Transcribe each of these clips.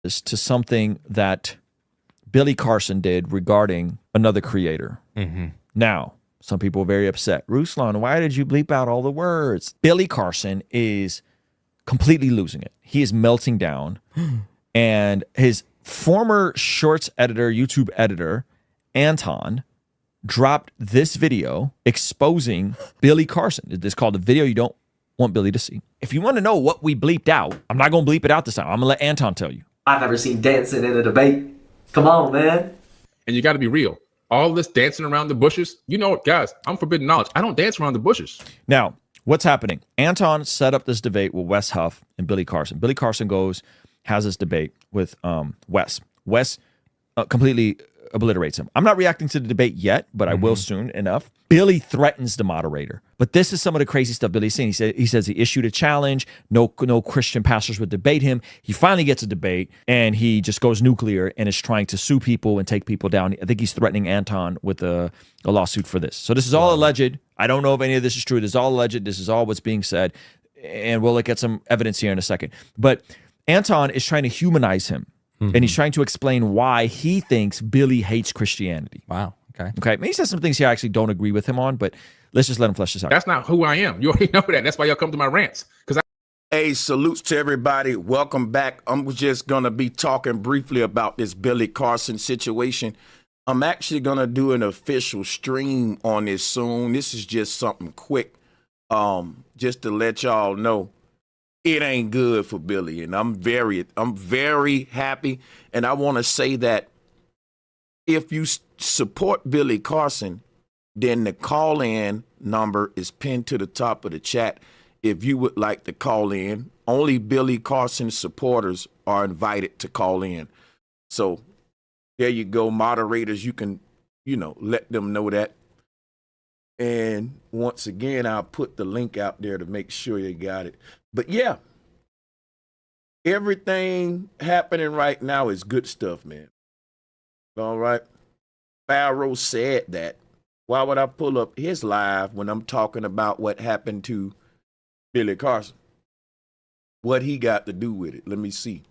to something that Billy Carson did regarding another creator. Mm-hmm. Now, some people are very upset. Ruslan, why did you bleep out all the words? Billy Carson is completely losing it. He is melting down. And his former Shorts editor, YouTube editor, Anton, dropped this video exposing Billy Carson. It's called the video you don't want Billy to see. If you want to know what we bleeped out, I'm not going to bleep it out this time. I'm going to let Anton tell you. I've never seen dancing in a debate. Come on, man. And you got to be real. All this dancing around the bushes, you know what, guys, I'm forbidden knowledge. I don't dance around the bushes. Now, what's happening? Anton set up this debate with Wes Huff and Billy Carson. Billy Carson has this debate with Wes. Wes completely obliterates him. I'm not reacting to the debate yet, but I will soon enough. Billy threatens the moderator. But this is some of the crazy stuff Billy's saying. He says he issued a challenge. No Christian pastors would debate him. He finally gets a debate, and he just goes nuclear and is trying to sue people and take people down. I think he's threatening Anton with a lawsuit for this. So this is all alleged. I don't know if any of this is true. This is all alleged. This is all what's being said. And we'll look at some evidence here in a second. But Anton is trying to humanize him. And he's trying to explain why he thinks Billy hates Christianity. Wow. Okay. Okay. He says some things here I actually don't agree with him on, but let's just let him flesh this out. That's not who I am. You already know that. That's why y'all come to my rants. Hey, salutes to everybody. Welcome back. I'm just going to be talking briefly about this Billy Carson situation. I'm actually going to do an official stream on this soon. This is just something quick, just to let y'all know. It ain't good for Billy, and I'm very happy. And I want to say that if you support Billy Carson, then the call-in number is pinned to the top of the chat. If you would like to call in, only Billy Carson supporters are invited to call in. So there you go, moderators. You can, let them know that. And once again, I'll put the link out there to make sure you got it. But yeah, everything happening right now is good stuff, man. All right. Pharaoh said that. Why would I pull up his live when I'm talking about what happened to Billy Carson? What he got to do with it? Let me see.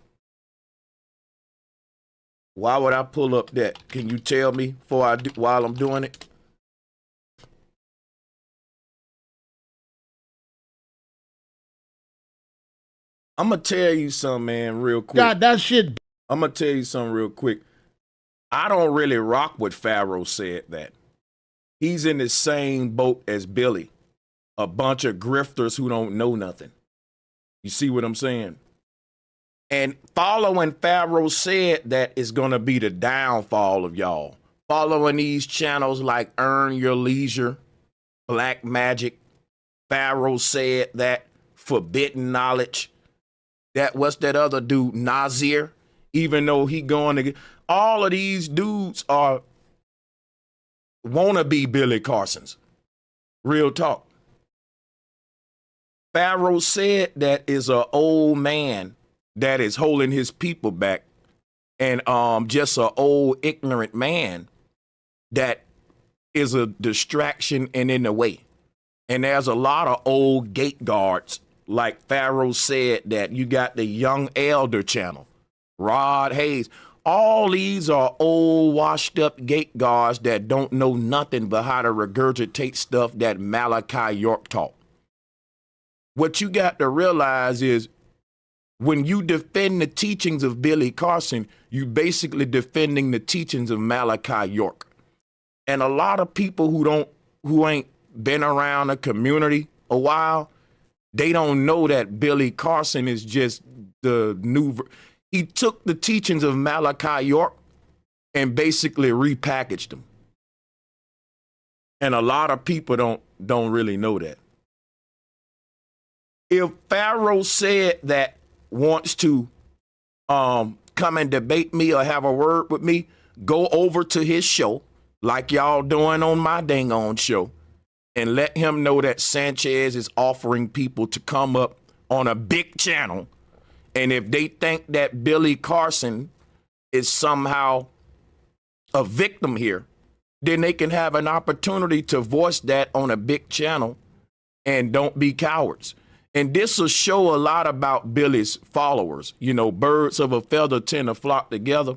Why would I pull up that? Can you tell me while I'm doing it? I'm going to tell you something, man, real quick. God, that shit. I'm going to tell you something real quick. I don't really rock what Pharaoh said that. He's in the same boat as Billy. A bunch of grifters who don't know nothing. You see what I'm saying? And following Pharaoh said that is going to be the downfall of y'all. Following these channels like Earn Your Leisure, Black Magic, Pharaoh said that, Forbidden Knowledge. That what's that other dude, Nazir? Even though he going to get, all of these dudes are wanna be Billy Carsons. Real talk. Pharaoh said that is an old man that is holding his people back, and just an old ignorant man that is a distraction and in the way. And there's a lot of old gate guards. Like Pharaoh said, that you got the Young Elder channel, Rod Hayes. All these are old, washed up gate guards that don't know nothing but how to regurgitate stuff that Malachi York taught. What you got to realize is when you defend the teachings of Billy Carson, you basically defending the teachings of Malachi York. And a lot of people who ain't been around a community a while, they don't know that Billy Carson is just the new. He took the teachings of Malachi York and basically repackaged them. And a lot of people don't really know that. If Pharaoh said that wants to come and debate me or have a word with me, go over to his show, like y'all doing on my dang on show, and let him know that Sanchez is offering people to come up on a big channel. And if they think that Billy Carson is somehow a victim here, then they can have an opportunity to voice that on a big channel and don't be cowards. And this will show a lot about Billy's followers. You know, birds of a feather tend to flock together.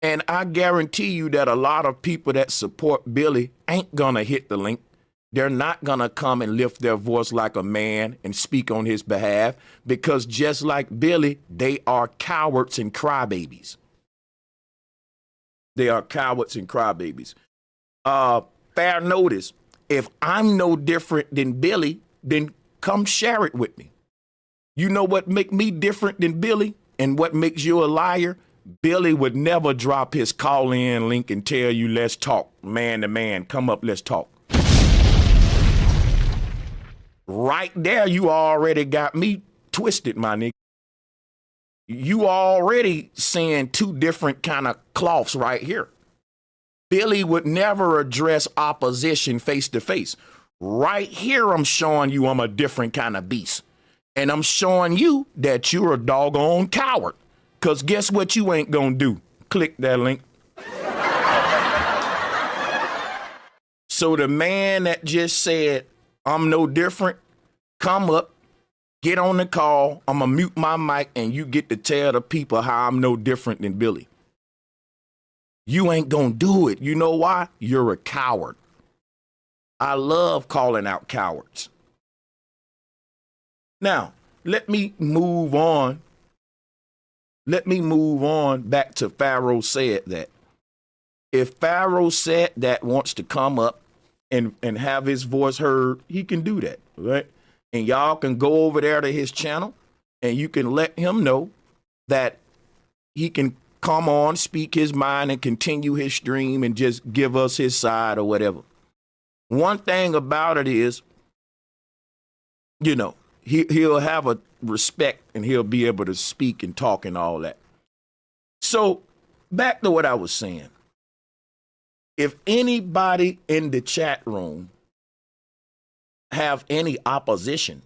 And I guarantee you that a lot of people that support Billy ain't going to hit the link. They're not going to come and lift their voice like a man and speak on his behalf, because just like Billy, they are cowards and crybabies. They are cowards and crybabies. Fair notice, if I'm no different than Billy, then come share it with me. You know what make me different than Billy and what makes you a liar? Billy would never drop his call-in link and tell you, let's talk, man to man. Come up, let's talk. Right there, you already got me twisted, my nigga. You already seeing two different kind of cloths right here. Billy would never address opposition face to face. Right here, I'm showing you I'm a different kind of beast. And I'm showing you that you're a doggone coward. Because guess what you ain't gonna do? Click that link. So the man that just said, I'm no different, come up, get on the call. I'm gonna mute my mic and you get to tell the people how I'm no different than Billy. You ain't gonna do it. You know why? You're a coward. I love calling out cowards. Now, let me move on. Let me move on back to Pharaoh said that. If Pharaoh said that wants to come up and have his voice heard, he can do that, right? And y'all can go over there to his channel and you can let him know that he can come on, speak his mind and continue his stream and just give us his side or whatever. One thing about it is, you know, he'll have a respect and he'll be able to speak and talk and all that. So back to what I was saying. If anybody in the chat room have any opposition,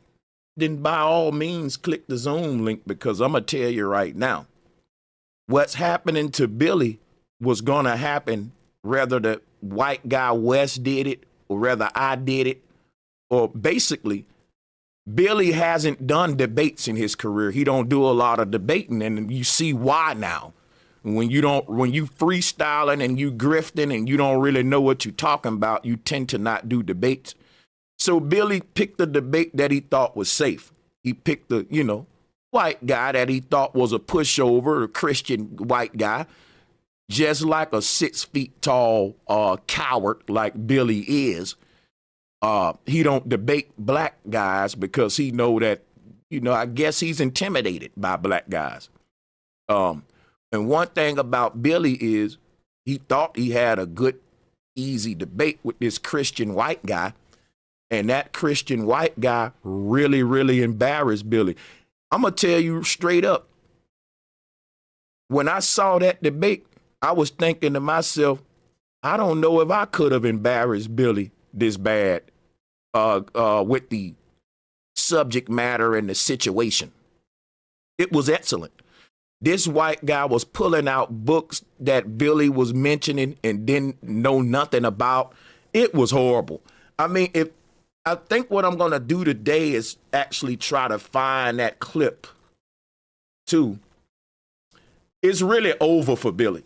then by all means click the Zoom link, because I'm going to tell you right now, what's happening to Billy was going to happen whether the white guy WES did it or whether I did it. Or basically, Billy hasn't done debates in his career. He don't do a lot of debating, and you see why now. When you freestyling and you grifting and you don't really know what you're talking about, you tend to not do debates. So Billy picked the debate that he thought was safe. He picked the, white guy that he thought was a pushover, a Christian white guy, just like a 6 feet tall coward like Billy is. He don't debate black guys because he know that, I guess he's intimidated by black guys. And one thing about Billy is he thought he had a good, easy debate with this Christian white guy. And that Christian white guy really, really embarrassed Billy. I'm going to tell you straight up. When I saw that debate, I was thinking to myself, I don't know if I could have embarrassed Billy this bad with the subject matter and the situation. It was excellent. This white guy was pulling out books that Billy was mentioning and didn't know nothing about. It was horrible. I mean, I think what I'm going to do today is actually try to find that clip too. It's really over for Billy.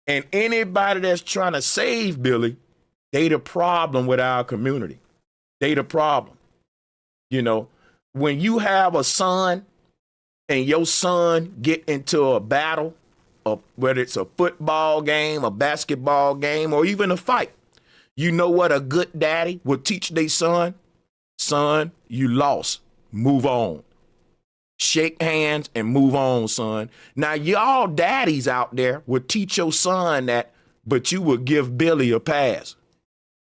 And anybody that's trying to save Billy, they the problem with our community. They the problem. When you have a son and your son get into a battle, whether it's a football game, a basketball game, or even a fight, you know what a good daddy would teach their son? Son, you lost. Move on. Shake hands and move on, son. Now, y'all daddies out there would teach your son that, but you would give Billy a pass.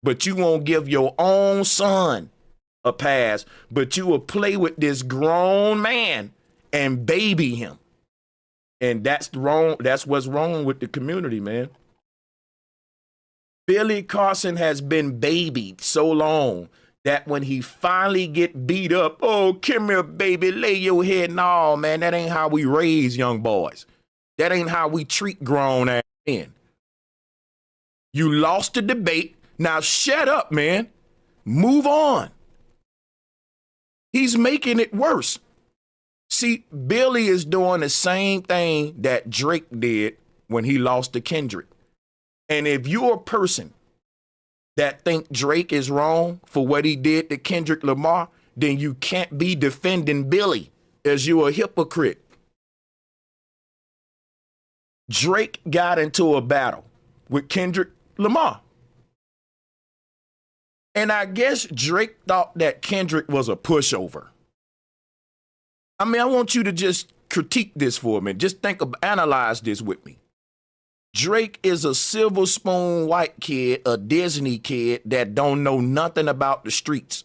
But you won't give your own son a pass, but you will play with this grown man and baby him. And that's wrong. That's what's wrong with the community, man. Billy Carson has been babied so long that when he finally get beat up, oh, come here, baby, lay your head. No, man, that ain't how we raise young boys. That ain't how we treat grown ass men. You lost the debate. Now shut up, man. Move on. He's making it worse. See, Billy is doing the same thing that Drake did when he lost to Kendrick. And if you're a person that think Drake is wrong for what he did to Kendrick Lamar, then you can't be defending Billy, as you're a hypocrite. Drake got into a battle with Kendrick Lamar. And I guess Drake thought that Kendrick was a pushover. I mean, I want you to just critique this for a minute. Just analyze this with me. Drake is a silver spoon white kid, a Disney kid that don't know nothing about the streets.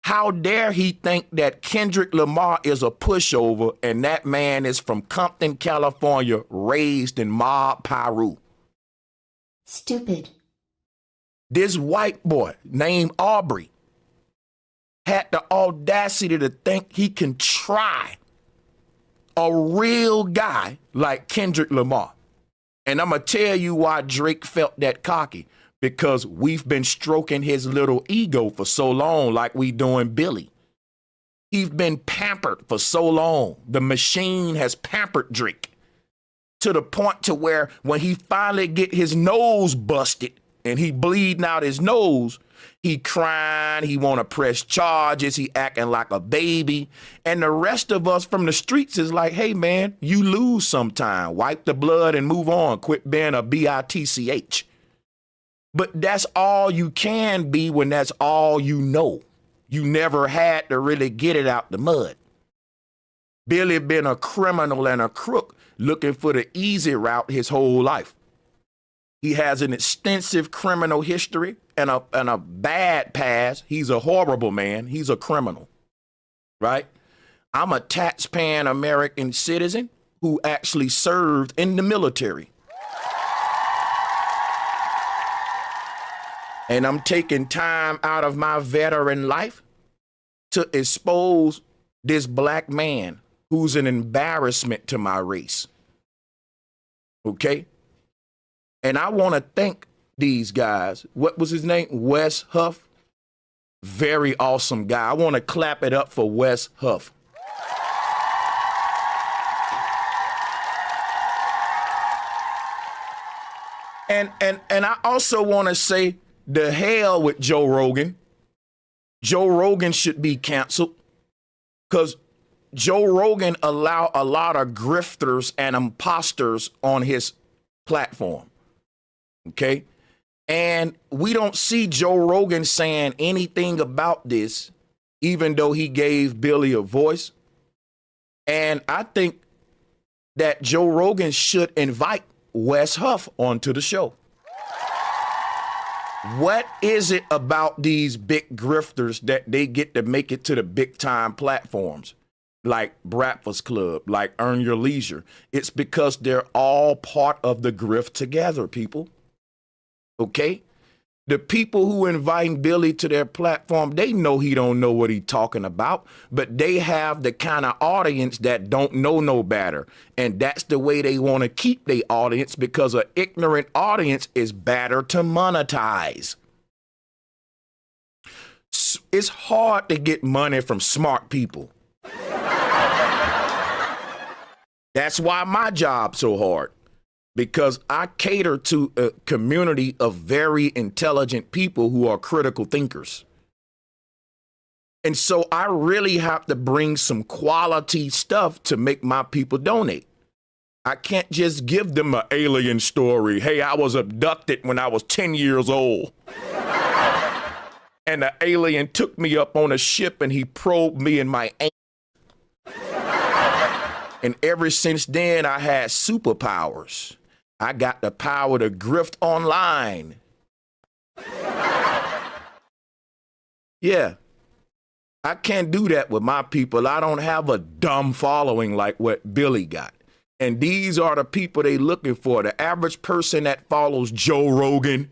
How dare he think that Kendrick Lamar is a pushover and that man is from Compton, California, raised in Mob Piru? Stupid. This white boy named Aubrey had the audacity to think he can try a real guy like Kendrick Lamar. And I'm going to tell you why Drake felt that cocky. Because we've been stroking his little ego for so long, like we doing Billy. He's been pampered for so long. The machine has pampered Drake to the point to where when he finally get his nose busted and he bleeding out his nose, he crying, he want to press charges, he acting like a baby. And the rest of us from the streets is like, hey, man, you lose sometime. Wipe the blood and move on. Quit being a bitch. But that's all you can be when that's all you know. You never had to really get it out the mud. Billy been a criminal and a crook looking for the easy route his whole life. He has an extensive criminal history and a bad past. He's a horrible man. He's a criminal, right? I'm a taxpaying American citizen who actually served in the military. And I'm taking time out of my veteran life to expose this black man who's an embarrassment to my race. Okay? And I want to thank these guys. What was his name? Wes Huff. Very awesome guy. I want to clap it up for Wes Huff. And I also want to say, the hell with Joe Rogan. Joe Rogan should be canceled because Joe Rogan allow a lot of grifters and imposters on his platform. Okay. And we don't see Joe Rogan saying anything about this, even though he gave Billy a voice. And I think that Joe Rogan should invite Wes Huff onto the show. What is it about these big grifters that they get to make it to the big time platforms like Breakfast Club, like Earn Your Leisure? It's because they're all part of the grift together, people. Okay? The people who invite Billy to their platform, they know he don't know what he's talking about, but they have the kind of audience that don't know no better. And that's the way they want to keep their audience, because an ignorant audience is better to monetize. It's hard to get money from smart people. That's why my job's so hard. Because I cater to a community of very intelligent people who are critical thinkers. And so I really have to bring some quality stuff to make my people donate. I can't just give them an alien story. Hey, I was abducted when I was 10 years old. And the alien took me up on a ship and he probed me in my ankle. And ever since then, I had superpowers. I got the power to grift online. Yeah. I can't do that with my people. I don't have a dumb following like what Billy got. And these are the people they looking for. The average person that follows Joe Rogan,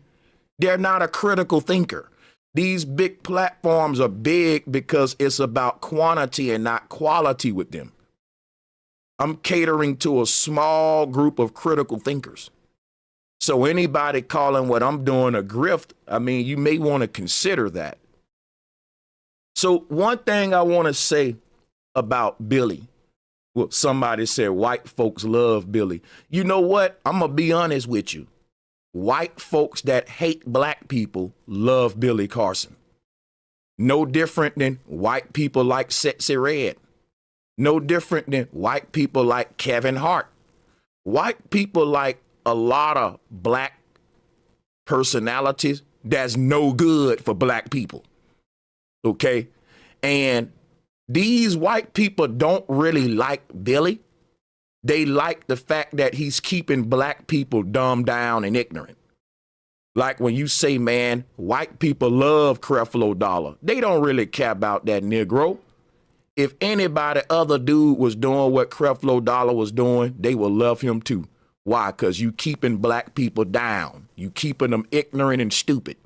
they're not a critical thinker. These big platforms are big because it's about quantity and not quality with them. I'm catering to a small group of critical thinkers. So anybody calling what I'm doing a grift, I mean, you may want to consider that. So one thing I want to say about Billy, well, somebody said white folks love Billy. You know what? I'm going to be honest with you. White folks that hate black people love Billy Carson. No different than white people like Sexy Red. No different than white people like Kevin Hart. White people like a lot of black personalities that's no good for black people. Okay? And these white people don't really like Billy. They like the fact that he's keeping black people dumbed down and ignorant. Like when you say, man, white people love Creflo Dollar. They don't really care about that Negro. If anybody other dude was doing what Creflo Dollar was doing, they will love him too. Why? Because you keeping black people down. You keeping them ignorant and stupid.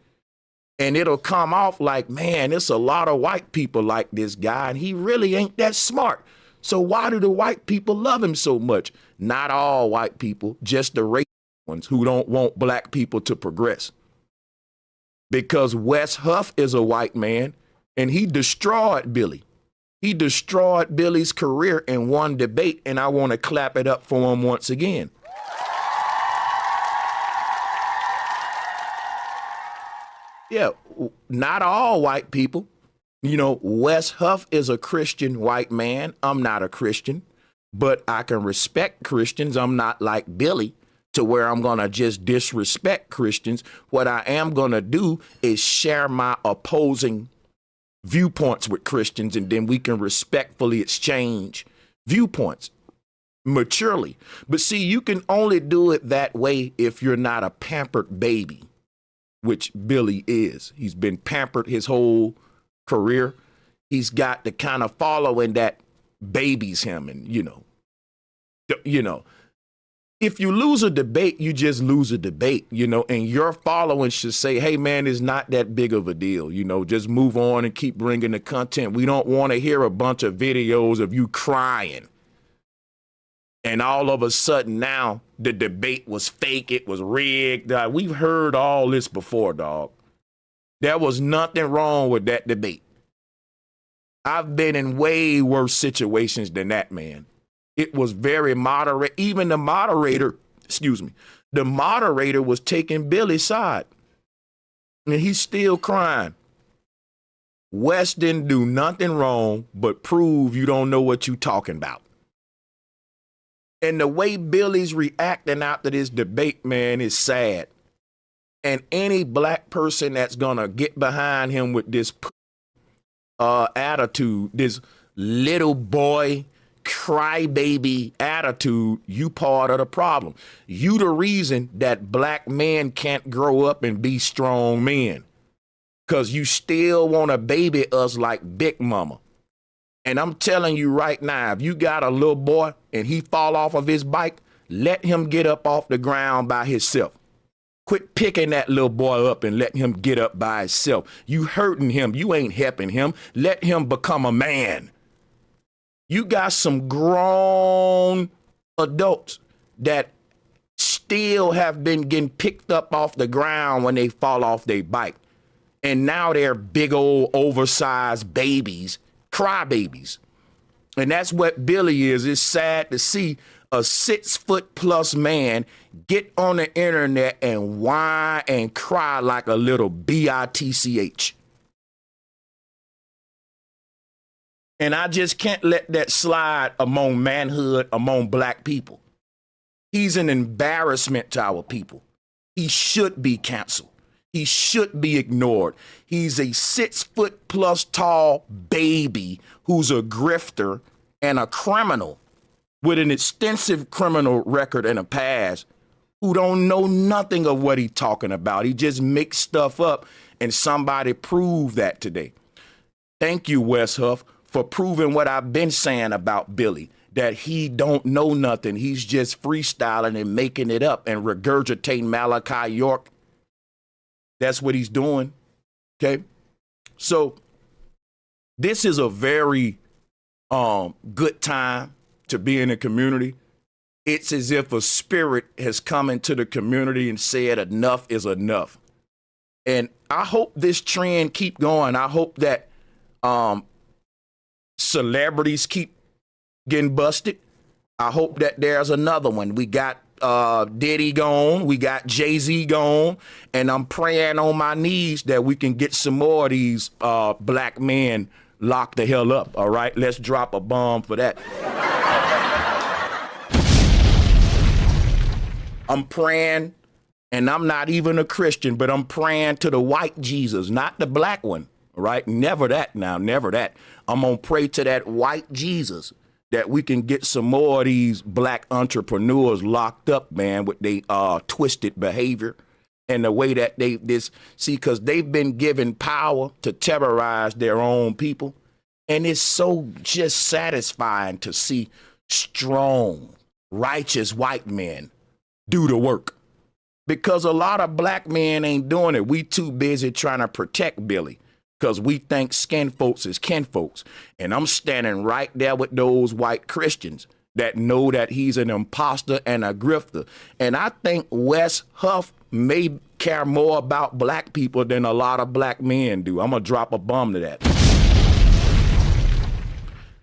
And it'll come off like, man, it's a lot of white people like this guy, and he really ain't that smart. So why do the white people love him so much? Not all white people, just the racist ones who don't want black people to progress. Because Wes Huff is a white man, and he destroyed Billy. He destroyed Billy's career in one debate, and I want to clap it up for him once again. Yeah, not all white people. You know, Wes Huff is a Christian white man. I'm not a Christian, but I can respect Christians. I'm not like Billy to where I'm going to just disrespect Christians. What I am going to do is share my opposing viewpoints with Christians, and then we can respectfully exchange viewpoints maturely. But see, you can only do it that way if you're not a pampered baby, which Billy is. He's been pampered his whole career. He's got the kind of following that babies him, and you know, if you lose a debate, you just lose a debate, you know, and your following should say, hey man, it's not that big of a deal, you know, just move on and keep bringing the content. We don't want to hear a bunch of videos of you crying. And all of a sudden now the debate was fake. It was rigged. We've heard all this before, dog. There was nothing wrong with that debate. I've been in way worse situations than that, man. It was very moderate. Even the moderator was taking Billy's side. And he's still crying. Wes didn't do nothing wrong but prove you don't know what you talking about. And the way Billy's reacting after this debate, man, is sad. And any black person that's gonna get behind him with this attitude, this little boy crybaby attitude, you part of the problem. You the reason that black men can't grow up and be strong men. Cause you still want to baby us like Big Mama. And I'm telling you right now, if you got a little boy and he fall off of his bike, let him get up off the ground by himself. Quit picking that little boy up and let him get up by himself. You hurting him. You ain't helping him. Let him become a man. You got some grown adults that still have been getting picked up off the ground when they fall off their bike. And now they're big old oversized babies, crybabies. And that's what Billy is. It's sad to see a 6-foot+ man get on the internet and whine and cry like a little bitch. And I just can't let that slide among manhood, among black people. He's an embarrassment to our people. He should be canceled. He should be ignored. He's a 6-foot+ tall baby who's a grifter and a criminal with an extensive criminal record and a past, who don't know nothing of what he's talking about. He just makes stuff up, and somebody proved that today. Thank you, Wes Huff, for proving what I've been saying about Billy, that he don't know nothing. He's just freestyling and making it up and regurgitating Malachi York. That's what he's doing. Okay. So this is a very good time to be in the community. It's as if a spirit has come into the community and said enough is enough. And I hope this trend keep going. I hope that Celebrities keep getting busted. I hope that there's another one. We got Diddy gone. We got Jay-Z gone. And I'm praying on my knees that we can get some more of these black men locked the hell up. All right, let's drop a bomb for that. I'm praying, and I'm not even a Christian, but I'm praying to the white Jesus, not the black one. All right, never that now, never that. I'm going to pray to that white Jesus that we can get some more of these black entrepreneurs locked up, man, with their twisted behavior and the way that because they've been given power to terrorize their own people. And it's so just satisfying to see strong, righteous white men do the work, because a lot of black men ain't doing it. We too busy trying to protect Billy, because we think skin folks is kin folks. And I'm standing right there with those white Christians that know that he's an imposter and a grifter. And I think Wes Huff may care more about black people than a lot of black men do. I'm going to drop a bomb to that.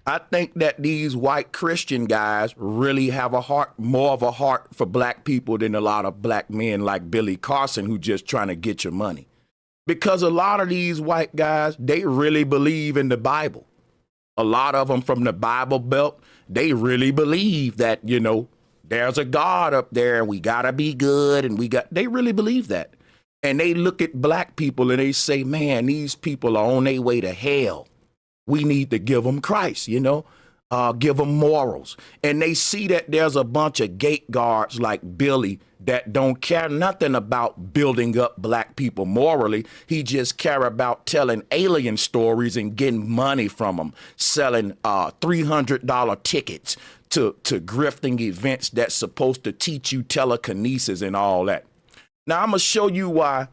I think that these white Christian guys really have more of a heart for black people than a lot of black men like Billy Carson, who just trying to get your money. Because a lot of these white guys, they really believe in the Bible. A lot of them from the Bible Belt, they really believe that, there's a God up there and we got to be good. And they really believe that. And they look at black people and they say, man, these people are on their way to hell. We need to give them Christ, give them morals. And they see that there's a bunch of gate guards like Billy that don't care nothing about building up black people morally. He just care about telling alien stories and getting money from them, selling $300 tickets to grifting events that's supposed to teach you telekinesis and all that. Now, I'm going to show you why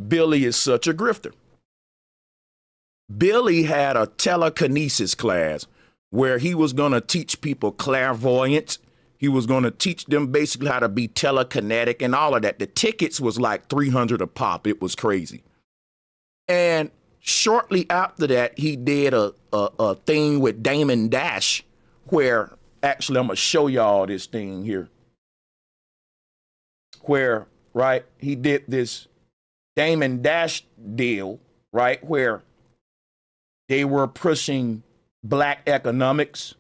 Billy is such a grifter. Billy had a telekinesis class where he was going to teach people clairvoyance. He was going to teach them basically how to be telekinetic and all of that. The tickets was like $300 a pop. It was crazy. And shortly after that, he did a thing with Damon Dash where, actually, I'm going to show y'all this thing here. Where, right, he did this Damon Dash deal, right, where they were pushing black economics,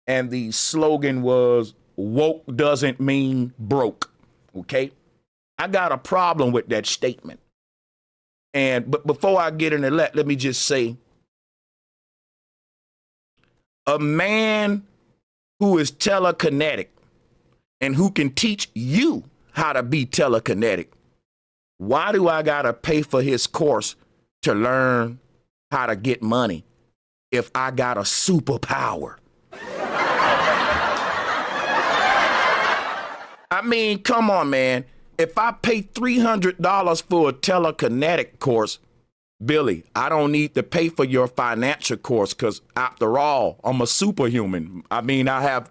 and the slogan was, woke doesn't mean broke, okay? I got a problem with that statement. But before I get into that, let me just say, a man who is telekinetic and who can teach you how to be telekinetic, why do I gotta pay for his course to learn how to get money if I got a superpower? I mean, come on, man. If I pay $300 for a telekinetic course, Billy, I don't need to pay for your financial course, because after all, I'm a superhuman. I mean, I have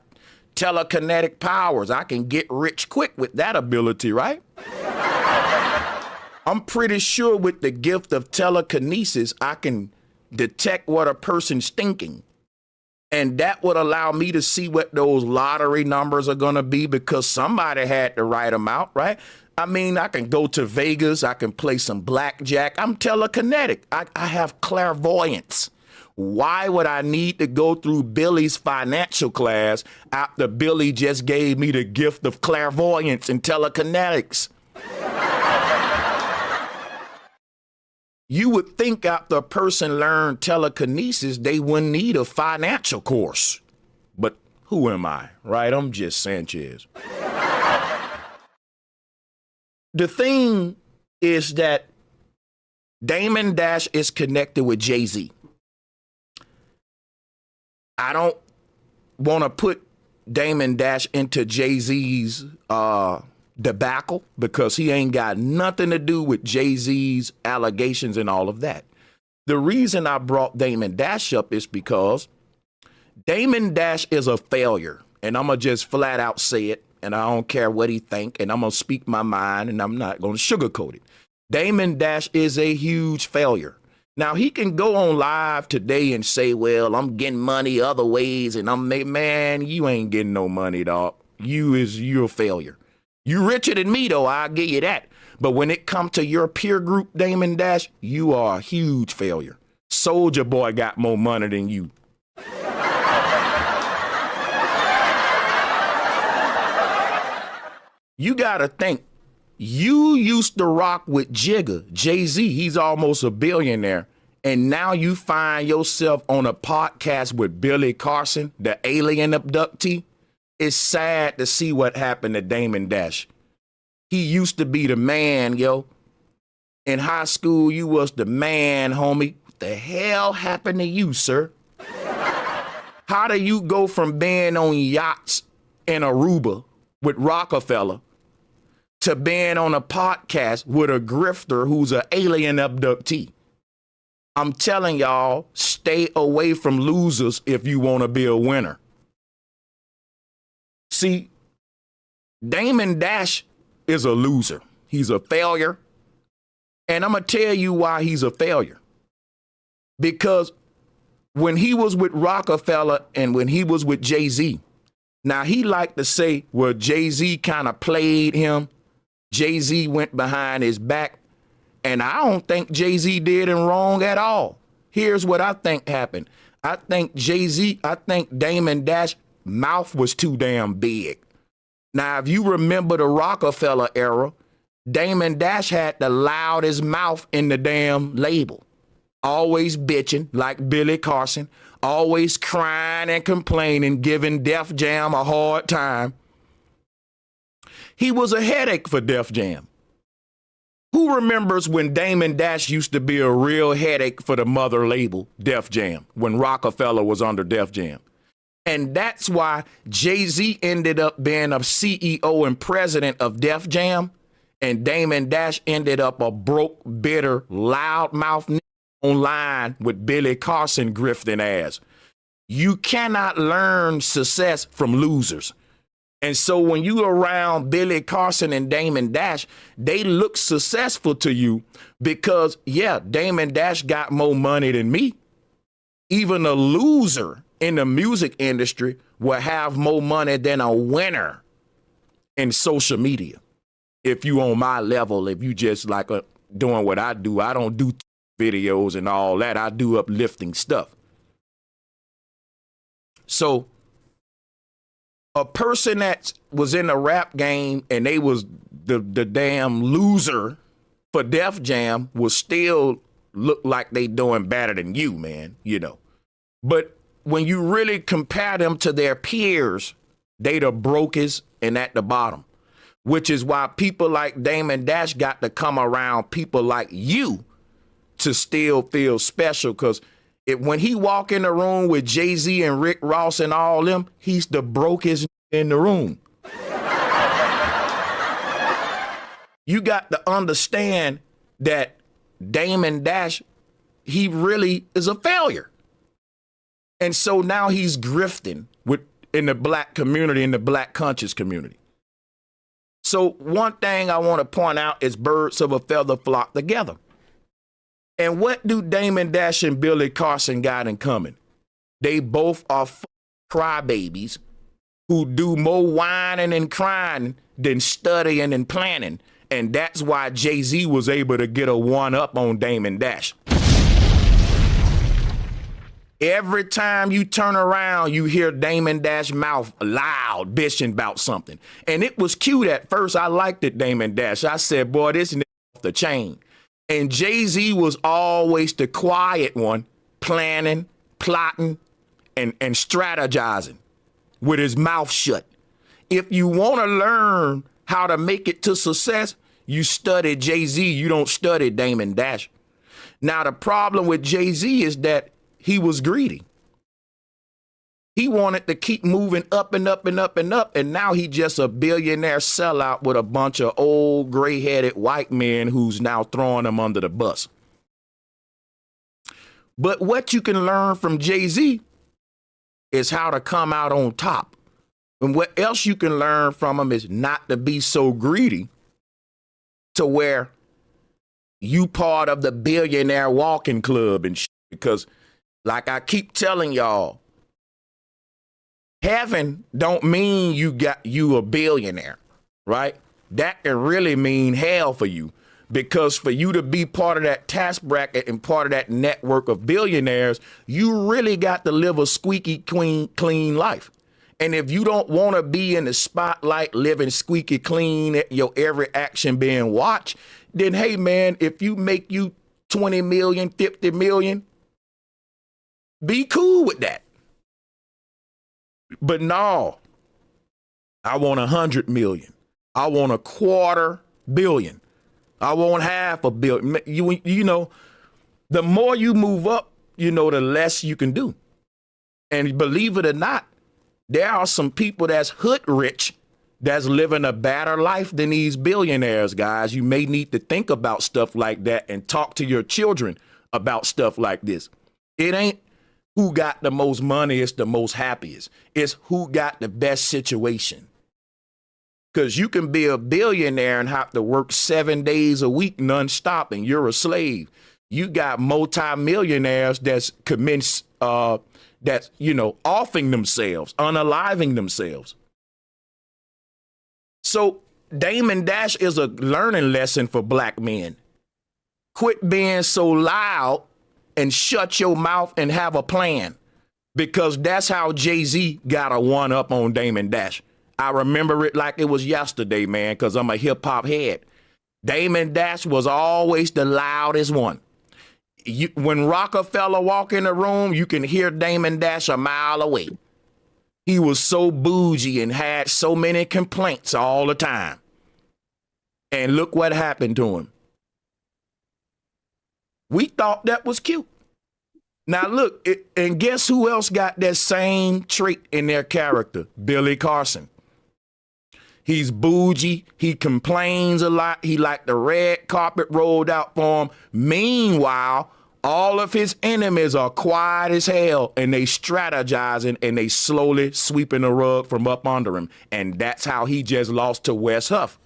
telekinetic powers. I can get rich quick with that ability, right? I'm pretty sure with the gift of telekinesis, I can detect what a person's thinking. And that would allow me to see what those lottery numbers are going to be, because somebody had to write them out, right? I mean, I can go to Vegas. I can play some blackjack. I'm telekinetic. I have clairvoyance. Why would I need to go through Billy's financial class after Billy just gave me the gift of clairvoyance and telekinetics? You would think after a person learned telekinesis, they wouldn't need a financial course. But who am I, right? I'm just Sanchez. The thing is that Damon Dash is connected with Jay-Z. I don't want to put Damon Dash into Jay-Z's debacle, because he ain't got nothing to do with Jay-Z's allegations and all of that. The reason I brought Damon Dash up is because Damon Dash is a failure, and I'm going to just flat out say it, and I don't care what he think, and I'm going to speak my mind, and I'm not going to sugarcoat it. Damon Dash is a huge failure. Now, he can go on live today and say, well, I'm getting money other ways, and man, you ain't getting no money, dog. You're a failure. You richer than me, though, I'll give you that. But when it comes to your peer group, Damon Dash, you are a huge failure. Soulja Boy got more money than you. You got to think, you used to rock with Jigga, Jay-Z. He's almost a billionaire. And now you find yourself on a podcast with Billy Carson, the alien abductee. It's sad to see what happened to Damon Dash. He used to be the man, yo. In high school, you was the man, homie. What the hell happened to you, sir? How do you go from being on yachts in Aruba with Rockefeller to being on a podcast with a grifter who's an alien abductee? I'm telling y'all, stay away from losers if you want to be a winner. See, Damon Dash is a loser. He's a failure. And I'm going to tell you why he's a failure. Because when he was with Rockefeller and when he was with Jay-Z, now he liked to say, well, Jay-Z kind of played him. Jay-Z went behind his back. And I don't think Jay-Z did him wrong at all. Here's what I think happened. I think Damon Dash mouth was too damn big. Now, if you remember the Rockefeller era, Damon Dash had the loudest mouth in the damn label. Always bitching like Billy Carson, always crying and complaining, giving Def Jam a hard time. He was a headache for Def Jam. Who remembers when Damon Dash used to be a real headache for the mother label, Def Jam, when Rockefeller was under Def Jam? And that's why Jay-Z ended up being a CEO and president of Def Jam, and Damon Dash ended up a broke, bitter, loudmouth online with Billy Carson grifting ass. You cannot learn success from losers. And so when you around Billy Carson and Damon Dash, they look successful to you because, yeah, Damon Dash got more money than me. Even a loser in the music industry will have more money than a winner in social media. If you on my level, if you just like doing what I do, I don't do videos and all that. I do uplifting stuff. So a person that was in the rap game and they was the damn loser for Def Jam will still look like they doing better than you, man, you know. But when you really compare them to their peers, they the brokest and at the bottom, which is why people like Damon Dash got to come around people like you to still feel special. Because when he walk in the room with Jay-Z and Rick Ross and all them, he's the brokest in the room. You got to understand that Damon Dash, he really is a failure. And so now he's grifting in the black community, in the black conscious community. So one thing I want to point out is birds of a feather flock together. And what do Damon Dash and Billy Carson got in common? They both are crybabies who do more whining and crying than studying and planning. And that's why Jay-Z was able to get a one-up on Damon Dash. Every time you turn around, you hear Damon Dash mouth loud, bitching about something. And it was cute at first. I liked it, Damon Dash. I said, boy, this nigga off the chain. And Jay-Z was always the quiet one, planning, plotting, and strategizing with his mouth shut. If you want to learn how to make it to success, you study Jay-Z. You don't study Damon Dash. Now, the problem with Jay-Z is that he was greedy. He wanted to keep moving up and up and up and up. And now he just a billionaire sellout with a bunch of old gray-headed white men who's now throwing him under the bus. But what you can learn from Jay-Z is how to come out on top. And what else you can learn from him is not to be so greedy to where you part of the billionaire walking club and shit. Because like I keep telling y'all, heaven don't mean you a billionaire, right? That can really mean hell for you. Because for you to be part of that tax bracket and part of that network of billionaires, you really got to live a squeaky clean life. And if you don't want to be in the spotlight, living squeaky clean, your every action being watched, then hey man, if you make you 20 million, 50 million, be cool with that. But no, I want 100 million. I want a $250 million. I want $500 million. You know, the more you move up, you know, the less you can do. And believe it or not, there are some people that's hood rich that's living a better life than these billionaires, guys. You may need to think about stuff like that and talk to your children about stuff like this. It ain't who got the most money, it's the most happiest. It's who got the best situation. Because you can be a billionaire and have to work 7 days a week nonstop and you're a slave. You got multimillionaires that's offing themselves, unaliving themselves. So Damon Dash is a learning lesson for black men. Quit being so loud and shut your mouth and have a plan. Because that's how Jay-Z got a one up on Damon Dash. I remember it like it was yesterday, man, because I'm a hip hop head. Damon Dash was always the loudest one. When Rockefeller walk in the room, you can hear Damon Dash a mile away. He was so bougie and had so many complaints all the time. And look what happened to him. We thought that was cute. Now look, and guess who else got that same trait in their character? Billy Carson. He's bougie. He complains a lot. He like the red carpet rolled out for him. Meanwhile, all of his enemies are quiet as hell and they strategizing and they slowly sweeping the rug from up under him. And that's how he just lost to Wes Huff.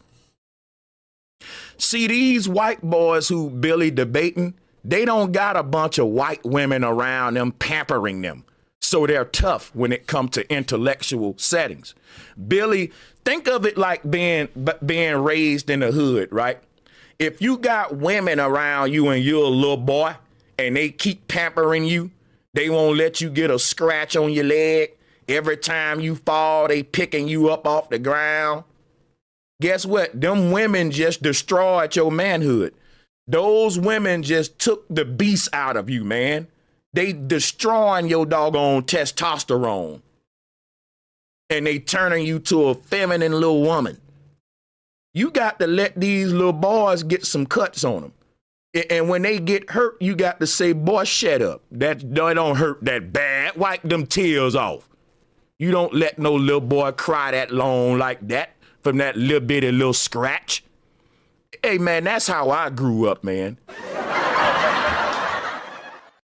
See, these white boys who Billy debating, they don't got a bunch of white women around them pampering them. So they're tough when it comes to intellectual settings. Billy, think of it like being raised in the hood, right? If you got women around you and you're a little boy and they keep pampering you, they won't let you get a scratch on your leg. Every time you fall, they picking you up off the ground. Guess what? Them women just destroyed your manhood. Those women just took the beast out of you, man. They destroying your doggone testosterone. And they turning you to a feminine little woman. You got to let these little boys get some cuts on them. And when they get hurt, you got to say, boy, shut up. That don't hurt that bad. Wipe them tears off. You don't let no little boy cry that long like that from that little bitty little scratch. Hey, man, that's how I grew up, man.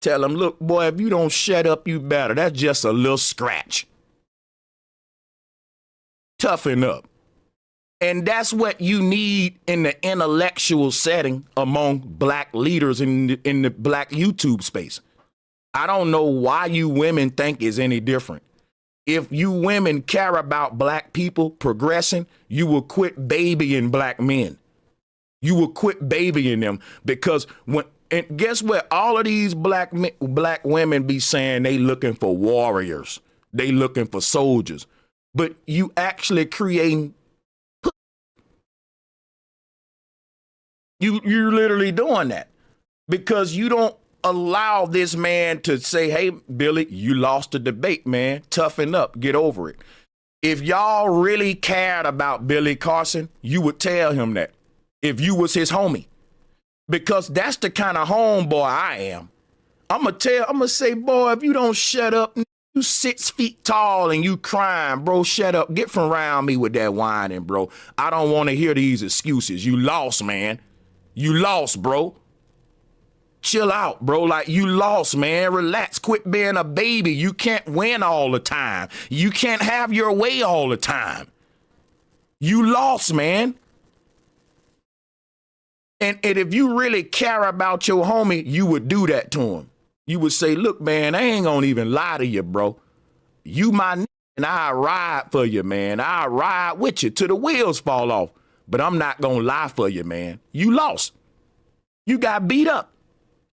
Tell them, look, boy, if you don't shut up, you better. That's just a little scratch. Toughen up. And that's what you need in the intellectual setting among black leaders in the black YouTube space. I don't know why you women think it's any different. If you women care about black people progressing, you will quit babying black men. You will quit babying them because and guess what? All of these black women be saying they looking for warriors. They looking for soldiers. But you actually creating. You're literally doing that because you don't allow this man to say, hey, Billy, you lost the debate, man. Toughen up. Get over it. If y'all really cared about Billy Carson, you would tell him that if you was his homie. Because that's the kind of homeboy I am. I'm going to say, boy, if you don't shut up, you 6 feet tall and you crying, bro, shut up. Get from around me with that whining, bro. I don't want to hear these excuses. You lost, man. You lost, bro. Chill out, bro. Like, you lost, man. Relax. Quit being a baby. You can't win all the time. You can't have your way all the time. You lost, man. And if you really care about your homie, you would do that to him. You would say, look, man, I ain't gonna even lie to you, bro. You my nigga, and I'll ride for you, man. I'll ride with you till the wheels fall off. But I'm not gonna lie for you, man. You lost. You got beat up.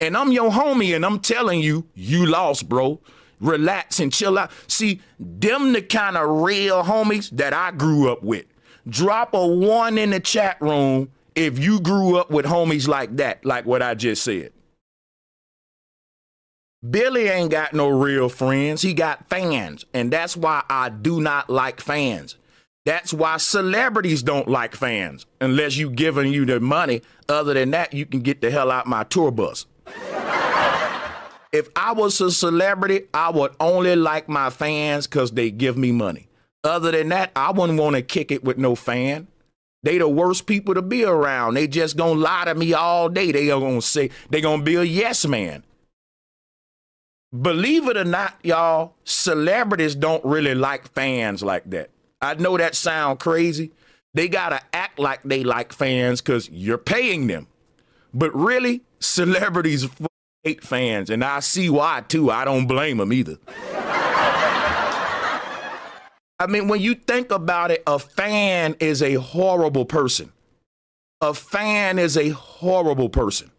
And I'm your homie, and I'm telling you, you lost, bro. Relax and chill out. See, them the kind of real homies that I grew up with. Drop a 1 in the chat room if you grew up with homies like that, like what I just said. Billy ain't got no real friends. He got fans. And that's why I do not like fans. That's why celebrities don't like fans unless you giving you the money. Other than that, you can get the hell out my tour bus. If I was a celebrity, I would only like my fans because they give me money. Other than that, I wouldn't want to kick it with no fan. They the worst people to be around. They just gonna lie to me all day. They are gonna say they gonna be a yes man. Believe it or not, y'all, celebrities don't really like fans like that. I know that sound crazy. They gotta act like they like fans because you're paying them. But really, celebrities hate fans, and I see why too. I don't blame them either. I mean, when you think about it, a fan is a horrible person. A fan is a horrible person.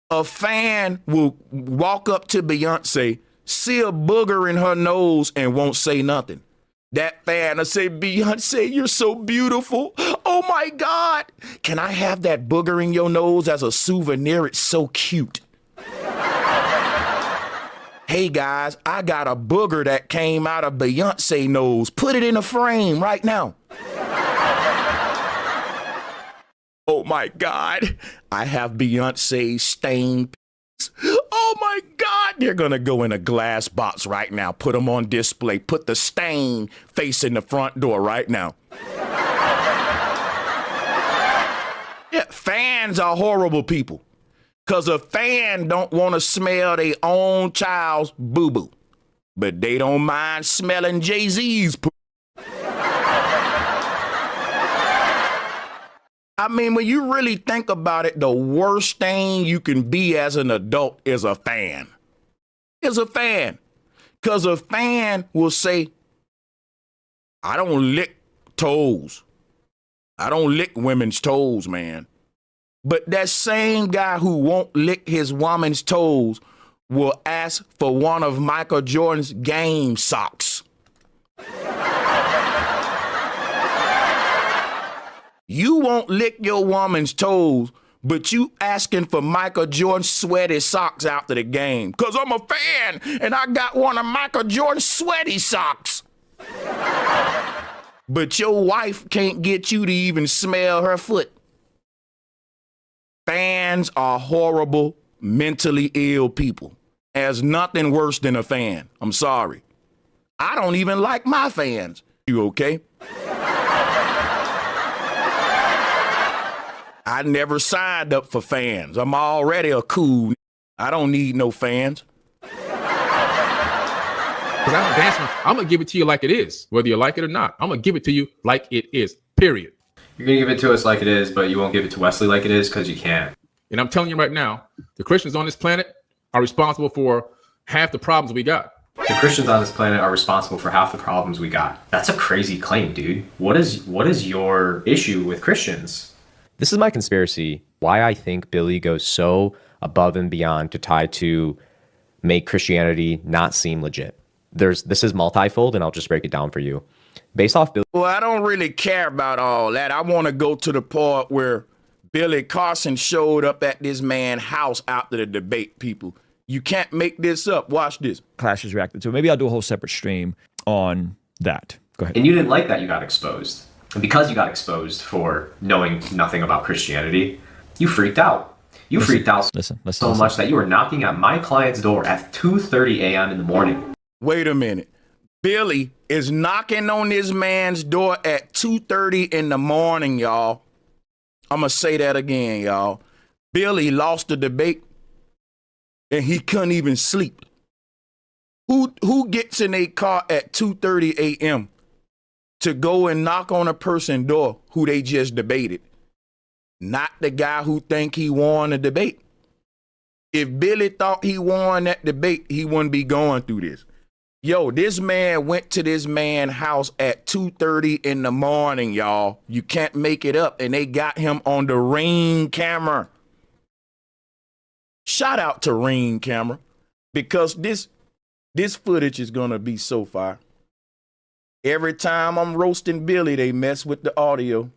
A fan will walk up to Beyonce, see a booger in her nose, and won't say nothing. That fan will say, Beyonce, you're so beautiful. Oh my God. Can I have that booger in your nose as a souvenir? It's so cute. Hey guys, I got a booger that came out of Beyonce nose. Put it in a frame right now. Oh my God, I have Beyonce stained. Oh my God, they're gonna go in a glass box right now. Put them on display. Put the stain facing the front door right now. Yeah, fans are horrible people. Because a fan don't want to smell their own child's boo-boo. But they don't mind smelling Jay-Z's poo. I mean, when you really think about it, the worst thing you can be as an adult is a fan. Is a fan. Because a fan will say, I don't lick toes. I don't lick women's toes, man. But that same guy who won't lick his woman's toes will ask for one of Michael Jordan's game socks. You won't lick your woman's toes, but you asking for Michael Jordan's sweaty socks after the game. Because I'm a fan and I got one of Michael Jordan's sweaty socks. But your wife can't get you to even smell her foot. Fans are horrible, mentally ill people. There's nothing worse than a fan. I'm sorry. I don't even like my fans. You okay? I never signed up for fans. I'm already a cool. I don't need no fans. Because I don't dance. I'm going to give it to you like it is, whether you like it or not. I'm going to give it to you like it is, period. You're going to give it to us like it is, but you won't give it to Wesley like it is because you can't. And I'm telling you right now, the Christians on this planet are responsible for half the problems we got. The Christians on this planet are responsible for half the problems we got. That's a crazy claim, dude. What is your issue with Christians? This is my conspiracy, why I think Billy goes so above and beyond to make Christianity not seem legit. This is multifold, and I'll just break it down for you. Based off Billy. Well, I don't really care about all that. I want to go to the part where Billy CARSON showed up at this man's house after the debate, people. You can't make this up. Watch this. Clashes reacted to it. Maybe I'll do a whole separate stream on that. Go ahead. And you didn't like that you got exposed. And because you got exposed for knowing nothing about Christianity, you freaked out. You freaked out so much that you were knocking at my client's door at 2:30 a.m. in the morning. Wait a minute. Billy is knocking on this man's door at 2:30 in the morning, y'all. I'm going to say that again, y'all. Billy lost the debate and he couldn't even sleep. Who gets in a car at 2:30 a.m. to go and knock on a person's door who they just debated? not the guy who think he won the debate. If Billy thought he won that debate, he wouldn't be going through this. Yo, this man went to this man's house at 2:30 in the morning, y'all. You can't make it up. And they got him on the Ring camera. Shout out to Ring camera, because this footage is going to be so fire. Every time I'm roasting Billy, they mess with the audio.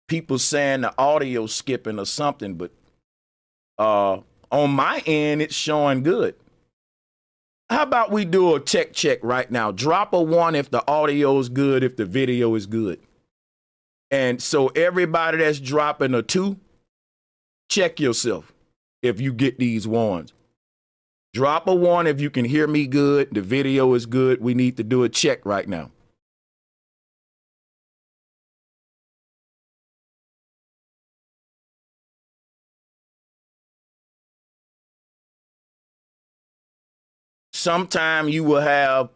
People saying the audio skipping or something, but on my end, it's showing good. How about we do a tech check right now? Drop a 1 if the audio is good, if the video is good. And so everybody that's dropping a 2, check yourself if you get these 1s. Drop a 1 if you can hear me good, the video is good. We need to do a check right now. Sometime you will have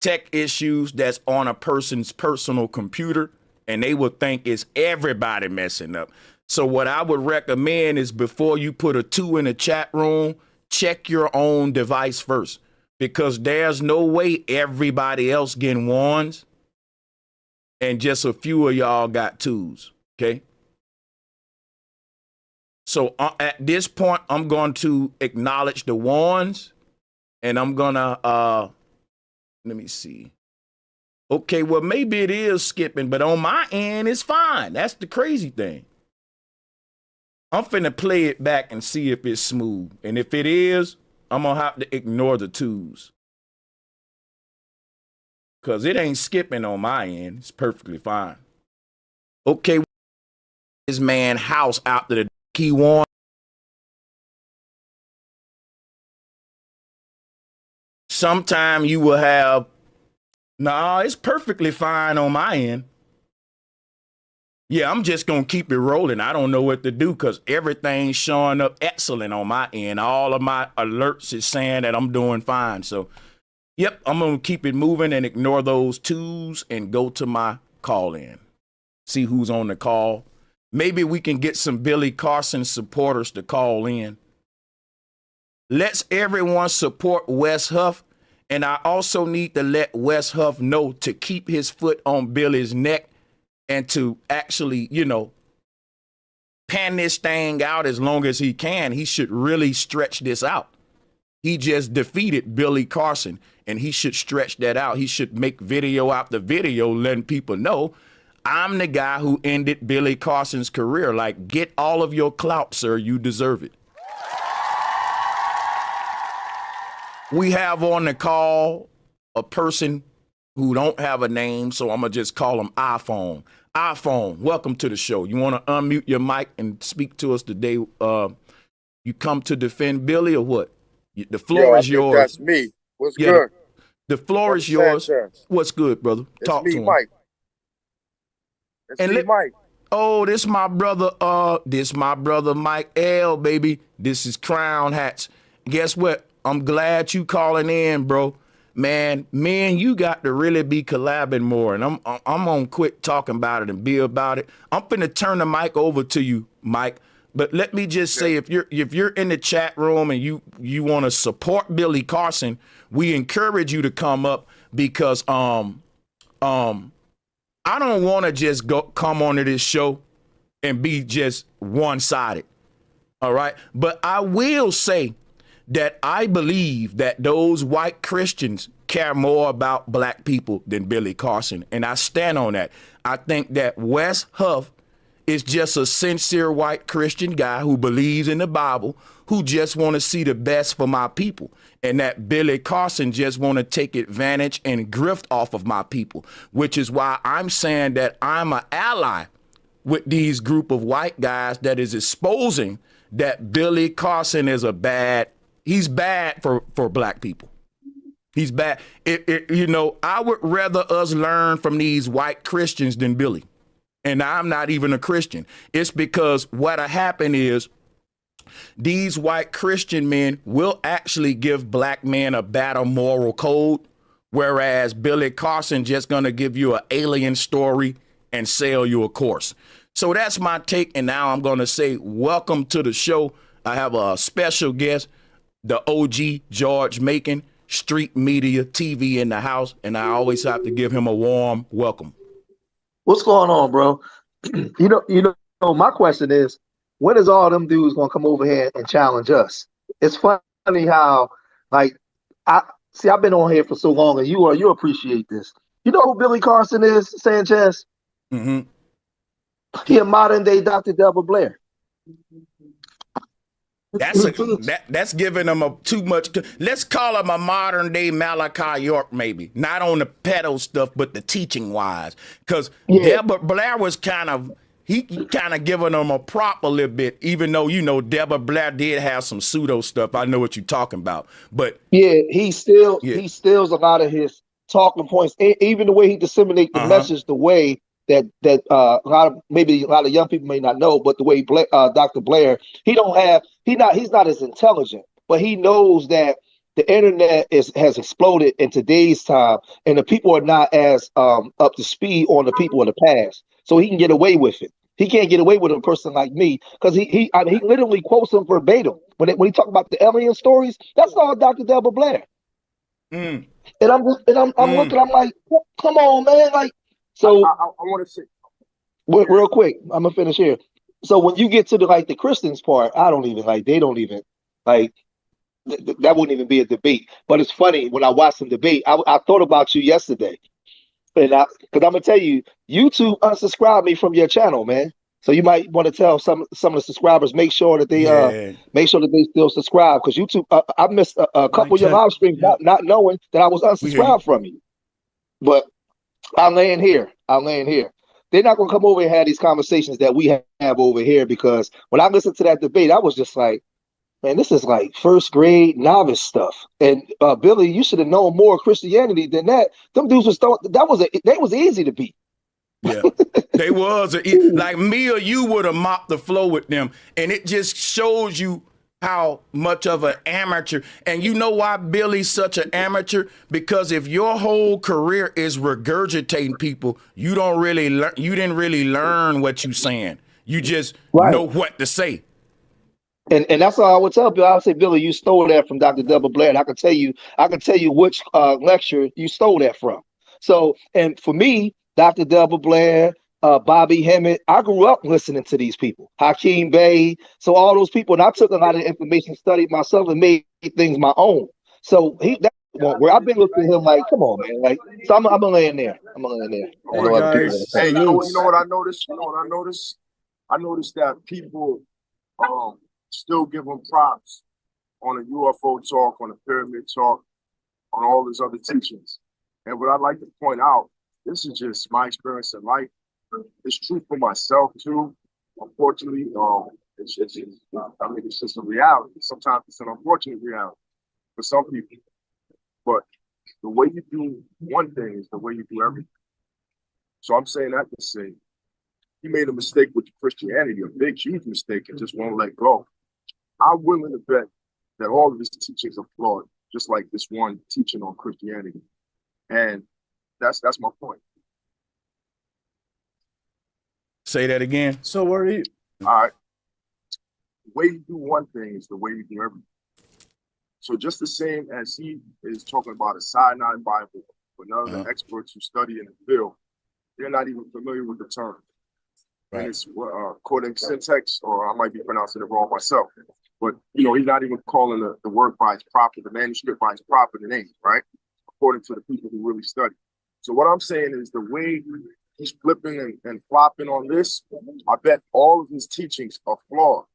tech issues that's on a person's personal computer, and they will think it's everybody messing up. So what I would recommend is, before you put a 2 in the chat room, check your own device first, because there's no way everybody else getting 1s and just a few of y'all got 2s, okay? So at this point, I'm going to acknowledge the 1s. And I'm gonna, let me see. Okay, well, maybe it is skipping, but on my end, it's fine. That's the crazy thing. I'm finna play it back and see if it's smooth. And if it is, I'm gonna have to ignore the 2s. Because it ain't skipping on my end. It's perfectly fine. Okay, this man house after the he won. Sometime you will have, nah, it's perfectly fine on my end. Yeah, I'm just going to keep it rolling. I don't know what to do, because everything's showing up excellent on my end. All of my alerts is saying that I'm doing fine. So, yep, I'm going to keep it moving and ignore those 2s and go to my call in. See who's on the call. Maybe we can get some Billy Carson supporters to call in. Let's everyone support Wes Huff. And I also need to let Wes Huff know to keep his foot on Billy's neck and to actually, pan this thing out as long as he can. He should really stretch this out. He just defeated Billy Carson, and he should stretch that out. He should make video after video letting people know, I'm the guy who ended Billy Carson's career. Like, get all of your clout, sir. You deserve it. We have on the call a person who don't have a name, so I'm going to just call him iPhone. iPhone, welcome to the show. You want to unmute your mic and speak to us today? You come to defend Billy or what? The floor is yours. That's me. What's good? The floor is yours. Sanchez. What's good, brother? Talk to him. Mike. It's Mike. Oh, this my brother. This my brother Mike L, baby. This is Crown Hats. Guess what? I'm glad you calling in, bro. Man, you got to really be collabing more. And I'm gonna quit talking about it and be about it. I'm finna turn the mic over to you, Mike. But let me just say, if you're in the chat room and you want to support Billy Carson, we encourage you to come up, because I don't want to just come onto this show and be just one-sided. All right, but I will say that I believe that those white Christians care more about black people than Billy Carson, and I stand on that. I think that Wes Huff is just a sincere white Christian guy who believes in the Bible, who just want to see the best for my people, and that Billy Carson just want to take advantage and grift off of my people, which is why I'm saying that I'm an ally with these group of white guys that is exposing that Billy Carson is he's bad for black people. He's bad. I would rather us learn from these white Christians than Billy. And I'm not even a Christian. It's because what'll happen is these white Christian men will actually give black men a better moral code, whereas Billy Carson just gonna give you an alien story and sell you a course. So that's my take. And now I'm going to say, welcome to the show. I have a special guest, the OG George Macon, Street Media TV in the house. And I always have to give him a warm welcome. What's going on, bro? You know, my question is, when is all them dudes gonna come over here and challenge us? It's funny how, like, I've been on here for so long, and you appreciate this. You know who Billy Carson is, Sanchez? Mm-hmm. He a modern day Dr. Delbert Blair. That's giving him too much. Let's call him a modern day Malachi York, maybe not on the pedo stuff, but the teaching wise. Because Delbert Blair was kind of giving him a prop a little bit, even though Delbert Blair did have some pseudo stuff. I know what you're talking about, but he steals a lot of his talking points, even the way he disseminates the message, the way that a lot of young people may not know, but the way Dr. Blair, he's not as intelligent, but he knows that the internet has exploded in today's time, and the people are not as up to speed on the people of the past, so he can get away with it. He can't get away with a person like me because he literally quotes him verbatim when he talk about the alien stories. That's all Dr. Delbert Blair. And I'm looking, I'm like, come on, man, like. So I want to say real quick, I'm gonna finish here. So when you get to the Christians part, they don't even that wouldn't even be a debate. But it's funny, when I watched them debate, I thought about you yesterday, and because I'm gonna tell you, YouTube unsubscribed me from your channel, man. So you might want to tell some of the subscribers, make sure that they still subscribe, because YouTube, I missed a couple of your live streams not knowing that I was unsubscribed from you. But I'm laying here. They're not going to come over and have these conversations that we have over here, because when I listened to that debate, I was just like, man, this is like first grade novice stuff. And Billy, you should have known more Christianity than that. Them dudes they was easy to beat. Yeah, they was like me or you would have mopped the floor with them, and it just shows you how much of an amateur. And you know why Billy's such an amateur? Because if your whole career is regurgitating people, you don't really learn. You didn't really learn what you're saying. You just know what to say. And that's all I would tell Bill. I would say, Billy, you stole that from Dr. Delbert Blair. And I can tell you which lecture you stole that from. So, and for me, Dr. Delbert Blair, Bobby Hemmett, I grew up listening to these people, Hakeem Bey. So all those people, and I took a lot of information, studied myself, and made things my own. So that's one where I've been looking at him like, come on, man. Like, so I'm laying there. Hey, you know what I noticed? I noticed that people still give them props on a UFO talk, on a pyramid talk, on all these other teachings. And what I'd like to point out, this is just my experience in life. It's true for myself too. Unfortunately, it's just a reality. Sometimes it's an unfortunate reality for some people. But the way you do one thing is the way you do everything. So I'm saying that to say, he made a mistake with Christianity, a big, huge mistake, and just won't let go. I'm willing to bet that all of his teachings are flawed, just like this one teaching on Christianity. And that's my point. Say that again. So where are you? All right. The way you do one thing is the way you do everything. So just the same as he is talking about a Sinai Bible, but none of the experts who study in the field, they're not even familiar with the term. Right. And it's Codex Syntax, or I might be pronouncing it wrong myself. But, he's not even calling the work by its proper, the manuscript by its proper name, right? According to the people who really study. So what I'm saying is the way he's flipping and flopping on this, I bet all of his teachings are flawed.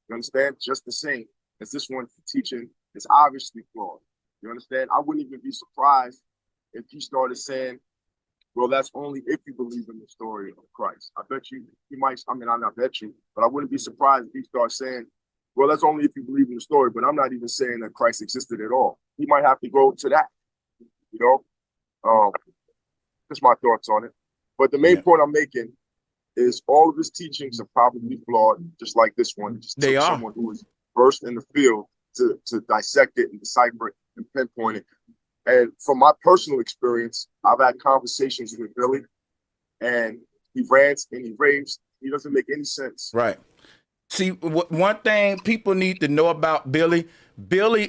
You understand? Just the same as this one teaching is obviously flawed. You understand? I wouldn't even be surprised if he started saying, well, that's only if you believe in the story of Christ. I bet you, he might, I not bet you, but I wouldn't be surprised if he starts saying, well, that's only if you believe in the story, but I'm not even saying that Christ existed at all. He might have to go to that, Just my thoughts on it. But the main point I'm making is all of his teachings are probably flawed, just like this one. Just took someone who is versed in the field to dissect it and decipher it and pinpoint it. And from my personal experience, I've had conversations with Billy, and He rants and he raves. He doesn't make any sense. Right. See, one thing people need to know about Billy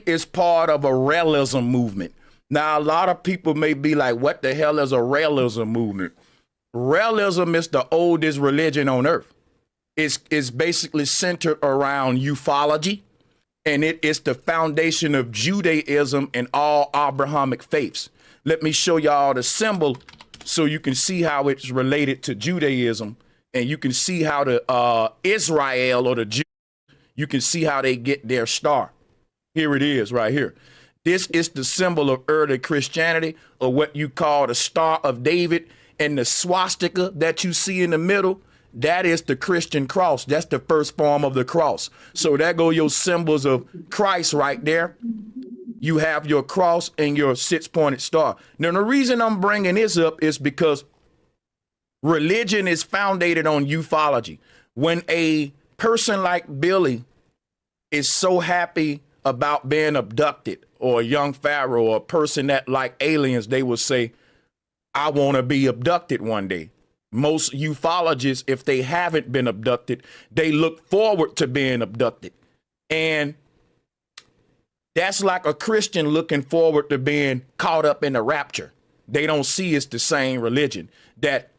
is part of a realism movement. Now, a lot of people may be like, what the hell is a realism movement? Realism is the oldest religion on earth. It's basically centered around ufology, and it is the foundation of Judaism and all Abrahamic faiths. Let me show y'all the symbol so you can see how it's related to Judaism, and you can see how the Israel or the Jews, you can see how they get their star. Here it is right here. This is the symbol of early Christianity, or what you call the Star of David, and the swastika that you see in the middle, that is the Christian cross. That's the first form of the cross. So there go your symbols of Christ right there. You have your cross and your six-pointed star. Now, the reason I'm bringing this up is because religion is founded on ufology. When a person like Billy is so happy about being abducted, or a young pharaoh, or a person that like aliens, they will say, I want to be abducted one day. Most ufologists, if they haven't been abducted, they look forward to being abducted. And that's like a Christian looking forward to being caught up in the rapture. They don't see it's the same religion. That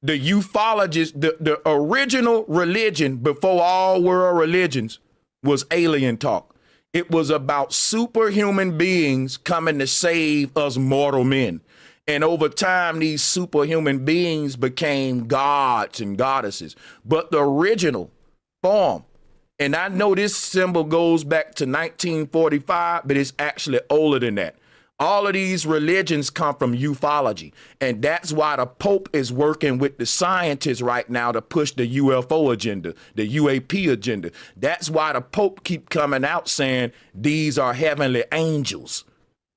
the ufologists, the original religion before all world religions was alien talk. It was about superhuman beings coming to save us mortal men. And over time, these superhuman beings became gods and goddesses. But the original form, and I know this symbol goes back to 1945, but it's actually older than that. All of these religions come from ufology. And that's why the Pope is working with the scientists right now to push the UFO agenda, the UAP agenda. That's why the Pope keep coming out saying these are heavenly angels.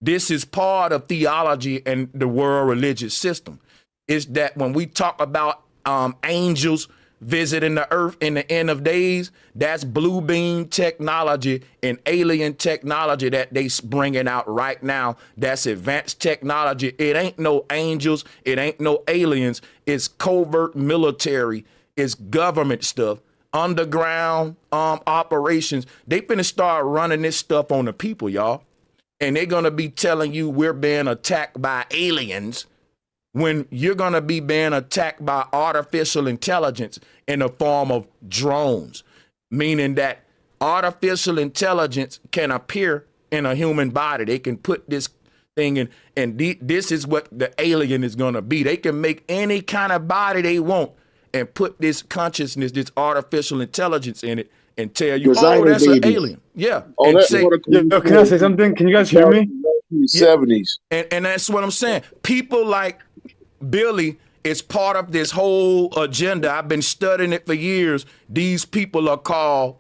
This is part of theology and the world religious system. Is that when we talk about angels visiting the earth in the end of days, that's blue beam technology and alien technology that they bringing out right now. That's advanced technology. It ain't no angels. It ain't no aliens. It's covert military. It's government stuff. Underground operations. They finna start running this stuff on the people, y'all. And they're going to be telling you we're being attacked by aliens when you're going to be being attacked by artificial intelligence in the form of drones, meaning that artificial intelligence can appear in a human body. They can put this thing in, and this is what the alien is going to be. They can make any kind of body they want and put this consciousness, this artificial intelligence in it, and tell you, oh, that's an alien. Yeah. Oh, and that's say, can I say something? Can you guys hear me? 1970s. And that's what I'm saying. People like Billy is part of this whole agenda. I've been studying it for years. These people are called,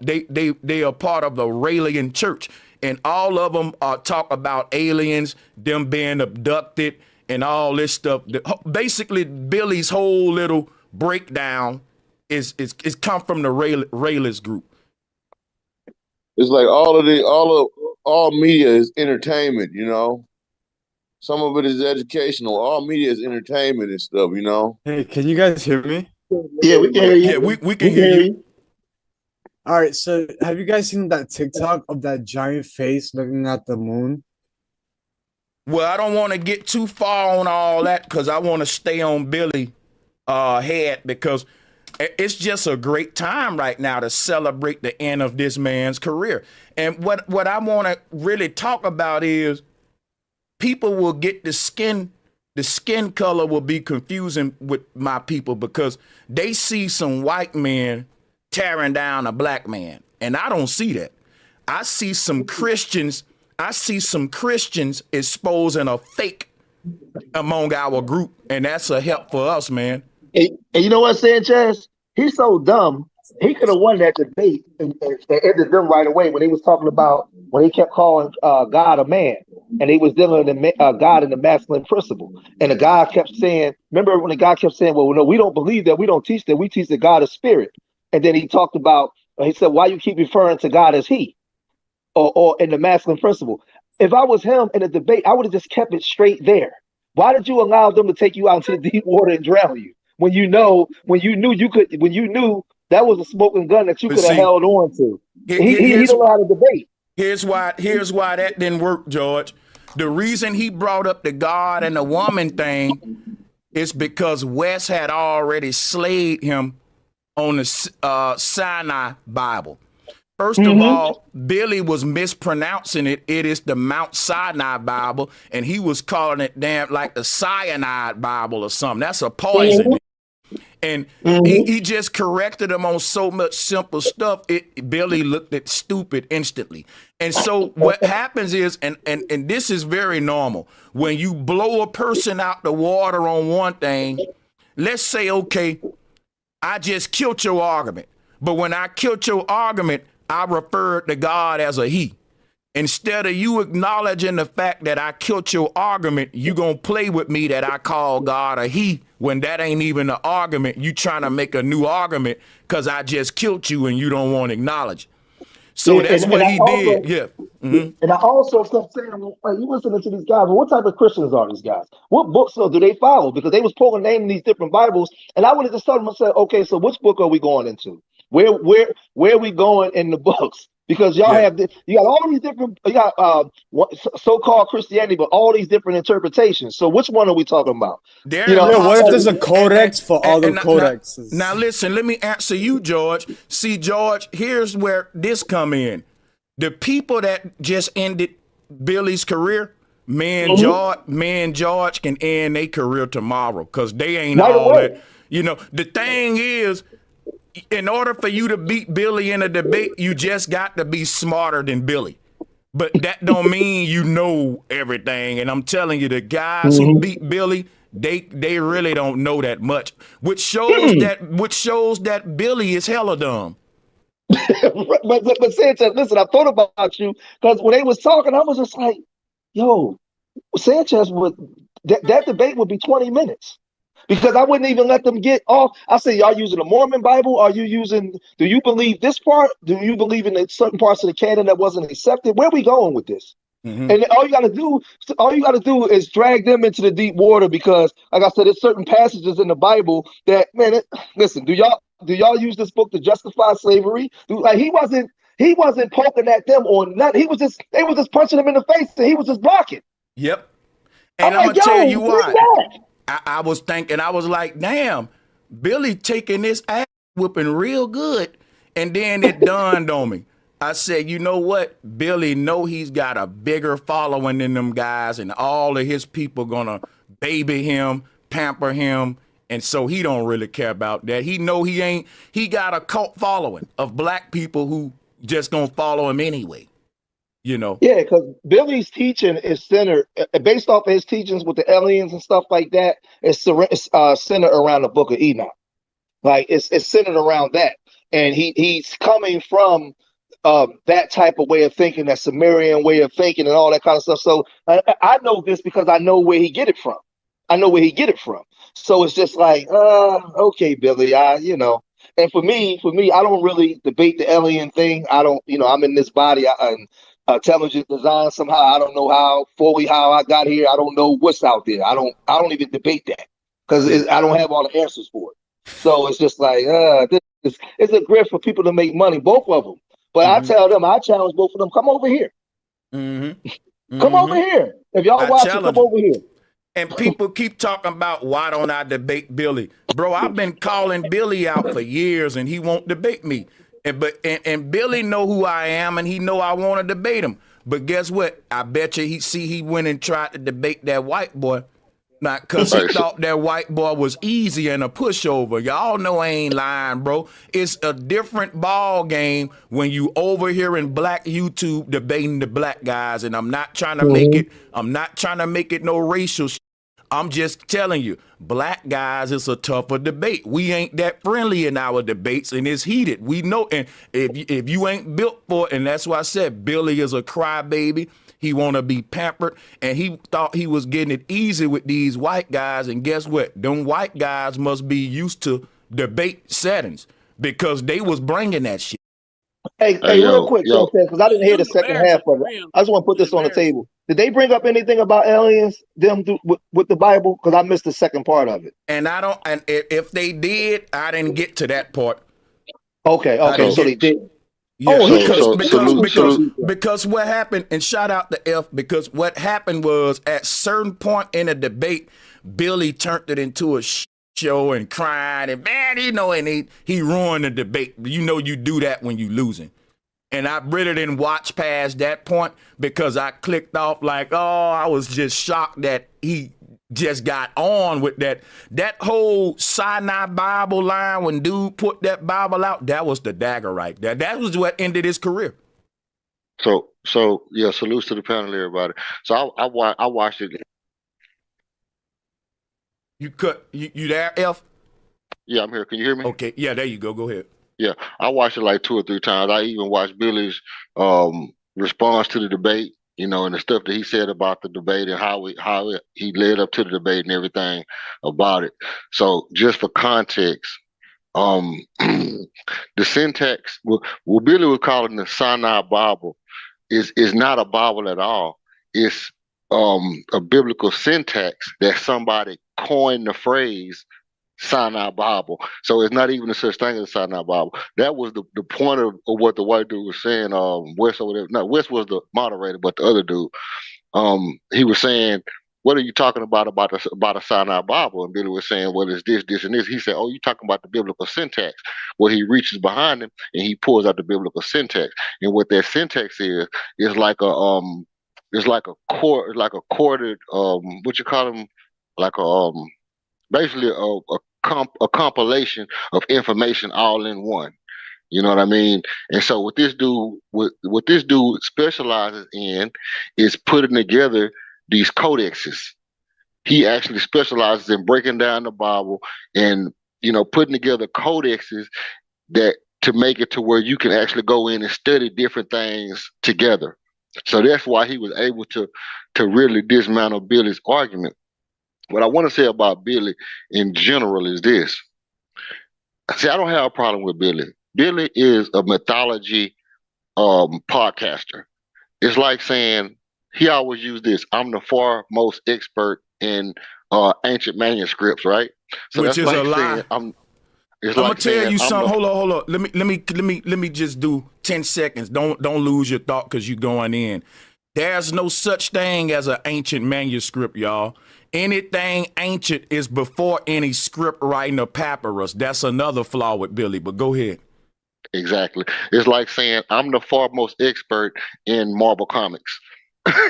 they are part of the Raelian Church. And all of them talk about aliens, them being abducted, and all this stuff. Basically, Billy's whole little breakdown is come from the Raelist group. It's like all media is entertainment, you know. Some of it is educational. All media is entertainment and stuff, you know. Hey, can you guys hear me? Yeah, we can hear you. Yeah, we can hear you. All right, so have you guys seen that TikTok of that giant face looking at the moon? Well, I don't want to get too far on all that because I want to stay on Billy head, because it's just a great time right now to celebrate the end of this man's career. And what I want to really talk about is people will get the skin color will be confusing with my people, because they see some white men tearing down a black man. And I don't see that. I see some Christians exposing a fake among our group. And that's a help for us, man. And you know what, Sanchez? He's so dumb. He could have won that debate and ended them right away when he was talking about, when he kept calling God a man, and he was dealing with God in the masculine principle. And the guy kept saying, remember when the guy kept saying, well, no, we don't believe that. We don't teach that. We teach that God is spirit. And then he talked about, he said, why you keep referring to God as he, or in the masculine principle? If I was him in a debate, I would have just kept it straight there. Why did you allow them to take you out into the deep water and drown you when you knew that was a smoking gun that you could have held on to? He don't know how to debate. Here's why that didn't work, George. The reason he brought up the God and the woman thing is because Wes had already slayed him on the Sinai Bible. First of all, Billy was mispronouncing it. It is the Mount Sinai Bible, and he was calling it damn like the cyanide Bible or something. That's a poison. And he just corrected him on so much simple stuff. Billy looked at stupid instantly. And so what happens is, and this is very normal, when you blow a person out the water on one thing, let's say, okay, I just killed your argument. But when I killed your argument, I referred to God as a he. Instead of you acknowledging the fact that I killed your argument, you gonna play with me that I call God a he when that ain't even an argument. You trying to make a new argument because I just killed you and you don't want to acknowledge it. So that's what he did. Yeah. And I also kept saying, like, you listening to these guys, well, what type of Christians are these guys? What books do they follow? Because they was pulling naming these different Bibles, and I would have just told them, I said, okay, so which book are we going into? Where are we going in the books? Because y'all you got all these different, you got so-called Christianity, but all these different interpretations. So which one are we talking about? What if there's a codex for all the codexes? Now listen, let me answer you, George. See, George, here's where this come in. The people that just ended Billy's career, man, George can end their career tomorrow because they ain't all that. The thing is, in order for you to beat Billy in a debate, you just got to be smarter than Billy. But that don't mean you know everything. And I'm telling you, the guys who beat Billy, they really don't know that much, which shows that Billy is hella dumb. but Sanchez, listen, I thought about you because when they was talking, I was just like, yo, Sanchez that debate would be 20 minutes. Because I wouldn't even let them get off. I say, y'all using the Mormon Bible? Do you believe this part? Do you believe in certain parts of the canon that wasn't accepted? Where are we going with this? And all you gotta do is drag them into the deep water because, like I said, there's certain passages in the Bible that, man, listen, do y'all use this book to justify slavery? Like he wasn't poking at them or nothing. They was just punching him in the face and he was just blocking. Yep. And I'm gonna tell you why. I was thinking, I was like, damn, Billy taking this ass whipping real good. And then it dawned on me. I said, you know what? Billy know he's got a bigger following than them guys, and all of his people gonna baby him, pamper him. And so he don't really care about that. He know he got a cult following of black people who just gonna follow him anyway. Yeah, because Billy's teaching is centered based off of his teachings with the aliens and stuff like that. It's centered around the Book of Enoch. Like it's centered around that, and he's coming from that type of way of thinking, that Sumerian way of thinking, and all that kind of stuff. So I know this because I know where he get it from. So it's just like, okay, Billy, And for me, I don't really debate the alien thing. I don't, I'm in this body. Intelligent design somehow. I don't know how I got here. I don't know what's out there. I don't even debate that because I don't have all the answers for it. So it's just like it's a grift for people to make money, both of them. But I tell them, I challenge both of them. Come over here. Come over here. If y'all watching, come over here. And people keep talking about why don't I debate Billy, bro? I've been calling Billy out for years, and he won't debate me. And Billy know who I am, and he know I want to debate him. But guess what? I bet you he went and tried to debate that white boy. Not because he thought that white boy was easy and a pushover. Y'all know I ain't lying, bro. It's a different ball game when you over here in black YouTube debating the black guys. And I'm not trying to make it no racial shit. I'm just telling you, black guys, it's a tougher debate. We ain't that friendly in our debates, and it's heated. We know, and if you ain't built for it, and that's why I said Billy is a crybaby. He want to be pampered, and he thought he was getting it easy with these white guys. And guess what? Them white guys must be used to debate settings because they was bringing that shit. Hey, real quick, because I didn't hear the second half of it. I just want to put this on the table. Did they bring up anything about aliens? With the Bible? Because I missed the second part of it. And I don't. And if they did, I didn't get to that part. Okay. So they did. Yeah, Oh, because what happened, and shout out to F, because what happened was at certain point in the debate, Billy turned it into a show and crying and man, and he ruined the debate. You know you do that when you losing. And I really didn't watch past that point because I clicked off like, oh, I was just shocked that he just got on with that whole Sinai Bible line when dude put that Bible out. That was the dagger right there. That was what ended his career. So yeah, salutes to the panel, everybody. So I watched it. You there, F? Yeah, I'm here. Can you hear me? Okay, yeah, there you go. Go ahead. Yeah, I watched it like 2 or 3 times. I even watched Billy's response to the debate, and the stuff that he said about the debate and how he led up to the debate and everything about it. So just for context, the syntax, what Billy was calling the Sinai Bible is not a Bible at all. It's a biblical syntax that somebody coined the phrase Sinai Bible. So it's not even a such thing as a Sinai Bible. That was the point of what the white dude was saying. Wes or whatever. No, Wes was the moderator, but the other dude, he was saying, "What are you talking about a Sinai Bible?" And Billy was saying, "Well, it's this, and this." He said, "Oh, you're talking about the biblical syntax." Well, he reaches behind him and he pulls out the biblical syntax. And what that syntax is like a corded what you call them, like basically a compilation of information all in one. You know what I mean? And so what this dude specializes in is putting together these codexes. He actually specializes in breaking down the Bible and putting together codexes that to make it to where you can actually go in and study different things together. So that's why he was able to really dismantle Billy's argument. What I want to say about Billy in general is this. See, I don't have a problem with Billy. Billy is a mythology podcaster. It's like saying, he always used this, I'm the foremost expert in ancient manuscripts, right? So which that's is like a lie. saying, I'm gonna tell you something. Hold on. Let me just do 10 seconds. Don't lose your thought because you're going in. There's no such thing as an ancient manuscript, y'all. Anything ancient is before any script writing or papyrus. That's another flaw with Billy, but go ahead. Exactly. It's like saying, I'm the foremost expert in Marvel Comics.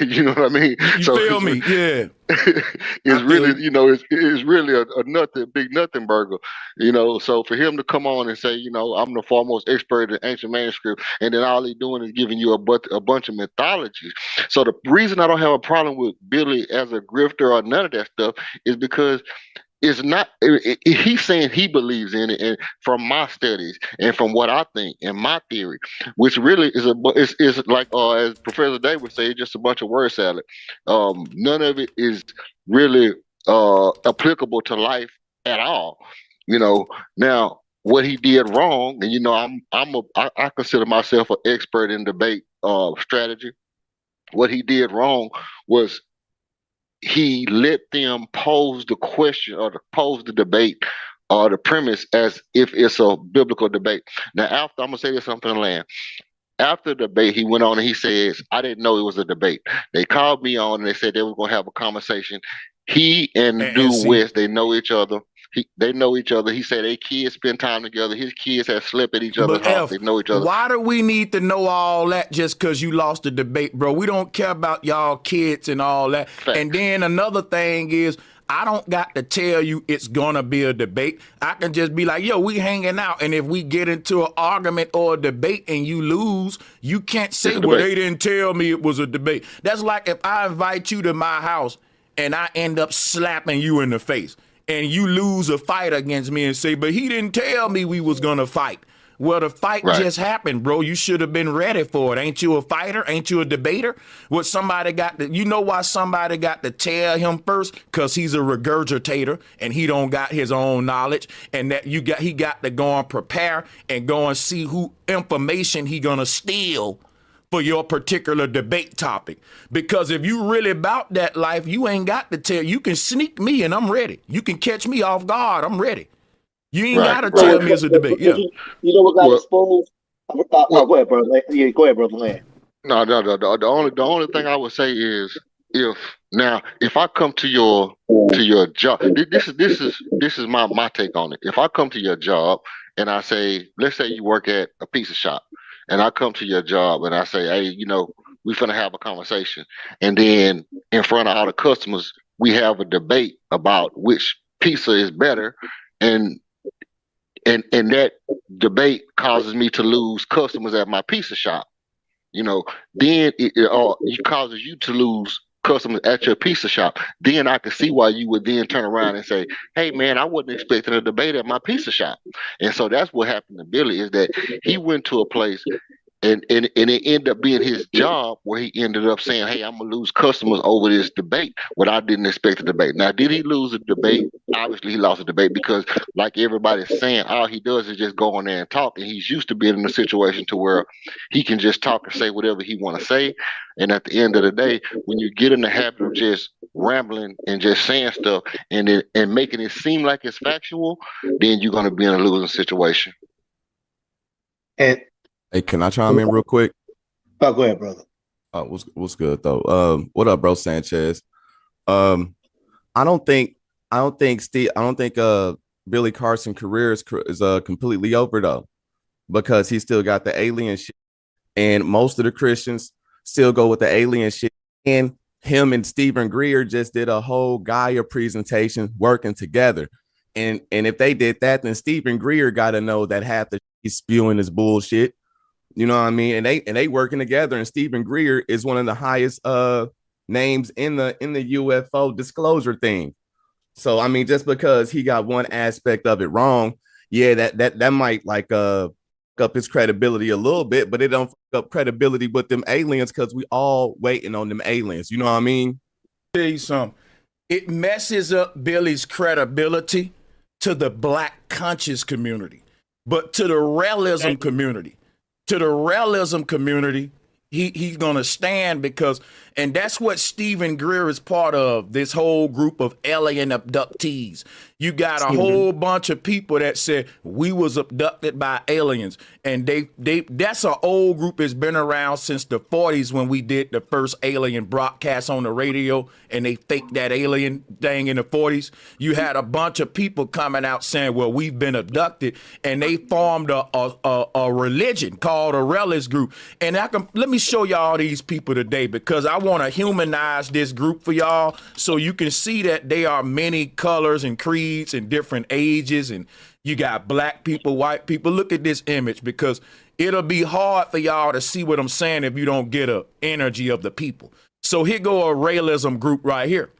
You know what I mean? You feel me? Yeah. It's really, it's really a big nothing burger. So for him to come on and say, I'm the foremost expert in ancient manuscript, and then all he's doing is giving you a bunch of mythologies. So the reason I don't have a problem with Billy as a grifter or none of that stuff is because it's not. He's saying he believes in it, and from my studies and from what I think and my theory, which really is like as Professor Dave would say, just a bunch of word salad. None of it is really applicable to life at all. Now what he did wrong, and I consider myself an expert in debate strategy. What he did wrong was he let them pose the question or pose the debate or the premise as if it's a biblical debate. Now, after, I'm going to say this something to land. After the debate, he went on and he says, I didn't know it was a debate. They called me on and they said they were going to have a conversation. He and dude West, they know each other. They know each other. He said their kids spend time together. His kids have slept at each other's house. They know each other. Why do we need to know all that just because you lost the debate, bro? We don't care about y'all kids and all that. Fact. And then another thing is, I don't got to tell you it's going to be a debate. I can just be like, yo, we hanging out. And if we get into an argument or a debate and you lose, you can't say, well, they didn't tell me it was a debate. That's like if I invite you to my house and I end up slapping you in the face. And you lose a fight against me and say, but he didn't tell me we was going to fight. Well, the fight just happened, bro. You should have been ready for it. Ain't you a fighter? Ain't you a debater? Why somebody got to tell him first? Because he's a regurgitator and he don't got his own knowledge. And that he got to go and prepare and go and see who information he going to steal for your particular debate topic. Because if you really about that life, you ain't got to tell. You can sneak me and I'm ready. You can catch me off guard. I'm ready. You ain't got to tell me it's a debate. Yeah. You know what got exposed? Go ahead, brother. Yeah, go ahead, brother. Land. No. The only thing I would say is if I come to your job, this is my take on it. If I come to your job and I say, let's say you work at a pizza shop, and I come to your job and I say, hey, we finna have a conversation, and then in front of all the customers, we have a debate about which pizza is better, and that debate causes me to lose customers at my pizza shop. Then it causes you to lose customers at your pizza shop. Then I can see why you would then turn around and say, hey man, I wasn't expecting a debate at my pizza shop. And so that's what happened to Billy, is that he went to a place and it ended up being his job where he ended up saying, hey, I'm gonna lose customers over this debate, but I didn't expect a debate. Now, did he lose a debate? Obviously he lost a debate, because like everybody's saying, all he does is just go on there and talk, and he's used to being in a situation to where he can just talk and say whatever he want to say. And at the end of the day, when you get in the habit of just rambling and just saying stuff and making it seem like it's factual, then you're going to be in a losing situation. And hey, can I chime in real quick? Oh, go ahead, brother. What's good though? What up, bro, Sanchez? I don't think Billy Carson career is completely over though, because he still got the alien shit, and most of the Christians still go with the alien shit. And him and Stephen Greer just did a whole Gaia presentation working together. And if they did that, then Stephen Greer got to know that half the he's spewing is bullshit. You know what I mean? And they working together. And Stephen Greer is one of the highest names in the UFO disclosure thing. So I mean, just because he got one aspect of it wrong, yeah, that might like up his credibility a little bit, but it don't fuck up credibility with them aliens, because we all waiting on them aliens. You know what I mean? Tell you something. It messes up Billy's credibility to the black conscious community, but to the realism community, he's gonna stand, because, and that's what Stephen Greer is part of, this whole group of alien abductees. You got a whole bunch of people that said we was abducted by aliens, and that's an old group that's been around since the 40s when we did the first alien broadcast on the radio, and they faked that alien thing in the 40s. You had a bunch of people coming out saying, well, we've been abducted, and they formed a religion called a Relics group. And let me show y'all these people today, because I want to humanize this group for y'all so you can see that they are many colors and creeds and different ages, and you got black people, white people. Look at this image, because it'll be hard for y'all to see what I'm saying if you don't get a energy of the people. So here go a realism group right here.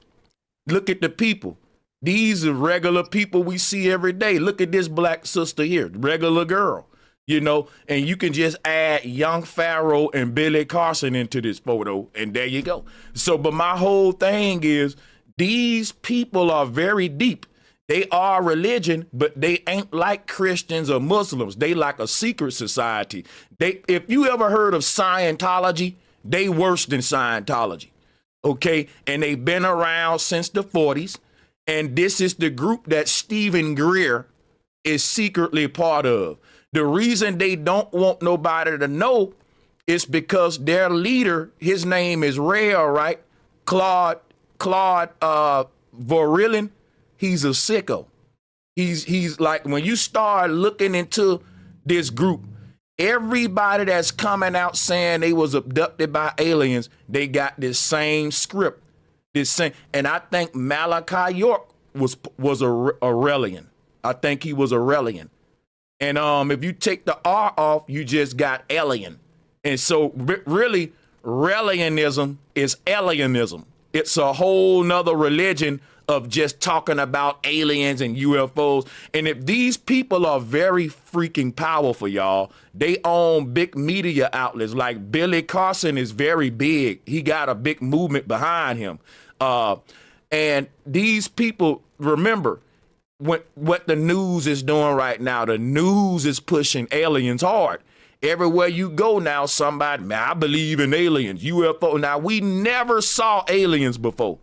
Look at the people. These are regular people we see every day. Look at this black sister here, regular girl. And you can just add young Pharaoh and Billy Carson into this photo, and there you go. So, but my whole thing is, these people are very deep. They are religion, but they ain't like Christians or Muslims. They like a secret society. If you ever heard of Scientology, they worse than Scientology. Okay, and they've been around since the 40s, and this is the group that Stephen Greer is secretly part of. The reason they don't want nobody to know is because their leader, his name is Rare, right? Claude Vorilin, he's a sicko. He's like, when you start looking into this group, everybody that's coming out saying they was abducted by aliens, they got this same script, and I think Malachi York was a Aurelian. I think he was Aurelian. And if you take the R off, you just got alien. And so really, Relianism is alienism. It's a whole nother religion of just talking about aliens and UFOs. And if these people are very freaking powerful, y'all, they own big media outlets. Like Billy Carson is very big. He got a big movement behind him. And these people, remember, what the news is doing right now, the news is pushing aliens hard. Everywhere you go now, somebody, man, I believe in aliens, UFO. Now, we never saw aliens before,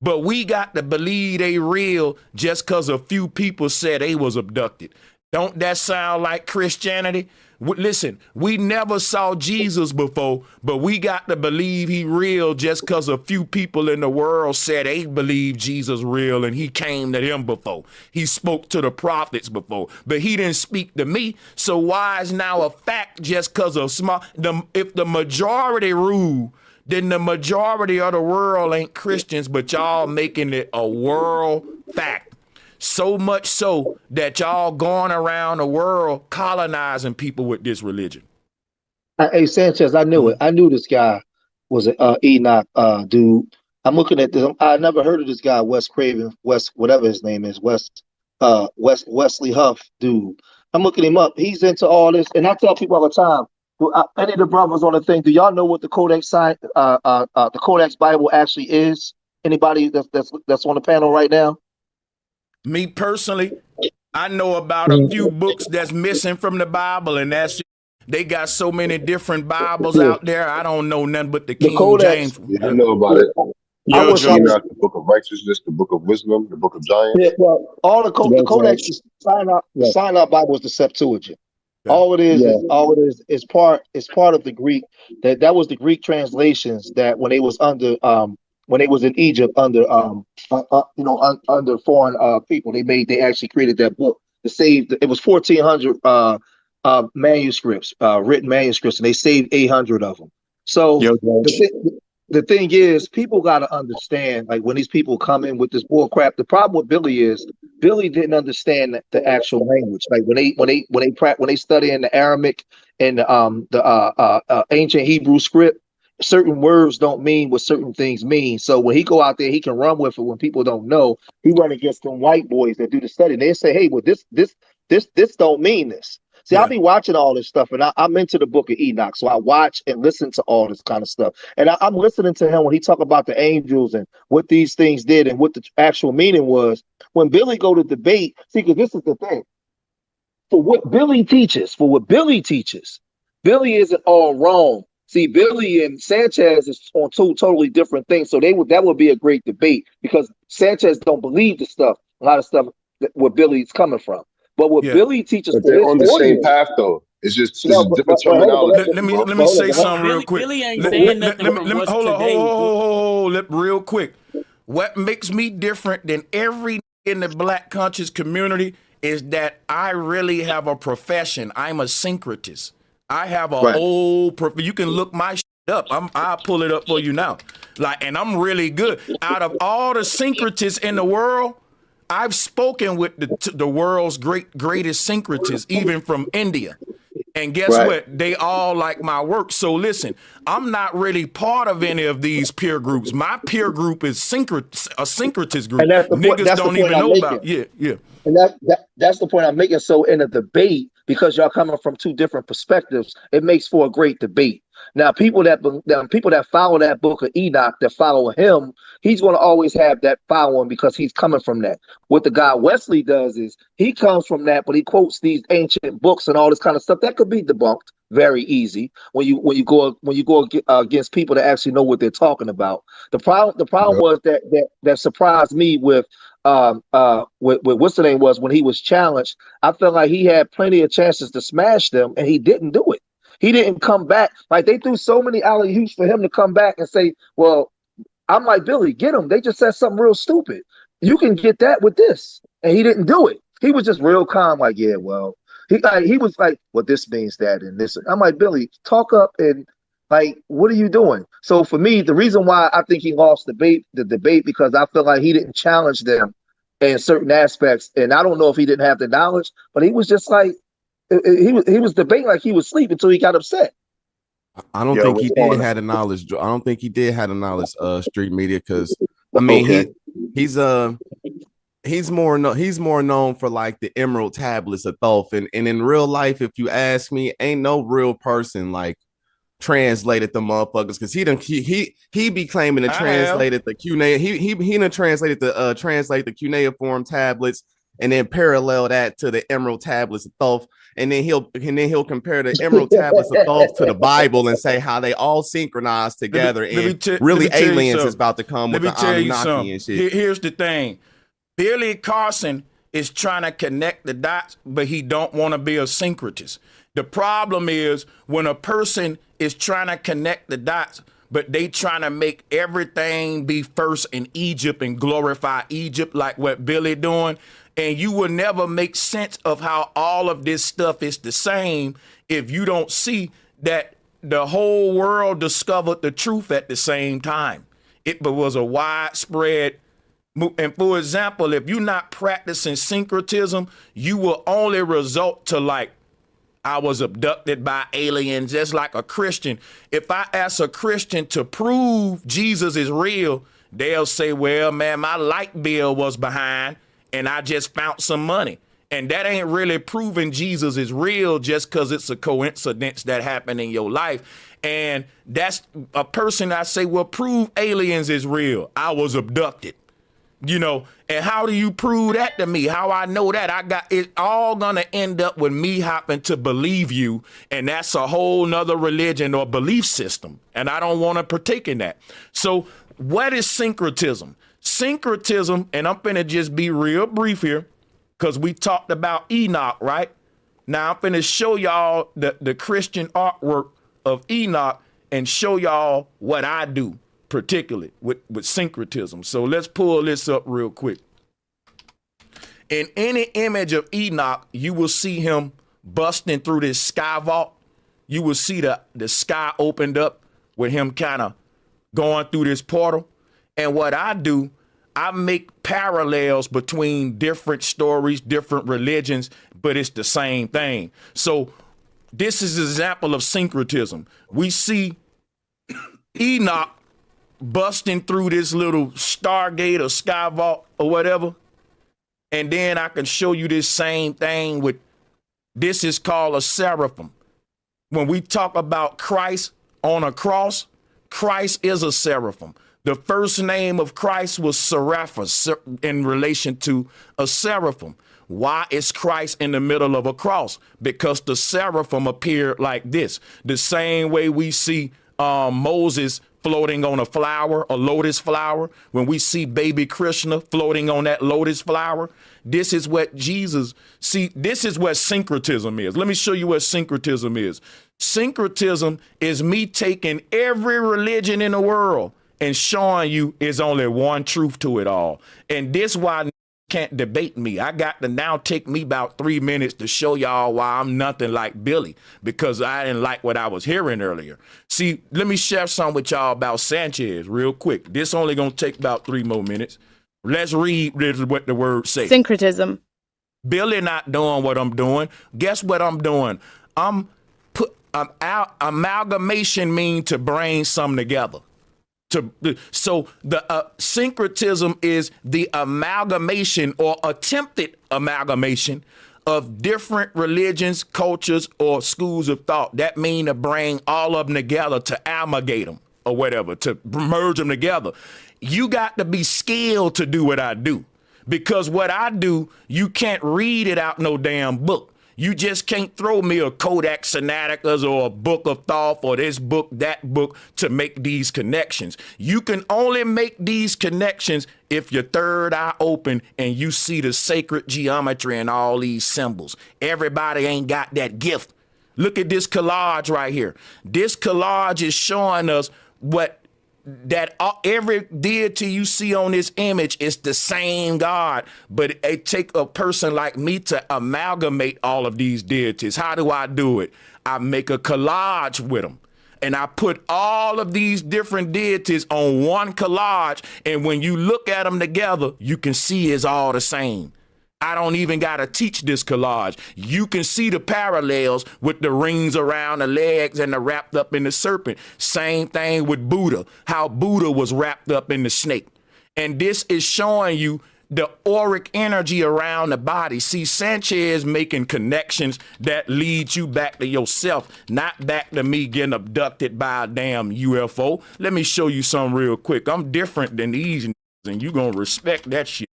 but we got to believe they real just because a few people said they was abducted. Don't that sound like Christianity? Listen, we never saw Jesus before, but we got to believe he real just because a few people in the world said they believe Jesus real and he came to them before. He spoke to the prophets before, but he didn't speak to me. So why is now a fact just because of if the majority rule, then the majority of the world ain't Christians, but y'all making it a world fact. So much so that y'all going around the world colonizing people with this religion. Hey, Sanchez, I knew it. I knew this guy was an Enoch dude. I'm looking at this. I never heard of this guy, Wes Craven, whatever his name is, Wesley Huff dude. I'm looking him up. He's into all this, and I tell people all the time. Any of the brothers on the thing, do y'all know what the the Codex Bible actually is? Anybody that's on the panel right now? Me personally, I know about a few books that's missing from the Bible, and they got so many different Bibles out there. I don't know nothing but the King James. Yeah, I know about it. The Book of Righteousness, the Book of Wisdom, the Book of Giants. Yeah, well, all the Codex, the Sinai Bible is the Septuagint. All it is part of the Greek. That was the Greek translations that when they was under when they was in Egypt under under foreign people, they actually created that book to save. It was 1,400 manuscripts, written manuscripts, and they saved 800 of them. So the thing is, people got to understand, like when these people come in with this bull crap. The problem with Billy is Billy didn't understand the actual language. Like when they study in the Aramaic and the ancient Hebrew script, certain words don't mean what certain things mean. So when he go out there, he can run with it when people don't know. He run against them white boys that do the study. And they say, hey, well, this don't mean this. See, I'll be watching all this stuff, and I'm into the Book of Enoch, so I watch and listen to all this kind of stuff. And I'm listening to him when he talk about the angels and what these things did and what the actual meaning was. When Billy go to debate, see, because this is the thing. For what Billy teaches, Billy isn't all wrong. See, Billy and Sanchez is on two totally different things, so that would be a great debate because Sanchez don't believe a lot of stuff where Billy's coming from. But what Billy teaches, but they're on the same path, though. It's just different terminology. Let me say something real quick. Billy ain't saying nothing from us today. Hold real quick. What makes me different than every in the Black conscious community is that I really have a profession. I'm a syncretist. I have you can look my shit up. I'll pull it up for you now. And I'm really good. Out of all the syncretists in the world, I've spoken with the world's greatest syncretists, even from India. And guess what? They all like my work. So listen, I'm not really part of any of these peer groups. My peer group is a syncretist group. And Niggas don't even know about it. Yeah. And that's the point I'm making. So in a debate, because y'all coming from two different perspectives, it makes for a great debate. Now, people that follow that Book of Enoch, that follow him, he's going to always have that following because he's coming from that. What the guy Wesley does is he comes from that, but he quotes these ancient books and all this kind of stuff that could be debunked very easy when you go against people that actually know what they're talking about. The problem was that surprised me with what's the name was when he was challenged. I felt like he had plenty of chances to smash them, and he didn't do it. He didn't come back. Like they threw so many alley-oops for him to come back and say, well, I'm like, Billy, get him. They just said something real stupid. You can get that with this. And he didn't do it. He was just real calm, like, yeah, well, he was like, well, this means that and this. I'm like, Billy, talk up and like, what are you doing? So for me, the reason why I think he lost the debate, because I feel like he didn't challenge them in certain aspects. And I don't know if he didn't have the knowledge, but he was just like, he was debating like he was asleep until he got upset. I don't think he did have the knowledge. I don't think he did have the knowledge. Street media, because I mean he's more known for like the Emerald Tablets of Thoth, and in real life, if you ask me, ain't no real person like translated the motherfuckers, because he be claiming to translated the cuneiform. He done translated the translate the cuneiform tablets and then parallel that to the Emerald Tablets of Thoth. and then he'll compare the emerald tablets of Thoth to the Bible and say how they all synchronize together. Really, aliens is about to come with the Anunnaki and shit. Here's the thing: Billy Carson is trying to connect the dots, but he don't want to be a syncretist. The problem is when a person is trying to connect the dots, but they trying to make everything be first in Egypt and glorify Egypt like what Billy doing. And you will never make sense of how all of this stuff is the same if you don't see that the whole world discovered the truth at the same time. It was a widespread. And for example, if you're not practicing syncretism, you will only result to like, I was abducted by aliens, just like a Christian. If I ask a Christian to prove Jesus is real, they'll say, well, man, my light bill was behind and I just found some money. And that ain't really proving Jesus is real just because it's a coincidence that happened in your life. And that's a person I say, well, prove aliens is real. I was abducted. You know, and how do you prove that to me? How I know that? I got it all gonna end up with me happen to believe you, and that's a whole nother religion or belief system, and I don't want to partake in that. So what is syncretism? Syncretism, and I'm gonna just be real brief here, because we talked about Enoch, right? Now I'm gonna show y'all the Christian artwork of Enoch and show y'all what I do, particularly with syncretism. So let's pull this up real quick. In any image of Enoch, you will see him busting through this sky vault. You will see the sky opened up with him kind of going through this portal. And what I do, I make parallels between different stories, different religions, but it's the same thing. So this is an example of syncretism. We see Enoch busting through this little stargate or sky vault or whatever. And then I can show you this same thing with, this is called a seraphim. When we talk about Christ on a cross, Christ is a seraphim. The first name of Christ was Seraphus in relation to a seraphim. Why is Christ in the middle of a cross? Because the seraphim appeared like this. The same way we see Moses floating on a flower, a lotus flower. When we see baby Krishna floating on that lotus flower, this is what Jesus, see, this is what syncretism is. Let me show you what syncretism is. Syncretism is me taking every religion in the world and showing you there's only one truth to it all. And this why can't debate me. I got to now take me about 3 minutes to show y'all why I'm nothing like Billy, because I didn't like what I was hearing earlier. See, let me share some with y'all about Sanchez real quick. This only gonna take about 3 more minutes. Let's read what the words say. Syncretism. Billy not doing what I'm doing. Guess what I'm doing? Amalgamation mean to bring something together. So the syncretism is the amalgamation or attempted amalgamation of different religions, cultures, or schools of thought. That mean to bring all of them together, to amalgate them or whatever, to merge them together. You got to be skilled to do what I do, because what I do, you can't read it out no damn book. You just can't throw me a Codex Sinaiticus or a book of Thoth or this book, that book to make these connections. You can only make these connections if your third eye open and you see the sacred geometry and all these symbols. Everybody ain't got that gift. Look at this collage right here. This collage is showing us what that every deity you see on this image is the same God, but it take a person like me to amalgamate all of these deities. How do I do it? I make a collage with them, and I put all of these different deities on one collage, and when you look at them together, you can see it's all the same. I don't even got to teach this collage. You can see the parallels with the rings around the legs and the wrapped up in the serpent. Same thing with Buddha, how Buddha was wrapped up in the snake. And this is showing you the auric energy around the body. See, Sanchez making connections that lead you back to yourself, not back to me getting abducted by a damn UFO. Let me show you something real quick. I'm different than these, and you gonna respect that shit.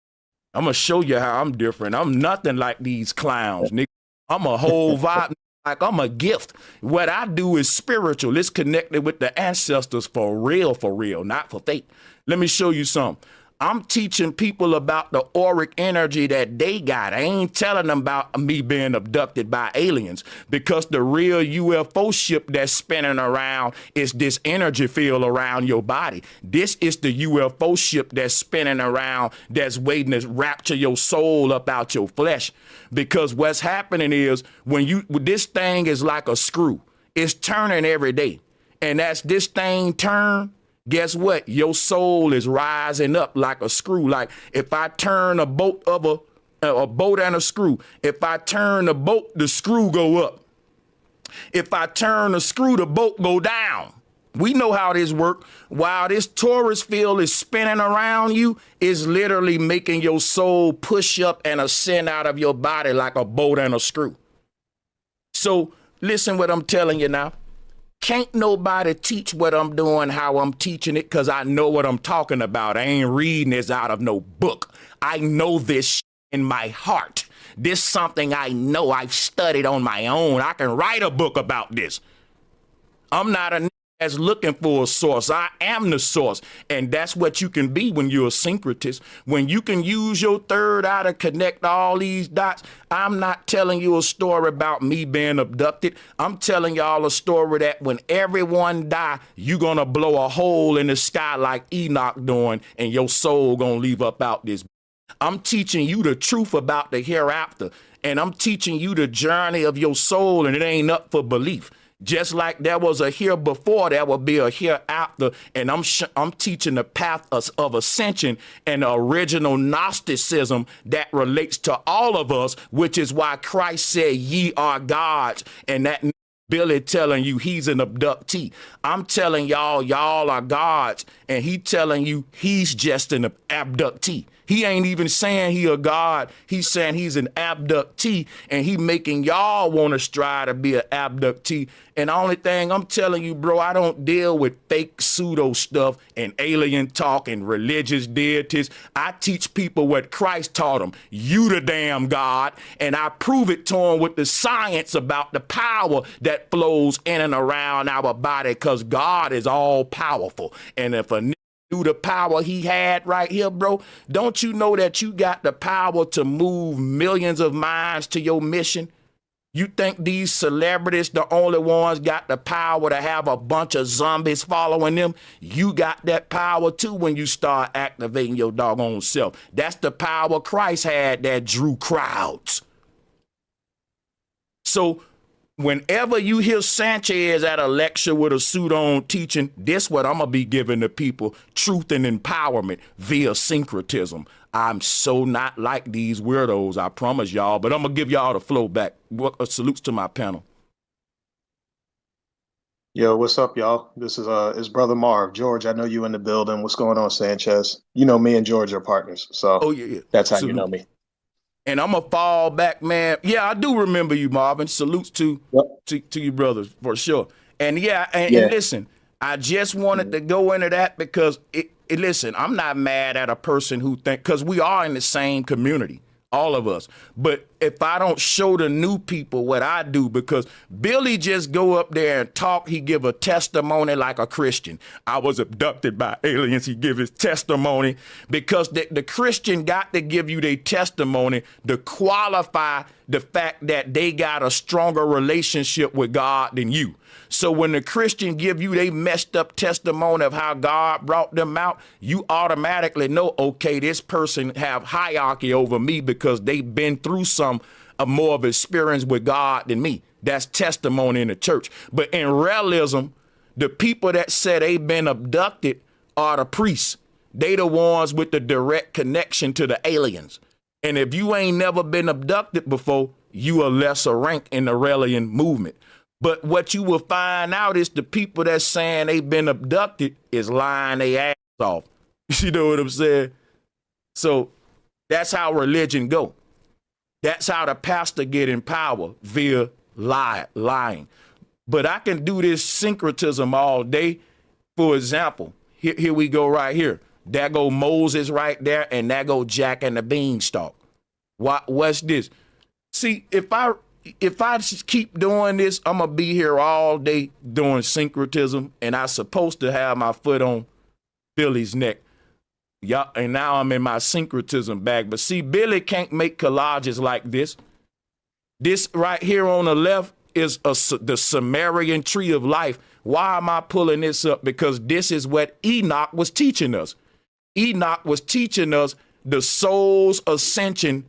I'm gonna show you how I'm different. I'm nothing like these clowns, nigga. I'm a whole vibe. Like I'm a gift. What I do is spiritual. It's connected with the ancestors for real, not for fake. Let me show you something. I'm teaching people about the auric energy that they got. I ain't telling them about me being abducted by aliens, because the real UFO ship that's spinning around is this energy field around your body. This is the UFO ship that's spinning around, that's waiting to rapture your soul up out your flesh. Because what's happening is this thing is like a screw. It's turning every day. And as this thing turn, guess what? Your soul is rising up like a screw. Like if I turn a boat and a screw, if I turn the boat, the screw go up. If I turn the screw, the boat go down. We know how this works. While this torus field is spinning around you, it's literally making your soul push up and ascend out of your body like a boat and a screw. So listen what I'm telling you now. Can't nobody teach what I'm doing, how I'm teaching it, because I know what I'm talking about. I ain't reading this out of no book. I know this in my heart. This something I know. I've studied on my own. I can write a book about this. I'm not a that's looking for a source. I am the source. And that's what you can be when you're a syncretist. When you can use your third eye to connect all these dots. I'm not telling you a story about me being abducted. I'm telling y'all a story that when everyone die, you're going to blow a hole in the sky like Enoch doing, and your soul going to leave up out this. I'm teaching you the truth about the hereafter. And I'm teaching you the journey of your soul, and it ain't up for belief. Just like there was a here before, there will be a hereafter. And I'm teaching the path of ascension and the original Gnosticism that relates to all of us, which is why Christ said, ye are gods. And that Billy telling you he's an abductee. I'm telling y'all are gods. And he telling you he's just an abductee. He ain't even saying he a god. He's saying he's an abductee, and he making y'all want to strive to be an abductee. And the only thing I'm telling you, bro, I don't deal with fake pseudo stuff and alien talk and religious deities. I teach people what Christ taught them. You the damn God. And I prove it to them with the science about the power that flows in and around our body, because God is all powerful. And if a the power he had right here, bro, don't you know that you got the power to move millions of minds to your mission? You think these celebrities, the only ones got the power to have a bunch of zombies following them? You got that power too when you start activating your doggone self. That's the power Christ had that drew crowds. So whenever you hear Sanchez at a lecture with a suit on teaching, this what I'm going to be giving to people, truth and empowerment via syncretism. I'm so not like these weirdos, I promise y'all, but I'm going to give y'all the flow back. Salutes to my panel. Yo, what's up, y'all? This is Brother Marv. George, I know you in the building. What's going on, Sanchez? You know me and George are partners, so that's how you know me. And I'm going to fall back, man. Yeah, I do remember you, Marvin. Salutes to you brothers, for sure. And and listen, I just wanted to go into that because, listen, I'm not mad at a person who because we are in the same community, all of us. But if I don't show the new people what I do, because Billy just go up there and talk, he give a testimony like a Christian. I was abducted by aliens. He give his testimony because the Christian got to give you their testimony to qualify the fact that they got a stronger relationship with God than you. So when the Christian give you they messed up testimony of how God brought them out, you automatically know, okay, this person have hierarchy over me because they've been through some more of experience with God than me. That's testimony in the church. But in realism, the people that said they've been abducted are the priests. They the ones with the direct connection to the aliens. And if you ain't never been abducted before, you a lesser rank in the Aurelian movement. But what you will find out is the people that's saying they've been abducted is lying their ass off. You know what I'm saying? So that's how religion go. That's how the pastor get in power, via lying. But I can do this syncretism all day. For example, here we go right here. There go Moses right there, and there go Jack and the Beanstalk. What's this? See, if I if I just keep doing this, I'm gonna be here all day doing syncretism, and I'm supposed to have my foot on Billy's neck. Yeah, and now I'm in my syncretism bag. But see, Billy can't make collages like this. This right here on the left is the Sumerian tree of life. Why am I pulling this up? Because this is what Enoch was teaching us. Enoch was teaching us the soul's ascension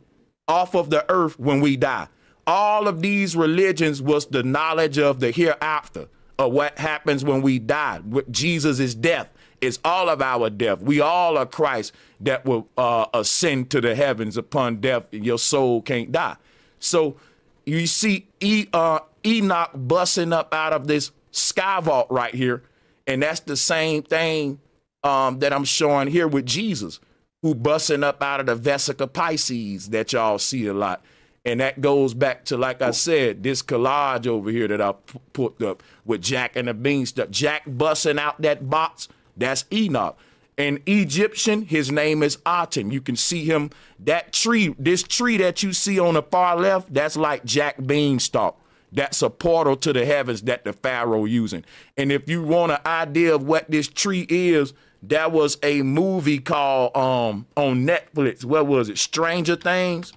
off of the earth when we die. All of these religions was the knowledge of the hereafter, of what happens when we die. With Jesus' death is all of our death. We all are Christ that will ascend to the heavens upon death. Your soul can't die. So you see Enoch busting up out of this sky vault right here. And that's the same thing that I'm showing here with Jesus, who busting up out of the Vesica Pisces that y'all see a lot. And that goes back to, like I said, this collage over here that I put up with Jack and the Beanstalk. Jack busting out that box, that's Enoch. An Egyptian, his name is Aten. You can see him, that tree, this tree that you see on the far left, that's like Jack Beanstalk. That's a portal to the heavens that the Pharaoh using. And if you want an idea of what this tree is, there was a movie called on Netflix. What was it? Stranger Things.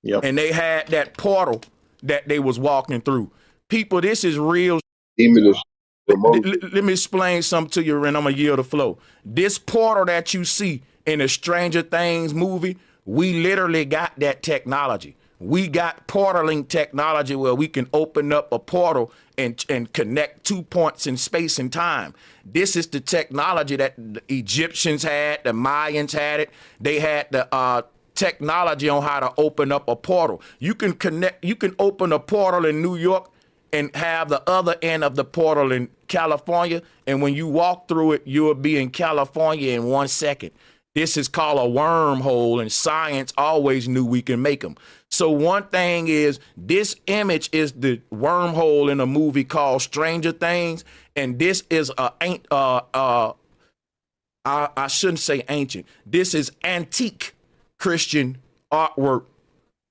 Yep. And they had that portal that they was walking through. People, this is real. Let me explain something to you, and I'm gonna yield the flow. This portal that you see in the Stranger Things movie, we literally got that technology. We got portaling technology where we can open up a portal and connect 2 points in space and time. This is the technology that the Egyptians had, the Mayans had it. They had the technology on how to open up a portal. You can open a portal in New York and have the other end of the portal in California. And when you walk through it, you'll be in California in 1 second. This is called a wormhole, and science always knew we can make them. So one thing is, this image is the wormhole in a movie called Stranger Things. And this is I shouldn't say ancient. This is antique Christian artwork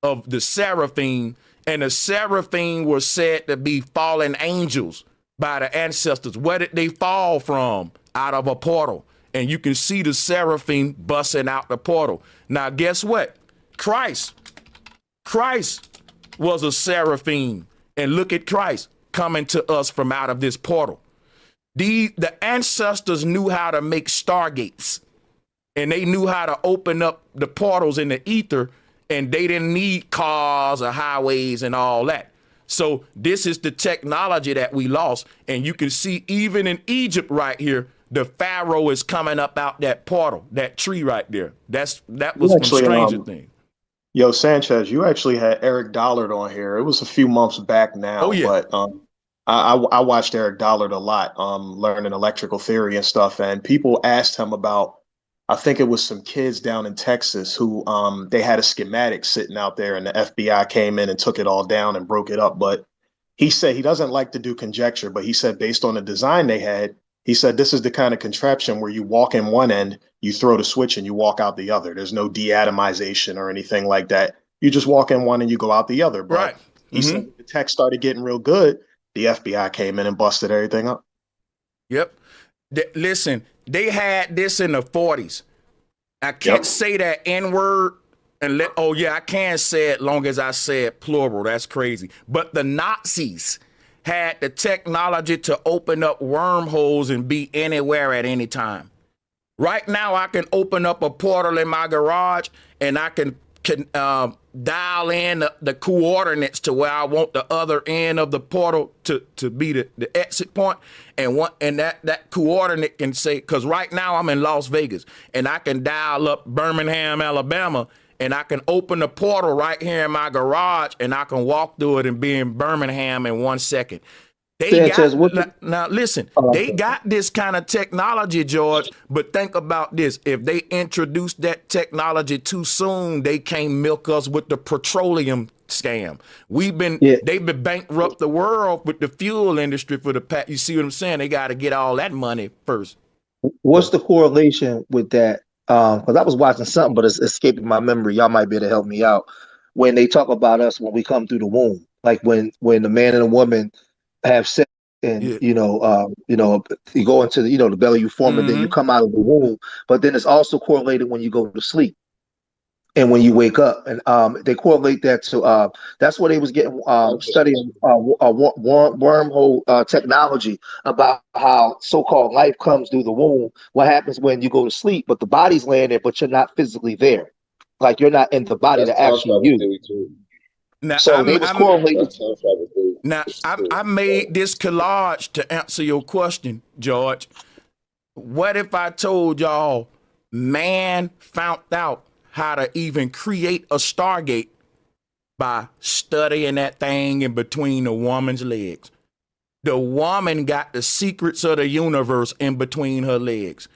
of the seraphim, and the seraphim were said to be fallen angels by the ancestors. Where did they fall from? Out of a portal. And you can see the seraphim busting out the portal. Now, guess what? Christ was a seraphim, and look at Christ coming to us from out of this portal. The ancestors knew how to make stargates, and they knew how to open up the portals in the ether, and they didn't need cars or highways and all that. So this is the technology that we lost. And you can see even in Egypt right here, the Pharaoh is coming up out that portal, that tree right there. That was from Stranger Things. Yo, Sanchez, you actually had Eric Dollard on here. It was a few months back now, but I watched Eric Dollard a lot, learning electrical theory and stuff. And people asked him about, I think it was some kids down in Texas who they had a schematic sitting out there, and the FBI came in and took it all down and broke it up. But he said he doesn't like to do conjecture, but he said based on the design they had, he said this is the kind of contraption where you walk in one end, you throw the switch, and you walk out the other. There's no deatomization or anything like that. You just walk in one and you go out the other. But right. He said the tech started getting real good. The FBI came in and busted everything up. Yep. Listen, they had this in the 40s. I can't say that N-word and I can say it long as I say it plural. That's crazy. But the Nazis had the technology to open up wormholes and be anywhere at any time. Right now, I can open up a portal in my garage, and I can dial in the coordinates to where I want the other end of the portal to be the exit point. And that coordinate can say, because right now I'm in Las Vegas, and I can dial up Birmingham, Alabama, and I can open the portal right here in my garage, and I can walk through it and be in Birmingham in 1 second. They got this kind of technology, George, but think about this. If they introduce that technology too soon, they can't milk us with the petroleum scam. They've been bankrupt the world with the fuel industry for the past. You see what I'm saying? They got to get all that money first. What's the correlation with that? Because I was watching something, but it's escaping my memory. Y'all might be able to help me out. when they talk about us when we come through the womb, like when the man and the woman have sex, and you know, you go into the the belly, you form, and then you come out of the womb. But then it's also correlated when you go to sleep and when you wake up, and they correlate that to that's what they was getting studying wormhole technology about how so-called life comes through the womb. What happens when you go to sleep, but the body's laying there, but you're not physically there, like you're not in the body to actually use. Now, So they was correlating. Now, I made this collage to answer your question, George. What if I told y'all man found out how to even create a Stargate by studying that thing in between the woman's legs? The woman got the secrets of the universe in between her legs.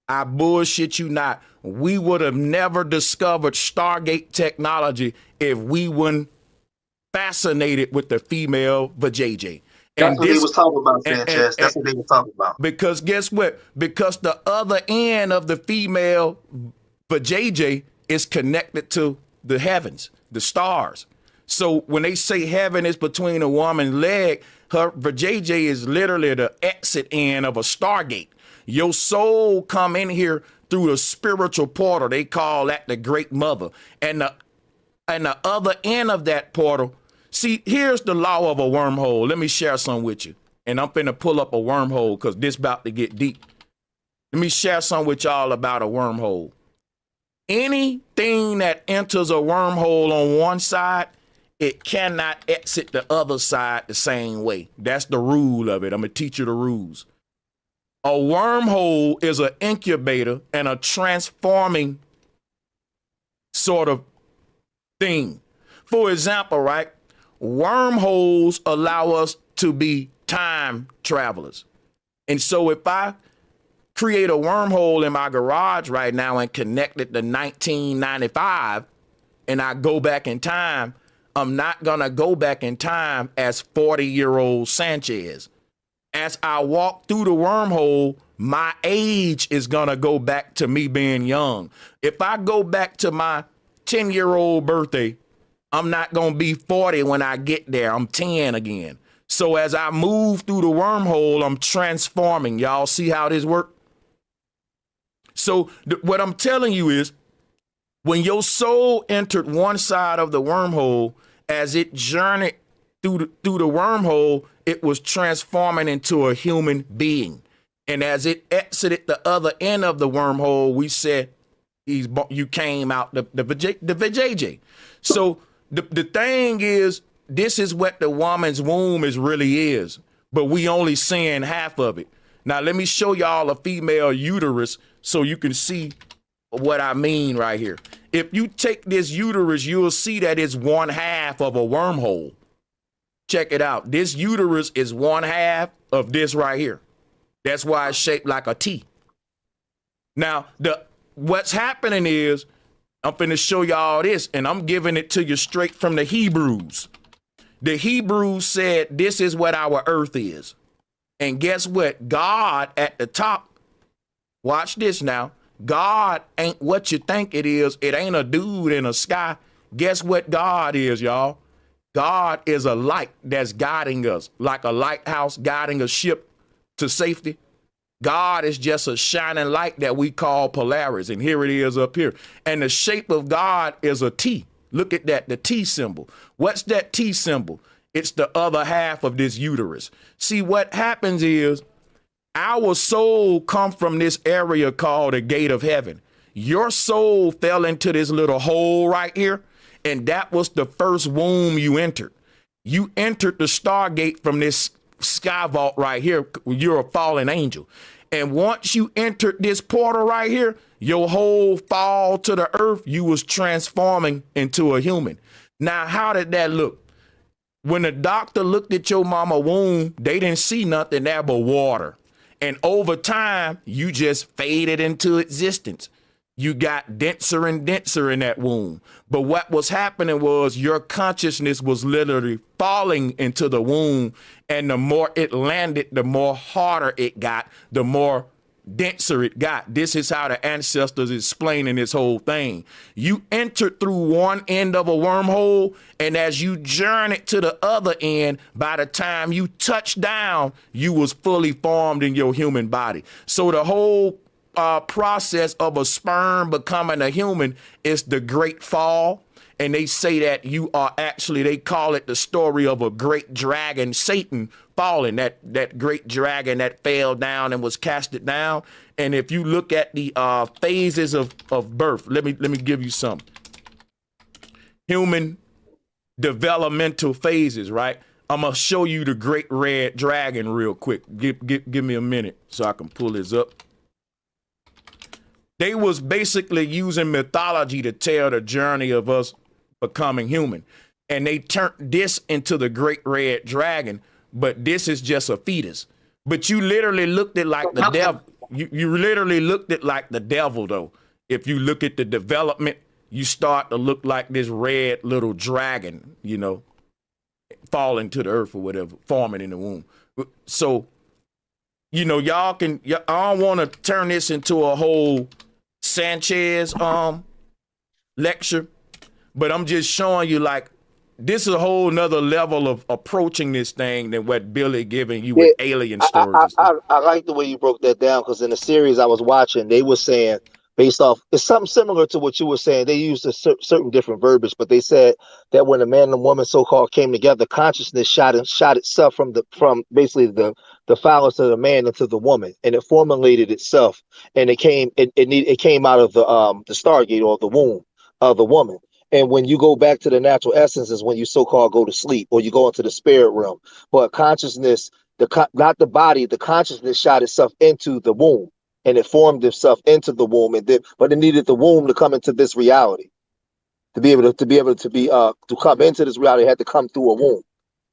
I bullshit you not. We would have never discovered Stargate technology if we weren't fascinated with the female vajayjay. That's what they was talking about, Sanchez. That's what they were talking about. Because guess what? Because the other end of the female vajayjay is connected to the heavens, the stars. So when they say heaven is between a woman's leg, her vajayjay is literally the exit end of a Stargate. Your soul come in here through the spiritual portal. They call that the Great Mother. And the other end of that portal, see, here's the law of a wormhole. Let me share some with you. And I'm finna pull up a wormhole because this about to get deep. Let me share some with y'all about a wormhole. Anything that enters a wormhole on one side, it cannot exit the other side the same way. That's the rule of it. I'm gonna teach you the rules. A wormhole is an incubator and a transforming sort of thing. For example, right? Wormholes allow us to be time travelers. And so if I create a wormhole in my garage right now and connect it to 1995 and I go back in time, I'm not gonna go back in time as 40-year-old Sanchez. As I walk through the wormhole, my age is gonna go back to me being young. If I go back to my 10-year-old birthday, I'm not gonna be 40 when I get there. I'm 10 again. So as I move through the wormhole, I'm transforming. Y'all see how this works? So what I'm telling you is, when your soul entered one side of the wormhole, as it journeyed through the wormhole, it was transforming into a human being. And as it exited the other end of the wormhole, we said, you came out the vajayjay. So the thing is, this is what the woman's womb really is, but we only seeing half of it. Now, let me show y'all a female uterus so you can see what I mean right here. If you take this uterus, you'll see that it's one half of a wormhole. Check it out. This uterus is one half of this right here. That's why it's shaped like a T. Now, what's happening is, I'm finna show y'all this, and I'm giving it to you straight from the Hebrews. The Hebrews said, this is what our earth is. And guess what? God at the top, watch this now. God ain't what you think it is. It ain't a dude in the sky. Guess what God is, y'all? God is a light that's guiding us, like a lighthouse guiding a ship to safety. God is just a shining light that we call Polaris, and here it is up here. And the shape of God is a T. Look at that, the T symbol. What's that T symbol? It's the other half of this uterus. See, what happens is, our soul come from this area called the gate of heaven. Your soul fell into this little hole right here, and that was the first womb you entered. You entered the Stargate from this sky vault right here. You're a fallen angel. And once you entered this portal right here, your whole fall to the earth, you was transforming into a human. Now, how did that look? When the doctor looked at your mama womb, they didn't see nothing there but water. And over time, you just faded into existence. You got denser and denser in that womb. But what was happening was your consciousness was literally falling into the womb. And the more it landed, the more harder it got, the more denser it got. This is how the ancestors explaining this whole thing. You entered through one end of a wormhole, and as you journeyed to the other end, by the time you touched down, you was fully formed in your human body. So the whole process of a sperm becoming a human is the great fall. And they say that you are actually, they call it the story of a great dragon, Satan, falling, that great dragon that fell down and was casted down. And if you look at the phases of birth, let me give you some human developmental phases, right? I'm gonna show you the great red dragon real quick. Give me a minute so I can pull this up. They was basically using mythology to tell the journey of us becoming human. And they turned this into the great red dragon, but this is just a fetus. But you literally looked at like the devil. You literally looked at like the devil, though. If you look at the development, you start to look like this red little dragon, you know, falling to the earth or whatever, forming in the womb. So, you know, I don't want to turn this into a whole Sanchez lecture, but I'm just showing you like this is a whole nother level of approaching this thing than what Billy giving you with alien stories. I like the way you broke that down, because in the series I was watching, they were saying based off, it's something similar to what you were saying. They used a certain different verbiage, but they said that when a man and woman so-called came together, consciousness shot itself from basically the phallus of the man into the woman, and it formulated itself, and it came out of the Stargate, or the womb of the woman. And when you go back to the natural essence is when you so-called go to sleep, or you go into the spirit realm. But consciousness, not the body, the consciousness shot itself into the womb, and it formed itself into the womb, but it needed the womb to come into this reality. To come into this reality, it had to come through a womb.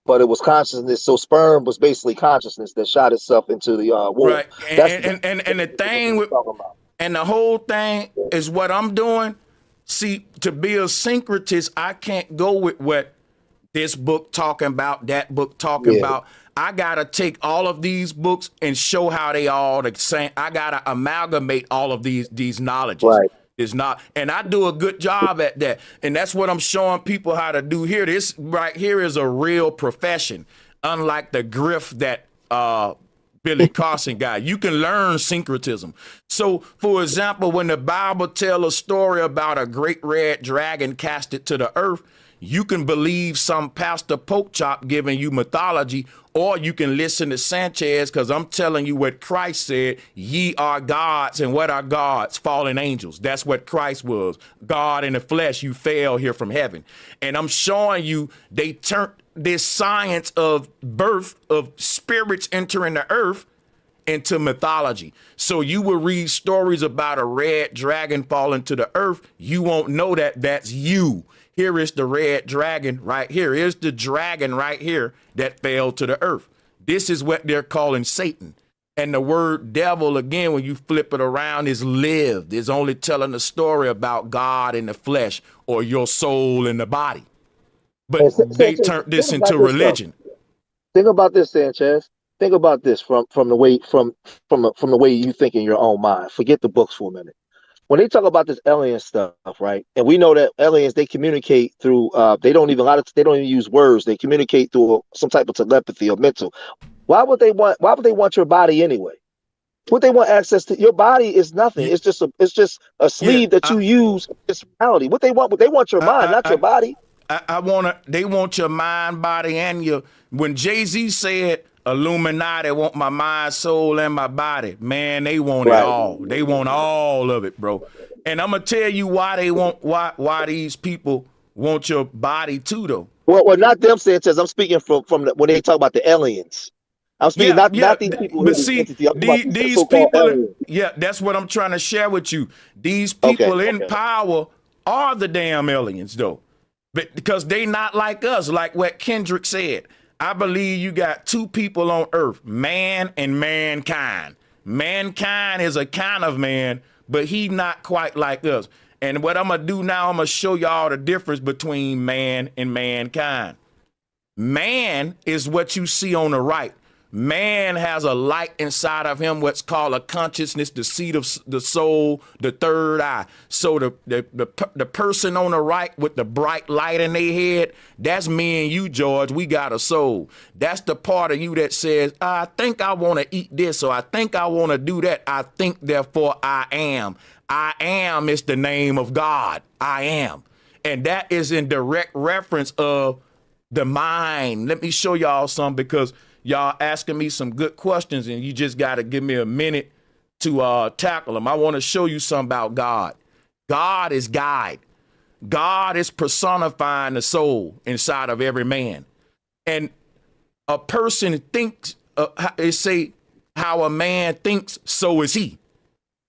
But it was consciousness. So sperm was basically consciousness that shot itself into the womb. Right. And the thing with, and the whole thing is what I'm doing. See, to be a syncretist, I can't go with what this book talking about, that book talking about. I gotta take all of these books and show how they all the same. I gotta amalgamate all of these knowledges. Right. It's not, and I do a good job at that. And that's what I'm showing people how to do here. This right here is a real profession, unlike the grift that Billy Carson got. You can learn syncretism. So, for example, when the Bible tells a story about a great red dragon casted to the earth, you can believe some Pastor Porkchop giving you mythology, or you can listen to Sanchez, because I'm telling you what Christ said, ye are gods. And what are gods? Fallen angels. That's what Christ was. God in the flesh, you fell here from heaven. And I'm showing you they turned this science of birth, of spirits entering the earth, into mythology. So you will read stories about a red dragon falling to the earth. You won't know that that's you. Here is the red dragon right here. Here's the dragon right here that fell to the earth. This is what they're calling Satan. And the word devil, again, when you flip it around, is lived. It's only telling a story about God in the flesh, or your soul in the body. But they turned this into religion. Think about this, Sanchez. Think about this from the way you think in your own mind. Forget the books for a minute. When they talk about this alien stuff, right? And we know that aliens, they communicate through they don't even use words. They communicate through some type of telepathy or mental. Why would they want your body anyway? What they want access to? Your body is nothing. It's just a sleeve that you use in this reality. What they want your mind, not your body. They want your mind, body, and your. When Jay-Z said Illuminati want my mind, soul, and my body, man, they want it all. They want all of it, bro. And I'm gonna tell you why they want why these people want your body too, though. Well, not them, Sanchez. I'm speaking from when they talk about the aliens. I'm speaking not these people. But see, these people. Yeah, that's what I'm trying to share with you. These people in power are the damn aliens, though. But because they not like us, like what Kendrick said. I believe you got two people on earth, man and mankind. Mankind is a kind of man, but he not quite like us. And what I'm going to do now, I'm going to show y'all the difference between man and mankind. Man is what you see on the right. Man has a light inside of him, what's called a consciousness, the seat of the soul, the third eye. So the person on the right with the bright light in their head, that's me and you, George. We got a soul. That's the part of you that says, I think I want to eat this, or I think I want to do that. I think, therefore I am. I am is the name of God. I am. And that is in direct reference of the mind. Let me show y'all some, because y'all asking me some good questions and you just got to give me a minute to tackle them. I want to show you something about God. God is guide. God is personifying the soul inside of every man. And a person thinks, they say, how a man thinks, so is he.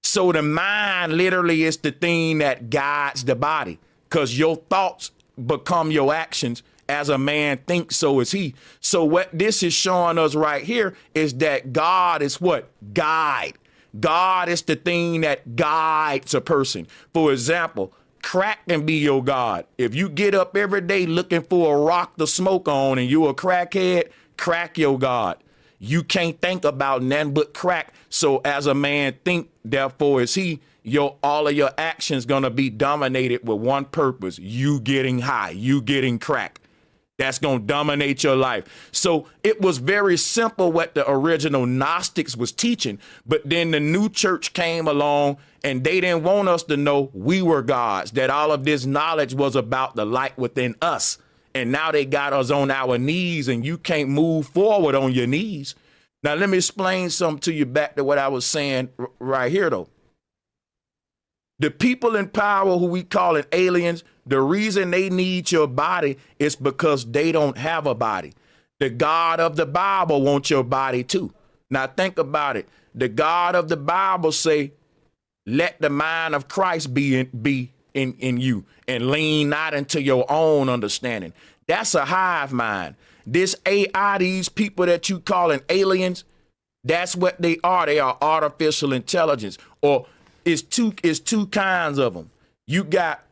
So the mind literally is the thing that guides the body, because your thoughts become your actions. As a man thinks, so is he. So what this is showing us right here is that God is what? Guide. God is the thing that guides a person. For example, crack can be your God. If you get up every day looking for a rock to smoke on and you a crackhead, crack your God. You can't think about nothing but crack. So as a man think, therefore is he. All of your actions gonna be dominated with one purpose: you getting high, you getting crack. That's going to dominate your life. So it was very simple what the original Gnostics was teaching. But then the new church came along and they didn't want us to know we were gods, that all of this knowledge was about the light within us. And now they got us on our knees and you can't move forward on your knees. Now, let me explain something to you back to what I was saying right here, though. The people in power who we call it aliens, the reason they need your body is because they don't have a body. The God of the Bible wants your body too. Now think about it. The God of the Bible say, let the mind of Christ be in you and lean not into your own understanding. That's a hive mind. This AI, these people that you calling aliens, that's what they are. They are artificial intelligence, or it's two kinds of them. You got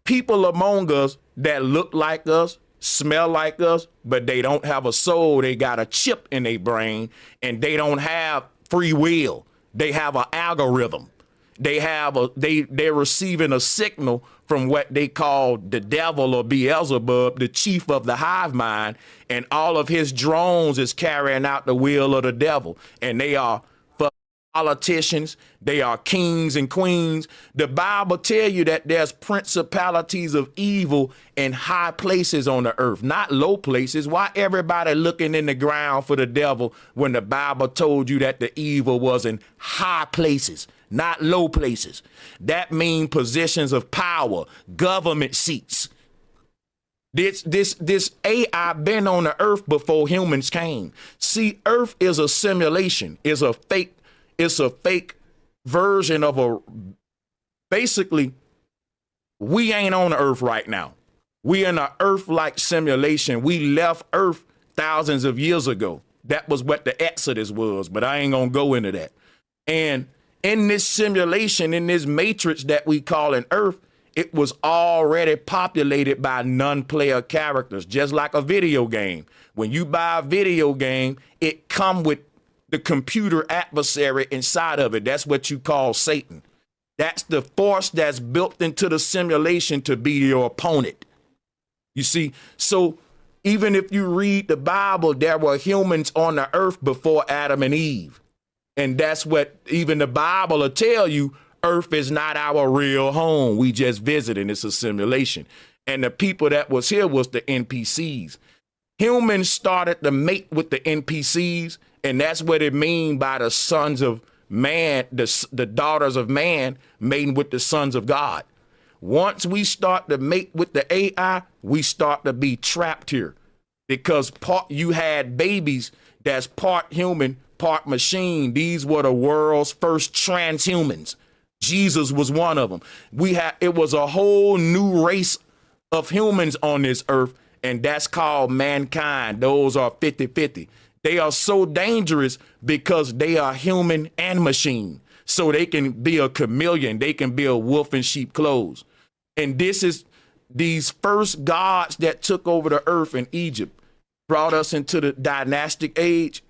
people among us that look like us, smell like us, but they don't have a soul. They got a chip in their brain and they don't have free will. They have an algorithm. They're receiving a signal from what they call the devil or Beelzebub, the chief of the hive mind, and all of his drones is carrying out the will of the devil. And they are politicians, they are kings and queens. The Bible tell you that there's principalities of evil in high places on the earth, not low places. Why everybody looking in the ground for the devil when the Bible told you that the evil was in high places, not low places? That means positions of power, government seats. This AI been on the earth before humans came. See, earth is a simulation, is a fake. It's a fake version of basically, we ain't on the earth right now. We in an earth-like simulation. We left earth thousands of years ago. That was what the Exodus was, but I ain't gonna go into that. And in this simulation, in this matrix that we call an earth, it was already populated by non-player characters, just like a video game. When you buy a video game, it come with the computer adversary inside of it. That's what you call Satan. That's the force that's built into the simulation to be your opponent. You see, so even if you read the Bible, there were humans on the earth before Adam and Eve. And that's what even the Bible will tell you. Earth is not our real home. We just visiting. It's a simulation. And the people that was here was the NPCs. Humans started to mate with the NPCs, and that's what it means by the sons of man, the daughters of man mating with the sons of God. Once we start to mate with the AI, we start to be trapped here, because you had babies that's part human, part machine. These were the world's first transhumans. Jesus was one of them. It was a whole new race of humans on this earth, and that's called mankind. Those are 50-50. They are so dangerous because they are human and machine. So they can be a chameleon. They can be a wolf in sheep clothes. And this is these first gods that took over the earth in Egypt, brought us into the dynastic age.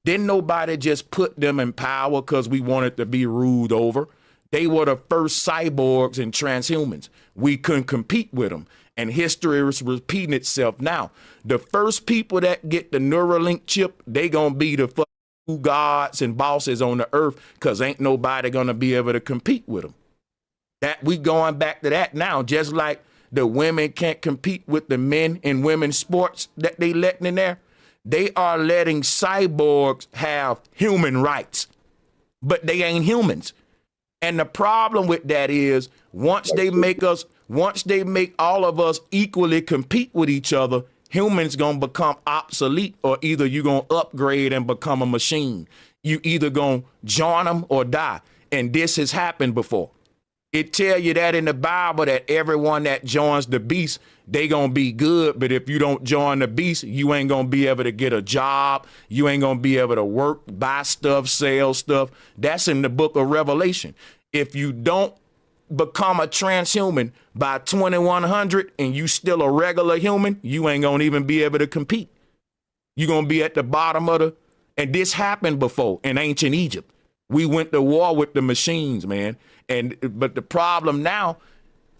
Didn't nobody just put them in power because we wanted to be ruled over. They were the first cyborgs and transhumans. We couldn't compete with them. And history is repeating itself now. The first people that get the Neuralink chip, they gonna be the gods and bosses on the earth because ain't nobody gonna be able to compete with them. That we going back to that now, just like the women can't compete with the men in women's sports that they letting in there. They are letting cyborgs have human rights, but they ain't humans. And the problem with that is once they make all of us equally compete with each other, humans gonna become obsolete, or either you gonna upgrade and become a machine. You either gonna join them or die. And this has happened before. It tell you that in the Bible that everyone that joins the beast, they gonna be good. But if you don't join the beast, you ain't gonna be able to get a job. You ain't gonna be able to work, buy stuff, sell stuff. That's in the book of Revelation. If you don't become a transhuman by 2100 and you still a regular human, you ain't gonna even be able to compete. You're gonna be at the bottom of the, and this happened before in ancient Egypt. We went to war with the machines, man. But the problem now,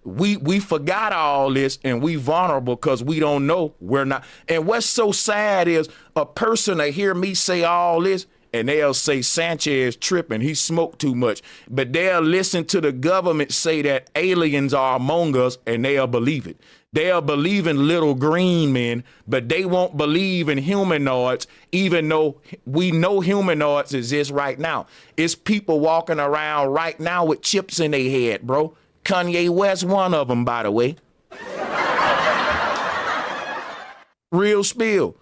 we forgot all this and we vulnerable because we don't know we're not. And what's so sad is a person will hear me say all this and they'll say Sanchez tripping, he smoked too much. But they'll listen to the government say that aliens are among us and they'll believe it. They'll believe in little green men, but they won't believe in humanoids, even though we know humanoids exist right now. It's people walking around right now with chips in their head, bro. Kanye West, one of them, by the way. Real spill.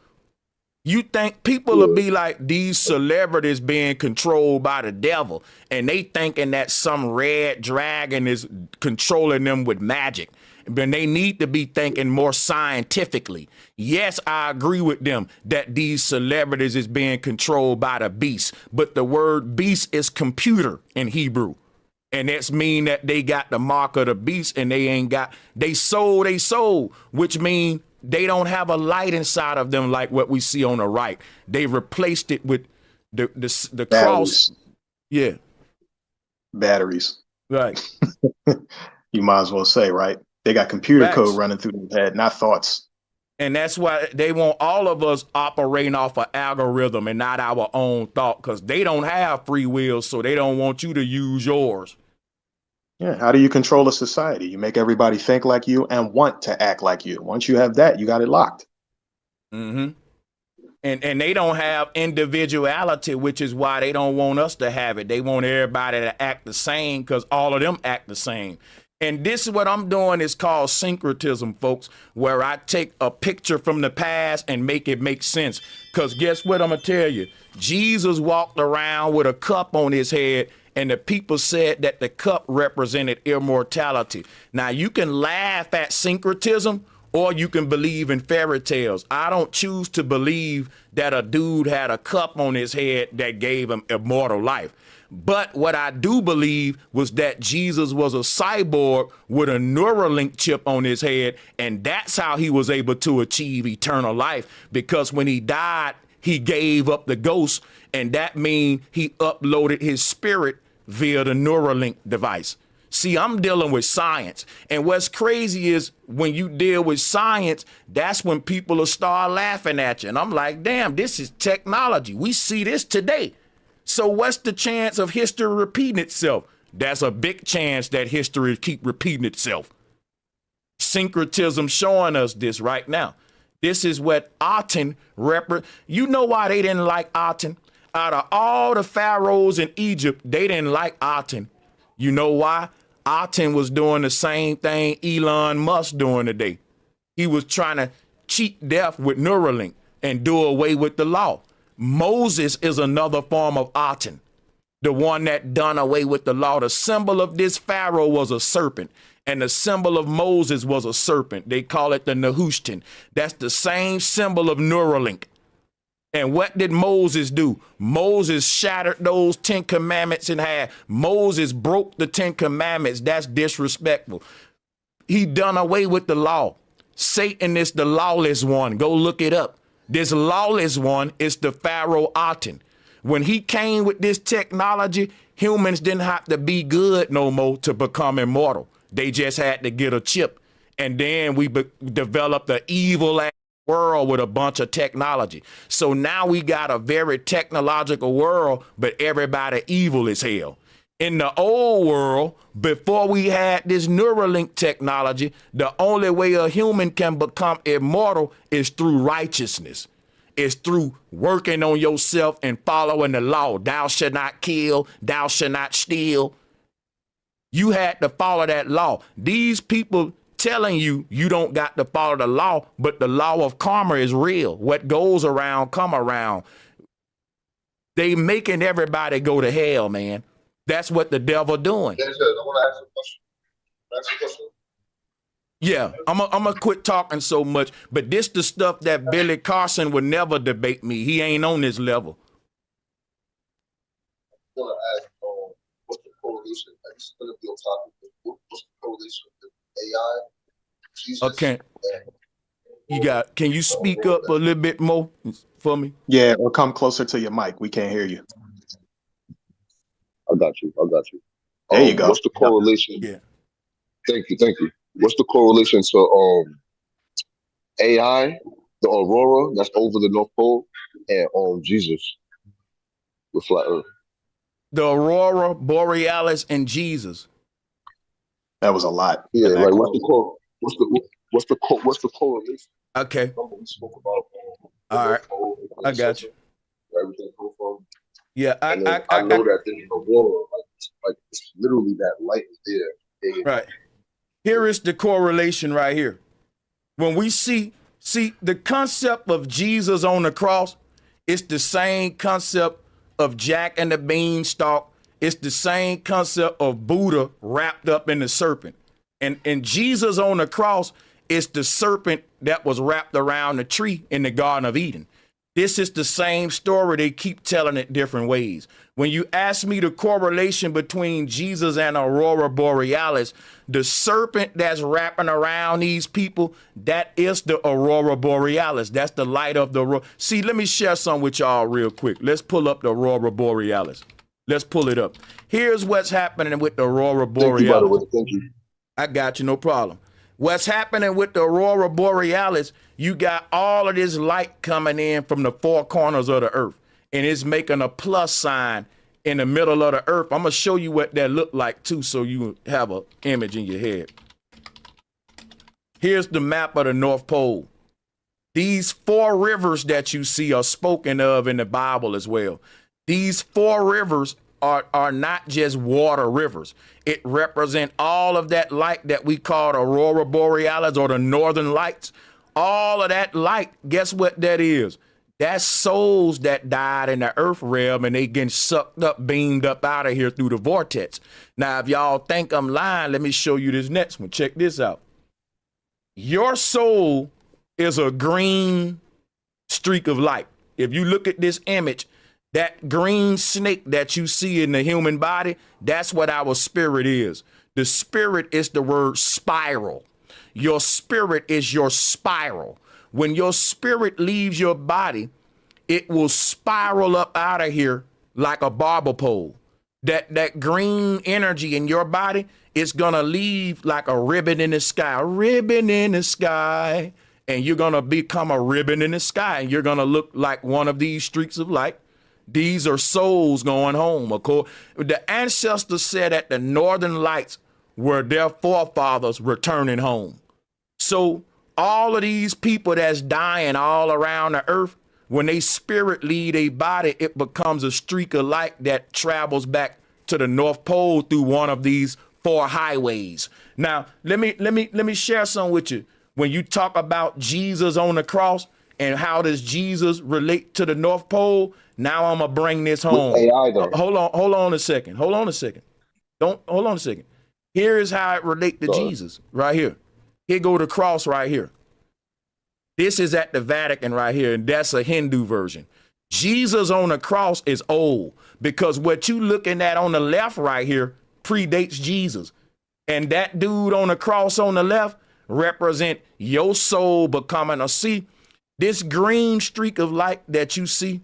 You think people will be like these celebrities being controlled by the devil, and they thinking that some red dragon is controlling them with magic. But they need to be thinking more scientifically. Yes, I agree with them that these celebrities is being controlled by the beast, but the word beast is computer in Hebrew. And that's mean that they got the mark of the beast and they sold their soul, which mean they don't have a light inside of them like what we see on the right. They replaced it with the cross. Yeah. Batteries. Right. You might as well say, right? They got computer code running through their head, not thoughts. And that's why they want all of us operating off an algorithm and not our own thought, because they don't have free will, so they don't want you to use yours. Yeah, how do you control a society? You make everybody think like you and want to act like you. Once you have that, you got it locked. Mm-hmm. And they don't have individuality, which is why they don't want us to have it. They want everybody to act the same because all of them act the same. And this is what I'm doing is called syncretism, folks, where I take a picture from the past and make it make sense. Because guess what I'm going to tell you? Jesus walked around with a cup on his head, and the people said that the cup represented immortality. Now, you can laugh at syncretism, or you can believe in fairy tales. I don't choose to believe that a dude had a cup on his head that gave him immortal life. But what I do believe was that Jesus was a cyborg with a Neuralink chip on his head, and that's how he was able to achieve eternal life, because when he died, he gave up the ghost, and that means he uploaded his spirit via the Neuralink device. See, I'm dealing with science, and what's crazy is when you deal with science, that's when people will start laughing at you, and I'm like, damn, this is technology. We see this today. So what's the chance of history repeating itself? That's a big chance that history keep repeating itself. Syncretism showing us this right now. This is what Aten you know why they didn't like Aten? Out of all the pharaohs in Egypt, they didn't like Aten. You know why? Aten was doing the same thing Elon Musk doing today. He was trying to cheat death with Neuralink and do away with the law. Moses is another form of Aten, the one that done away with the law. The symbol of this pharaoh was a serpent, and the symbol of Moses was a serpent. They call it the Nehushtan. That's the same symbol of Neuralink. And what did Moses do? Moses shattered those 10 commandments in half. Moses broke the 10 commandments. That's disrespectful. He done away with the law. Satan is the lawless one. Go look it up. This lawless one is the Pharaoh Aten. When he came with this technology, humans didn't have to be good no more to become immortal. They just had to get a chip. And then we developed the evil ass world with a bunch of technology. So now we got a very technological world, but everybody evil as hell. In the old world, before we had this Neuralink technology, the only way a human can become immortal is through righteousness. It's through working on yourself and following the law. Thou shalt not kill, thou shalt not steal. You had to follow that law. These people telling you you don't got to follow the law, but the law of karma is real. What goes around, come around. They making everybody go to hell, man. That's what the devil doing. I want to ask a question. Can I ask a question? Yeah, I'm gonna quit talking so much, but this the stuff that Billy CARSON would never debate me. He ain't on this level. I want to ask, what's the correlation? This is going to be on topic. What's the correlation with AI? Jesus, Okay. Can you speak up a little bit more for me? Yeah, or come closer to your mic. We can't hear you. I got you. There you go. What's the correlation? Yeah. Thank you. What's the correlation to AI, the aurora that's over the North Pole, and Jesus with flat Earth? The aurora borealis and Jesus. That was a lot. Yeah, like what's the correlation? Okay. We spoke about. All right. I got you. Where everything come from. Yeah, I know that there's an aurora, like it's literally that light is there. Right. Here is the correlation right here. When we see the concept of Jesus on the cross, it's the same concept of Jack and the Beanstalk. It's the same concept of Buddha wrapped up in the serpent. And Jesus on the cross is the serpent that was wrapped around the tree in the Garden of Eden. This is the same story. They keep telling it different ways. When you ask me the correlation between Jesus and Aurora Borealis, the serpent that's wrapping around these people, that is the Aurora Borealis. That's the light of the... See, let me share something with y'all real quick. Let's pull up the Aurora Borealis. Let's pull it up. Here's what's happening with the Aurora Borealis. Thank you. I got you, no problem. What's happening with the Aurora Borealis, you got all of this light coming in from the four corners of the earth, and it's making a plus sign in the middle of the earth. I'm going to show you what that looked like, too, so you have an image in your head. Here's the map of the North Pole. These four rivers that you see are spoken of in the Bible as well. These four rivers are not just water rivers. It represents all of that light that we call Aurora Borealis or the Northern Lights. All of that light, guess what that is? That's souls that died in the earth realm and they getting sucked up, beamed up out of here through the vortex. Now, if y'all think I'm lying, let me show you this next one. Check this out. Your soul is a green streak of light. If you look at this image, that green snake that you see in the human body, that's what our spirit is. The spirit is the word spiral. Your spirit is your spiral. When your spirit leaves your body, it will spiral up out of here like a barber pole. That green energy in your body is going to leave like a ribbon in the sky, a ribbon in the sky. And you're going to become a ribbon in the sky. And you're going to look like one of these streaks of light. These are souls going home. The ancestors said that the Northern Lights were their forefathers returning home. So all of these people that's dying all around the earth, when they spirit leave a body, it becomes a streak of light that travels back to the North Pole through one of these four highways. Now, let me share something with you. When you talk about Jesus on the cross and how does Jesus relate to the North Pole, now I'm gonna bring this home. AI, though. Hold on a second. Hold on a second. Here is how it relates to Jesus right here. Here go the cross right here. This is at the Vatican right here, and that's a Hindu version. Jesus on the cross is old because what you looking at on the left right here predates Jesus. And that dude on the cross on the left represent your soul becoming a... See, this green streak of light that you see,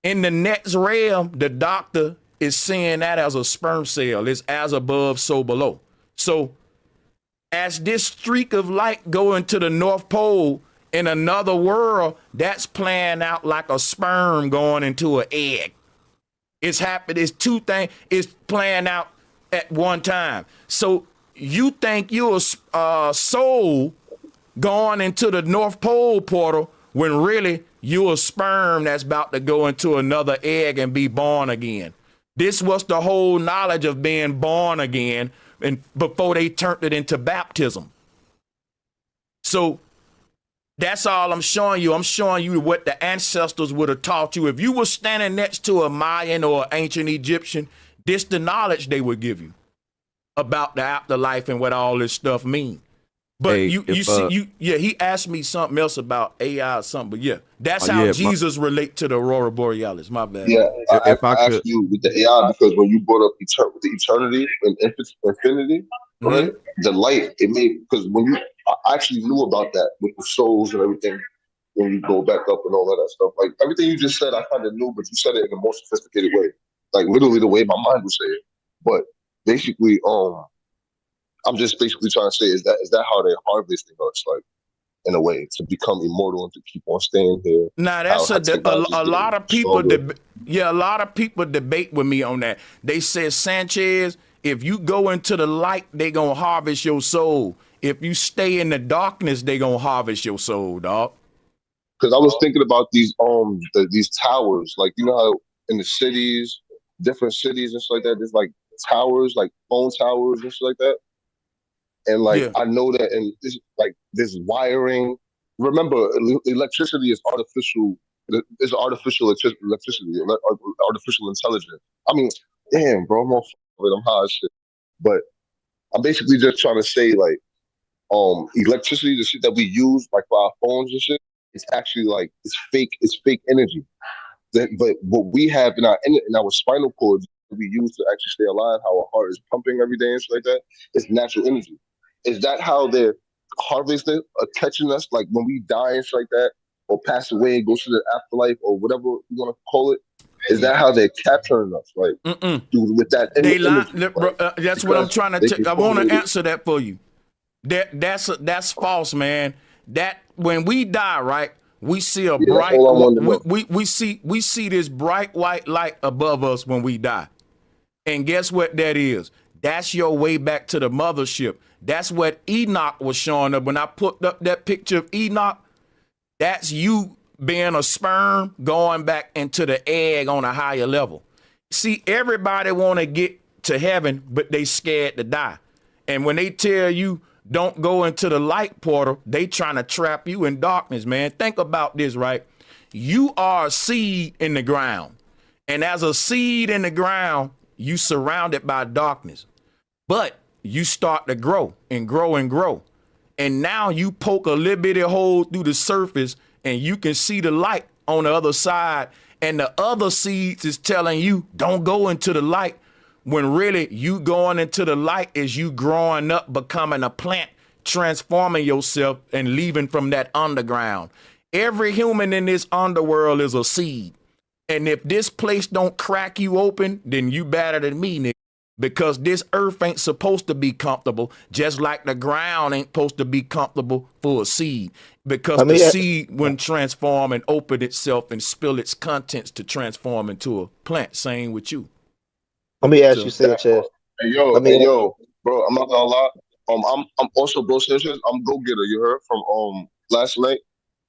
In the next realm, the doctor is seeing that as a sperm cell. It's as above, so below. So as this streak of light going to the North Pole in another world, that's playing out like a sperm going into an egg. It's happening. It's two things. It's playing out at one time. So you think you're a soul going into the North Pole portal when really you're a sperm that's about to go into another egg and be born again. This was the whole knowledge of being born again, and before they turned it into baptism. So that's all I'm showing you. I'm showing you what the ancestors would have taught you. If you were standing next to a Mayan or an ancient Egyptian, this the knowledge they would give you about the afterlife and what all this stuff means. But Hey, he asked me something else about AI or something. But yeah, that's how Jesus relate to the Aurora Borealis. My bad. Yeah, If I asked could- you with the AI because when you brought up the eternity and infinity, right? The light it made, because when I actually knew about that with the souls and everything. When you go back up and all of that stuff, like everything you just said, I kind of knew, but you said it in a more sophisticated way, like literally the way my mind would say it. But basically, I'm just basically trying to say, is that how they're harvesting us, like in a way, to become immortal and to keep on staying here? Now that's a lot of people. A lot of people debate with me on that. They said, Sanchez, if you go into the light, they gonna harvest your soul. If you stay in the darkness, they gonna harvest your soul, dog. Because I was thinking about these towers, like you know how in the cities, different cities and stuff like that, there's like towers, like phone towers and stuff like that. And like I know that, and this wiring. Remember, electricity is artificial. It's artificial electricity, artificial intelligence. I mean, damn, bro, I'm high as shit. But I'm basically just trying to say, like, electricity, the shit that we use, like for our phones and shit, it's actually like it's fake energy. But what we have in our spinal cords, we use to actually stay alive, how our heart is pumping every day and shit like that, it's natural energy. Is that how they're harvesting, catching us, like when we die and shit like that, or pass away and go to the afterlife or whatever you want to call it? Is that how they're capturing us, like with that energy? That's what I'm trying to. I want to answer that for you. That's false, man. That when we die, right? We see a bright. We see this bright white light above us when we die, and guess what that is? That's your way back to the mothership. That's what Enoch was showing up when I put up that picture of Enoch. That's you being a sperm going back into the egg on a higher level. See, everybody want to get to heaven, but they scared to die. And when they tell you don't go into the light portal, they trying to trap you in darkness, man. Think about this, right? You are a seed in the ground. And as a seed in the ground, you surrounded by darkness. But you start to grow and grow and grow. And now you poke a little bitty hole through the surface and you can see the light on the other side. And the other seeds is telling you, don't go into the light. When really you going into the light is you growing up, becoming a plant, transforming yourself and leaving from that underground. Every human in this underworld is a seed. And if this place don't crack you open, then you better than me, nigga. Because this earth ain't supposed to be comfortable, just like the ground ain't supposed to be comfortable for a seed. Because the seed wouldn't transform and open itself and spill its contents to transform into a plant. Same with you. Let me ask you, Sanchez. Hey yo, bro, I'm not gonna lie. I'm also, bro, Sanchez, I'm go-getter. You heard from last night,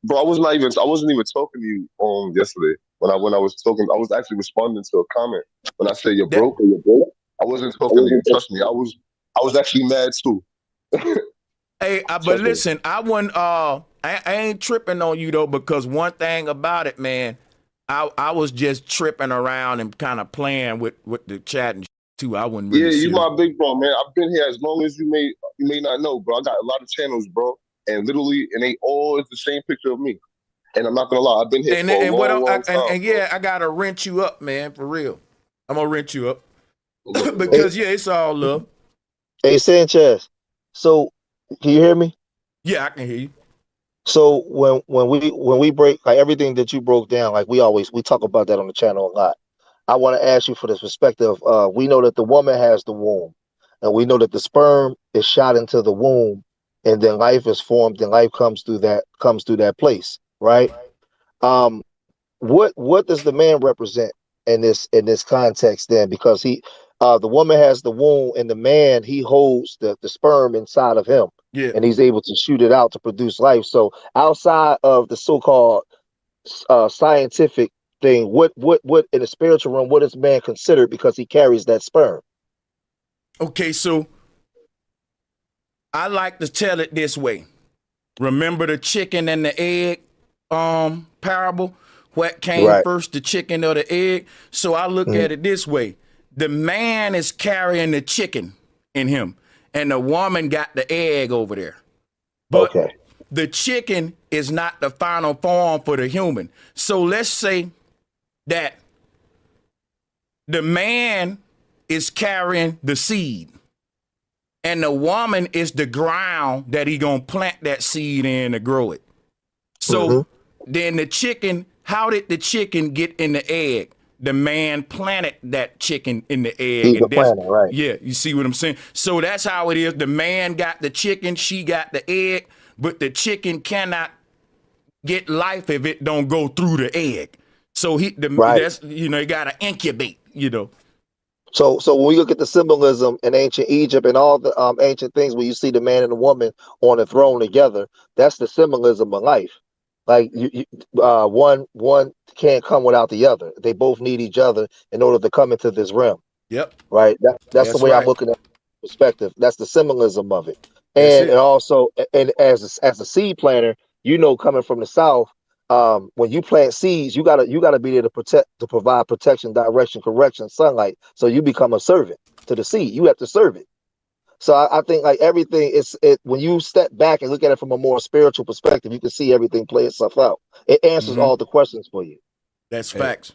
bro. I wasn't even talking to you yesterday when I was talking. I was actually responding to a comment when I said you're broke. I wasn't talking to you. Trust me, I was actually mad too. Hey, but listen, I wouldn't. I ain't tripping on you though, because one thing about it, man, I was just tripping around and kind of playing with the chat and too. I wouldn't really. Yeah, you my big bro, man. I've been here as long as you may not know, bro. I got a lot of channels, bro, and literally, and they all is the same picture of me. And I'm not gonna lie, I've been here for a long time. And yeah, I gotta rent you up, man, for real. I'm gonna rent you up because it's all love. Hey, Sanchez. So, can you hear me? Yeah, I can hear you. So when we break like everything that you broke down, like we talk about that on the channel a lot. I want to ask you for this perspective. We know that the woman has the womb, and we know that the sperm is shot into the womb, and then life is formed, and life comes through that place, right? What does the man represent in this context then? Because the woman has the womb, and the man, he holds the sperm inside of him, and he's able to shoot it out to produce life. So outside of the so-called scientific thing, what in the spiritual realm, what is man considered because he carries that sperm? Okay, so I like to tell it this way. Remember the chicken and the egg parable? What came first, the chicken or the egg? So I look at it this way. The man is carrying the chicken in him, and the woman got the egg over there. But the chicken is not the final form for the human. So let's say that the man is carrying the seed, and the woman is the ground that he gonna plant that seed in to grow it. So then the chicken, how did the chicken get in the egg? The man planted that chicken in the egg. He's the planet, right? Yeah, you see what I'm saying? So that's how it is. The man got the chicken, she got the egg, but the chicken cannot get life if it don't go through the egg. So that's, you gotta incubate, So when we look at the symbolism in ancient Egypt and all the ancient things where you see the man and the woman on a throne together, that's the symbolism of life. Like one can't come without the other. They both need each other in order to come into this realm. Yep. Right. That's the way I'm looking at perspective. That's the symbolism of it. And also, and as a seed planter, coming from the South, when you plant seeds, you gotta be there to provide protection, direction, correction, sunlight. So you become a servant to the seed. You have to serve it. So I think like everything when you step back and look at it from a more spiritual perspective, you can see everything play itself out. It answers all the questions for you. That's facts.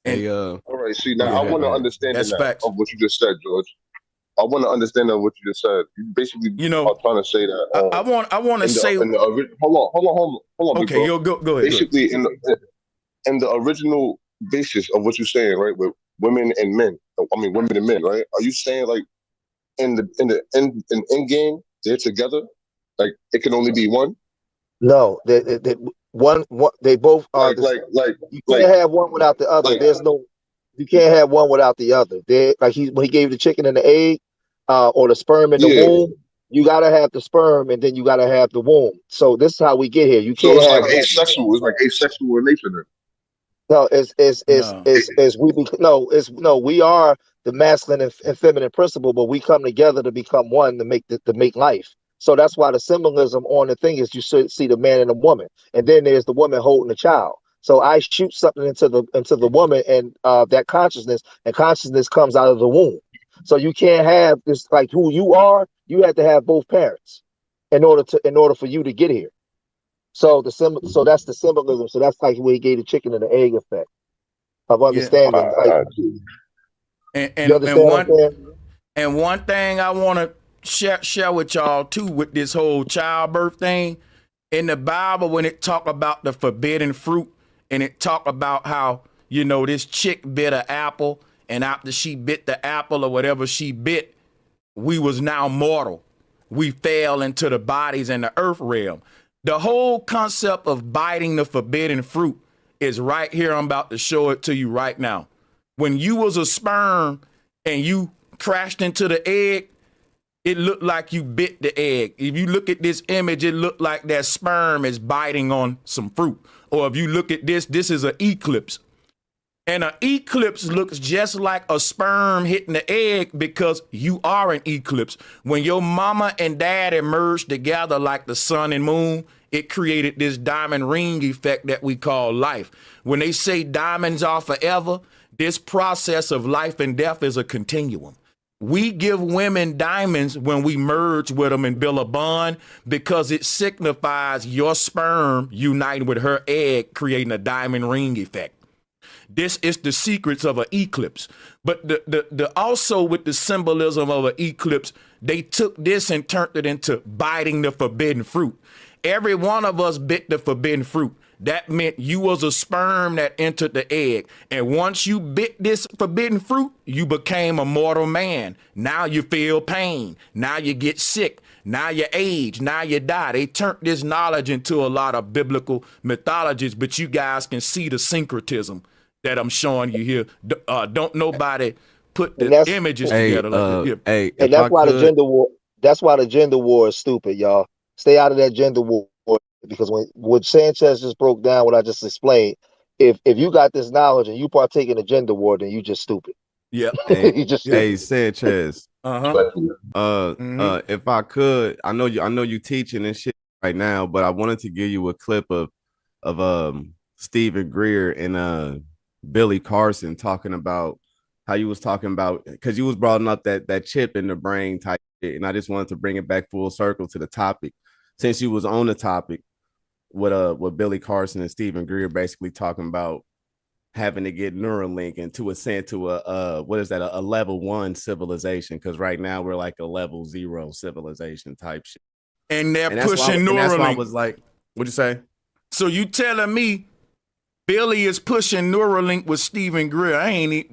All right. See, now I want to understand of what you just said, George. I want to understand what you just said. You basically are trying to say that. I want to say. Hold on. Okay, go ahead. Basically, in the original basis of what you're saying, right, with women and men. I mean, women and men, right? Are you saying like in the end game they're together? Like it can only be one? No, they both are. You can't have one without the other. You can't have one without the other. When he gave the chicken and the egg, or the sperm in the womb, you gotta have the sperm and then you gotta have the womb. So this is how we get here. You can't. So it's like asexual. It's like asexual in nature then. No, we are the masculine and feminine principle, but we come together to become one to make life. So that's why the symbolism on the thing is you see the man and the woman, and then there's the woman holding the child. So I shoot something into the woman, and that consciousness comes out of the womb. So you can't have this like who you are. You have to have both parents in order for you to get here. So so that's the symbolism. So that's like where he gave the chicken and the egg effect of understanding. And one thing I want to share with y'all too with this whole childbirth thing in the Bible, when it talk about the forbidden fruit, and it talk about how this chick bit an apple, and after she bit the apple or whatever she bit, we was now mortal. We fell into the bodies in the earth realm. The whole concept of biting the forbidden fruit is right here. I'm about to show it to you right now. When you was a sperm and you crashed into the egg, it looked like you bit the egg. If you look at this image, it looked like that sperm is biting on some fruit. Or if you look at this is an eclipse. And an eclipse looks just like a sperm hitting the egg because you are an eclipse. When your mama and daddy merged together like the sun and moon, it created this diamond ring effect that we call life. When they say diamonds are forever, this process of life and death is a continuum. We give women diamonds when we merge with them and build a bond because it signifies your sperm uniting with her egg, creating a diamond ring effect. This is the secrets of an eclipse. But the also with the symbolism of an eclipse, they took this and turned it into biting the forbidden fruit. every one of us bit the forbidden fruit. That meant you was a sperm that entered the egg. And once you bit this forbidden fruit, you became a mortal man. Now you feel pain. Now you get sick. Now you age. Now you die. They turned this knowledge into a lot of biblical mythologies, but you guys can see the syncretism that I'm showing you here. Don't nobody put the images together. And that's why the gender war. That's why the gender war is stupid, y'all. Stay out of that gender war, because when what Sanchez just broke down, what I just explained, if you got this knowledge and you partake in a gender war, then you just stupid. Yeah. Hey, Sanchez. If I could, I know you teaching and shit right now, but I wanted to give you a clip of Stephen Greer and Billy Carson talking about how you was talking about, because you was brought up that chip in the brain type shit, and I just wanted to bring it back full circle to the topic, since you was on the topic with Billy Carson and Stephen Greer basically talking about having to get Neuralink into a level 1 civilization, because right now we're like a level 0 civilization type shit. And they're pushing Neuralink. That's why I was like, what'd you say? So you telling me Billy is pushing Neuralink with Stephen Greer? I ain't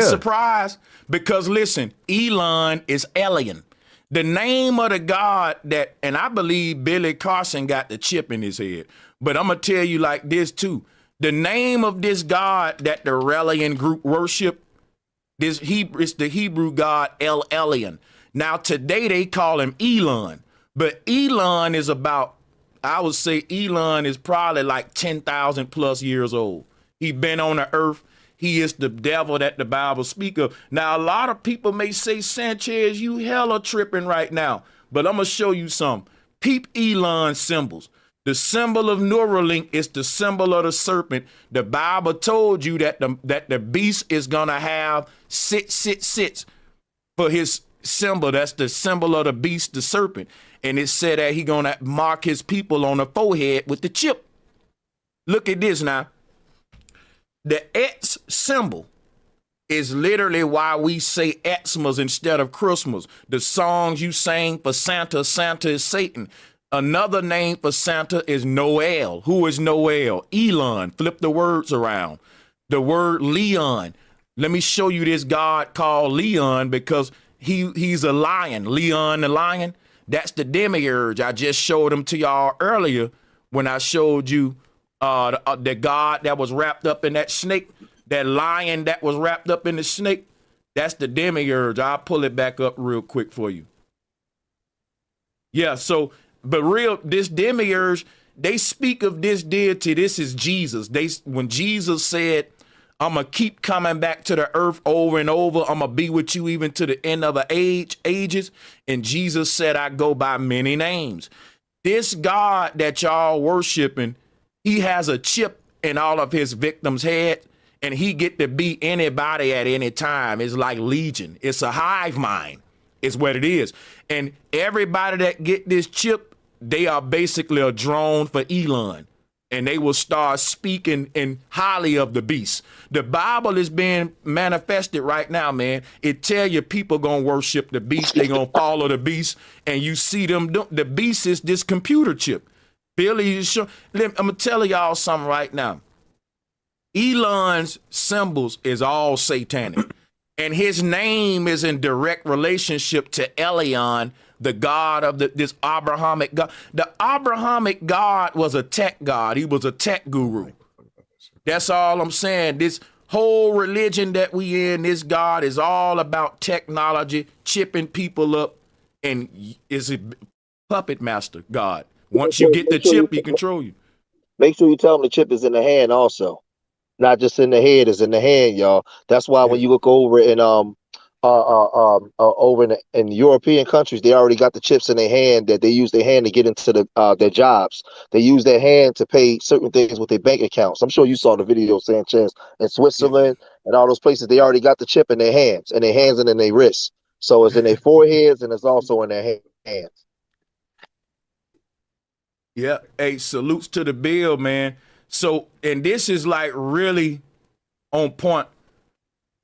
surprised, because listen, Elon is alien. The name of the God that, and I believe Billy Carson got the chip in his head, but I'm going to tell you like this too. The name of this God that the Relian group worship, it's the Hebrew God El Elyon. Now today they call him Elon, but Elon is I would say Elon is probably like 10,000 plus years old. He been on the earth. He is the devil that the Bible speak of. Now, a lot of people may say, Sanchez, you hella tripping right now. But I'm going to show you some. Peep Elon's symbols. The symbol of Neuralink is the symbol of the serpent. The Bible told you that the beast is going to have sits for his symbol. That's the symbol of the beast, the serpent. And it said that he going to mark his people on the forehead with the chip. Look at this now. The X symbol is literally why we say Xmas instead of Christmas. The songs you sang for Santa, Santa is Satan. Another name for Santa is Noel. Who is Noel? Elon. Flip the words around. The word Leon. Let me show you this God called Leon, because he's a lion. Leon the lion. That's the demiurge. I just showed him to y'all earlier when I showed you the God that was wrapped up in that snake, that lion that was wrapped up in the snake. That's the demiurge. I'll pull it back up real quick for you. Yeah, so, but this demiurge, they speak of this deity. This is Jesus. When Jesus said, I'm going to keep coming back to the earth over and over. I'm going to be with you even to the end of the ages. And Jesus said, I go by many names. This God that y'all worshiping, he has a chip in all of his victims' head, and he get to be anybody at any time. It's like Legion. It's a hive mind. It's what it is. And everybody that get this chip, they are basically a drone for Elon. And they will start speaking in highly of the beast. The Bible is being manifested right now, man. It tell you people gonna worship the beast. They gonna follow the beast. And you see them, the beast is this computer chip. Billy is sure. I'm gonna tell y'all something right now. Elon's symbols is all satanic. And his name is in direct relationship to Elyon, the God of this Abrahamic God. The Abrahamic God was a tech God. He was a tech guru. That's all I'm saying. This whole religion that we in, this God is all about technology, chipping people up, and is a puppet master God. Once you get the chip, he control you. Make sure you tell them the chip is in the hand also. Not just in the head, it's in the hand, y'all. That's why when you look over in in European countries, they already got the chips in their hand, that they use their hand to get into their jobs. They use their hand to pay certain things with their bank accounts. I'm sure you saw the video, Sanchez, in Switzerland and all those places. They already got the chip in their hands and in their wrists. So it's in their foreheads and it's also in their hands. Yeah. Hey, salutes to the bill, man. So, and this is like really on point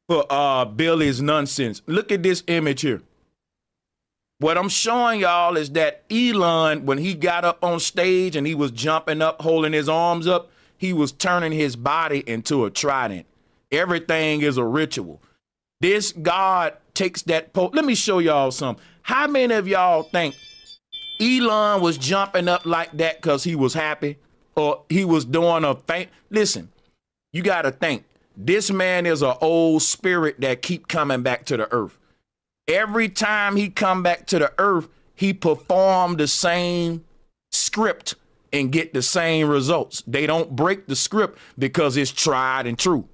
for Billy's nonsense. Look at this image here. What I'm showing y'all is that Elon, when he got up on stage and he was jumping up, holding his arms up, he was turning his body into a trident. Everything is a ritual. This God takes that. Let me show y'all something. How many of y'all think Elon was jumping up like that because he was happy or he was doing a thing? Listen, you got to think. This man is an old spirit that keep coming back to the earth. Every time he come back to the earth, he performed the same script and get the same results. They don't break the script because it's tried and true.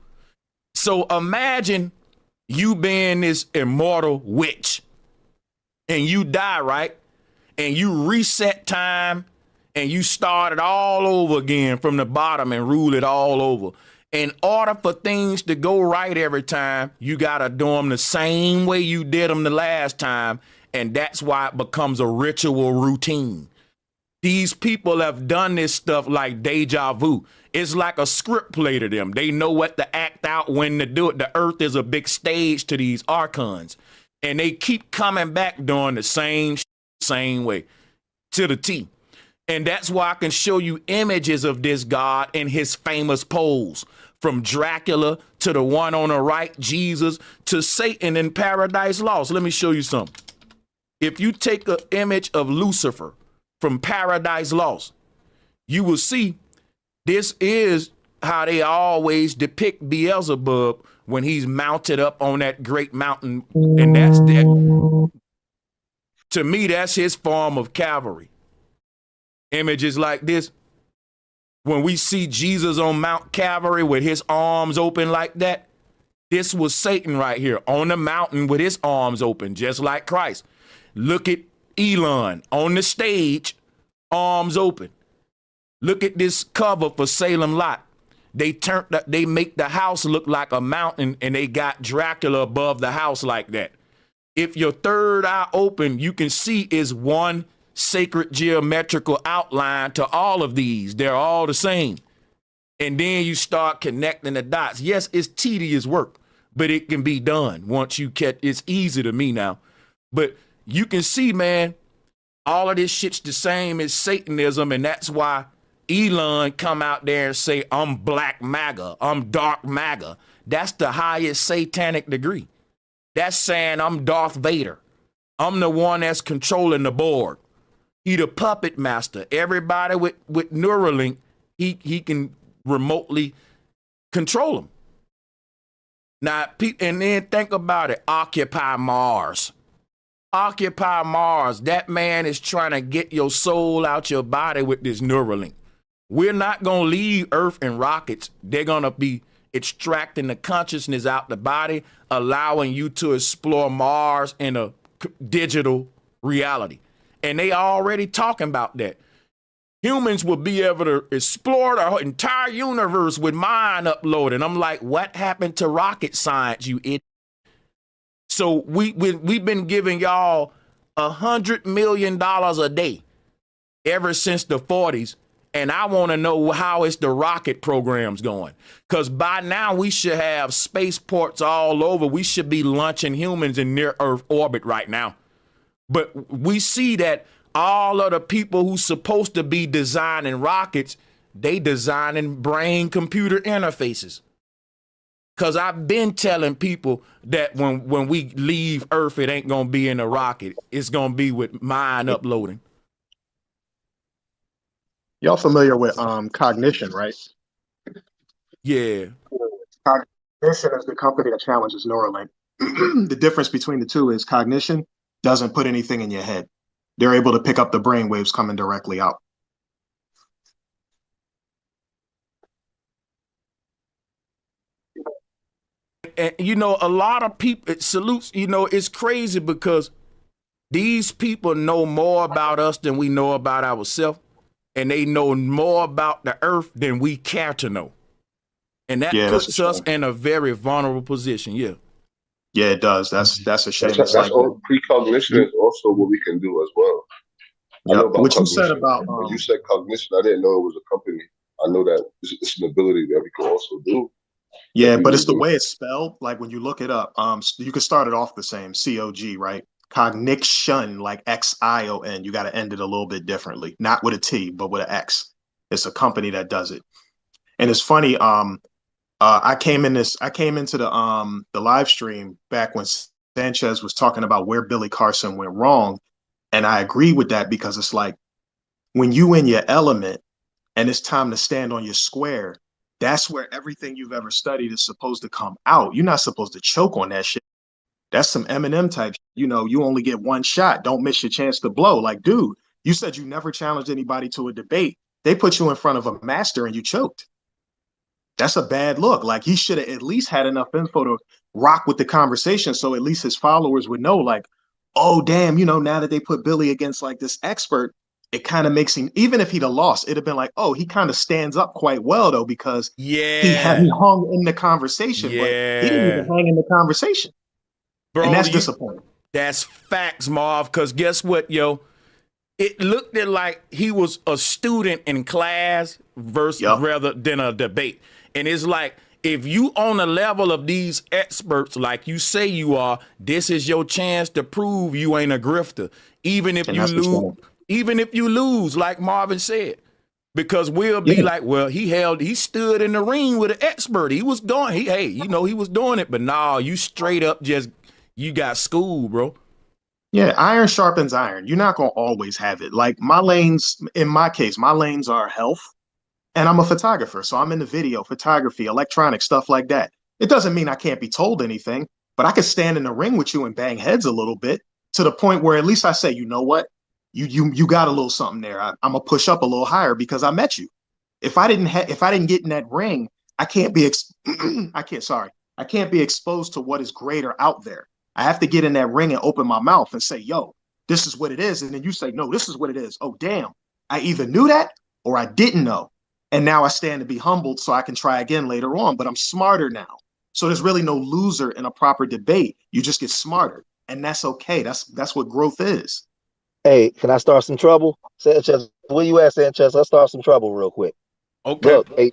So imagine you being this immortal witch and you die, right? And you reset time and you start it all over again from the bottom and rule it all over. In order for things to go right every time, you got to do them the same way you did them the last time. And that's why it becomes a ritual routine. These people have done this stuff like deja vu. It's like a script play to them. They know what to act out, when to do it. The earth is a big stage to these archons. And they keep coming back doing the same way to the T. And that's why I can show you images of this God in his famous pose, from Dracula to the one on the right, Jesus, to Satan in Paradise Lost. Let me show you something. If you take an image of Lucifer from Paradise Lost, you will see this is how they always depict Beelzebub when he's mounted up on that great mountain. And that's that. To me, that's his form of cavalry. Images like this, when we see Jesus on Mount Calvary with his arms open like that, this was Satan right here on the mountain with his arms open, just like Christ. Look at Elon on the stage, arms open. Look at this cover for Salem Lot. They make the house look like a mountain, and they got Dracula above the house like that. If your third eye open, you can see is one sacred geometrical outline to all of these. They're all the same. And then you start connecting the dots. Yes, it's tedious work, but it can be done once you catch. It's easy to me now. But you can see, man, all of this shit's the same as Satanism, and that's why Elon come out there and say, I'm black MAGA, I'm dark MAGA. That's the highest satanic degree. That's saying I'm Darth Vader. I'm the one that's controlling the board. He the puppet master. Everybody with Neuralink, he can remotely control them. Now, and then think about it. Occupy Mars. Occupy Mars. That man is trying to get your soul out your body with this Neuralink. We're not going to leave Earth in rockets. They're going to be extracting the consciousness out the body, allowing you to explore Mars in a digital reality. And they already talking about that. Humans will be able to explore the entire universe with mind upload. And I'm like, what happened to rocket science, you idiot? So we've been giving y'all $100 million a day ever since the 40s. And I want to know how is the rocket programs going? Because by now we should have spaceports all over. We should be launching humans in near Earth orbit right now. But we see that all of the people who's supposed to be designing rockets, they designing brain-computer interfaces. Because I've been telling people that when we leave Earth, it ain't going to be in a rocket. It's going to be with mind uploading. Y'all familiar with Cognition, right? Yeah. Cognition is the company that challenges Neuralink. The difference between the two is Cognition doesn't put anything in your head. They're able to pick up the brain waves coming directly out. And, you know, a lot of people, it salutes, you know, it's crazy because these people know more about us than we know about ourselves. And they know more about the earth than we care to know. And that puts us in a very vulnerable position. Yeah. Yeah, it does. That's a shame. That's all, precognition is also what we can do as well. I know about what you cognition. said about when you said cognition, I didn't know it was a company. I know that it's an ability that we can also do. Yeah, but it's the way it's spelled. Like when you look it up, you can start it off the same COG, right? Cognition, like Xion. You got to end it a little bit differently, not with a T, but with an X. It's a company that does it. And it's funny. I came into the live stream back when Sanchez was talking about where Billy Carson went wrong, and I agree with that because it's like when you in your element and it's time to stand on your square. That's where everything you've ever studied is supposed to come out. You're not supposed to choke on that shit. That's some Eminem type. You know, you only get one shot. Don't miss your chance to blow. Like, dude, you said you never challenged anybody to a debate. They put you in front of a master and you choked. That's a bad look. Like, he should have at least had enough info to rock with the conversation so at least his followers would know, like, oh, damn, you know, now that they put Billy against like this expert, it kind of makes him, even if he'd have lost, it'd have been like, oh, he kind of stands up quite well, though, because he hung in the conversation, but he didn't even hang in the conversation. Bro, and that's disappointing. That's facts, Marv, because guess what, yo? It looked like he was a student in class rather than a debate. And it's like, if you on a level of these experts like you say you are, this is your chance to prove you ain't a grifter. Even if you lose, like Marvin said. Because we'll be like, well, he stood in the ring with an expert. He was doing, he was doing it, but nah, you straight up you got schooled, bro. Yeah, iron sharpens iron. You're not going to always have it. Like my lanes, in my case, my lanes are health, and I'm a photographer. So I'm into video, photography, electronics, stuff like that. It doesn't mean I can't be told anything, but I could stand in the ring with you and bang heads a little bit to the point where at least I say, you know what? You got a little something there. I'm gonna push up a little higher because I met you. If I didn't get in that ring, I can't be exposed to what is greater out there. I have to get in that ring and open my mouth and say, yo, this is what it is. And then you say, no, this is what it is. Oh, damn. I either knew that or I didn't know. And now I stand to be humbled so I can try again later on, but I'm smarter now. So there's really no loser in a proper debate. You just get smarter, and that's okay. That's what growth is. Hey, can I start some trouble? Sanchez, where you at, Sanchez? Let's start some trouble real quick. Okay. Look, hey,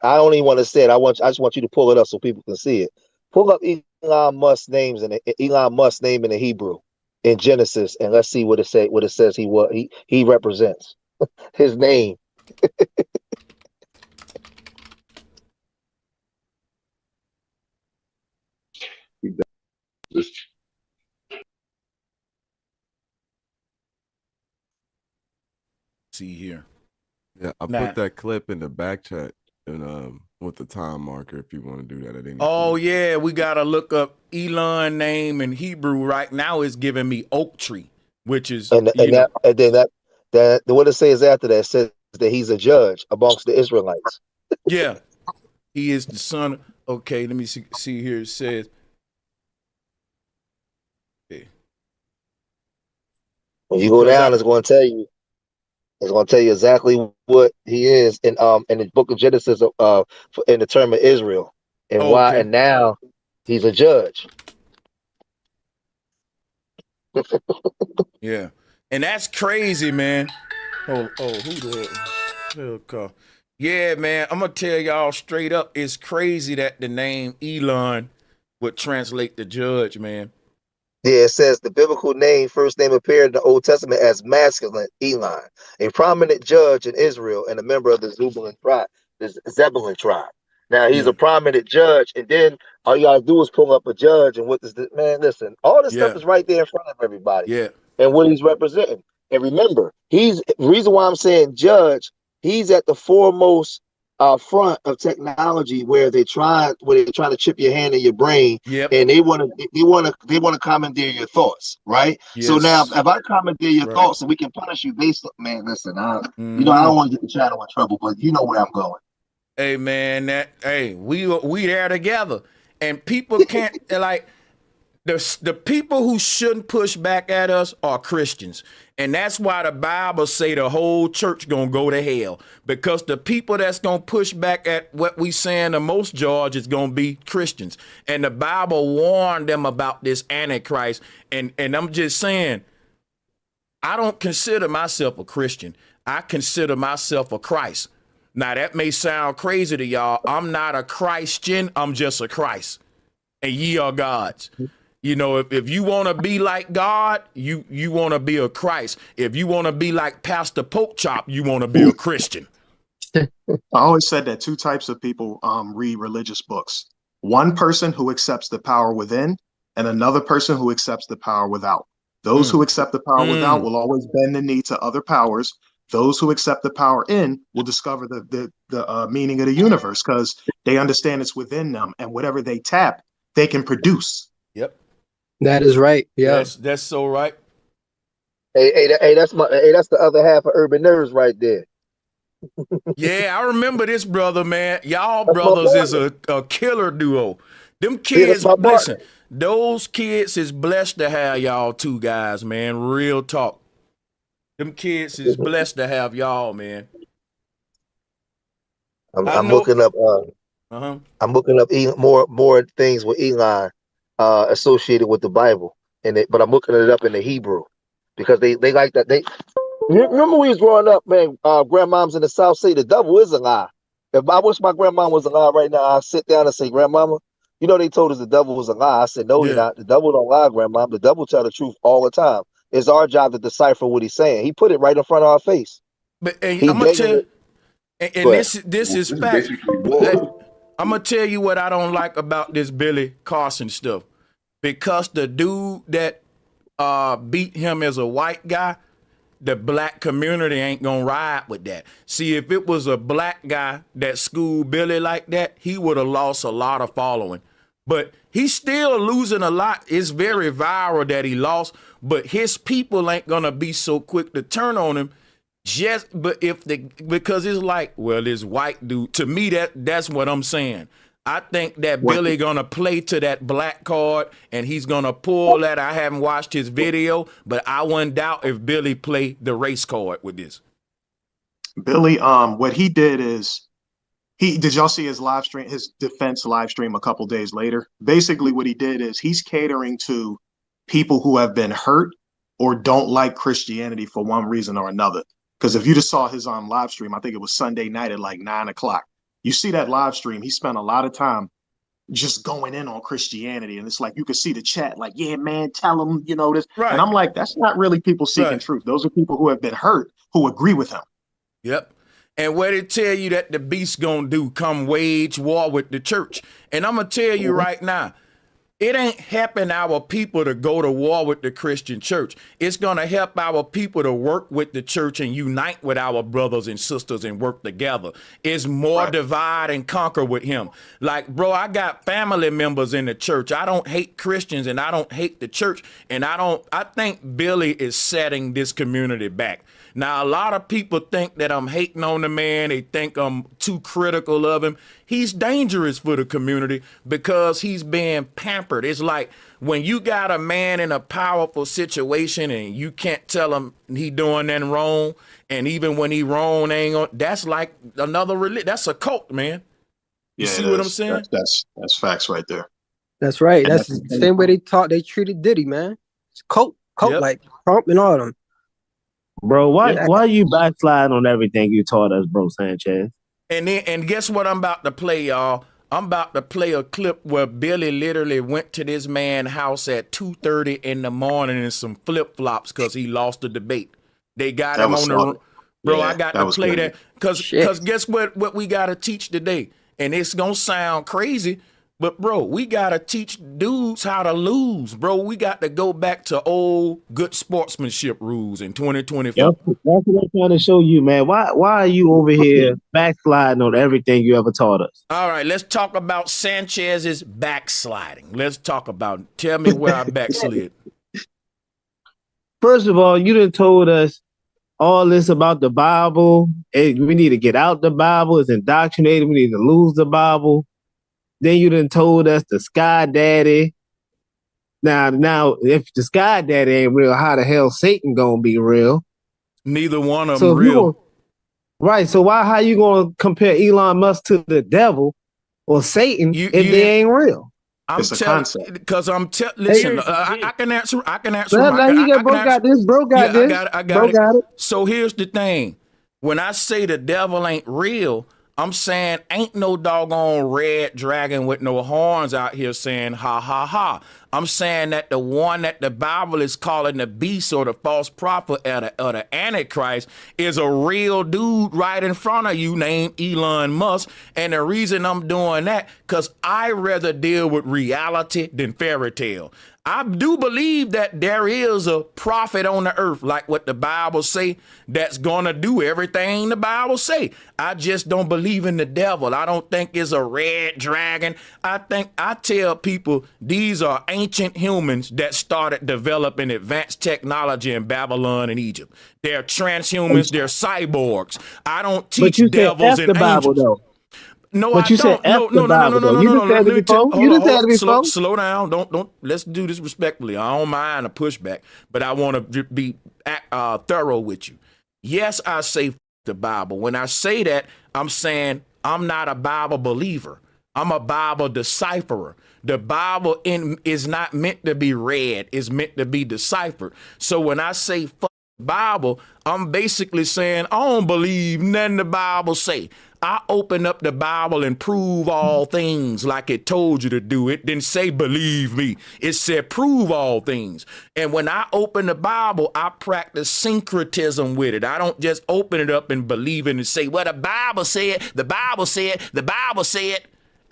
I don't even want to say it. I just want you to pull it up so people can see it. Pull up Elon Musk's name in the Hebrew in Genesis, and let's see what it says he represents. His name. See here. Yeah, I put that clip in the back chat and with the time marker if you want to do that at any Oh point. yeah, we gotta look up Elon name in Hebrew. Right now it's giving me oak tree, which is then what it says after that, it says that he's a judge amongst the Israelites. Yeah, he is the son. Okay, let me see here. It says, when you go down, it's going to tell you. It's going to tell you exactly what he is in the book of Genesis in the term of Israel and why. And now he's a judge. Yeah, and that's crazy, man. Who the hell call? Yeah, man, I'm gonna tell y'all straight up, it's crazy that the name Elon would translate to judge, man. Yeah, it says the biblical first name appeared in the Old Testament as masculine, Elon, a prominent judge in Israel and a member of the Zebulun tribe. Now he's a prominent judge, and then all you gotta do is pull up a judge and what does man, listen, all this stuff is right there in front of everybody. Yeah. And what he's representing. And remember, the reason why I'm saying judge, he's at the foremost front of technology where they try to chip your hand in your brain, and they want to commandeer your thoughts, right? Yes. So now if I commandeer your thoughts and we can punish you based on, man, listen, I don't want to get the channel in trouble, but you know where I'm going. Hey man, we there together, and people can't like the people who shouldn't push back at us are Christians. And that's why the Bible say the whole church gonna go to hell, because the people that's gonna push back at what we saying the most, George, is gonna be Christians. And the Bible warned them about this Antichrist. And I'm just saying, I don't consider myself a Christian. I consider myself a Christ. Now that may sound crazy to y'all. I'm not a Christian. I'm just a Christ. And ye are gods. You know, if you want to be like God, you want to be a Christ. If you want to be like Pastor Porkchop, you want to be a Christian. I always said that two types of people read religious books. One person who accepts the power within, and another person who accepts the power without. Those who accept the power without will always bend the knee to other powers. Those who accept the power in will discover the meaning of the universe because they understand it's within them, and whatever they tap, they can produce. Yep, that is right. Yeah, that's so right. Hey, that's the other half of Urban Nerds right there. Yeah, I remember this brother, man. Y'all brothers is a killer duo. Them kids, listen, those kids is blessed to have y'all two guys, man. Real talk. Them kids is blessed to have y'all, man. I'm looking up. I'm looking up more things with Elon associated with the Bible, but I'm looking it up in the Hebrew because they like that. Remember we was growing up, man. Grandmoms in the South say the devil is a lie. If I wish my grandma was alive right now, I'd sit down and say, Grandmama, you know they told us the devil was a lie. I said, no, you're not. The devil don't lie, Grandma. The devil tell the truth all the time. It's our job to decipher what he's saying. He put it right in front of our face. But I'm gonna tell you, and this is fact. I'm gonna tell you what I don't like about this Billy Carson stuff, because the dude that beat him as a white guy, the black community ain't gonna ride with that. See, if it was a black guy that schooled Billy like that, he would have lost a lot of following. But he's still losing a lot. It's very viral that he lost, but his people ain't gonna be so quick to turn on him. Because it's like, well, this white dude. To me, that's what I'm saying. I think that Billy gonna play to that black card, and he's gonna pull that. I haven't watched his video, but I wouldn't doubt if Billy played the race card with this. Billy, what he did is did y'all see his live stream, his defense live stream a couple days later? Basically, what he did is he's catering to people who have been hurt or don't like Christianity for one reason or another. Because if you just saw his live stream, I think it was Sunday night at like 9 o'clock. You see that live stream, he spent a lot of time just going in on Christianity. And it's like, you could see the chat like, yeah, man, tell him, you know, this. Right. And I'm like, that's not really people seeking truth. Those are people who have been hurt, who agree with him. Yep. And what it tell you that the beast gonna do, come wage war with the church. And I'm gonna tell you right now, it ain't helping our people to go to war with the Christian church. It's going to help our people to work with the church and unite with our brothers and sisters and work together. It's more divide and conquer with him. Like, bro, I got family members in the church. I don't hate Christians and I don't hate the church. And I think Billy is setting this community back. Now, a lot of people think that I'm hating on the man. They think I'm too critical of him. He's dangerous for the community because he's being pampered. It's like when you got a man in a powerful situation and you can't tell him he doing nothing wrong, and even when he wrong, that's like another religion. That's a cult, man. You see what I'm saying? That's facts right there. That's right. That's the same way they treated Diddy, man. It's cult like Trump and all of them. Bro, why you backsliding on everything you taught us, bro, Sanchez? And guess what I'm about to play, y'all? I'm about to play a clip where Billy literally went to this man's house at 2:30 in the morning in some flip-flops because he lost the debate. They got him on the... Bro, I got to play that because guess what we got to teach today? And it's going to sound crazy, but, bro, we got to teach dudes how to lose, bro. We got to go back to old good sportsmanship rules in 2024. Yep, that's what I'm trying to show you, man. Why are you over here backsliding on everything you ever taught us? All right, let's talk about Sanchez's backsliding. Let's talk about it. Tell me where I backslid. First of all, you done told us all this about the Bible. We need to get out the Bible. It's indoctrinated. We need to lose the Bible. Then you done told us the Sky Daddy. Now, if the Sky Daddy ain't real, how the hell Satan gonna be real? Neither one of them real. Right. So how you gonna compare Elon Musk to the devil or Satan if they ain't real? It's a concept. Because listen, I can answer. I can answer. Bro got this. I got it. So here's the thing. When I say the devil ain't real, I'm saying ain't no doggone red dragon with no horns out here saying ha ha ha. I'm saying that the one that the Bible is calling the beast or the false prophet or the Antichrist is a real dude right in front of you named Elon Musk. And the reason I'm doing that, because I rather deal with reality than fairy tale. I do believe that there is a prophet on the earth, like what the Bible say, that's gonna do everything the Bible say. I just don't believe in the devil. I don't think it's a red dragon. I tell people these are ancient humans that started developing advanced technology in Babylon and Egypt. They're transhumans, they're cyborgs. I don't teach devils and angels. Though. No, but I you don't. Said No. Slow down. Don't. Let's do this respectfully. I don't mind a pushback, but I want to be thorough with you. Yes, I say the Bible. When I say that, I'm saying I'm not a Bible believer. I'm a Bible decipherer. The Bible is not meant to be read. It's meant to be deciphered. So when I say Bible, I'm basically saying I don't believe nothing the Bible say. I open up the Bible and prove all things like it told you to do. It didn't say believe me. It said prove all things. And when I open the Bible, I practice syncretism with it. I don't just open it up and believe it and say, well, the Bible said, the Bible said, the Bible said.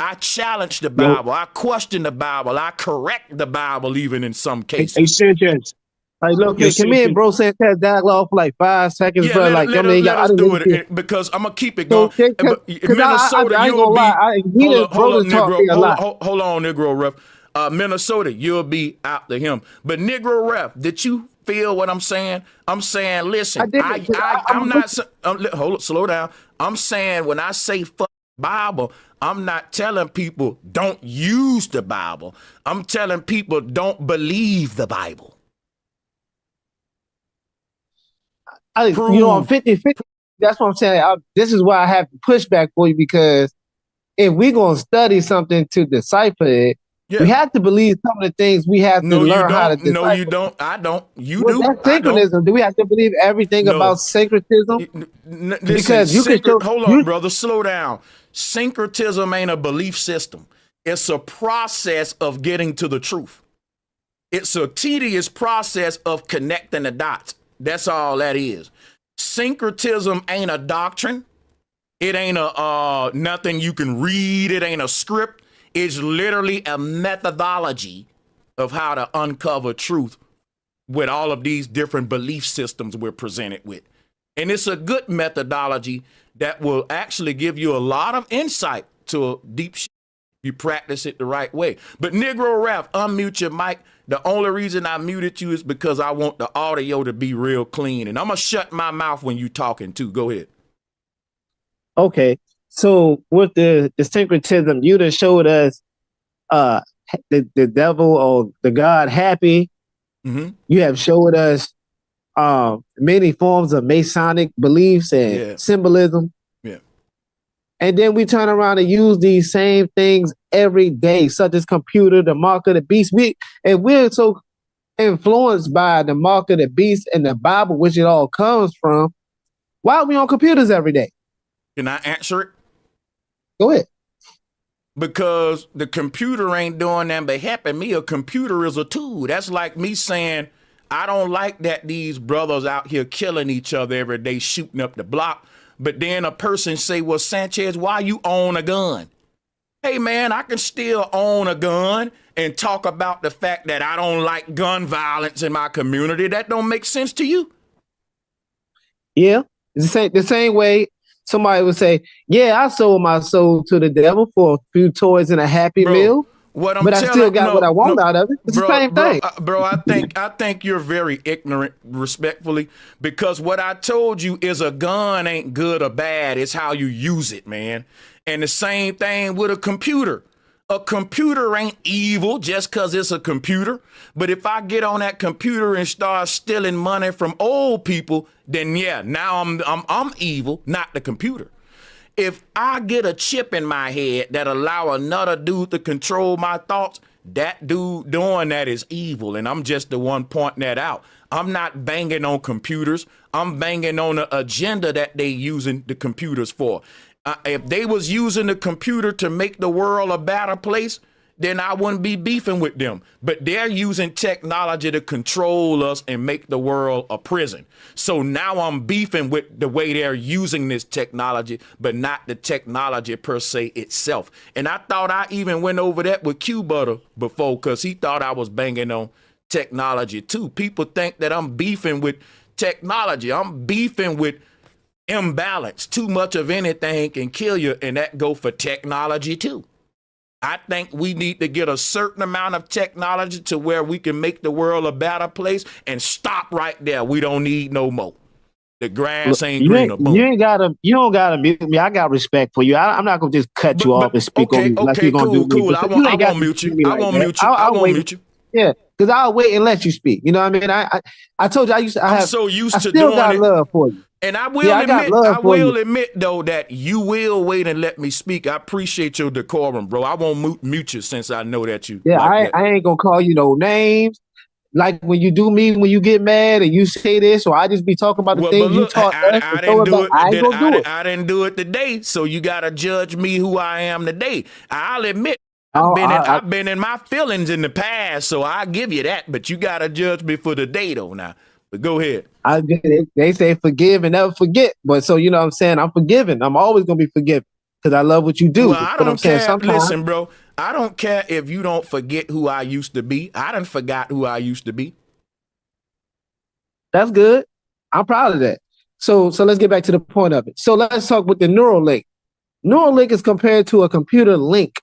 I challenge the Bible. I question the Bible. I correct the Bible even in some cases. Hey, Sanchez. Hey, look, can me and bro Sanchez dialogue for like 5 seconds, bro? Like, let us do it because I'm gonna keep it going. Minnesota, you'll be. Hold on, Negro Ref. Minnesota, you'll be out to him. But Negro Ref, did you feel what I'm saying? I'm saying, listen, I'm not. Hold up, slow down. I'm saying when I say fuck Bible, I'm not telling people don't use the Bible. I'm telling people don't believe the Bible. I'm 50-50. That's what I'm saying. This is why I have to push back for you, because if we're going to study something to decipher it, we have to believe some of the things we have to learn how to decipher. No, you don't. I don't. You do. That's synchronism. Do we have to believe everything about syncretism? Because you can hold on, brother. Slow down. Syncretism ain't a belief system. It's a process of getting to the truth. It's a tedious process of connecting the dots. That's all that is. Syncretism ain't a doctrine. It ain't a nothing you can read. It ain't a script. It's literally a methodology of how to uncover truth with all of these different belief systems we're presented with. And it's a good methodology that will actually give you a lot of insight to a deep shit if you practice it the right way. But Negro Rap, unmute your mic. The only reason I muted you is because I want the audio to be real clean. And I'm going to shut my mouth when you talking too. Go ahead. Okay. So with the syncretism, you done showed us the devil or the God happy. Mm-hmm. You have showed us many forms of Masonic beliefs and symbolism. Yeah. And then we turn around and use these same things every day, such as computer, the mark of the beast. We're so influenced by the mark of the beast and the Bible, which it all comes from. Why are we on computers every day? Can I answer it? Go ahead. Because the computer ain't doing that but helping me. A computer is a tool. That's like me saying, I don't like that these brothers out here killing each other every day, shooting up the block. But then a person say, well, Sanchez, why you own a gun? Hey, man, I can still own a gun and talk about the fact that I don't like gun violence in my community. That don't make sense to you? Yeah. The same way somebody would say, yeah, I sold my soul to the devil for a few toys and a Happy Meal. But I still got what I want out of it. It's the same thing. Bro, I think you're very ignorant, respectfully, because what I told you is a gun ain't good or bad. It's how you use it, man. And the same thing with a computer. A computer ain't evil just because it's a computer. But if I get on that computer and start stealing money from old people, then yeah, now I'm evil, not the computer. If I get a chip in my head that allow another dude to control my thoughts, that dude doing that is evil. And I'm just the one pointing that out. I'm not banging on computers. I'm banging on the agenda that they using the computers for. If they was using the computer to make the world a better place, then I wouldn't be beefing with them. But they're using technology to control us and make the world a prison. So now I'm beefing with the way they're using this technology, but not the technology per se itself. And I thought I even went over that with Q Butter before, because he thought I was banging on technology too. People think that I'm beefing with technology. I'm beefing with imbalance. Too much of anything can kill you, and that go for technology too. I think we need to get a certain amount of technology to where we can make the world a better place and stop right there. We don't need no more. The grass ain't greener. You don't gotta mute me. I got respect for you. I'm not gonna just cut you off and speak over you like you're gonna do cool. me. I won't mute you. I won't mute you. Yeah, because I'll wait and let you speak. You know what I mean? I told you I'm so used to still doing got it. love for you. And I will admit though that you will wait and let me speak. I appreciate your decorum, bro. I won't mute you since I know that you. Yeah, I ain't gonna call you no names. Like when you do me, when you get mad and you say this, or I just be talking about the things you taught us. I didn't do it today, so you gotta judge me who I am today. I'll admit I've been in my feelings in the past, so I give you that. But you gotta judge me for the day though now. But go ahead. They say forgive and never forget. But so, you know what I'm saying? I'm forgiving. I'm always going to be forgiven because I love what you do. Well, I don't care. Listen, bro, I don't care if you don't forget who I used to be. I done forgot who I used to be. That's good. I'm proud of that. So let's get back to the point of it. So let's talk with the Neuralink. Neuralink is compared to a computer link.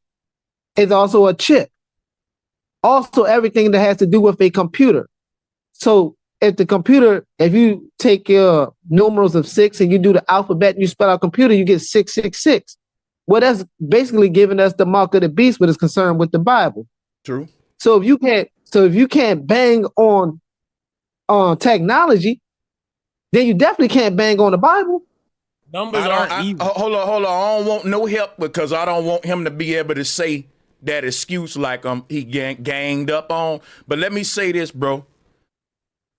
It's also a chip. Also, everything that has to do with a computer. So if you take your numerals of 6 and you do the alphabet and you spell out computer, you get 666. Well, that's basically giving us the mark of the beast when it's concerned with the Bible. True. So if you can't bang on technology, then you definitely can't bang on the Bible. Numbers aren't evil. Hold on. I don't want no help because I don't want him to be able to say that excuse like he ganged up on. But let me say this, bro.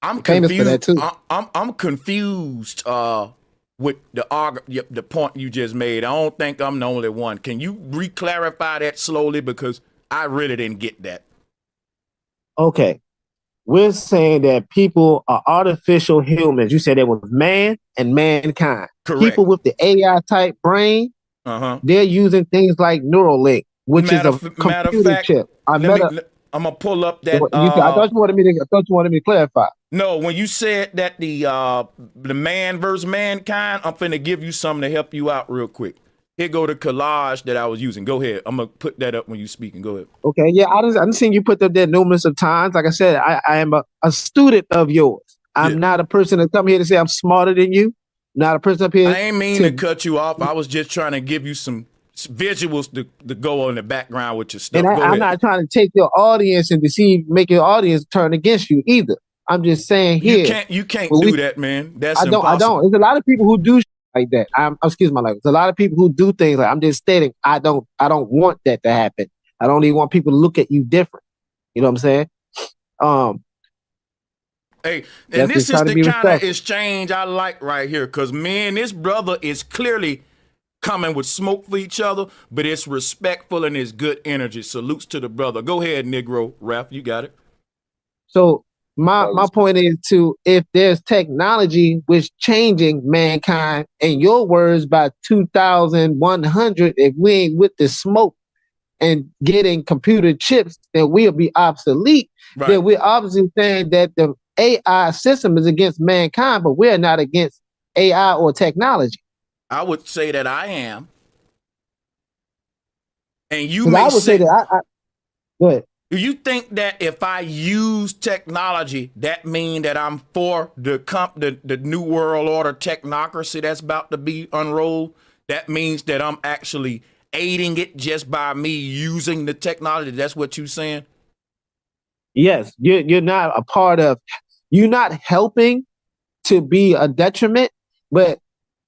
I'm confused. I'm confused with the point you just made. I don't think I'm the only one. Can you re-clarify that slowly because I really didn't get that. Okay, we're saying that people are artificial humans. You said it was man and mankind. Correct. People with the AI type brain. They're using things like Neuralink, which is a computer chip. I'm gonna pull up that. I thought you wanted me to clarify. No, when you said that the man versus mankind, I'm finna give you something to help you out real quick. Here go the collage that I was using. Go ahead. I'm gonna put that up when you speak and go ahead. Okay, yeah, I done seen you put that there numerous of times. Like I said, I am a student of yours. I'm not a person that come here to say I'm smarter than you. Not a person up here. I ain't mean to cut you off. I was just trying to give you some visuals to go on the background with your stuff. And I'm not trying to take your audience and make your audience turn against you either. I'm just saying here. You can't do that, man. That's impossible. I don't. There's a lot of people who do like that. Excuse my language. There's a lot of people who do things like I'm just stating. I don't want that to happen. I don't even want people to look at you different. You know what I'm saying? Hey, and this is the kind of exchange I like right here, because me and this brother is clearly coming with smoke for each other, but it's respectful and it's good energy. Salutes to the brother. Go ahead, Negro Ralph. You got it. So my point is if there's technology which changing mankind, in your words, by 2100, if we ain't with the smoke and getting computer chips, then we'll be obsolete. Right. Then we're obviously saying that the AI system is against mankind, but we're not against AI or technology. I would say that I am. And you may say that go ahead. Do you think that if I use technology, that mean that I'm for the new world order technocracy that's about to be unrolled? That means that I'm actually aiding it just by me using the technology. That's what you're saying? Yes, you're not a part of. You're not helping to be a detriment, but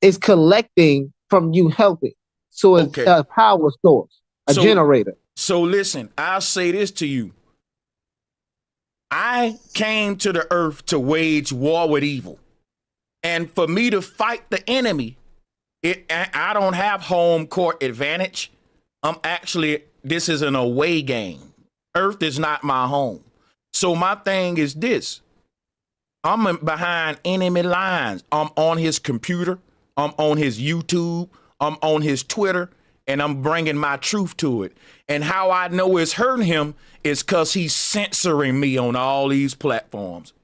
it's collecting from you helping. So it's a power source, a generator. So listen, I'll say this to you. I came to the earth to wage war with evil. And for me to fight the enemy, I don't have home court advantage. This is an away game. Earth is not my home. So my thing is this. I'm behind enemy lines. I'm on his computer. I'm on his YouTube. I'm on his Twitter. And I'm bringing my truth to it. And how I know it's hurting him is because he's censoring me on all these platforms.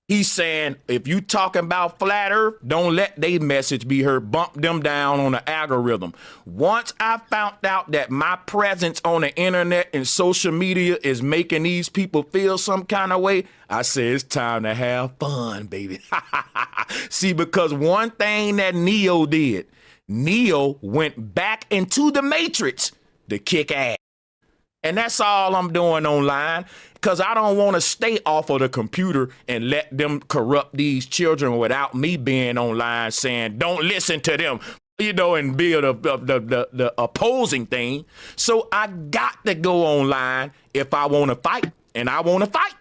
He's saying, if you talking about flat earth, don't let their message be heard. Bump them down on the algorithm. Once I found out that my presence on the internet and social media is making these people feel some kind of way, I said, it's time to have fun, baby. See, because one thing that Neo did, Neo went back into the Matrix to kick ass. And that's all I'm doing online, because I don't want to stay off of the computer and let them corrupt these children without me being online saying, don't listen to them, and build the opposing thing. So I got to go online if I want to fight, and I want to fight.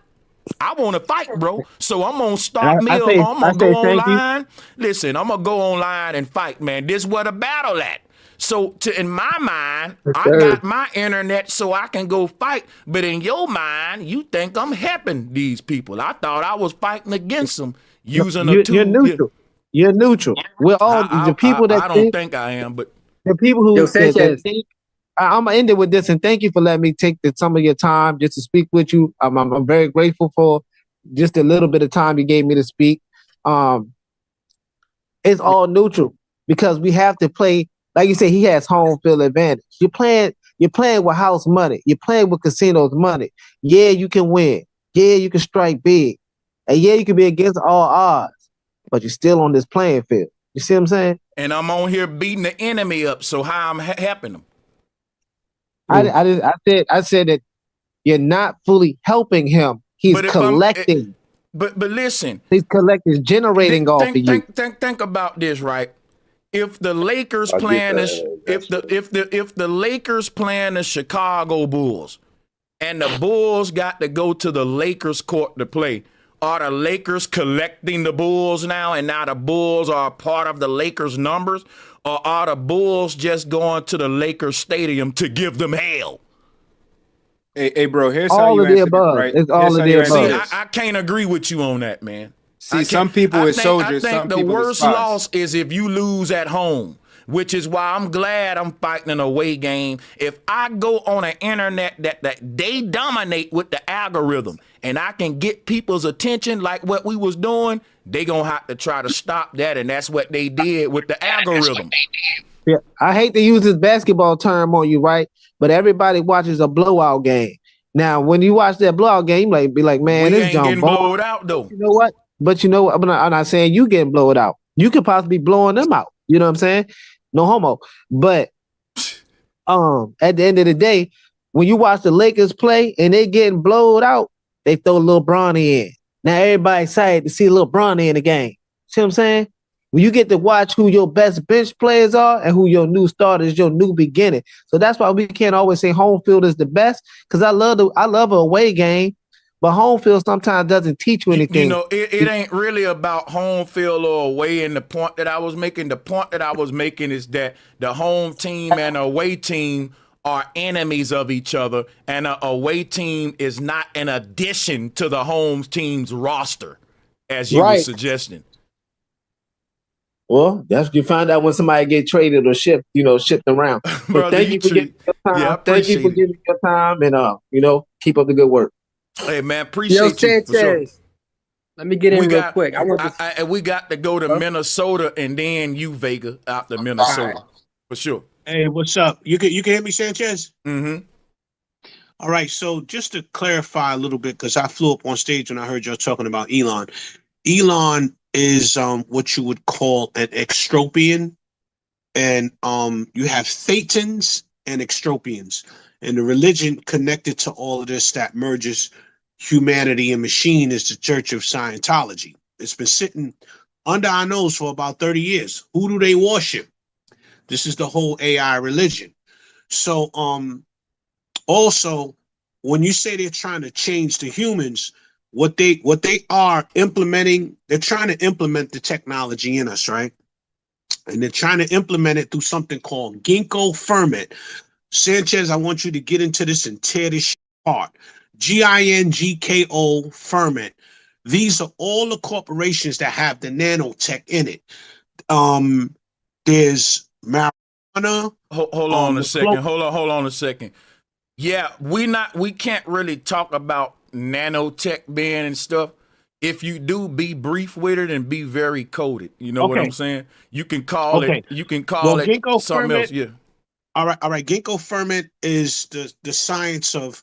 I want to fight, bro. So I'm going to start me. I'm going to go online. Listen, I'm going to go online and fight, man. This is where the battle at. So in my mind, I got my internet so I can go fight. But in your mind, you think I'm helping these people. I thought I was fighting against them using a tool. You're neutral. You're neutral. We're all the people that I don't think I am, but the people who that think. I'm gonna end it with this, and thank you for letting me take some of your time just to speak with you. I'm very grateful for just a little bit of time you gave me to speak. It's all neutral because we have to play. Like you said, he has home field advantage. You're playing with house money. You're playing with casinos money. Yeah, you can win. Yeah, you can strike big. And yeah, you can be against all odds, but you're still on this playing field. You see what I'm saying? And I'm on here beating the enemy up. So how I'm helping them? I said that you're not fully helping him. He's collecting. But listen. He's collecting, generating off of you. Think about this, right? If the Lakers playing if the Lakers playing the Chicago Bulls and the Bulls got to go to the Lakers court to play, are the Lakers collecting the Bulls now, and now the Bulls are part of the Lakers numbers, or are the Bulls just going to the Lakers stadium to give them hell? Hey bro, here's all how you of the answer above. it, right? It's all of the above. See, I can't agree with you on that, man. See, some people is soldiers. I think the worst loss is if you lose at home, which is why I'm glad I'm fighting an away game. If I go on an internet that they dominate with the algorithm and I can get people's attention like what we was doing, they gonna have to try to stop that, and that's what they did with the algorithm. Yeah, I hate to use this basketball term on you, right? But everybody watches a blowout game. Now, when you watch that blowout game, you be like, man, this jump getting blowed out though. You know what? But you know what? I'm not saying you getting blown out. You could possibly be blowing them out. You know what I'm saying? No homo. But at the end of the day, when you watch the Lakers play and they getting blowed out, they throw a little Bronny in. Now everybody excited to see a little Bronny in the game. See what I'm saying? When you get to watch who your best bench players are and who your new starters, your new beginning. So that's why we can't always say home field is the best, because I love an away game. But home field sometimes doesn't teach you anything. You know, it ain't really about home field or away. And the point that I was making is that the home team and the away team are enemies of each other. And the away team is not an addition to the home team's roster, as you were suggesting. Well, that's what you find out when somebody get traded or shipped around. But thank you for giving your time. Yeah, thank you for giving your time, and keep up the good work. Hey man, appreciate you. Sanchez, for sure. Let me get in real quick. We got to go to Minnesota and then you, Vega, after Minnesota. Right. For sure. Hey, what's up? You can hear me, Sanchez? Mm-hmm. All right, so just to clarify a little bit, because I flew up on stage when I heard y'all talking about Elon. Elon is what you would call an extropian, and you have thetans and extropians. And the religion connected to all of this that merges humanity and machine is the Church of Scientology. It's been sitting under our nose for about 30 years. Who do they worship? This is the whole AI religion. So also, when you say they're trying to change the humans, what they are implementing, they're trying to implement the technology in us, right? and they're trying to implement it through something called ginkgo ferment. Sanchez, I want you to get into this and tear this shit apart. GINGKO ferment. These are all the corporations that have the nanotech in it. There's marijuana. Hold on a second. Hold on a second. Yeah, we can't really talk about nanotech being and stuff. If you do, be brief with it and be very coded. You know what I'm saying? You can call it. You can call it ginkgo something ferment, else. Yeah. All right. Ginkgo ferment is the science of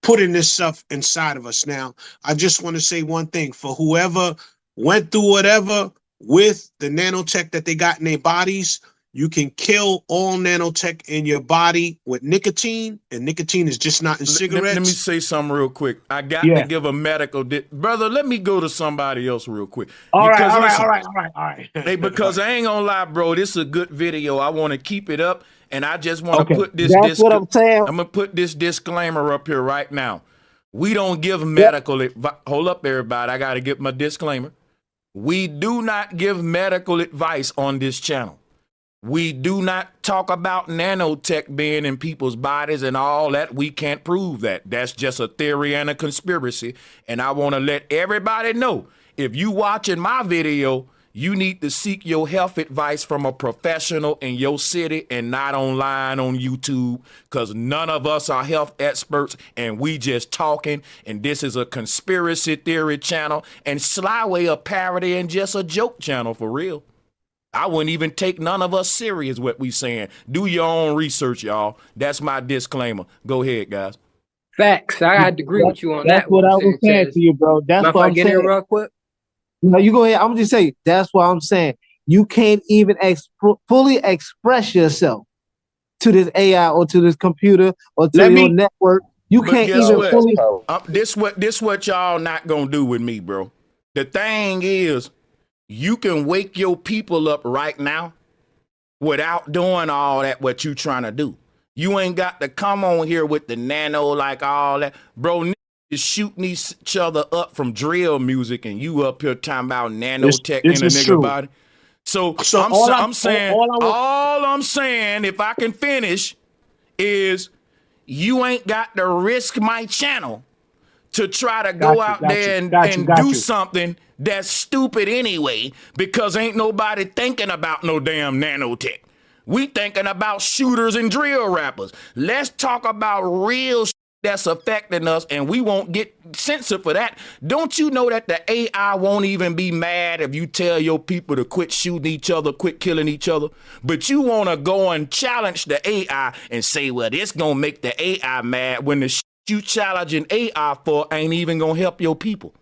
putting this stuff inside of us. Now, I just want to say one thing for whoever went through whatever with the nanotech that they got in their bodies. You can kill all nanotech in your body with nicotine, and nicotine is just not in cigarettes. Let me say something real quick. I got to give a medical brother. Let me go to somebody else real quick. All right. Hey, because I ain't gonna lie, bro. This is a good video. I want to keep it up, and I just want to put this. That's what I'm saying. I'm gonna put this disclaimer up here right now. We don't give medical advice. Hold up, everybody. I got to get my disclaimer. We do not give medical advice on this channel. We do not talk about nanotech being in people's bodies and all that. We can't prove that. That's just a theory and a conspiracy. And I want to let everybody know, if you watching my video, you need to seek your health advice from a professional in your city and not online on YouTube, because none of us are health experts and we just talking. And this is a conspiracy theory channel and Slyway a parody and just a joke channel for real. I wouldn't even take none of us serious what we saying. Do your own research, y'all. That's my disclaimer. Go ahead, guys. Facts. I had to agree with you on that. That's what I was saying to you, bro. That's what I'm saying. Here real quick? No, you go ahead. I'm just saying. That's what I'm saying. You can't even fully express yourself to this AI or to this computer or to your network. You can't even fully. This what y'all not gonna do with me, bro. The thing is, you can wake your people up right now without doing all that what you trying to do. You ain't got to come on here with the nano like all that. Bro, is shooting each other up from drill music and you up here talking about nanotech in a nigga body. So I'm saying, if I can finish, is you ain't got to risk my channel to try to go out there and do something that's stupid anyway, because ain't nobody thinking about no damn nanotech. We thinking about shooters and drill rappers. Let's talk about real shit that's affecting us, and we won't get censored for that. Don't you know that the AI won't even be mad if you tell your people to quit shooting each other, quit killing each other? But you want to go and challenge the AI and say, well, this gonna make the AI mad, when the shit you challenging AI for ain't even gonna help your people.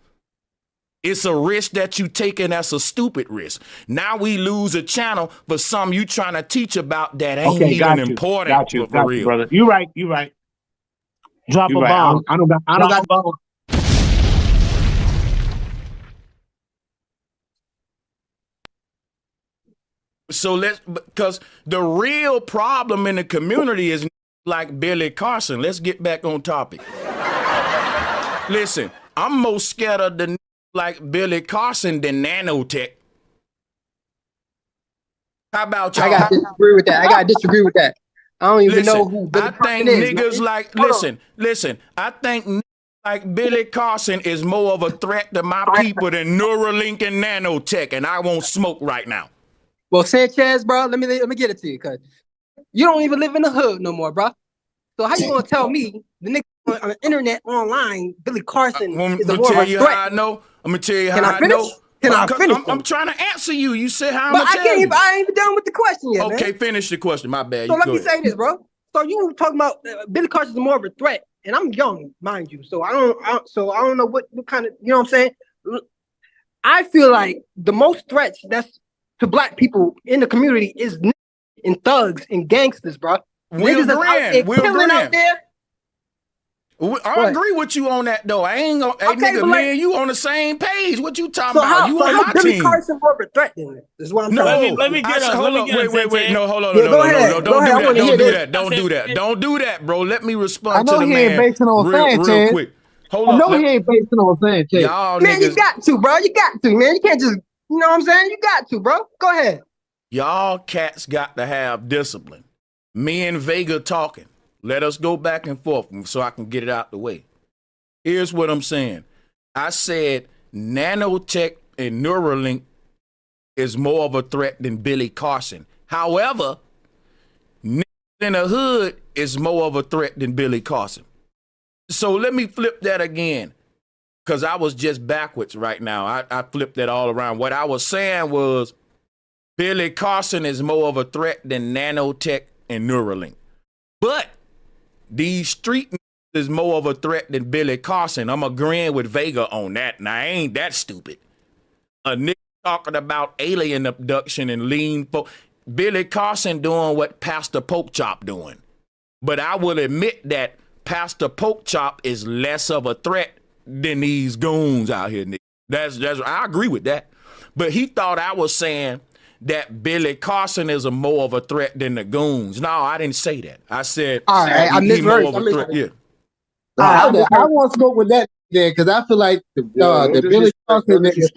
It's a risk that you taking. That's a stupid risk. Now we lose a channel for something you trying to teach about that ain't even important. For real, brother. You right. Drop a bomb. I don't got bomb. So because the real problem in the community is like Billy CARSON. Let's get back on topic. Listen, I'm more scared of the like Billy CARSON than nanotech. How about y'all? I gotta disagree with that. I don't even know who Billy CARSON is. Niggas like, listen, I think niggas like Billy CARSON is more of a threat to my people than Neuralink and nanotech, and I won't smoke right now. Well, Sanchez, bro, let me get it to you, cuz you don't even live in the hood no more, bro. So how you gonna tell me the nigga on the internet online, Billy CARSON is a more of a threat? How I know. I'm gonna tell you how I know. Can I finish? I'm trying to answer you. You said how I'm but gonna tell you. I ain't even done with the question yet. Okay, man. finish the question. My bad. So let me say this, bro. So you were talking about Billy CARSON is more of a threat, and I'm young, mind you. So I don't know what kind of, you know what I'm saying. I feel like the most threats that's to black people in the community is and thugs and gangsters, bro. We're killing out there. I agree with you on that, though. I ain't gonna. Hey, nigga, man, you on the same page. What you talking about? You on my Billy team. CARSON more of a threat than this? Is what I'm saying. Let me get up. Wait. No, hold on. No. Don't do that, bro. Let me respond to the man. I know he ain't basing on Sanchez. Real quick. Hold on. I know he ain't basing on Sanchez. Man, you got to, bro. You got to, man. You can't just, you know what I'm saying? You got to, bro. Go ahead. Y'all cats got to have discipline. Me and Vega talking. Let us go back and forth so I can get it out the way. Here's what I'm saying. I said nanotech and Neuralink is more of a threat than Billy Carson. However, niggas in the hood is more of a threat than Billy Carson. So let me flip that again, because I was just backwards right now. I flipped that all around. What I was saying was Billy Carson is more of a threat than nanotech and Neuralink. But these street is more of a threat than Billy Carson. I'm agreeing with Vega on that. Now, I ain't that stupid. A nigga talking about alien abduction and lean Billy Carson doing what Pastor Porkchop doing. But I will admit that Pastor Porkchop is less of a threat than these goons out here, nigga. That's I agree with that. But he thought I was saying that Billy Carson is a more of a threat than the goons. No, I didn't say that. I said all right, I misheard. Yeah. I want to smoke with that there because I feel like the Billy Carson is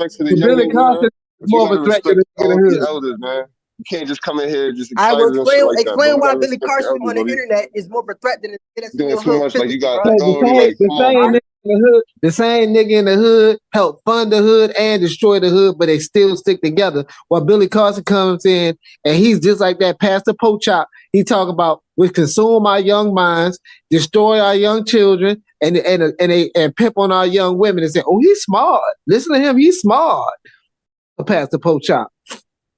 more of a threat than the hood. Elders, man. You can't just come in here and just I will explain why Billy Carson Carson on the internet is more of a threat than the nigga that's doing too much. Like you got the same nigga in the hood help fund the hood and destroy the hood, but they still stick together. While Billy Carson comes in and he's just like that Pastor Porkchop. He talk about we consume our young minds, destroy our young children, and pimp on our young women and say, "Oh, he's smart. Listen to him. He's smart." Pastor Porkchop.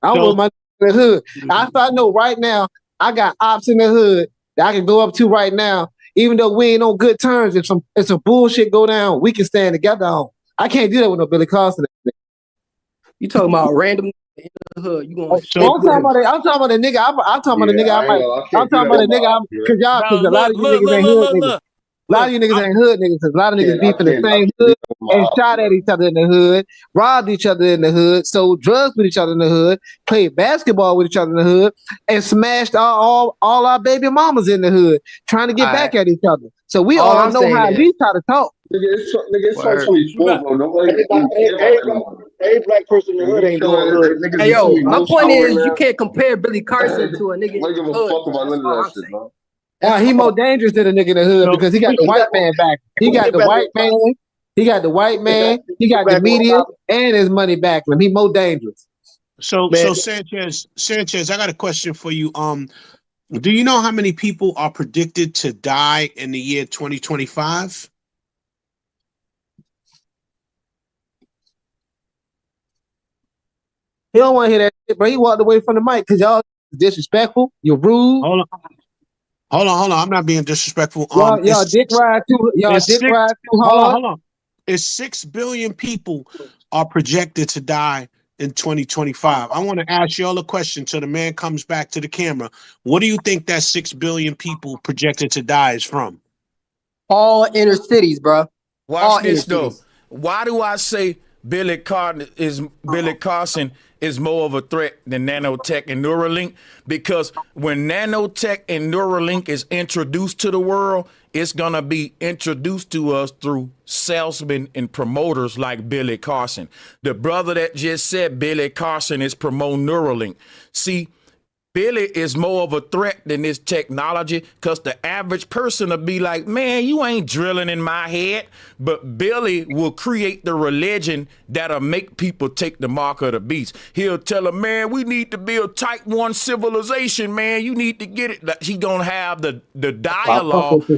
I want my in the hood. I know right now I got ops in the hood that I can go up to right now. Even though we ain't on good terms, if some bullshit go down, we can stand together on. I can't do that with no Billy Carson. You talking about random in the hood? You going? I'm talking about the nigga. I'm talking about the nigga. I'm talking about the nigga. Because a lot of you niggas ain't hood niggas. A lot of you niggas ain't hood niggas. A lot of niggas beef in the same hood and shot at each other in the hood, robbed each other in the hood, sold drugs with each other in the hood, played basketball with each other in the hood, and smashed all our baby mamas in the hood, trying to get back at each other. So we all know how at least how to talk. It's 2024, bro. Nobody. Every black person in the hood ain't doing good. Hey, yo, my point is you can't compare Billy Carson to a nigga. I don't give a fuck about none of that shit, bro. He more dangerous than a nigga in the hood because he got the white man back. He got the white man. He got the white man. He got the media and his money back. And he more dangerous. So Sanchez, I got a question for you. Do you know how many people are predicted to die in the year 2025? He don't want to hear that shit, bro. He walked away from the mic because y'all disrespectful. You're rude. Hold on. I'm not being disrespectful. Y'all dick ride too. Y'all dick ride too hard. Hold on. It's 6 billion people are projected to die in 2025. I want to ask y'all a question till the man comes back to the camera. What do you think that 6 billion people projected to die is from? All inner cities, bro. Watch this though. Why do I say Billy Carson is more of a threat than nanotech and Neuralink? Because when nanotech and Neuralink is introduced to the world, it's gonna be introduced to us through salesmen and promoters like Billy Carson. The brother that just said Billy Carson is promoting Neuralink. See, Billy is more of a threat than this technology because the average person will be like, man, you ain't drilling in my head. But Billy will create the religion that'll make people take the mark of the beast. He'll tell them, man, we need to build type 1 civilization, man. You need to get it. He gonna have the dialogue.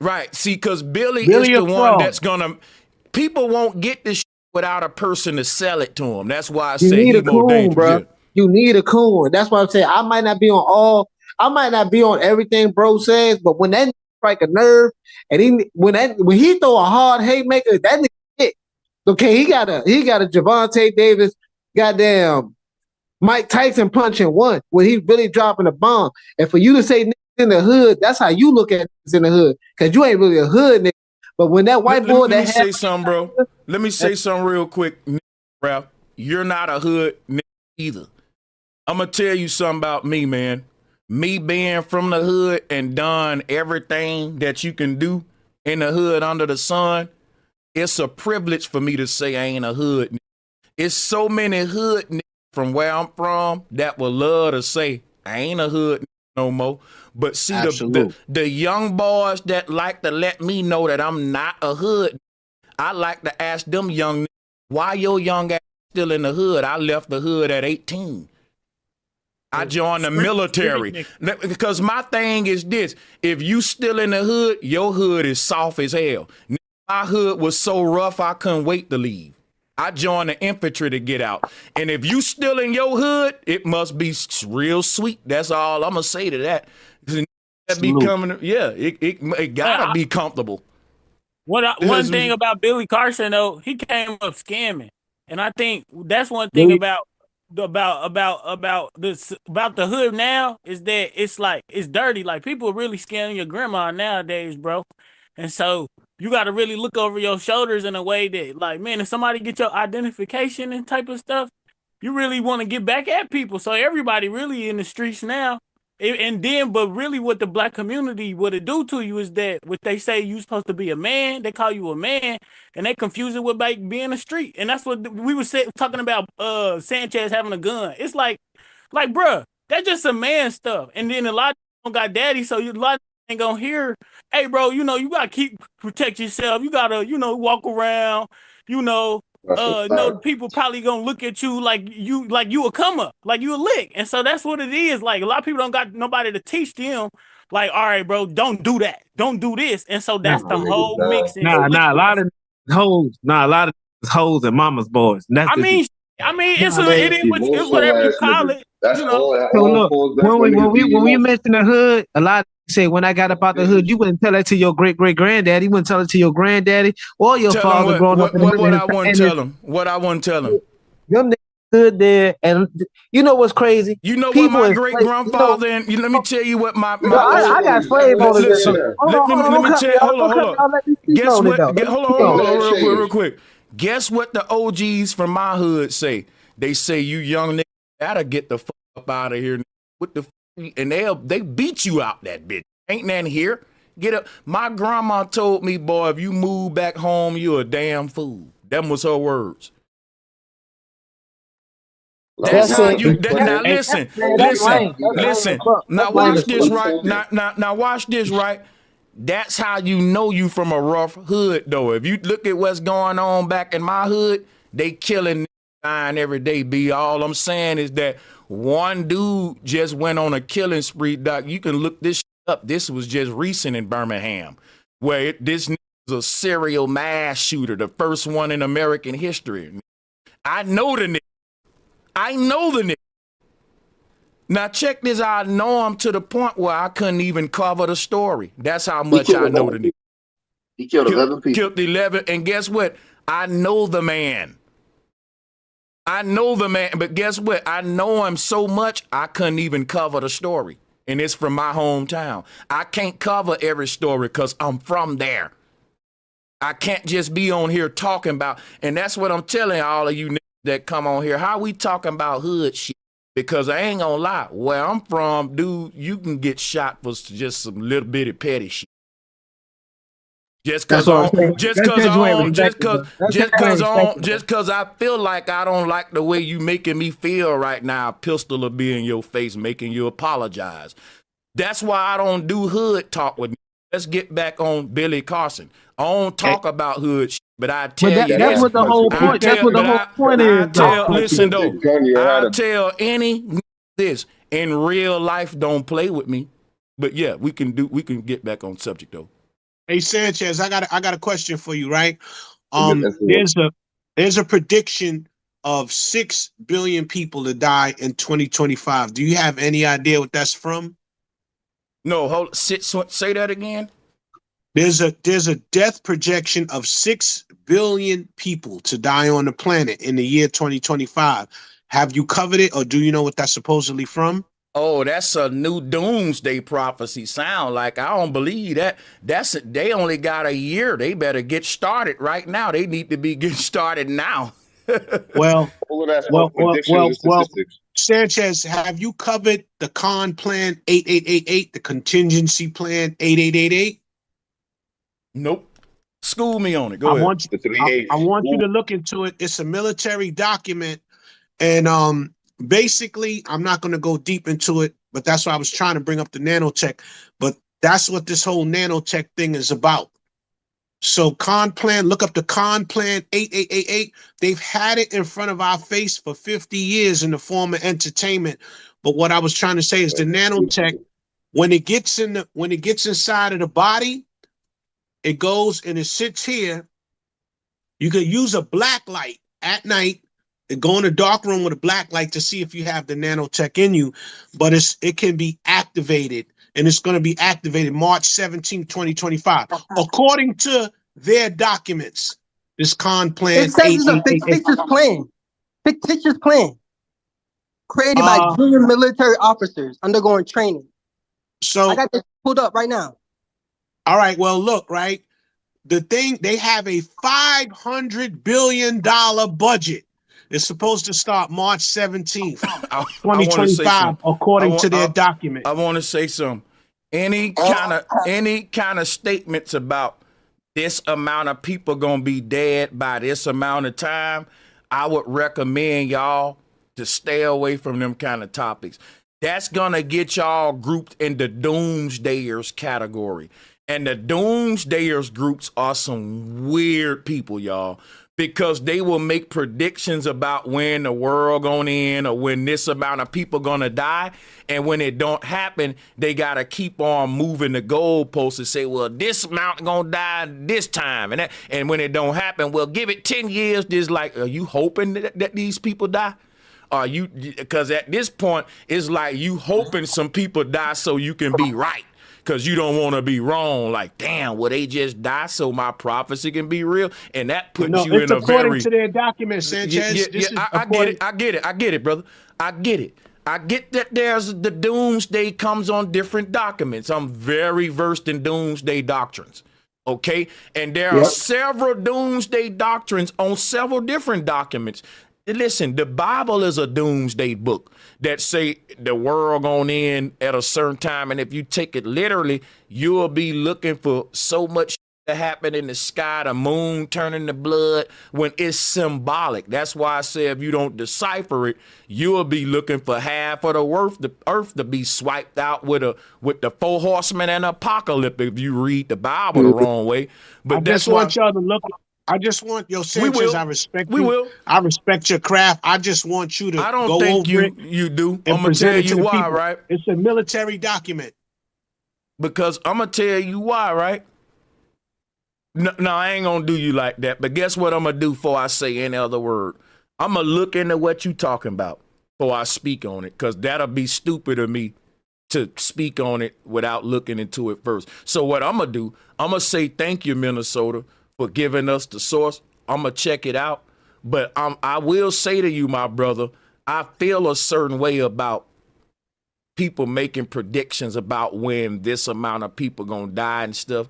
Right. See, because Billy is the one that's gonna, people won't get this shit without a person to sell it to them. That's why I say he's more dangerous. Bro. You need a coon. That's why I'm saying I might not be on everything bro says, but when that strike a nerve and when he throw a hard haymaker, that nigga hit. Okay, he got a Javante Davis, goddamn Mike Tyson punching one when he really dropping a bomb. And for you to say niggas in the hood, that's how you look at niggas in the hood, because you ain't really a hood nigga. But when that white boy let me say something, bro. Let me say something real quick, Ralph. You're not a hood nigga either. I'm going to tell you something about me, man. Me being from the hood and done everything that you can do in the hood under the sun, it's a privilege for me to say I ain't a hood nigga. It's so many hood niggas from where I'm from that would love to say, I ain't a hood no more. But see, the young boys that like to let me know that I'm not a hood, I like to ask them young, why your young ass still in the hood? I left the hood at 18. I joined the military. Because my thing is this, if you still in the hood, your hood is soft as hell. My hood was so rough, I couldn't wait to leave. I joined the infantry to get out. And if you still in your hood, it must be real sweet. That's all I'm going to say to that. It gotta be comfortable. One thing about Billy Carson though, he came up scamming, and I think that's one thing about the hood now is that it's dirty. Like people are really scamming your grandma nowadays, bro. And so you got to really look over your shoulders in a way that, like, man, if somebody get your identification and type of stuff, you really want to get back at people. So everybody really in the streets now. But really what the black community, what it do to you is that what they say you supposed to be a man, they call you a man, and they confuse it with like being a street. And that's what we were talking about Sanchez having a gun. It's like bruh, that's just some man stuff. And then a lot of people don't got daddy, so a lot of ain't gonna hear, hey bro, you gotta protect yourself. You gotta, walk around, people probably gonna look at you like you a come up, like you a lick. And so that's what it is. Like a lot of people don't got nobody to teach them, like, all right, bro, don't do that, don't do this. And so that's the whole mix. A lot of hoes and mama's boys. It's whatever you call it. So look, when we mention the hood, a lot say when I got up out the hood, you wouldn't tell that to your great granddaddy. You wouldn't tell it to your granddaddy or your father growing up. What I wouldn't tell him. What I wouldn't tell him. Them niggas stood there, and you know what's crazy? You know what my great grandfather and let me tell you what my I got slave owners. Listen, let me tell you. Hold on. Guess what? Hold on, real quick. Guess what the OGs from my hood say? They say you young nigga gotta get the fuck up out of here with the. And they beat you out that bitch. Ain't nothing here. Get up. My grandma told me, boy, if you move back home, you a damn fool. Them was her words. That's how you. Now listen. Now watch this right. Now watch this right. That's how you know you from a rough hood, though. If you look at what's going on back in my hood, they killing dying every day. B. All I'm saying is that. One dude just went on a killing spree, Doc. You can look this up. This was just recent in Birmingham, where this is a serial mass shooter, the first one in American history. I know the nigga. Now check this out. I know him to the point where I couldn't even cover the story. That's how much I know the nigga. He killed 11 people. Killed 11, and guess what? I know the man. But guess what? I know him so much, I couldn't even cover the story. And it's from my hometown. I can't cover every story because I'm from there. I can't just be on here talking about, and that's what I'm telling all of you that come on here. How we talking about hood shit? Because I ain't gonna lie, where I'm from, dude, you can get shot for just some little bitty petty shit. Just cause I feel like I don't like the way you making me feel right now, a pistol will be in your face making you apologize. That's why I don't do hood talk with me. Let's get back on Billy Carson. I don't talk about hood shit, but I tell you that's what the whole point. That's what the whole point is. Listen though, I tell any this in real life, don't play with me. But yeah, we can get back on subject though. Hey Sanchez, I got a question for you, right? There's a prediction of 6 billion people to die in 2025. Do you have any idea what that's from? No, say that again. There's a death projection of 6 billion people to die on the planet in the year 2025. Have you covered it, or do you know what that's supposedly from? Oh, that's a new doomsday prophecy. Sound like I don't believe that. They only got a year. They better get started right now. They need to be getting started now. Well, Sanchez, have you covered the con plan 8888, the contingency plan 8888? Nope. School me on it. Go ahead. I want you to look into it. It's a military document, and basically, I'm not going to go deep into it, but that's why I was trying to bring up the nanotech. But that's what this whole nanotech thing is about. So Conplan, look up the Conplan 8888. They've had it in front of our face for 50 years in the form of entertainment. But what I was trying to say is the nanotech, when it gets inside of the body, it goes and it sits here. You could use a black light at night and go in a dark room with a black light to see if you have the nanotech in you, but it can be activated, and it's going to be activated March 17, 2025. According to their documents, this Conplan. It says it's a fictitious plan. Fictitious plan. Created by junior military officers undergoing training. So I got this pulled up right now. All right, well, look, right? The thing, they have a $500 billion budget. It's supposed to start March 17th, 2025, according to their document. I want to say something. Any kind of statements about this amount of people gonna be dead by this amount of time, I would recommend y'all to stay away from them kind of topics. That's gonna get y'all grouped in the doomsdayers category. And the doomsdayers groups are some weird people, y'all, because they will make predictions about when the world gonna end or when this amount of people gonna die. And when it don't happen, they gotta keep on moving the goalposts and say, well, this amount gonna die this time. And when it don't happen, well, give it 10 years. Just like, are you hoping that these people die? Are you, because at this point, it's like you hoping some people die so you can be right. Because you don't want to be wrong. Like, damn, will they just die so my prophecy can be real? And that puts you in a according to their documents, Sanchez. I get it, brother. I get it. I get that there's the doomsday comes on different documents. I'm very versed in doomsday doctrines. Okay? And there are several doomsday doctrines on several different documents. Listen, the Bible is a doomsday book that say the world gonna end at a certain time, and if you take it literally, you'll be looking for so much to happen in the sky, the moon turning to blood, when it's symbolic. That's why I say if you don't decipher it, you'll be looking for half of the earth to be swiped out with the 4 horsemen and apocalypse if you read the Bible the wrong way. But I just want y'all to look. I just want your Sanchez. I respect you. We will. I respect your craft. I just want you to. I don't think you do. I'm gonna tell you why, right? It's a military document. Because I'm gonna tell you why, right? No, I ain't gonna do you like that. But guess what I'm gonna do before I say any other word? I'm gonna look into what you talking about before I speak on it, because that'll be stupid of me to speak on it without looking into it first. So what I'm gonna do? I'm gonna say thank you, Minnesota, for giving us the source. I'm going to check it out. But I will say to you, my brother, I feel a certain way about people making predictions about when this amount of people going to die and stuff.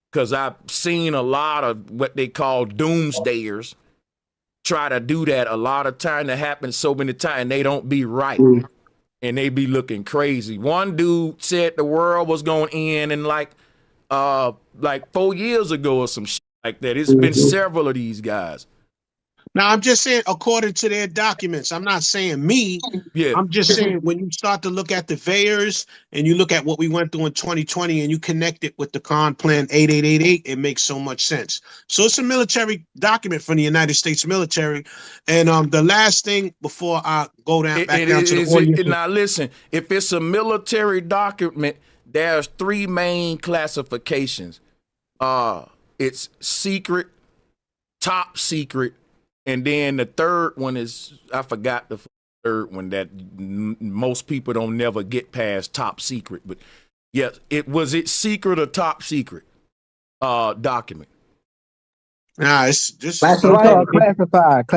Because I've seen a lot of what they call doomsdayers try to do that a lot of time. That happens so many times, and they don't be right. And they be looking crazy. One dude said the world was going to end in like 4 years ago or some shit like that. It's been several of these guys. Now, I'm just saying, according to their documents, I'm not saying me. Yeah. I'm just saying when you start to look at the VAERS and you look at what we went through in 2020 and you connect it with the Conplan 8888, it makes so much sense. So it's a military document from the United States military. And the last thing before I go down back down to the audience. Now, listen, if it's a military document, there's 3 main classifications. It's secret, top secret, and then the third one is, I forgot the third one that most people don't never get past top secret. But yes, it secret or top secret document. Nah, it's just classified,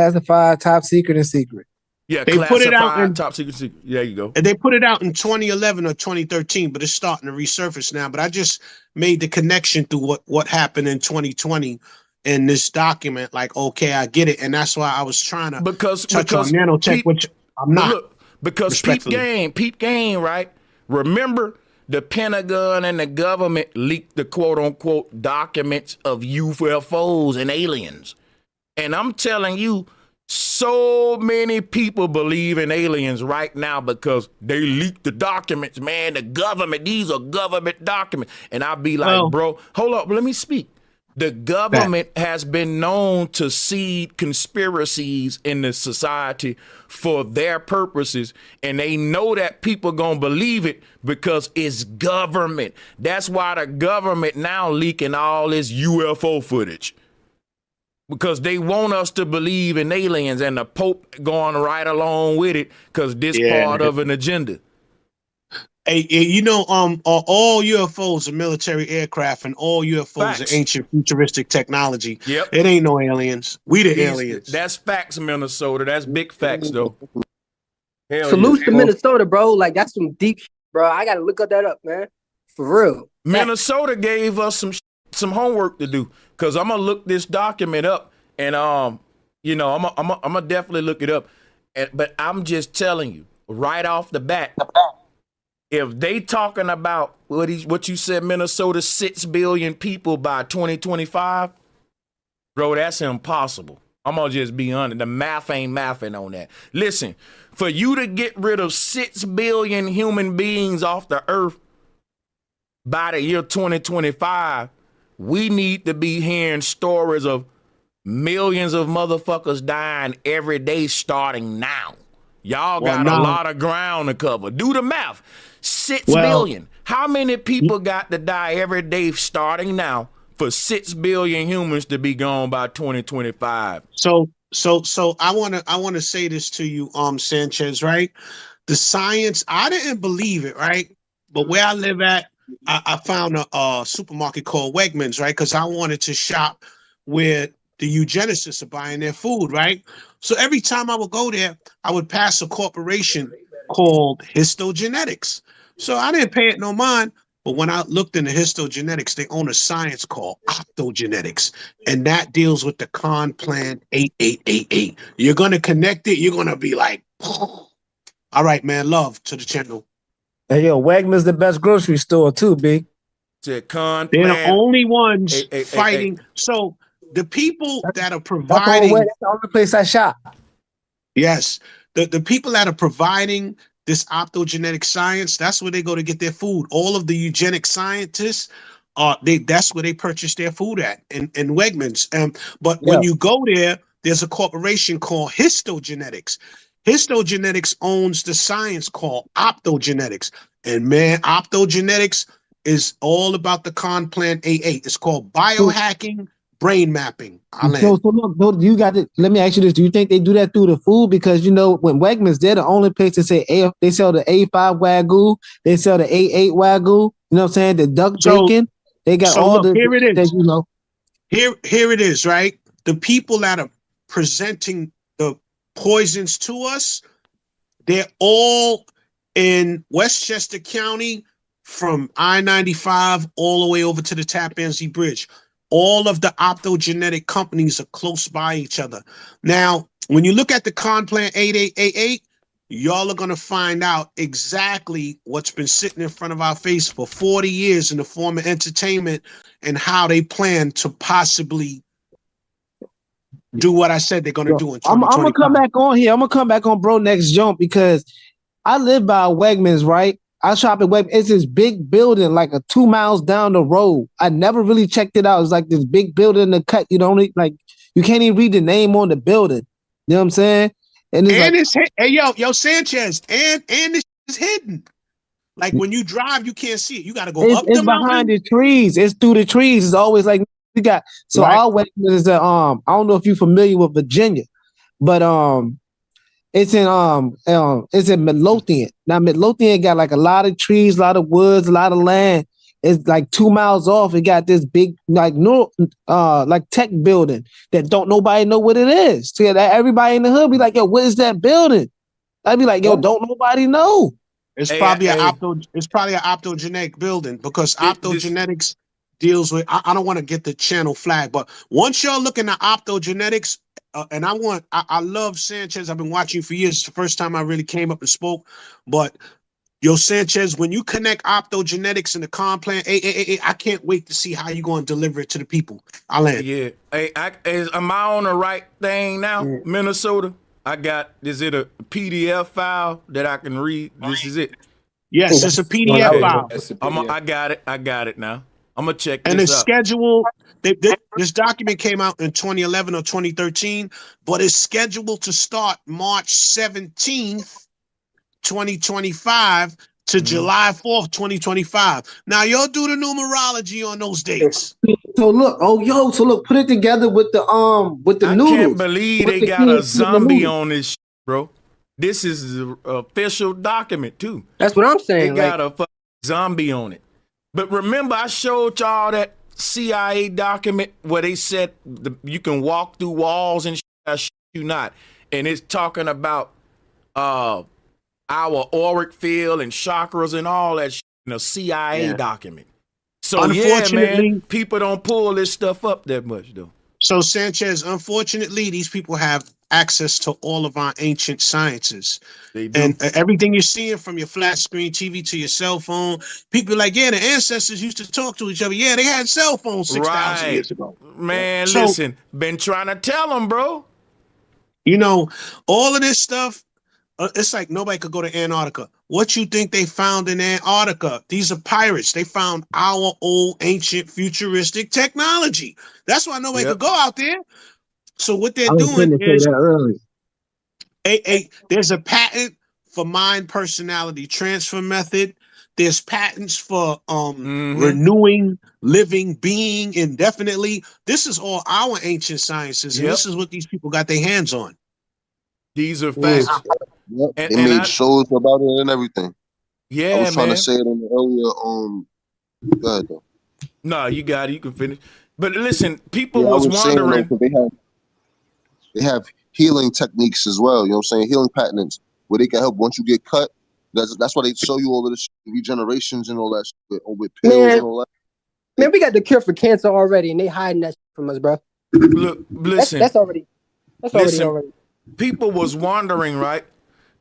top secret, and secret. Yeah, they put it out in top secret. There you go. And they put it out in 2011 or 2013, but it's starting to resurface now. But I just made the connection through what happened in 2020 in this document. Like, okay, I get it, and that's why I was trying to touch on nanotech, which I'm not. Look, because peep game, right? Remember, the Pentagon and the government leaked the quote unquote documents of UFOs and aliens, and I'm telling you, So many people believe in aliens right now because they leaked the documents, man. The government, these are government documents. And I'll be like, bro, hold up, let me speak. The government has been known to seed conspiracies in the society for their purposes, and they know that people gonna believe it because it's government. That's why the government now leaking all this UFO footage, because they want us to believe in aliens, and the Pope going right along with it because this part of an agenda. Hey, you know, all UFOs are military aircraft, and all UFOs are ancient futuristic technology. Yep. It ain't no aliens. We the aliens. That's facts, Minnesota. That's big facts, though. Hell Salute to Minnesota, bro. Like, that's some deep shit, bro. I gotta look that up, man. For real. Minnesota gave us some homework to do, because I'm gonna look this document up, and you know, I'm gonna definitely look it up. But I'm just telling you right off the bat, if they talking about what you said, Minnesota, 6 billion people by 2025, bro, that's impossible. I'm gonna just be honest. The math ain't mathing on that. Listen, for you to get rid of 6 billion human beings off the earth by the year 2025, we need to be hearing stories of millions of motherfuckers dying every day starting now. Y'all got a lot of ground to cover. Do the math. 6 billion. How many people got to die every day starting now for 6 billion humans to be gone by 2025? So I wanna say this to you, Sanchez, right? The science, I didn't believe it, right? But where I live at, I found a supermarket called Wegmans, right? Because I wanted to shop where the eugenicists are buying their food, right? So every time I would go there, I would pass a corporation called Histogenetics. So I didn't pay it no mind, but when I looked into histogenetics, they own a science called optogenetics, and that deals with the con plant 8888. You're going to connect it, you're going to be like, oh. All right, man, love to the channel. Hey, yo, Wegmans the best grocery store too, big. They're the only ones fighting. So the people that are providing, that's the only place I shop. Yes, the people that are providing this optogenetic science, that's where they go to get their food. All of the eugenic scientists, that's where they purchase their food at in Wegmans. But when you go there, there's a corporation called Histogenetics. Histogenetics owns the science called optogenetics. And man, optogenetics is all about the con plant 88. It's called biohacking, brain mapping. So look, you got to, let me ask you this. Do you think they do that through the food? Because, you know, when Wegmans, they're the only place to say they sell the A5 Wagyu, they sell the A8 Wagyu, you know what I'm saying? The duck bacon. They got here it is. That, you know. Here it is, right? The people that are presenting the poisons to us, they're all in Westchester County from I-95 all the way over to the Tappan Zee Bridge. All of the optogenetic companies are close by each other. Now, when you look at the con plant 8888, y'all are going to find out exactly what's been sitting in front of our face for 40 years in the form of entertainment and how they plan to possibly do what I said they're going to do in 2025. I'm going to come back on here. I'm going to come back on Bro Next Jump because I live by Wegmans, right? I shop at Wegmans. It's this big building, like 2 miles down the road. I never really checked it out. It's like this big building in the cut. You don't like, you can't even read the name on the building. You know what I'm saying? And it's hey yo Sanchez, and this is hidden. Like when you drive, you can't see it. You got to go up the mountain. Behind the trees. It's through the trees. It's always like we got. So our Wegmans is I don't know if you're familiar with Virginia, but it's in Midlothian. Now Midlothian got like a lot of trees, a lot of woods, a lot of land. It's like 2 miles off. It got this big like tech building that don't nobody know what it is. So that everybody in the hood be like, yo, what is that building? I'd be like, yo, don't nobody know. It's probably an optogenetic building because optogenetics deals with. I don't want to get the channel flag, but once y'all look into optogenetics, and I love Sanchez. I've been watching you for years. It's the first time I really came up and spoke, but Yo, Sanchez, when you connect optogenetics and the complan, I can't wait to see how you're going to deliver it to the people. I'll land. Yeah. Hey, am I on the right thing now, Minnesota? Is it a PDF file that I can read? This is it. Yes, it's a PDF file. I got it now. I'm going to check and this it's out. scheduled. This document came out in 2011 or 2013, but it's scheduled to start March 17th, 2025 to July 4th, 2025. Now, y'all do the numerology on those dates. So look, put it together with the noodles. I can't believe they got a zombie on this shit, bro. This is an official document, too. That's what I'm saying. They got a fucking zombie on it. But remember, I showed y'all that CIA document where they said you can walk through walls and shit. I shit you not. And it's talking about our auric field and chakras and all that shit in a CIA document. So yeah, man, people don't pull this stuff up that much, though. So Sanchez, unfortunately, these people have access to all of our ancient sciences. They do. And everything you're seeing from your flat screen TV to your cell phone, people are like, yeah, the ancestors used to talk to each other. Yeah, they had cell phones 6,000 years ago. Man, So- listen, been trying to tell them, bro. You know, all of this stuff, it's like nobody could go to Antarctica. What you think they found in Antarctica? These are pirates. They found our old, ancient, futuristic technology. That's why nobody could go out there. So what they're doing is, there's a patent for mind personality transfer method. There's patents for renewing living being indefinitely. This is all our ancient sciences, and this is what these people got their hands on. These are facts. Yep. And- They and made I- shows about it and everything. Yeah, I was trying man. to say it in the earlier. Go ahead, though. No, you got it. You can finish. But listen, people Yeah, I was saying, though, wondering. 'cause they have healing techniques as well. You know what I'm saying? Healing patents where they can help once you get cut. That's why they show you all of this regenerations and all that shit with pills Man. and all that. Man, we got the cure for cancer already, and they hiding that shit from us, bro. Look, listen. That's already. Listen, already. people was wondering, right?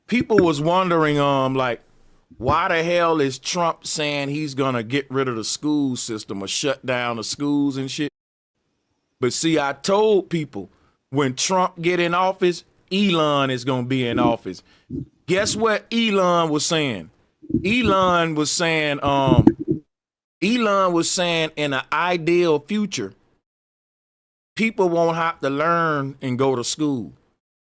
People was wondering, like, why the hell is Trump saying he's gonna get rid of the school system or shut down the schools and shit? But see, I told people when Trump get in office, Elon is gonna be in office. Guess what Elon was saying? Elon was saying in an ideal future, people won't have to learn and go to school.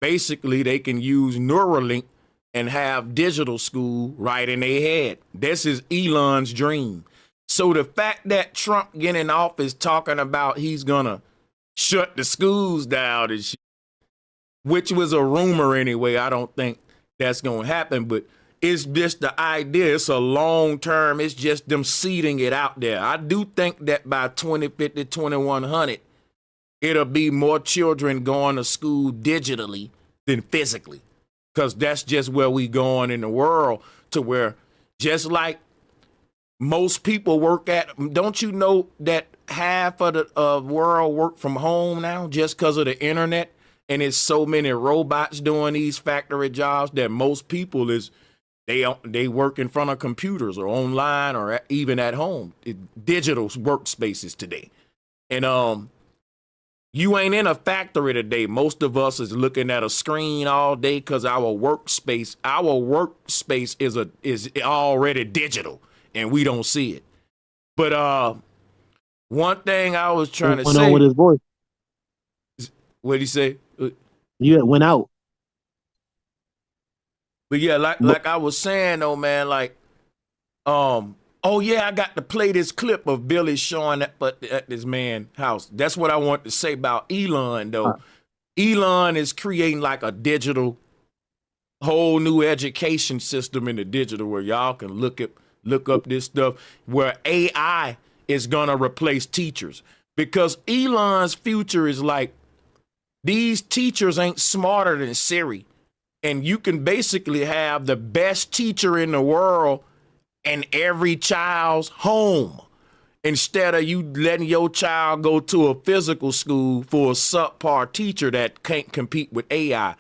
Basically, they can use Neuralink and have digital school right in their head. This is Elon's dream. So the fact that Trump getting in office talking about he's gonna shut the schools down and shit, which was a rumor anyway, I don't think that's gonna happen, but it's just the idea. It's a long term. It's just them seeding it out there. I do think that by 2050, 2100, it'll be more children going to school digitally than physically, because that's just where we going in the world, to where just like most people work at, don't you know that half of the world work from home now just because of the internet? And it's so many robots doing these factory jobs that most people they work in front of computers or online or even at home. Digital workspaces today. And you ain't in a factory today. Most of us is looking at a screen all day because our workspace is already digital and we don't see it. But one thing I was trying to went say. on with his voice. What'd he say? You went out. But yeah, like I was saying though, man, like, oh yeah, I got to play this clip of Billy showing up at this man's house. That's what I want to say about Elon though. Elon is creating like a digital, whole new education system in the digital where y'all can look up this stuff where AI is gonna replace teachers, because Elon's future is like, these teachers ain't smarter than Siri. And you can basically have the best teacher in the world in every child's home, instead of you letting your child go to a physical school for a subpar teacher that can't compete with AI.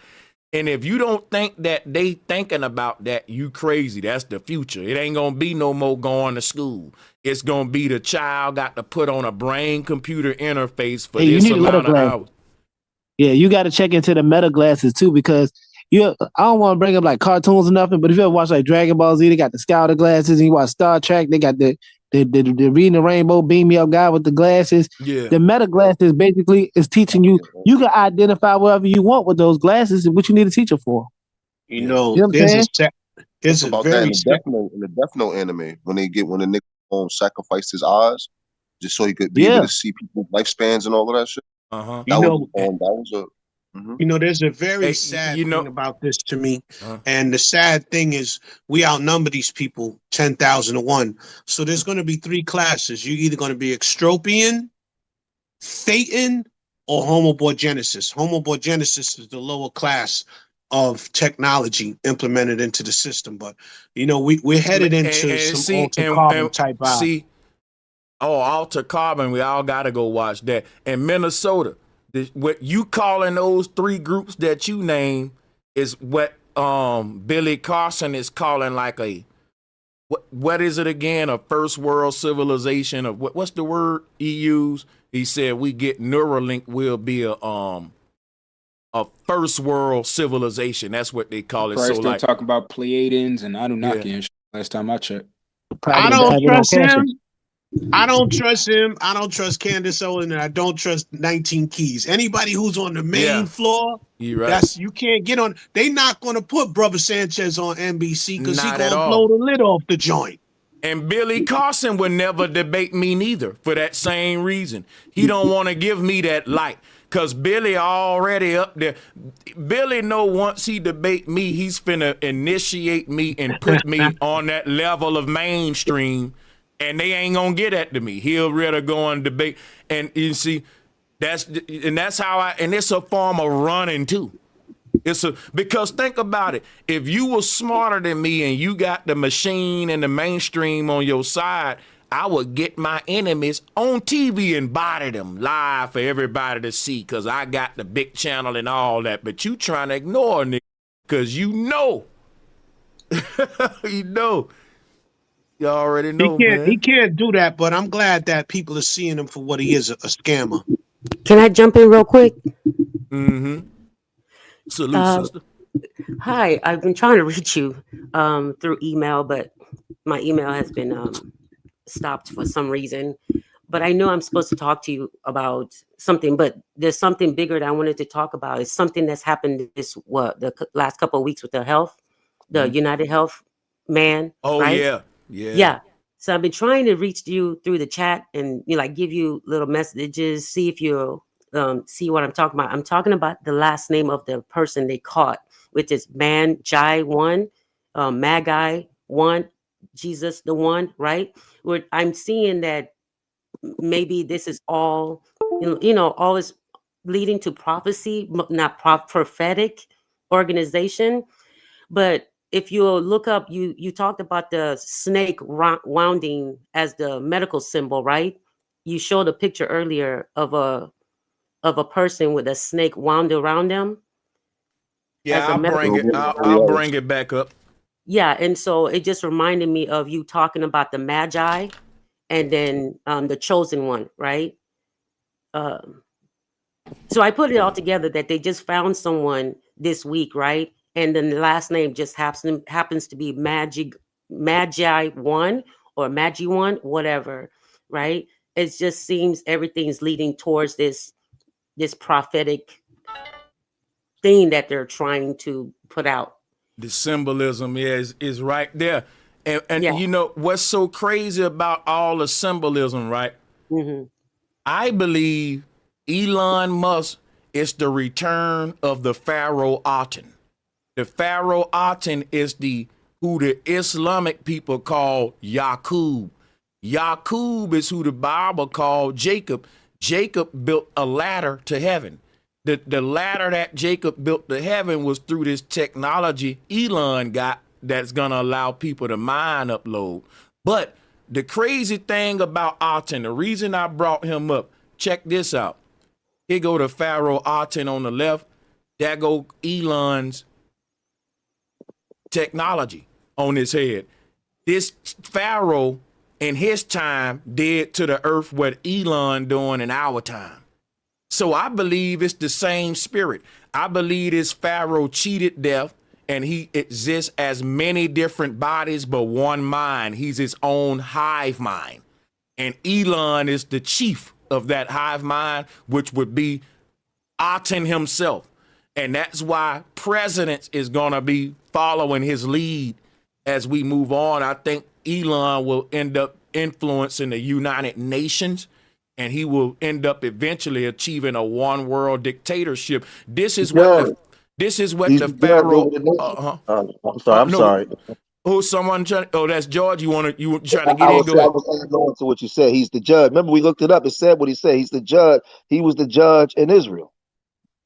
And if you don't think that they thinking about that, you crazy. That's the future. It ain't gonna be no more going to school. It's gonna be the child got to put on a brain computer interface for this amount of hours. Yeah, you got to check into the meta glasses too, because I don't want to bring up like cartoons or nothing, but if you ever watch like Dragon Ball Z, they got the Scouter glasses, and you watch Star Trek, they got the reading the rainbow, beam me up guy with the glasses. Yeah. The meta glasses basically is teaching you can identify whatever you want with those glasses and what you need a teacher for. You know, what I'm saying? there's a about very that in the Death Note anime when the nigga sacrificed his eyes just so he could be able to see people's lifespans and all of that shit. Uh-huh. You know, there's a very sad thing about this to me. And the sad thing is we outnumber these people 10,000 to 1. So there's going to be 3 classes. You're either going to be extropian, thetan, or homobogenesis. Homobogenesis is the lower class of technology implemented into the system. But, you know, we're headed into some altered carbon type vibe. Altered carbon, we all got to go watch that. And Minnesota, what you calling those 3 groups that you name is what Billy Carson is calling like what is it again? A first world civilization of what's the word he used? He said we get Neuralink will be a first world civilization. That's what they call it. Christ, so they like talk about Pleiadians and Anunnaki and shit last time I checked. I don't trust him. I don't trust him. I don't trust Candace Owens, and I don't trust 19 Keys. Anybody who's on the main floor, you're right. You can't get on. They not going to put Brother Sanchez on NBC because he Not going at to all. blow the lid off the joint. And Billy Carson would never debate me neither for that same reason. He don't want to give me that light because Billy already up there. Billy know once he debate me, he's finna initiate me and put me on that level of mainstream. And they ain't gonna get that to me. He'll rather go on debate. And you see, that's how and it's a form of running too. Because think about it. If you were smarter than me and you got the machine and the mainstream on your side, I would get my enemies on TV and body them live for everybody to see because I got the big channel and all that. But you trying to ignore nigga because you know. You already know, He can't do that, but I'm glad that people are seeing him for what he is, a scammer. Can I jump in real quick? Mm-hmm. Salute, sister. Hi, I've been trying to reach you through email, but my email has been stopped for some reason. But I know I'm supposed to talk to you about something, but there's something bigger that I wanted to talk about. It's something that's happened the last couple of weeks with the United Health man. Oh, right? Yeah. So I've been trying to reach you through the chat and give you little messages, see if you see what I'm talking about. I'm talking about the last name of the person they caught, which is Magi One, Jesus the One, right? Where I'm seeing that maybe this is all, all is leading to prophecy, not prophetic organization, but if you look up, you talked about the snake wounding as the medical symbol, right? You showed a picture earlier of a person with a snake wound around them. Yeah, I'll bring it back up. Yeah, and so it just reminded me of you talking about the Magi and then the chosen one, right? So I put it all together that they just found someone this week, right? And then the last name just happens to be Magi One or Magi One, whatever, right? It just seems everything's leading towards this prophetic thing that they're trying to put out. The symbolism is right there. And you know what's so crazy about all the symbolism, right? Mm-hmm. I believe Elon Musk is the return of the Pharaoh Aten. The Pharaoh Aten is who the Islamic people call Yaqub. Yaqub is who the Bible called Jacob. Jacob built a ladder to heaven. The ladder that Jacob built to heaven was through this technology Elon got that's going to allow people to mine upload. But the crazy thing about Aten, the reason I brought him up, check this out. Here go to Pharaoh Aten on the left. there go Elon's technology on his head. This Pharaoh in his time did to the earth what Elon doing in our time. So I believe it's the same spirit. I believe this Pharaoh cheated death, and he exists as many different bodies, but one mind. He's his own hive mind. And Elon is the chief of that hive mind, which would be Aten himself. And that's why presidents is going to be following his lead as we move on. I think Elon will end up influencing the United Nations, and he will end up eventually achieving a one world dictatorship. This is what the Pharaoh. I'm sorry. Who's someone trying? Oh, that's George. You trying to get in? I was going to what you said. He's the judge. Remember, we looked it up. It said what he said. He's the judge. He was the judge in Israel.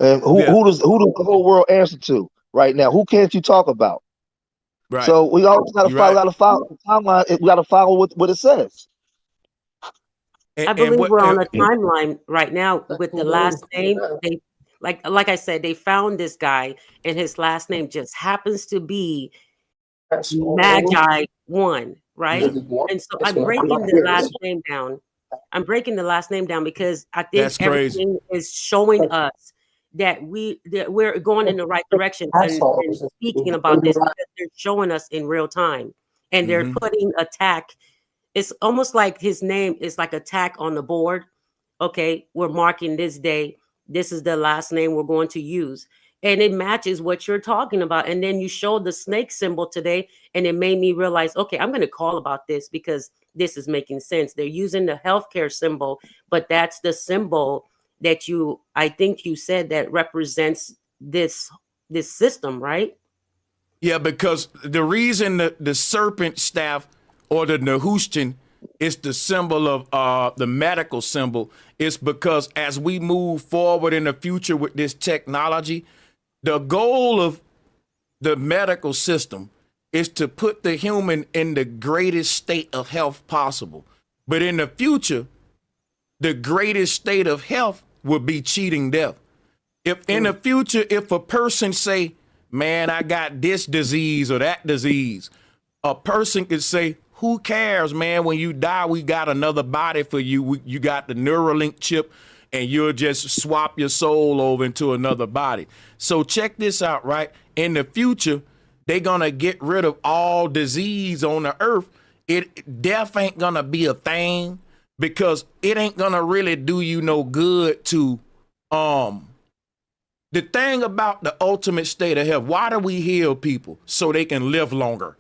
And who does the whole world answer to right now? Who can't you talk about? Right. So we always got to follow the timeline. We got to follow what it says. I believe we're on a timeline right now with the last name. They like I said, they found this guy, and his last name just happens to be Magi One, right? And so I'm breaking the last name down. I'm breaking the last name down because I think everything is showing us that we're going in the right direction and speaking about this because they're showing us in real time, and they're putting attack. It's almost like his name is like attack on the board. Okay, we're marking this day. This is the last name we're going to use. And it matches what you're talking about. And then you showed the snake symbol today, and it made me realize, okay, I'm going to call about this because this is making sense. They're using the healthcare symbol, but that's the symbol that I think you said that represents this system, right? Yeah, because the reason the serpent staff or the Nehushtan is the symbol of the medical symbol is because as we move forward in the future with this technology, the goal of the medical system is to put the human in the greatest state of health possible. But in the future, the greatest state of health will be cheating death. If in the future, if a person say, man, I got this disease or that disease, a person could say, who cares, man? When you die, we got another body for you. You got the Neuralink chip, and you'll just swap your soul over into another body. So check this out, right? In the future, they're going to get rid of all disease on the earth. Death ain't going to be a thing because it ain't going to really do you no good to, the thing about the ultimate state of health, why do we heal people? So they can live longer.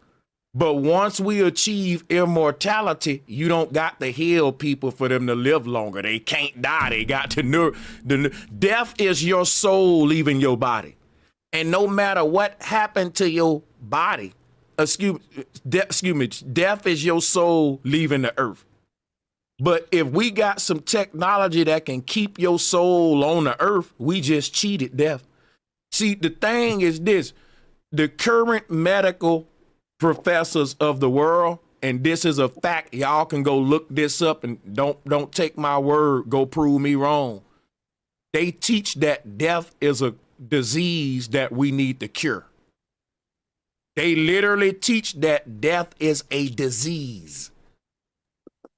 But once we achieve immortality, you don't got to heal people for them to live longer. They can't die. They got to death is your soul leaving your body. And no matter what happened to your body, death is your soul leaving the earth. But if we got some technology that can keep your soul on the earth, we just cheated death. See, the thing is this, the current medical professors of the world, and this is a fact, y'all can go look this up and don't take my word, go prove me wrong. They teach that death is a disease that we need to cure. They literally teach that death is a disease.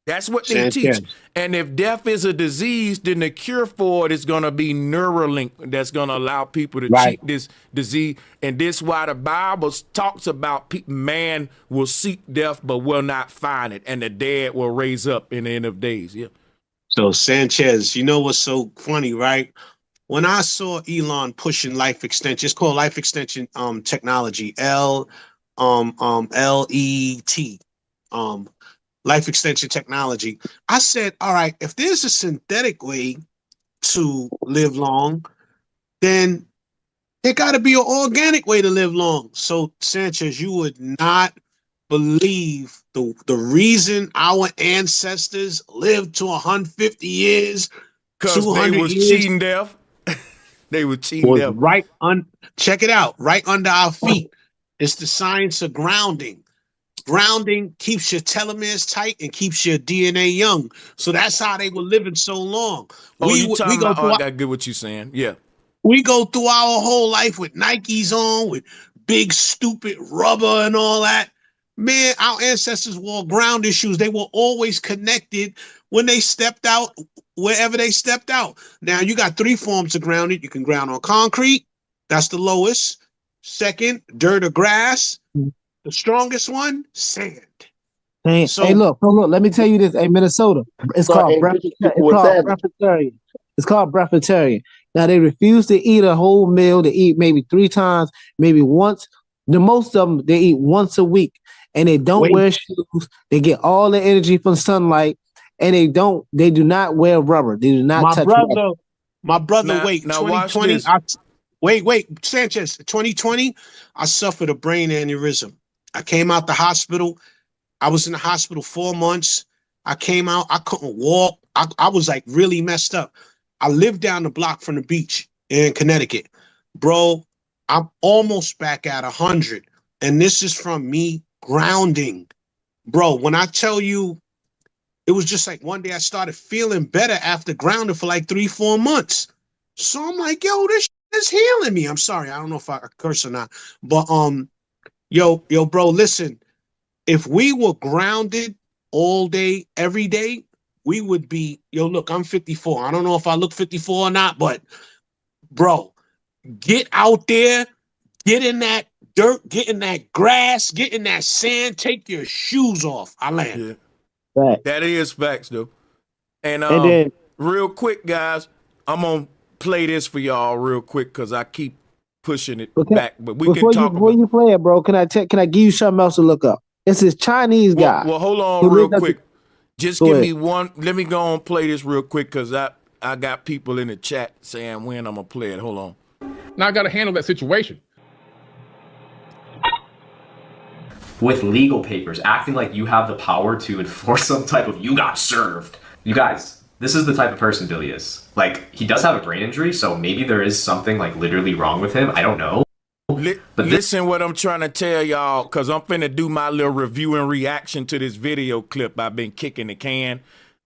That's what they teach. And if death is a disease, then the cure for it is going to be Neuralink that's going to allow people to cheat this disease. And this is why the Bible talks about man will seek death but will not find it. And the dead will raise up in the end of days. Yeah. So Sanchez, you know what's so funny, right? When I saw Elon pushing life extension, it's called life extension technology, LET. Life extension technology. I said, all right, if there's a synthetic way to live long, then there got to be an organic way to live long. So, Sanchez, you would not believe the reason our ancestors lived to 150 years, because they was cheating death. They were cheating death. Check it out, right under our feet. It's the science of grounding. Grounding keeps your telomeres tight and keeps your DNA young. So that's how they were living so long. I get what you're saying. Yeah. We go through our whole life with Nikes on, with big stupid rubber and all that. Man, our ancestors wore grounded shoes. They were always connected when they stepped out, wherever they stepped out. Now you got three forms of grounded. You can ground on concrete. That's the lowest. Second, dirt or grass. The strongest one, sand. Hey, hey, look, let me tell you this. Hey, Minnesota, it's called breatharian. It's called breatharian. Now they refuse to eat a whole meal. They eat maybe 3 times, maybe once. The most of them they eat once a week, and they don't wear shoes. They get all the energy from sunlight, and they do not wear rubber. They do not touch rubber. My brother, Now- wait, now 2020. watch this. Wait, Sanchez, 2020, I suffered a brain aneurysm. I came out the hospital. I was in the hospital 4 months. I came out, I couldn't walk. I was like really messed up. I lived down the block from the beach in Connecticut. Bro, I'm almost back at 100. And this is from me grounding. Bro, when I tell you, it was just like one day I started feeling better after grounding for like 3-4 months. So I'm like, yo, this is healing me. I'm sorry, I don't know if I curse or not. But yo, bro, listen. If we were grounded all day, every day, we would be, look, I'm 54. I don't know if I look 54 or not, but bro, get out there, get in that dirt, get in that grass, get in that sand, take your shoes off. I land. Yeah. That is facts, though. And then, real quick, guys, I'm going to play this for y'all real quick because I keep pushing it back. But we can talk before you play it, bro, can I give you something else to look up? It's this Chinese guy. Well, hold on real quick. Just give me one. Let me go and play this real quick because I got people in the chat saying when I'm going to play it. Hold on. Now I got to handle that situation. With legal papers, acting like you have the power to enforce some type of you got served. You guys, this is the type of person Billy is. Like, he does have a brain injury, so maybe there is something like literally wrong with him. I don't know. But listen what I'm trying to tell y'all, because I'm finna do my little review and reaction to this video clip I've been kicking the can.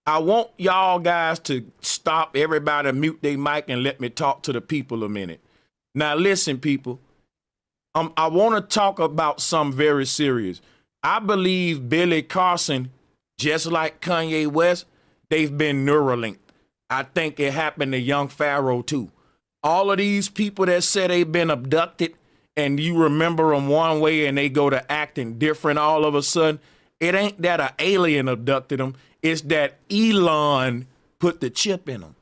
I want y'all guys to stop, everybody mute their mic and let me talk to the people a minute. Now listen, people. I want to talk about something very serious. I believe Billy Carson, just like Kanye West, they've been Neuralinked. I think it happened to Young Pharaoh too. All of these people that say they've been abducted and you remember them one way and they go to acting different all of a sudden, it ain't that an alien abducted them. It's that Elon put the chip in them.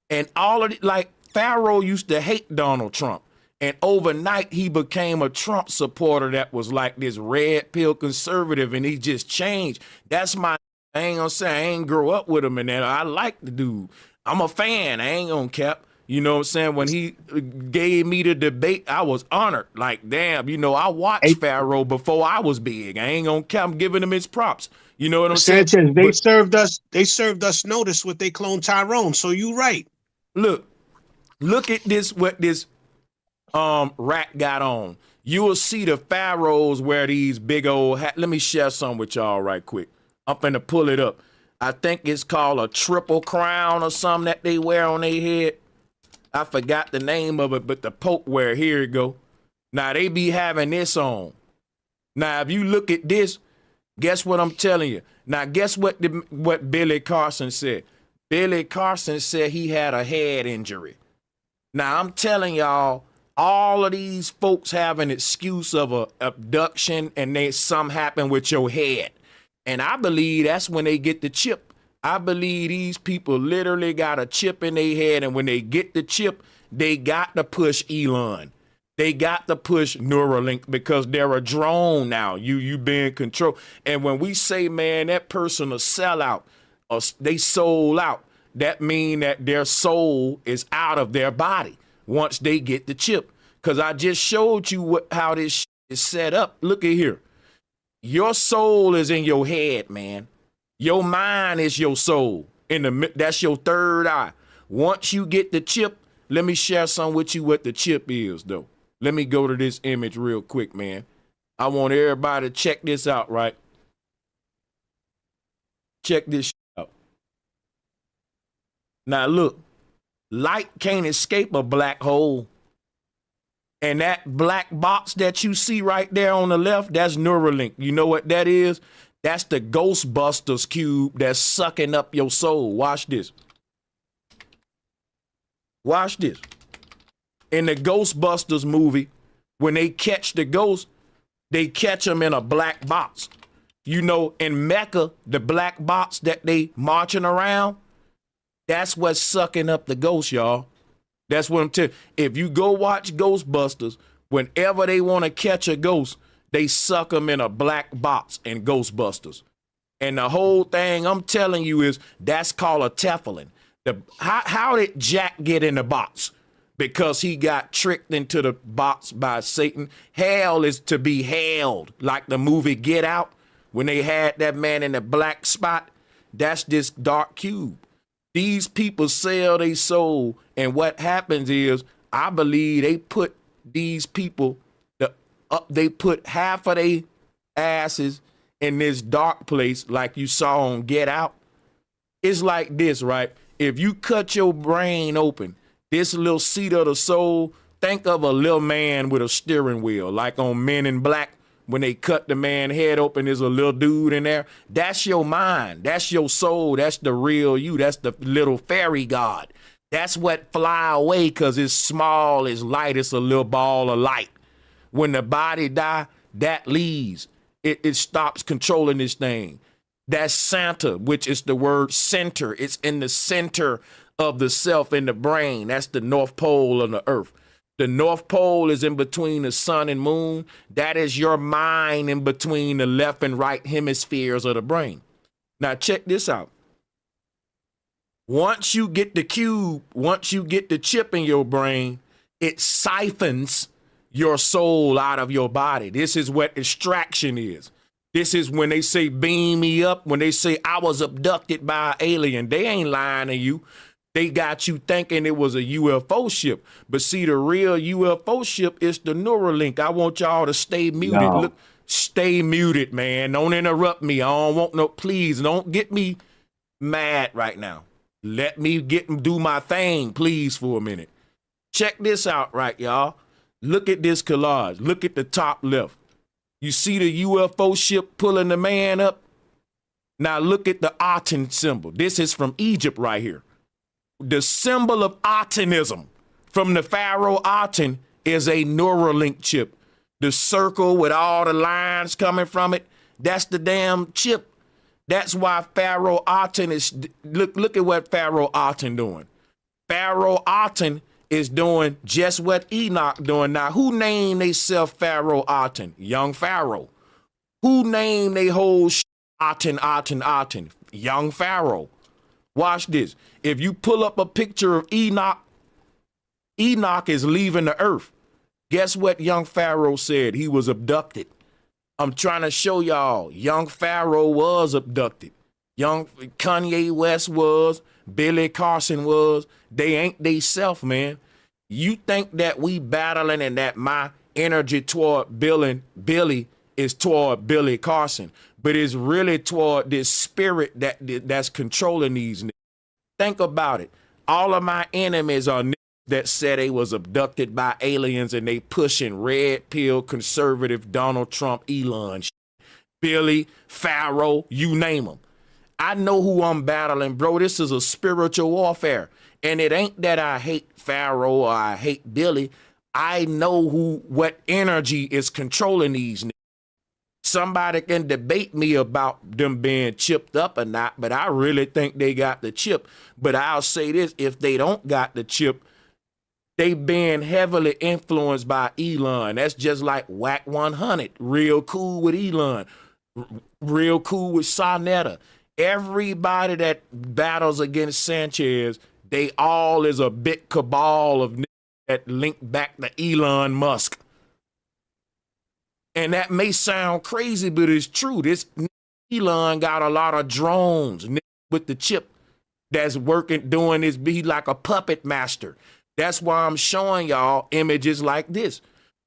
And all of it, like Pharaoh used to hate Donald Trump. And overnight, he became a Trump supporter that was like this red pill conservative, and he just changed. That's my, I ain't gonna say I ain't grow up with him and that. I like the dude. I'm a fan. I ain't gonna cap. You know what I'm saying? When he gave me the debate, I was honored. Like, damn, I watched Pharaoh before I was big. I ain't gonna cap. I'm giving him his props. You know what I'm saying? Sanchez, they served us notice what they cloned Tyrone. So you right. Look at this, what this rat got on. You will see the pharaohs wear these big old hats. Let me share some with y'all right quick. I'm finna pull it up. I think it's called a triple crown or something that they wear on their head. I forgot the name of it, but the Pope wear. Here it go. Now they be having this on. Now if you look at this, guess what I'm telling you. Now guess what Billy Carson said. Billy Carson said he had a head injury. Now I'm telling y'all, all of these folks have an excuse of a abduction and something happened with your head. And I believe that's when they get the chip. I believe these people literally got a chip in their head, and when they get the chip, they got to push Elon. They got to push Neuralink because they're a drone now. You be in control. And when we say, man, that person a sellout, or they sold out, that mean that their soul is out of their body once they get the chip. Because I just showed you how this shit is set up. Look at here. Your soul is in your head, man. Your mind is your soul. That's your third eye. Once you get the chip, let me share some with you what the chip is, though. Let me go to this image real quick, man. I want everybody to check this out, right? Check this out. Now, look. Light can't escape a black hole. And that black box that you see right there on the left, that's Neuralink. You know what that is? That's the Ghostbusters cube that's sucking up your soul. Watch this. Watch this. In the Ghostbusters movie, when they catch the ghost, they catch them in a black box. You know, in Mecca, the black box that they marching around, that's what's sucking up the ghost, y'all. That's what I'm telling you. If you go watch Ghostbusters, whenever they want to catch a ghost, they suck them in a black box in Ghostbusters. And the whole thing I'm telling you is that's called a Teflon. How did Jack get in the box? Because he got tricked into the box by Satan. Hell is to be held, like the movie Get Out, when they had that man in the black spot. That's this dark cube. These people sell their soul, and what happens is, I believe they put these people, they put half of their asses in this dark place, like you saw on Get Out. It's like this, right? If you cut your brain open, this little seat of the soul, think of a little man with a steering wheel, like on Men in Black. When they cut the man head open, there's a little dude in there. That's your mind. That's your soul. That's the real you. That's the little fairy god. That's what fly away because it's small, it's light, it's a little ball of light. When the body die, that leaves. It stops controlling this thing. That's Santa, which is the word center. It's in the center of the self in the brain. That's the North Pole of the earth. The North Pole is in between the sun and moon. That is your mind in between the left and right hemispheres of the brain. Now check this out. Once you get the cube, once you get the chip in your brain, it siphons your soul out of your body. This is what extraction is. This is when they say beam me up, when they say I was abducted by an alien. They ain't lying to you. They got you thinking it was a UFO ship. But see, the real UFO ship is the Neuralink. I want y'all to stay muted. No. Look, stay muted, man. Don't interrupt me. I don't want no, please don't get me mad right now. Let me do my thing, please, for a minute. Check this out, right, y'all. Look at this collage. Look at the top left. You see the UFO ship pulling the man up? Now look at the Aten symbol. This is from Egypt right here. The symbol of Atenism from the Pharaoh Aten is a Neuralink chip. The circle with all the lines coming from it, that's the damn chip. That's why Pharaoh Aten is, look at what Pharaoh Aten doing. Pharaoh Aten is doing just what Enoch doing. Now, who named they self Pharaoh Aten? Young Pharaoh. Who named they whole Aten? Young Pharaoh. Watch this. If you pull up a picture of Enoch, Enoch is leaving the earth. Guess what young Pharaoh said? He was abducted. I'm trying to show y'all, young Pharaoh was abducted. Young Kanye West was, Billy Carson was. They ain't they self, man. You think that we battling and that my energy toward Billy is toward Billy Carson, but it's really toward this spirit that's controlling these niggas. Think about it. All of my enemies are niggas that said they was abducted by aliens and they pushing red pill conservative Donald Trump, Elon, Billy, Pharaoh, you name them. I know who I'm battling, bro. This is a spiritual warfare. And it ain't that I hate Pharaoh or I hate Billy. I know what energy is controlling these niggas. Somebody can debate me about them being chipped up or not, but I really think they got the chip. But I'll say this, if they don't got the chip, they being heavily influenced by Elon. That's just like Whack 100, real cool with Elon, real cool with Sonetta. Everybody that battles against Sanchez, they all is a big cabal of niggas that link back to Elon Musk. And that may sound crazy, but it's true. This Elon got a lot of drones with the chip that's working, doing this, be like a puppet master. That's why I'm showing y'all images like this.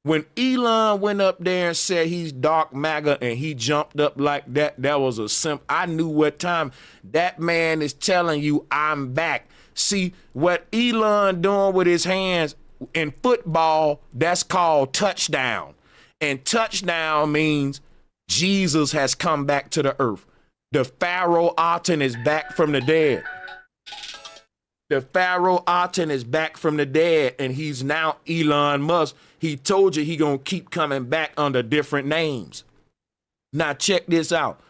When Elon went up there and said he's dark MAGA and he jumped up like that, that was a I knew what time. That man is telling you, I'm back. See, what Elon doing with his hands in football, that's called touchdown. And touchdown means Jesus has come back to the earth. The Pharaoh Aten is back from the dead. The Pharaoh Aten is back from the dead, and he's now Elon Musk. He told you he gonna keep coming back under different names. Now check this out.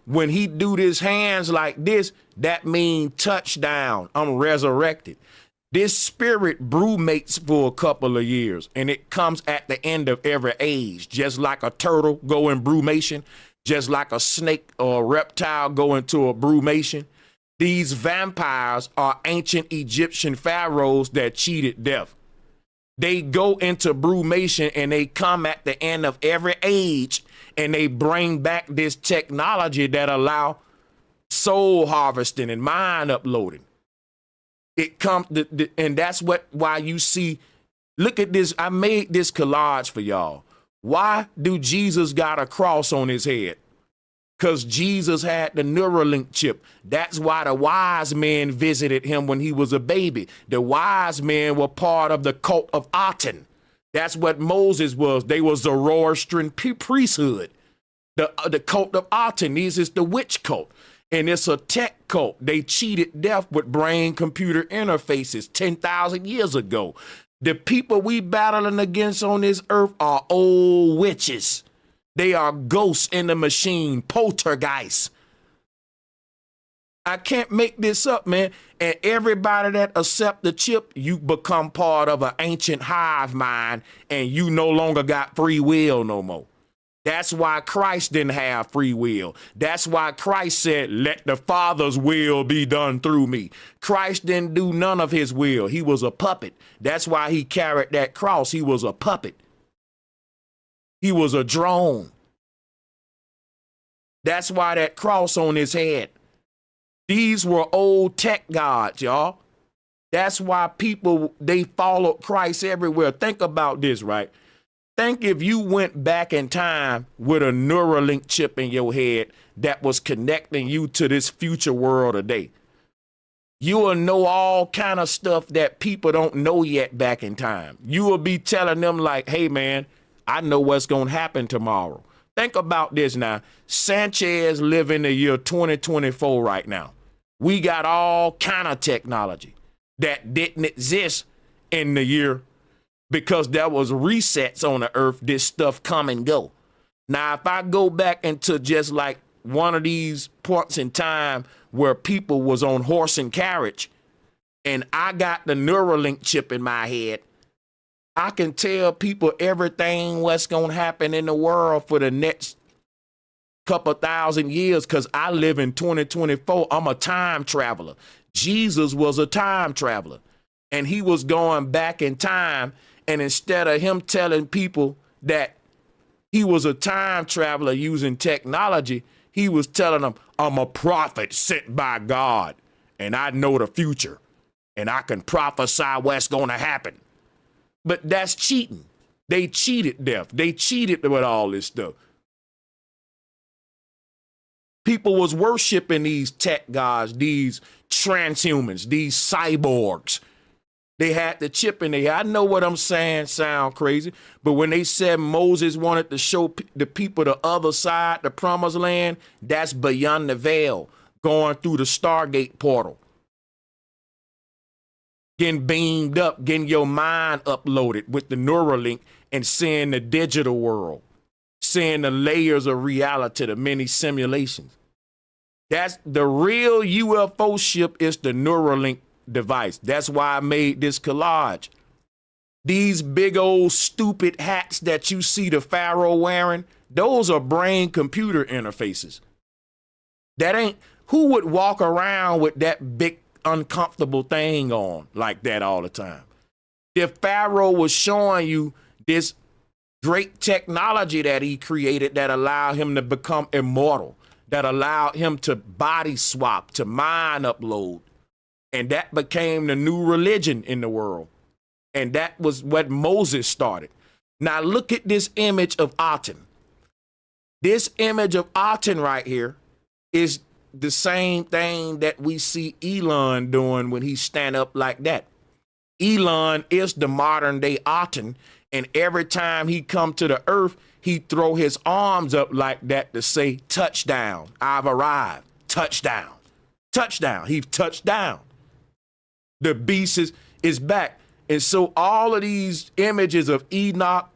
When he do his hands like this, that means touchdown. I'm resurrected. This spirit brewmates for a couple of years, and it comes at the end of every age, just like a turtle go in brumation, just like a snake or a reptile go into a brumation. These vampires are ancient Egyptian pharaohs that cheated death. They go into brumation and they come at the end of every age, and they bring back this technology that allow soul harvesting and mind uploading. It comes, and that's why you see, look at this. I made this collage for y'all. Why do Jesus got a cross on his head? Because Jesus had the Neuralink chip. That's why the wise men visited him when he was a baby. The wise men were part of the cult of Aten. That's what Moses was. They was Zoroastrian priesthood. The cult of Aten. This is the witch cult. And it's a tech cult. They cheated death with brain-computer interfaces 10,000 years ago. The people we battling against on this earth are old witches. They are ghosts in the machine, poltergeists. I can't make this up, man. And everybody that accept the chip, you become part of an ancient hive mind, and you no longer got free will no more. That's why Christ didn't have free will. That's why Christ said, let the Father's will be done through me. Christ didn't do none of his will. He was a puppet. That's why he carried that cross. He was a puppet. He was a drone. That's why that cross on his head. These were old tech gods, y'all. That's why people, they followed Christ everywhere. Think about this, right? Think if you went back in time with a Neuralink chip in your head that was connecting you to this future world today. You will know all kind of stuff that people don't know yet back in time. You will be telling them like, hey, man, I know what's going to happen tomorrow. Think about this now. Sanchez live in the year 2024 right now. We got all kind of technology that didn't exist in the year because there was resets on the earth, this stuff come and go. Now, if I go back into just like one of these points in time where people was on horse and carriage and I got the Neuralink chip in my head, I can tell people everything what's going to happen in the world for the next couple thousand years because I live in 2024. I'm a time traveler. Jesus was a time traveler, and he was going back in time. And instead of him telling people that he was a time traveler using technology, he was telling them, I'm a prophet sent by God, and I know the future, and I can prophesy what's going to happen. But that's cheating. They cheated death. They cheated with all this stuff. People was worshiping these tech gods, these transhumans, these cyborgs. They had the chip in there. I know what I'm saying sound crazy, but when they said Moses wanted to show the people the other side, the promised land, that's beyond the veil, going through the Stargate portal. Getting beamed up, getting your mind uploaded with the Neuralink and seeing the digital world, seeing the layers of reality, the many simulations. That's the real UFO ship is the Neuralink device. That's why I made this collage. These big old stupid hats that you see the Pharaoh wearing, those are brain computer interfaces. That ain't, who would walk around with that big uncomfortable thing on like that all the time? If Pharaoh was showing you this great technology that he created that allowed him to become immortal, that allowed him to body swap, to mind upload, and that became the new religion in the world. And that was what Moses started. Now look at this image of Aten. This image of Aten right here is the same thing that we see Elon doing when he stand up like that. Elon is the modern day Aten, and every time he come to the earth, he throw his arms up like that to say, touchdown, I've arrived, touchdown, touchdown, he's touched down. The beast is back. And so all of these images of Enoch,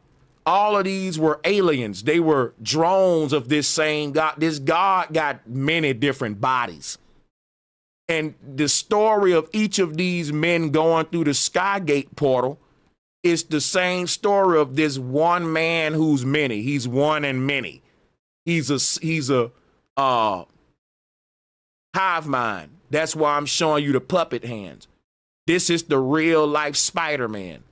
all of these were aliens. They were drones of this same God. This God got many different bodies. And the story of each of these men going through the Skygate portal is the same story of this one man who's many. He's one and many. He's a hive mind. That's why I'm showing you the puppet hands. This is the real life Spider-Man.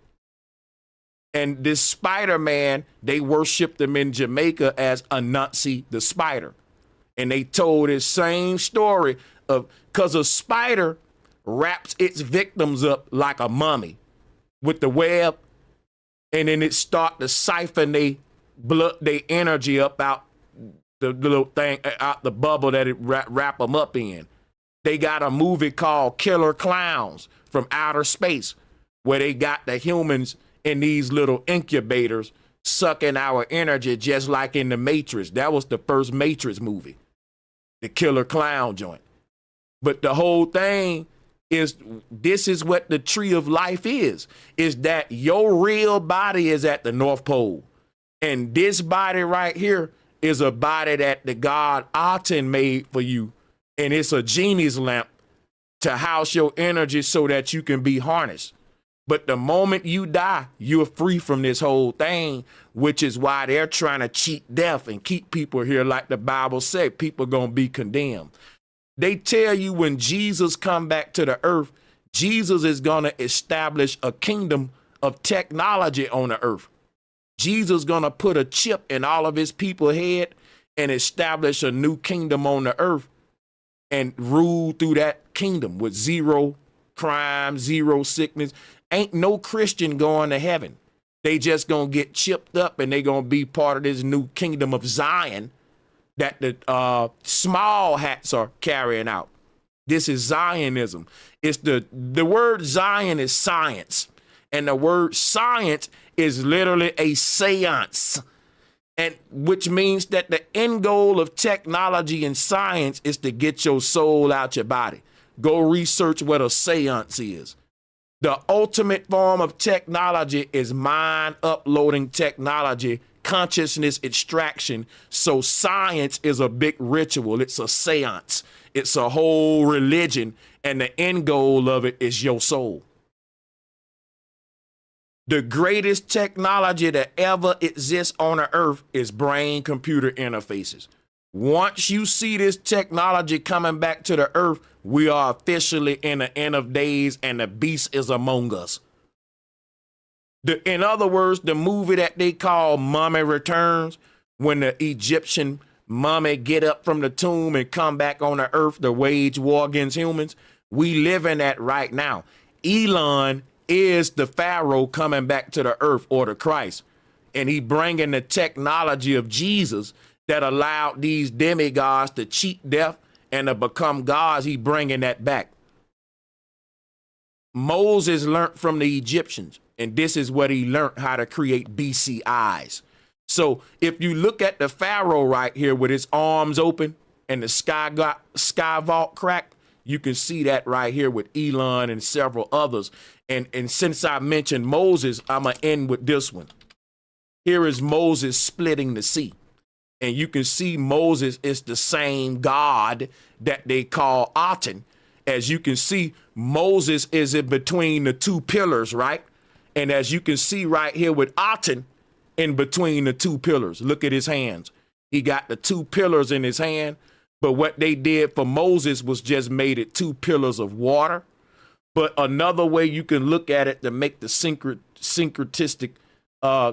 And this Spider-Man, they worshiped him in Jamaica as Anansi the spider. And they told this same story of, because a spider wraps its victims up like a mummy with the web, and then it start to siphon their blood, their energy up out the little thing, out the bubble that it wrap them up in. They got a movie called Killer Clowns from Outer Space, where they got the humans in these little incubators sucking our energy, just like in the Matrix. That was the first Matrix movie, the Killer Clown joint. But the whole thing is, this is what the tree of life is that your real body is at the North Pole. And this body right here is a body that the God Aten made for you. And it's a genie's lamp to house your energy so that you can be harnessed. But the moment you die, you're free from this whole thing, which is why they're trying to cheat death and keep people here. Like the Bible said, people going to be condemned. They tell you when Jesus come back to the earth, Jesus is going to establish a kingdom of technology on the earth. Jesus going to put a chip in all of his people's head and establish a new kingdom on the earth and rule through that kingdom with zero crime, zero sickness. Ain't no Christian going to heaven. They just going to get chipped up and they going to be part of this new kingdom of Zion that the small hats are carrying out. This is Zionism. It's the word Zion is science, and the word science is literally a seance, and which means that the end goal of technology and science is to get your soul out your body. Go research what a seance is. The ultimate form of technology is mind uploading technology, consciousness extraction. So science is a big ritual. It's a seance. It's a whole religion. And the end goal of it is your soul. The greatest technology that ever exists on the earth is brain-computer interfaces. Once you see this technology coming back to the earth, we are officially in the end of days and the beast is among us. In other words, the movie that they call Mummy Returns, when the Egyptian mummy get up from the tomb and come back on the earth to wage war against humans, we live in that right now. Elon is the Pharaoh coming back to the earth, or the Christ, and he bringing the technology of Jesus that allowed these demigods to cheat death and to become gods. He bringing that back. Moses learned from the Egyptians, and this is what he learned, how to create BCIs. So if you look at the Pharaoh right here with his arms open and the sky vault cracked, you can see that right here with Elon and several others. And since I mentioned Moses, I'm going to end with this one. Here is Moses splitting the sea. And you can see Moses is the same God that they call Aten. As you can see, Moses is in between the two pillars, right? And as you can see right here with Aten in between the two pillars, look at his hands. He got the two pillars in his hand. But what they did for Moses was just made it two pillars of water. But another way you can look at it to make the syncretistic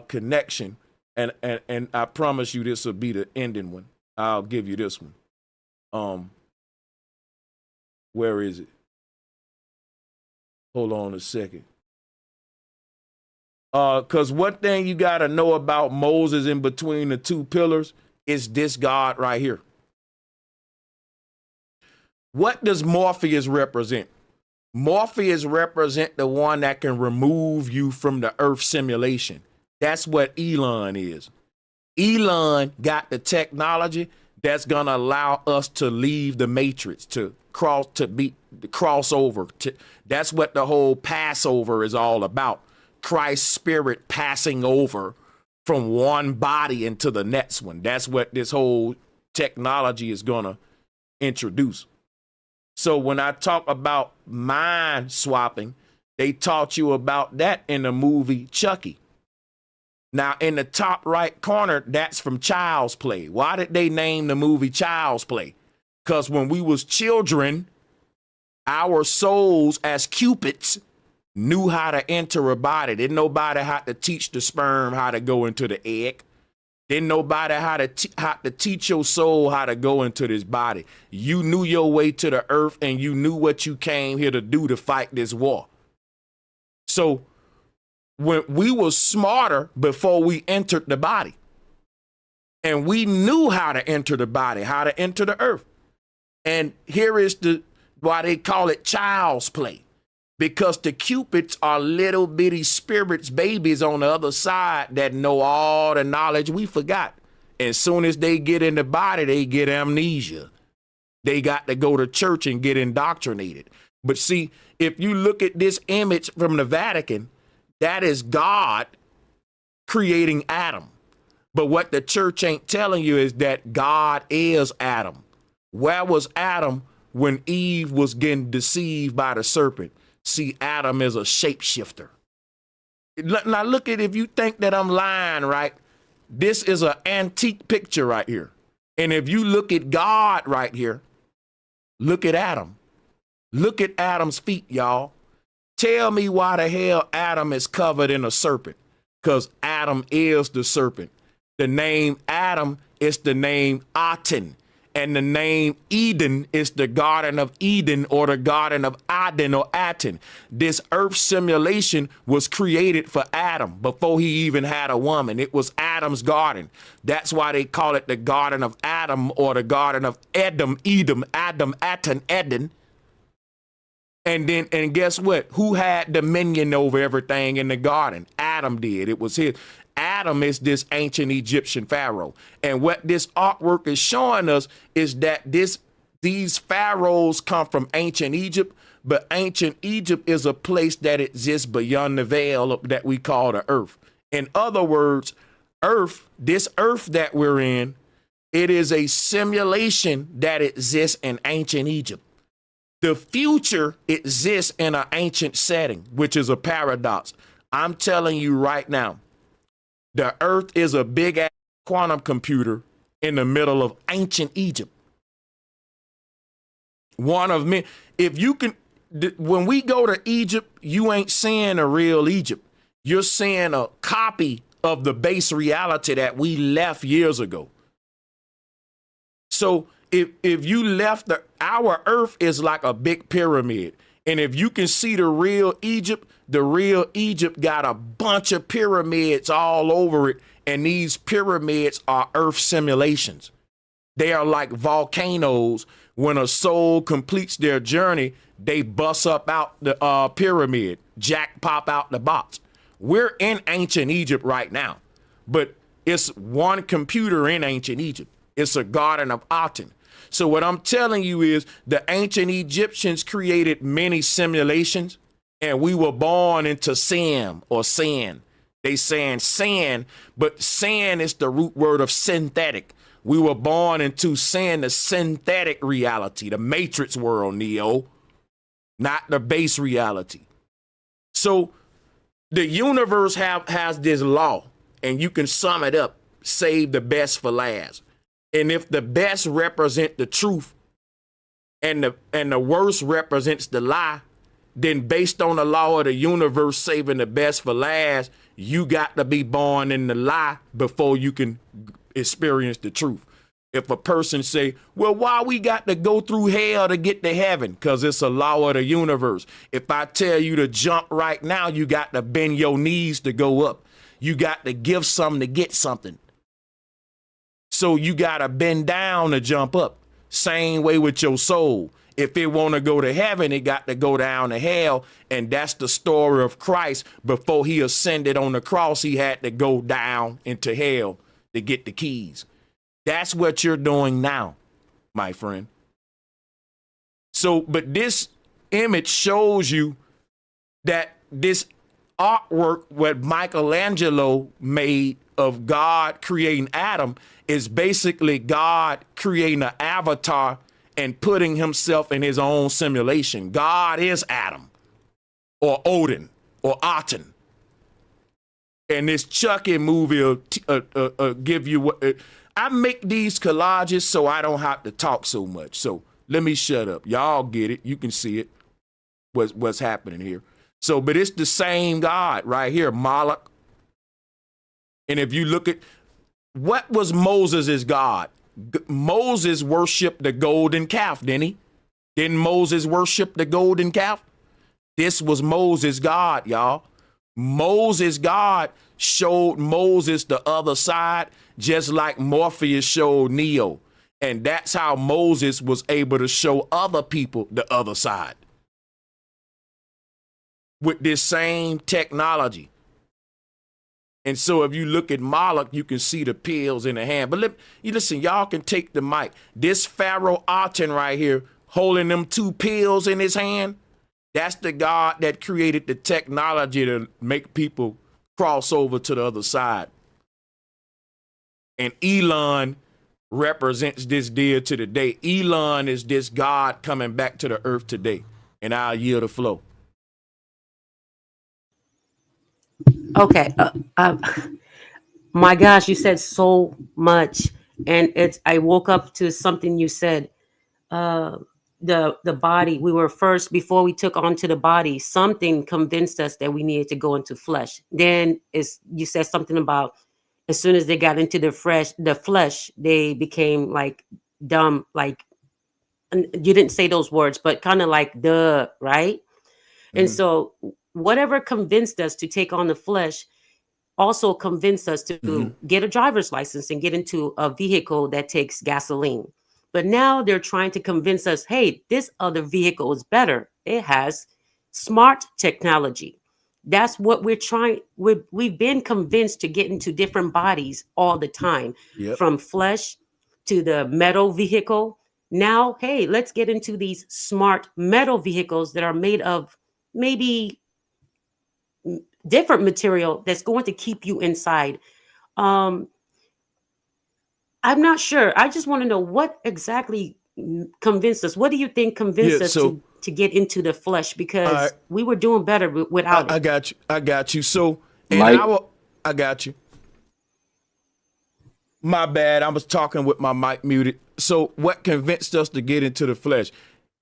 connection, and I promise you this will be the ending one. I'll give you this one. Where is it? Hold on a second. Because one thing you got to know about Moses in between the two pillars is this God right here. What does Morpheus represent? Morpheus represent the one that can remove you from the Earth simulation. That's what Elon is. Elon got the technology that's gonna allow us to leave the matrix, to cross over. That's what the whole Passover is all about. Christ's spirit passing over from one body into the next one. That's what this whole technology is gonna introduce. So when I talk about mind swapping, they taught you about that in the movie Chucky. Now, in the top right corner, that's from Child's Play. Why did they name the movie Child's Play? Because when we was children, our souls as cupids knew how to enter a body. Didn't nobody have to teach the sperm how to go into the egg. Didn't nobody have to teach your soul how to go into this body. You knew your way to the earth, and you knew what you came here to do, to fight this war. So when we were smarter before we entered the body, and we knew how to enter the body, how to enter the earth. And here is why they call it Child's Play. Because the cupids are little bitty spirits, babies on the other side that know all the knowledge we forgot. As soon as they get in the body, they get amnesia. They got to go to church and get indoctrinated. But see, if you look at this image from the Vatican, that is God creating Adam. But what the church ain't telling you is that God is Adam. Where was Adam when Eve was getting deceived by the serpent? See, Adam is a shapeshifter. Now look at, if you think that I'm lying, right? This is an antique picture right here. And if you look at God right here, look at Adam. Look at Adam's feet, y'all. Tell me why the hell Adam is covered in a serpent. Because Adam is the serpent. The name Adam is the name Aten. And the name Eden is the Garden of Eden, or the Garden of Aden or Aten. This earth simulation was created for Adam before he even had a woman. It was Adam's garden. That's why they call it the Garden of Adam, or the Garden of Adam, Adam, Aten, Eden. And guess what? Who had dominion over everything in the garden? Adam did. It was his. Adam is this ancient Egyptian pharaoh. And what this artwork is showing us is that these pharaohs come from ancient Egypt, but ancient Egypt is a place that exists beyond the veil that we call the earth. In other words, earth, this earth that we're in, it is a simulation that exists in ancient Egypt. The future exists in an ancient setting, which is a paradox. I'm telling you right now, the earth is a big ass quantum computer in the middle of ancient Egypt. One of many. If you can, when we go to Egypt, you ain't seeing a real Egypt. You're seeing a copy of the base reality that we left years ago. So if you left our earth is like a big pyramid. And if you can see the real Egypt got a bunch of pyramids all over it. And these pyramids are earth simulations. They are like volcanoes. When a soul completes their journey, they bust up out the pyramid, jack pop out the box. We're in ancient Egypt right now, but it's one computer in ancient Egypt. It's a Garden of Aten. So what I'm telling you is the ancient Egyptians created many simulations, and we were born into Sam or sin. They saying sin, but sin is the root word of synthetic. We were born into sin, the synthetic reality, the matrix world, Neo, not the base reality. So the universe has this law, and you can sum it up, save the best for last. And if the best represent the truth and the worst represents the lie, then based on the law of the universe saving the best for last, you got to be born in the lie before you can experience the truth. If a person say, well, why we got to go through hell to get to heaven? Because it's a law of the universe. If I tell you to jump right now, you got to bend your knees to go up. You got to give something to get something. So you got to bend down to jump up. Same way with your soul. If it want to go to heaven, it got to go down to hell. And that's the story of Christ. Before he ascended on the cross, he had to go down into hell to get the keys. That's what you're doing now, my friend. So, but this image shows you that this artwork, what Michelangelo made of God creating Adam, is basically God creating an avatar and putting himself in his own simulation. God is Adam or Odin or Aten. And this Chucky movie will give you what I make these collages so I don't have to talk so much. So let me shut up. Y'all get it. You can see it. What's happening here. So, but it's the same God right here, Moloch. And if you look at what was Moses' God? Moses worshiped the golden calf, didn't he? Didn't Moses worship the golden calf? This was Moses' God, y'all. Moses' God showed Moses the other side, just like Morpheus showed Neo. And that's how Moses was able to show other people the other side. With this same technology. And so if you look at Moloch, you can see the pills in the hand. But listen, y'all can take the mic. This Pharaoh Aten right here, holding them 2 pills in his hand, that's the God that created the technology to make people cross over to the other side. And Elon represents this deal to the day. Elon is this God coming back to the earth today. And I'll yield the flow. Okay. My gosh, you said so much. And I woke up to something you said. The body, we were first, before we took on to the body, something convinced us that we needed to go into flesh. Then you said something about as soon as they got into the flesh, they became like dumb, like, you didn't say those words, but kind of like duh, right? Mm-hmm. And so whatever convinced us to take on the flesh also convinced us to get a driver's license and get into a vehicle that takes gasoline. But now they're trying to convince us, hey, this other vehicle is better. It has smart technology. That's what we're trying. We've been convinced to get into different bodies all the time, from flesh to the metal vehicle. Now, hey, let's get into these smart metal vehicles that are made of maybe different material that's going to keep you inside. I'm not sure. I just want to know what exactly convinced us. What do you think convinced us to get into the flesh? Because we were doing better without it. I got you. So, I got you. My bad. I was talking with my mic muted. So what convinced us to get into the flesh?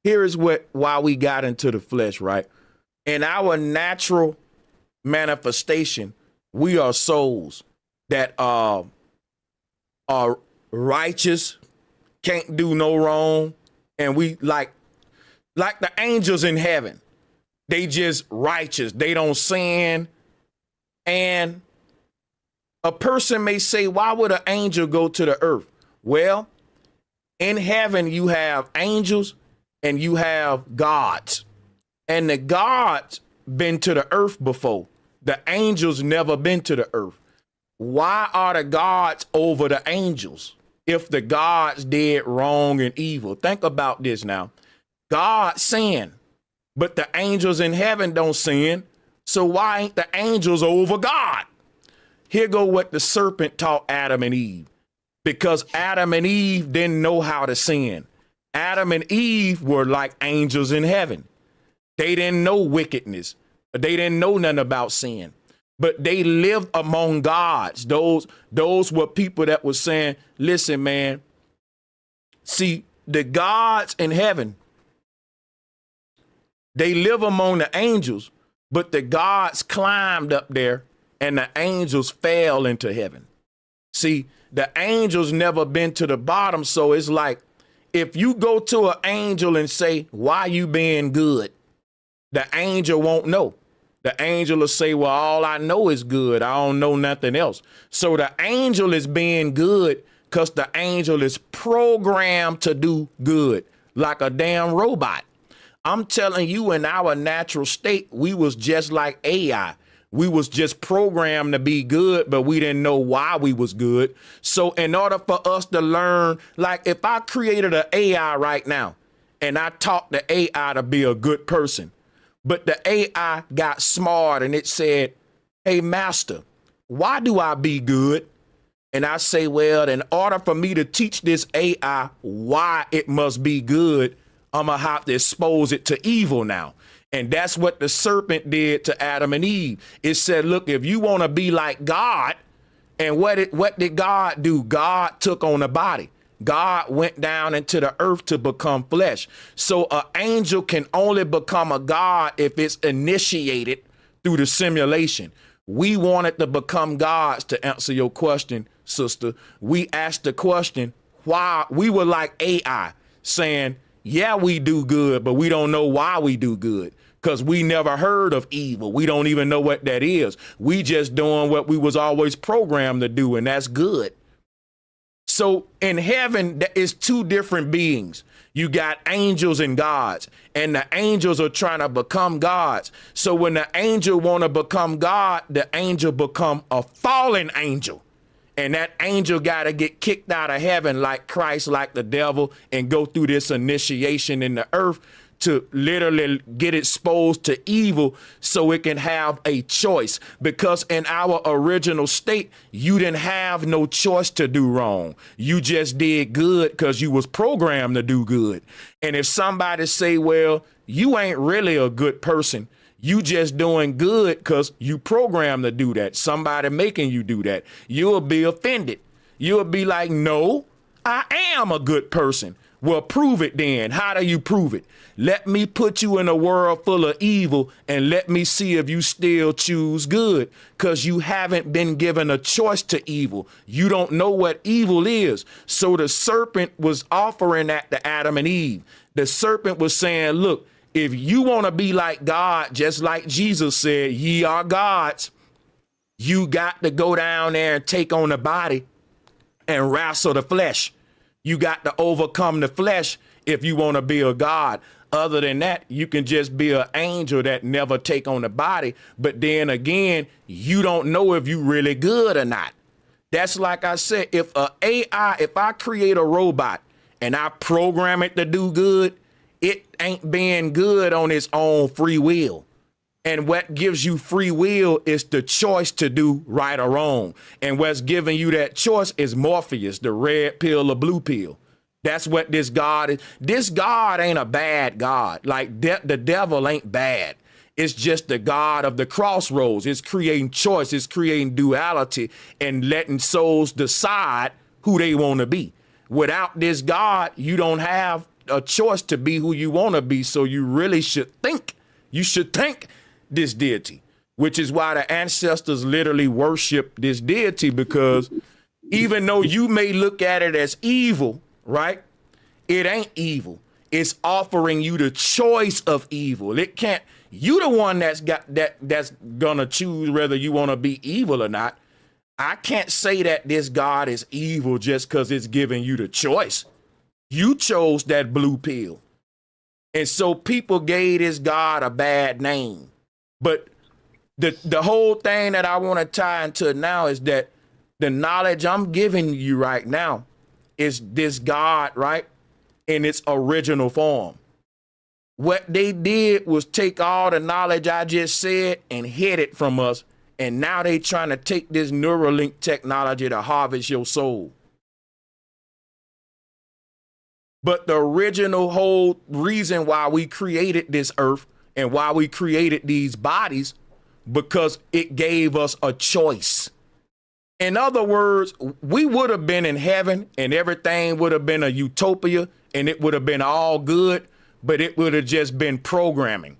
Here is why we got into the flesh, right? In our natural manifestation, we are souls that are righteous, can't do no wrong, and we like the angels in heaven. They just righteous. They don't sin. And a person may say, why would an angel go to the earth? Well, in heaven, you have angels and you have gods. And the gods been to the earth before. The angels never been to the earth. Why are the gods over the angels if the gods did wrong and evil? Think about this now. God sinned, but the angels in heaven don't sin. So why ain't the angels over God? Here go what the serpent taught Adam and Eve. Because Adam and Eve didn't know how to sin. Adam and Eve were like angels in heaven. They didn't know wickedness. They didn't know nothing about sin. But they lived among gods. Those were people that were saying, listen, man, see, the gods in heaven, they live among the angels, but the gods climbed up there and the angels fell into heaven. See, the angels never been to the bottom. So it's like, if you go to an angel and say, why you being good? The angel won't know. The angel will say, well, all I know is good. I don't know nothing else. So the angel is being good because the angel is programmed to do good. like a damn robot. I'm telling you, in our natural state, we was just like AI. We was just programmed to be good, but we didn't know why we was good. So in order for us to learn, like if I created an AI right now and I taught the AI to be a good person, but the AI got smart and it said, hey, master, why do I be good? And I say, well, in order for me to teach this AI why it must be good, I'm going to have to expose it to evil now. And that's what the serpent did to Adam and Eve. It said, look, if you want to be like God, and what did God do? God took on a body. God went down into the earth to become flesh. So an angel can only become a God if it's initiated through the simulation. We wanted to become gods. To answer your question, sister. We asked the question, why? We were like AI saying, yeah, we do good, but we don't know why we do good. Because we never heard of evil. We don't even know what that is. We just doing what we was always programmed to do, and that's good. So in heaven, there is two different beings. You got angels and gods, and the angels are trying to become gods. So when the angel want to become God, the angel become a fallen angel. And that angel got to get kicked out of heaven like Christ, like the devil, and go through this initiation in the earth to literally get exposed to evil so it can have a choice. Because in our original state, you didn't have no choice to do wrong. You just did good because you was programmed to do good. And if somebody say, well, you ain't really a good person, you just doing good because you programmed to do that. Somebody making you do that. You'll be offended. You'll be like, no, I am a good person. Well, prove it then. How do you prove it? Let me put you in a world full of evil and let me see if you still choose good, because you haven't been given a choice to evil. You don't know what evil is. So the serpent was offering that to Adam and Eve. The serpent was saying, look, if you want to be like God, just like Jesus said, ye are gods, you got to go down there and take on the body and wrestle the flesh. You got to overcome the flesh if you want to be a God. Other than that, you can just be an angel that never take on the body. But then again, you don't know if you really good or not. That's like I said, if I create a robot and I program it to do good, it ain't being good on its own free will. And what gives you free will is the choice to do right or wrong. And what's giving you that choice is Morpheus, the red pill or blue pill. That's what this God is. This God ain't a bad God. Like the devil ain't bad. It's just the God of the crossroads. It's creating choice. It's creating duality and letting souls decide who they want to be. Without this God, you don't have a choice to be who you want to be. So you really should think. You should think this deity, which is why the ancestors literally worship this deity, because even though you may look at it as evil, right? It ain't evil. It's offering you the choice of evil. It can't, you the one that's gonna choose whether you want to be evil or not. I can't say that this God is evil just because it's giving you the choice. You chose that blue pill. And so people gave this God a bad name. But the whole thing that I want to tie into now is that the knowledge I'm giving you right now is this God, right, in its original form. What they did was take all the knowledge I just said and hid it from us. And now they trying to take this Neuralink technology to harvest your soul. But the original whole reason why we created this earth and why we created these bodies, because it gave us a choice. In other words, we would have been in heaven and everything would have been a utopia and it would have been all good, but it would have just been programming.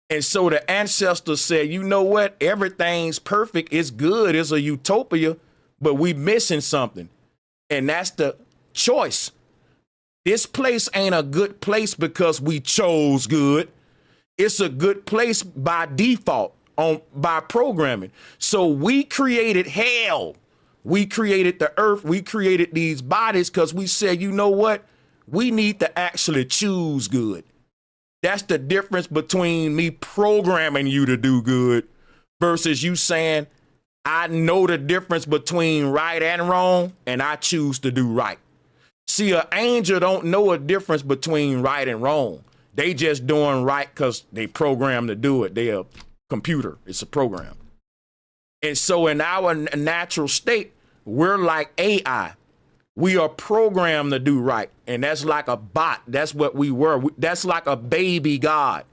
And so the ancestors said, you know what? Everything's perfect. It's good. It's a utopia, but we missing something. And that's the choice. This place ain't a good place because we chose good. It's a good place by default, by programming. So we created hell. We created the earth. We created these bodies because we said, you know what? We need to actually choose good. That's the difference between me programming you to do good versus you saying, I know the difference between right and wrong, and I choose to do right. See, an angel don't know a difference between right and wrong. They just doing right because they programmed to do it. They're a computer. It's a program. And so in our natural state, we're like AI. We are programmed to do right. And that's like a bot. That's what we were. That's like a baby God.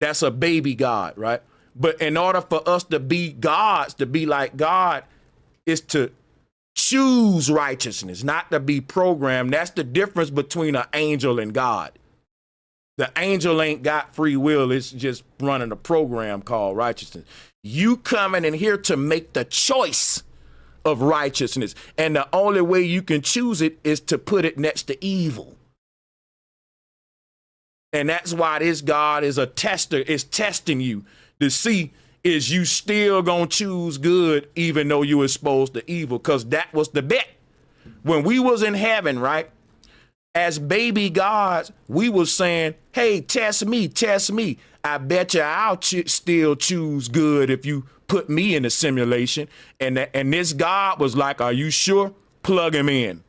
That's a baby God, right? But in order for us to be gods, to be like God, is to choose righteousness, not to be programmed. That's the difference between an angel and God. The angel ain't got free will. It's just running a program called righteousness. You coming in here to make the choice of righteousness. And the only way you can choose it is to put it next to evil. And that's why this God is a tester, is testing you to see, is you still gonna choose good even though you exposed to evil? Because that was the bet. When we was in heaven, right? As baby gods, we was saying, hey, test me, test me. I bet you I'll still choose good if you put me in the simulation. And this God was like, are you sure? Plug him in.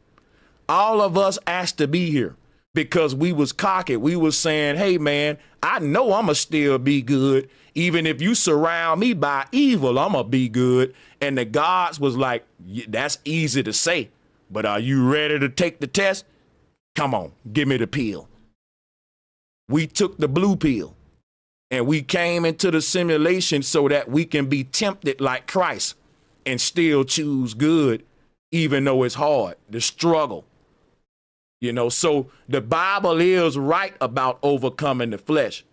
All of us asked to be here because we was cocky. We was saying, hey, man, I know I'm going to still be good. Even if you surround me by evil, I'm going to be good. And the gods was like, that's easy to say, but are you ready to take the test? Come on, give me the pill. We took the blue pill and we came into the simulation so that we can be tempted like Christ and still choose good, even though it's hard, the struggle. You know, so the Bible is right about overcoming the flesh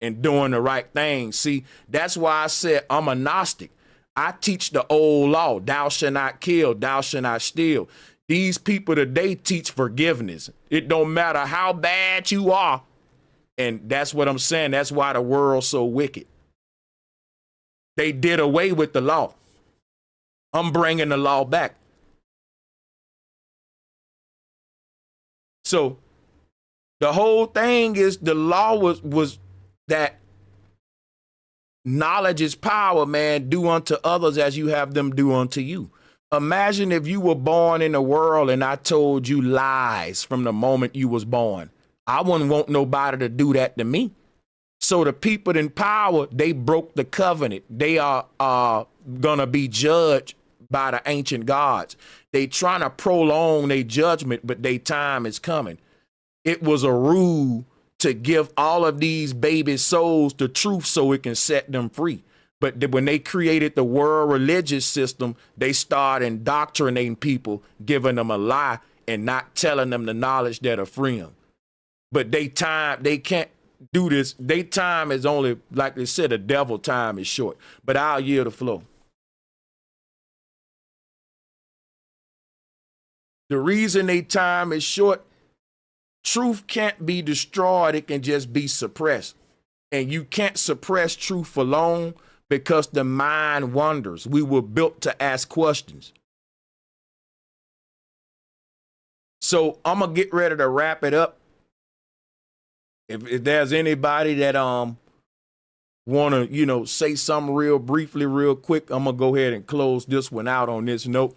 and doing the right thing. See, that's why I said I'm a Gnostic. I teach the old law, thou shalt not kill, thou shalt not steal. These people today teach forgiveness. It don't matter how bad you are. And that's what I'm saying. That's why the world's so wicked. They did away with the law. I'm bringing the law back. So the whole thing is the law was that knowledge is power, man. Do unto others as you have them do unto you. Imagine if you were born in the world and I told you lies from the moment you was born. I wouldn't want nobody to do that to me. So the people in power, they broke the covenant. They are gonna be judged by the ancient gods. They trying to prolong their judgment, but their time is coming. It was a rule to give all of these baby souls the truth so it can set them free. But when they created the world religious system, they started indoctrinating people, giving them a lie and not telling them the knowledge that'll free them. But they can't do this. They time is only, like they said, the devil time is short. But I'll yield the flow. The reason they time is short, truth can't be destroyed. It can just be suppressed. And you can't suppress truth for long because the mind wanders. We were built to ask questions. So I'm going to get ready to wrap it up. If there's anybody that want to, say something real briefly, real quick, I'm going to go ahead and close this one out on this note.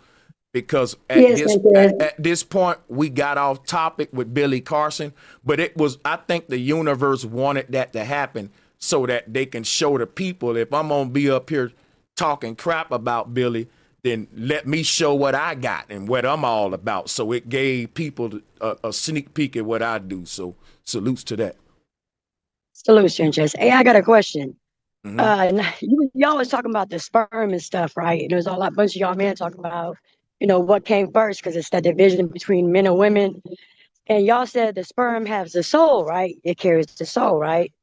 Because at this point, we got off topic with Billy Carson, but I think the universe wanted that to happen so that they can show the people, if I'm going to be up here talking crap about Billy, then let me show what I got and what I'm all about. So it gave people a sneak peek at what I do. So salutes to that. Salute, Sanchez. Hey, I got a question. Y'all was talking about the sperm and stuff, right? And there's a bunch of y'all men talking about, what came first, because it's that division between men and women. And y'all said the sperm has a soul, right? It carries the soul, right?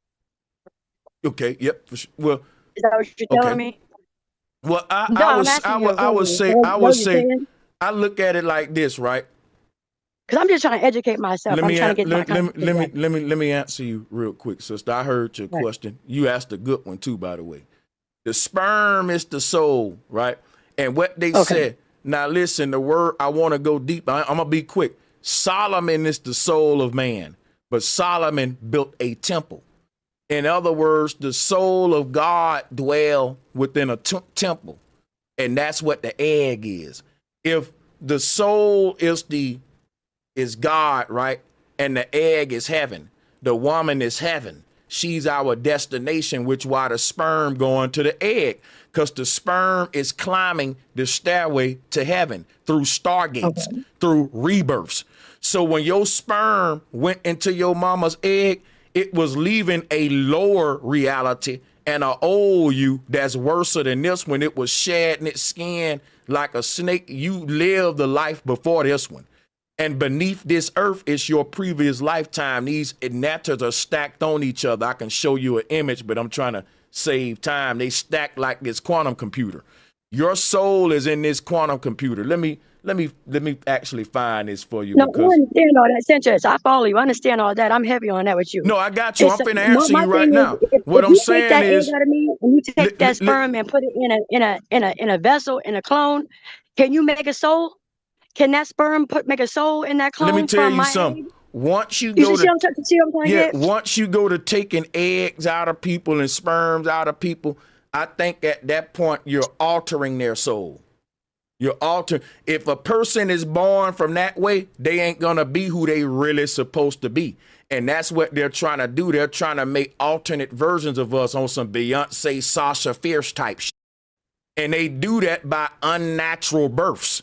Okay. Yep. For sure. Well, is that what you're telling me? Well, I would say, I look at it like this, right? Because I'm just trying to educate myself. Let me answer you real quick, sister. I heard your question. You asked a good one too, by the way. The sperm is the soul, right? And what they said. Now listen, the word, I want to go deep. I'm gonna be quick. Solomon is the soul of man, but Solomon built a temple. In other words, the soul of God dwell within a temple, and that's what the egg is. If the soul is God, right, and the egg is heaven, the woman is heaven. She's our destination, which why the sperm going to the egg, because the sperm is climbing the stairway to heaven through stargates, through rebirths. So when your sperm went into your mama's egg, it was leaving a lower reality and an old you that's worse than this one. It was shedding its skin like a snake. You lived the life before this one. And beneath this earth is your previous lifetime. These netters are stacked on each other. I can show you an image, but I'm trying to save time. They stack like this quantum computer. Your soul is in this quantum computer. Let me actually find this for you. No, I understand all that, Sanchez. I follow you. I understand all that. I'm heavy on that with you. No, I got you. I'm finna answer you right thing now. If What I'm you take saying that is, egg out of me and you take that sperm and put it in a vessel, in a clone, can you make a soul? Can that sperm make a soul in that clone? let me tell from you my something. egg? Once you You go see to what I'm trying to get? once you go to taking eggs out of people and sperms out of people, I think at that point you're altering their soul. You're altering. If a person is born from that way, they ain't gonna be who they really supposed to be. And that's what they're trying to do. They're trying to make alternate versions of us on some Beyonce, Sasha Fierce type shit. And they do that by unnatural births.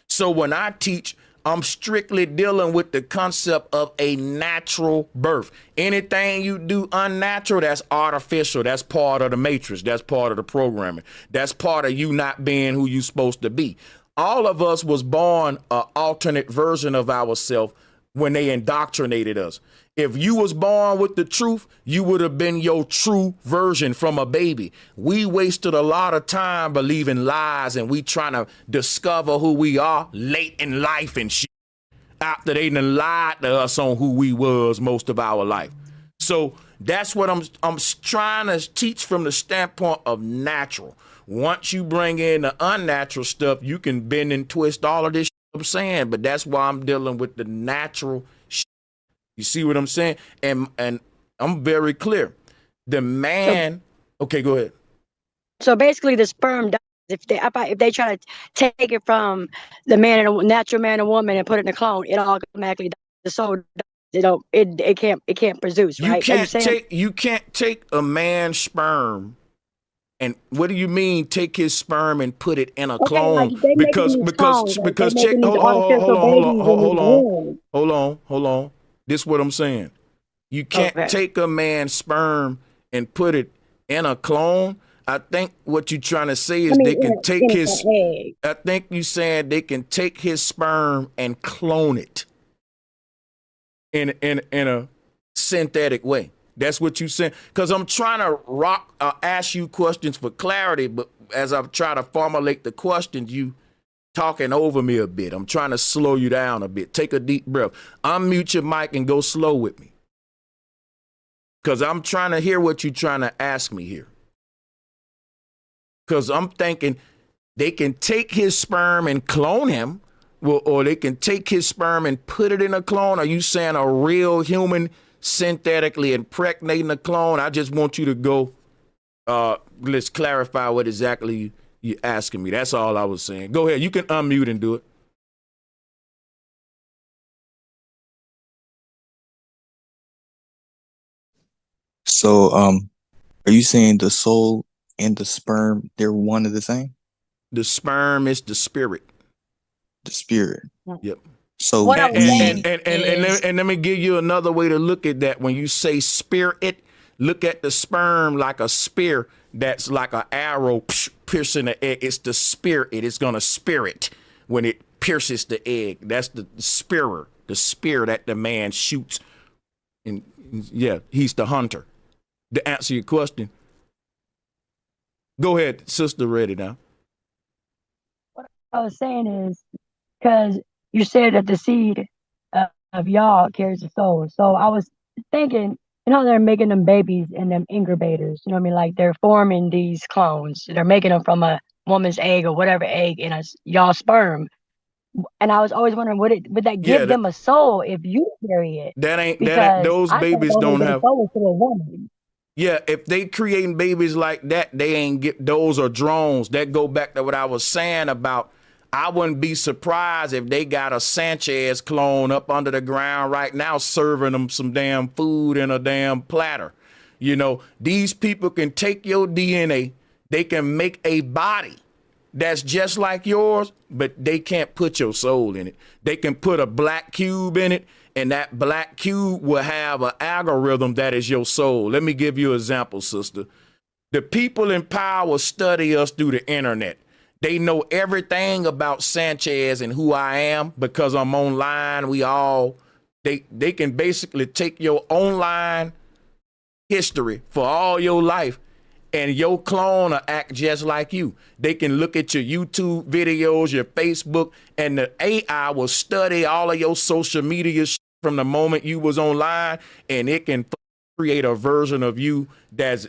So when I teach, I'm strictly dealing with the concept of a natural birth. Anything you do unnatural, that's artificial. That's part of the matrix. That's part of the programming. That's part of you not being who you supposed to be. All of us was born an alternate version of ourselves when they indoctrinated us. If you was born with the truth, you would have been your true version from a baby. We wasted a lot of time believing lies, and we trying to discover who we are late in life and shit, after they done lied to us on who we was most of our life. So that's what I'm trying to teach from the standpoint of natural. Once you bring in the unnatural stuff, you can bend and twist all of this shit I'm saying, but that's why I'm dealing with the natural shit. You see what I'm saying? And I'm very clear. The man, okay, go ahead. So basically, the sperm dies if they try to take it from the man and natural man and woman and put it in a clone. It automatically dies. The soul dies. It can't produce. Right? You can't take a man's sperm. And what do you mean take his sperm and put it in a clone? Because check, hold on. This is what I'm saying. You can't take a man's sperm and put it in a clone. I think what you're trying to say is they can take his. I think you saying they can take his sperm and clone it in a synthetic way. That's what you said. Because I'm trying to ask you questions for clarity, but as I try to formulate the questions, you talking over me a bit. I'm trying to slow you down a bit. Take a deep breath. Unmute your mic and go slow with me. Because I'm trying to hear what you're trying to ask me here. Because I'm thinking they can take his sperm and clone him, or they can take his sperm and put it in a clone. Are you saying a real human synthetically impregnating a clone? I just want you to go, let's clarify what exactly you're asking me. That's all I was saying. Go ahead. You can unmute and do it. So, are you saying the soul and the sperm, they're one and the same? The sperm is the spirit. The spirit. Yep. So and let me give you another way to look at that. When you say spirit, look at the sperm like a spear that's like an arrow piercing the egg. It's the spirit. It's gonna spirit when it pierces the egg. That's the spear that the man shoots. And yeah, he's the hunter. To answer your question, go ahead, sister. Ready now? What I was saying is because you said that the seed of y'all carries the soul. So I was thinking, they're making them babies and them incubators. You know what I mean? Like they're forming these clones. They're making them from a woman's egg or whatever egg in y'all sperm. And I was always wondering, would that give them a soul if you carry it? Those babies don't have. Soul to a woman. Yeah, if they creating babies like that, they ain't get. Those are drones. That go back to what I was saying about. I wouldn't be surprised if they got a Sanchez clone up under the ground right now serving them some damn food in a damn platter. You know, these people can take your DNA, they can make a body that's just like yours, but they can't put your soul in it. They can put a black cube in it, and that black cube will have an algorithm that is your soul. Let me give you an example, sister. The people in power study us through the internet. They know everything about Sanchez and who I am because I'm online. They can basically take your online history for all your life and your clone will act just like you. They can look at your YouTube videos, your Facebook, and the AI will study all of your social media from the moment you was online, and it can create a version of you that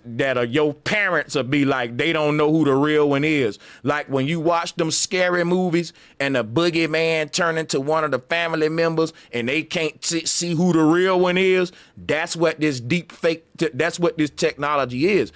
your parents will be like, they don't know who the real one is. Like when you watch them scary movies and the boogeyman turn into one of the family members and they can't see who the real one is. That's what this deep fake, that's what this technology is.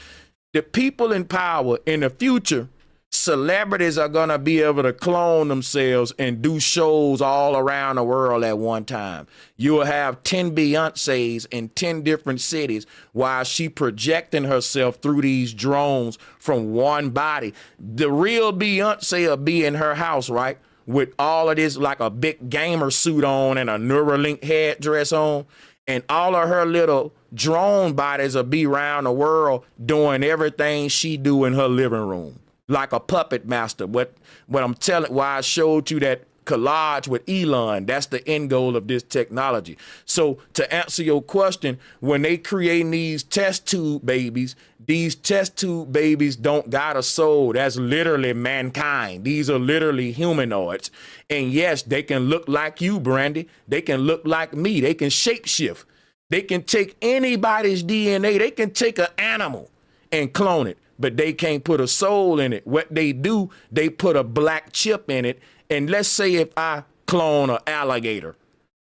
The people in power in the future, celebrities are going to be able to clone themselves and do shows all around the world at one time. You will have 10 Beyoncés in 10 different cities while she projecting herself through these drones from one body. The real Beyonce will be in her house, right? With all of this, like a big gamer suit on and a Neuralink headdress on. And all of her little drone bodies will be around the world doing everything she do in her living room. Like a puppet master. What I'm telling, why I showed you that collage with Elon, that's the end goal of this technology. So to answer your question, when they creating these test tube babies, these test tube babies don't got a soul. That's literally mankind. These are literally humanoids. And yes, they can look like you, Brandy. They can look like me. They can shapeshift. They can take anybody's DNA. They can take an animal and clone it, but they can't put a soul in it. What they do, they put a black chip in it. And let's say if I clone an alligator,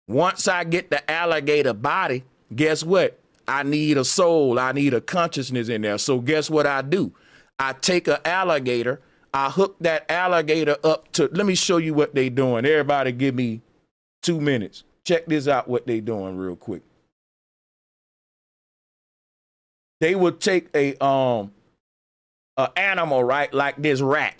once I get the alligator body, guess what? I need a soul. I need a consciousness in there. So guess what I do? I take an alligator. I hook that alligator up to, let me show you what they doing. Everybody give me 2 minutes. Check this out, what they doing real quick. They would take a animal, right, like this rat,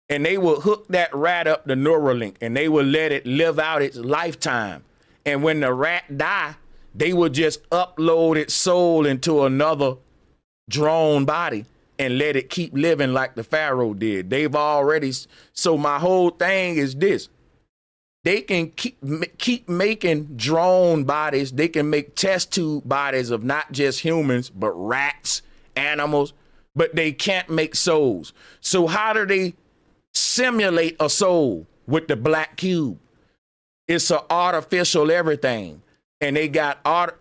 and they will hook that rat up to Neuralink, and they will let it live out its lifetime. And when the rat die, they will just upload its soul into another drone body and let it keep living like the Pharaoh did. They've already, so my whole thing is this. They can keep making drone bodies. They can make test tube bodies of not just humans, but rats, animals, but they can't make souls. So how do they simulate a soul with the black cube? It's an artificial everything. And they got an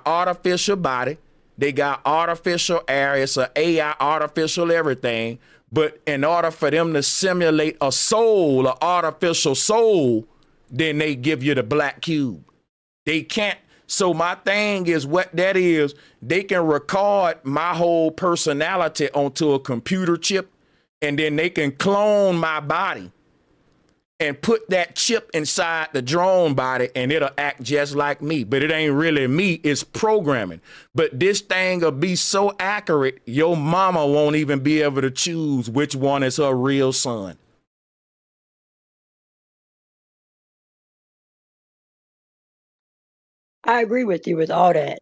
artificial body. They got artificial areas, an AI artificial everything. But in order for them to simulate a soul, an artificial soul, then they give you the black cube. They can't. So my thing is what that is, they can record my whole personality onto a computer chip, and then they can clone my body and put that chip inside the drone body, and it'll act just like me. But it ain't really me, it's programming. But this thing will be so accurate, your mama won't even be able to choose which one is her real son. I agree with you with all that.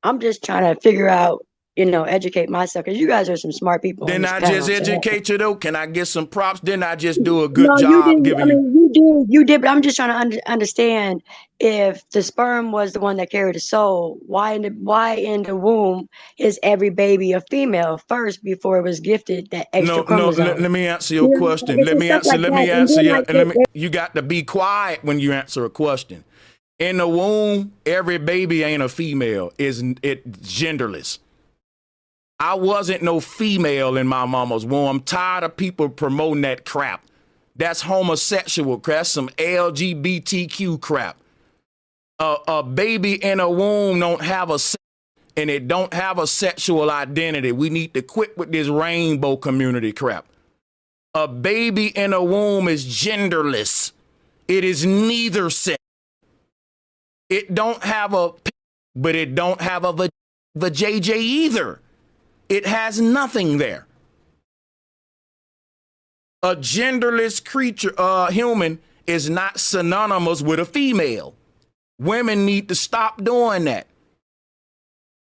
I'm just trying to figure out, educate myself, because you guys are some smart people. Didn't I just educate you though? Can I get some props? Didn't I just do a good No, job you did. giving I mean, you did, but I'm just trying to understand if the sperm was the one that carried the soul, why in the womb is every baby a female first before it was gifted that extra chromosome? No, let me answer your question. Let me answer you got to be quiet when you answer a question. In the womb, every baby ain't a female. It's genderless. I wasn't no female in my mama's womb. I'm tired of people promoting that crap. That's homosexual crap. That's some LGBTQ crap. A baby in a womb don't have a sex, and it don't have a sexual identity. We need to quit with this rainbow community crap. A baby in a womb is genderless. It is neither sex. It don't have a p, but it don't have a vajayjay either. It has nothing there. A genderless creature, human, is not synonymous with a female. Women need to stop doing that.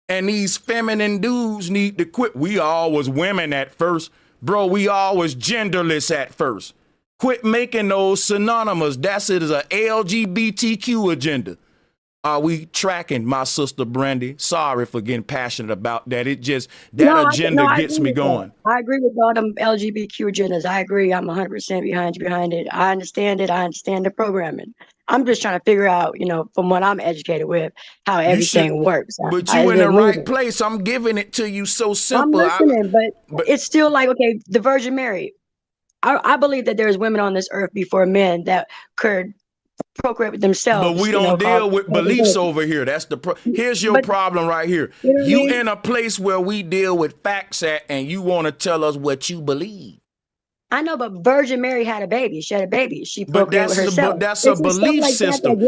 And these feminine dudes need to quit. We all was women at first. Bro, we all was genderless at first. Quit making those synonymous. That's it, is a LGBTQ agenda. Are we tracking, my sister Brandy? Sorry for getting passionate about that. It just, that agenda gets me going. I agree with all them LGBTQ agendas. I agree. I'm 100% behind it. I understand it. I understand the programming. I'm just trying to figure out, from what I'm educated with, how everything works. But you in the right place. I'm giving it to you so simple. I'm listening, but it's still like, okay, the Virgin Mary. I believe that there's women on this earth before men that could procreate with themselves. But we don't deal with beliefs over here. That's here's your problem right here. You in a place where we deal with facts at, and you want to tell us what you believe. I know, but Virgin Mary had a baby. She had a baby. She procreated with herself. But that's a belief system.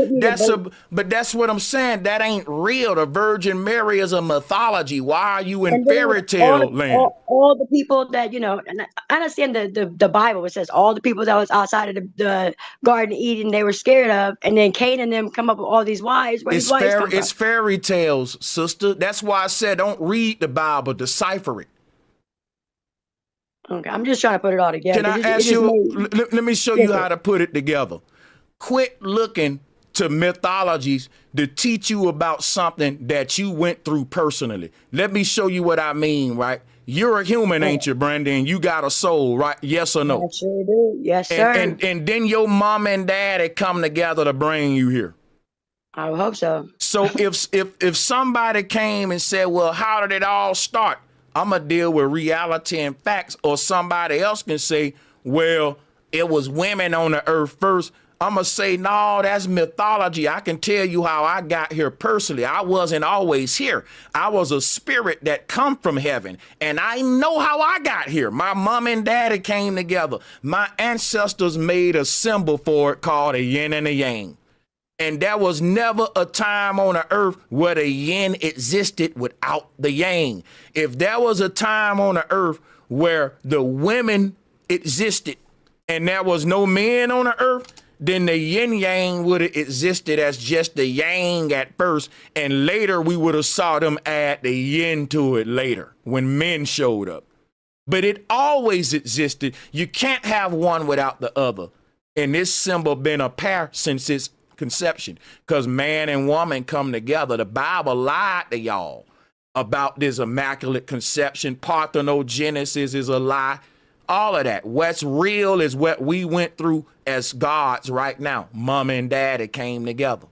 But that's what I'm saying. That ain't real. The Virgin Mary is a mythology. Why are you in fairy tale land? All the people that, and I understand the Bible, it says all the people that was outside of the Garden of Eden, they were scared of, and then Cain and them come up with all these wives. Where it's fairy tales, sister. That's why I said don't read the Bible, decipher it. Okay, I'm just trying to put it all together. Can I ask you, let me show you how to put it together. Quit looking to mythologies to teach you about something that you went through personally. Let me show you what I mean, right? You're a human, ain't you, Brandon? You got a soul, right? Yes or no? I sure do. Yes, sir. And then your mom and daddy come together to bring you here. I would hope so. So if somebody came and said, well, how did it all start? I'm going to deal with reality and facts. Or somebody else can say, well, it was women on the earth first. I'm going to say, no, that's mythology. I can tell you how I got here personally. I wasn't always here. I was a spirit that come from heaven. And I know how I got here. My mom and daddy came together. My ancestors made a symbol for it called a yin and a yang. And there was never a time on the earth where the yin existed without the yang. If there was a time on the earth where the women existed and there was no men on the earth, then the yin yang would have existed as just the yang at first. And later we would have saw them add the yin to it later when men showed up. But it always existed. You can't have one without the other. And this symbol been a pair since its conception, because man and woman come together. The Bible lied to y'all about this immaculate conception. Parthenogenesis is a lie. All of that. What's real is what we went through as gods right now. Mom and daddy came together.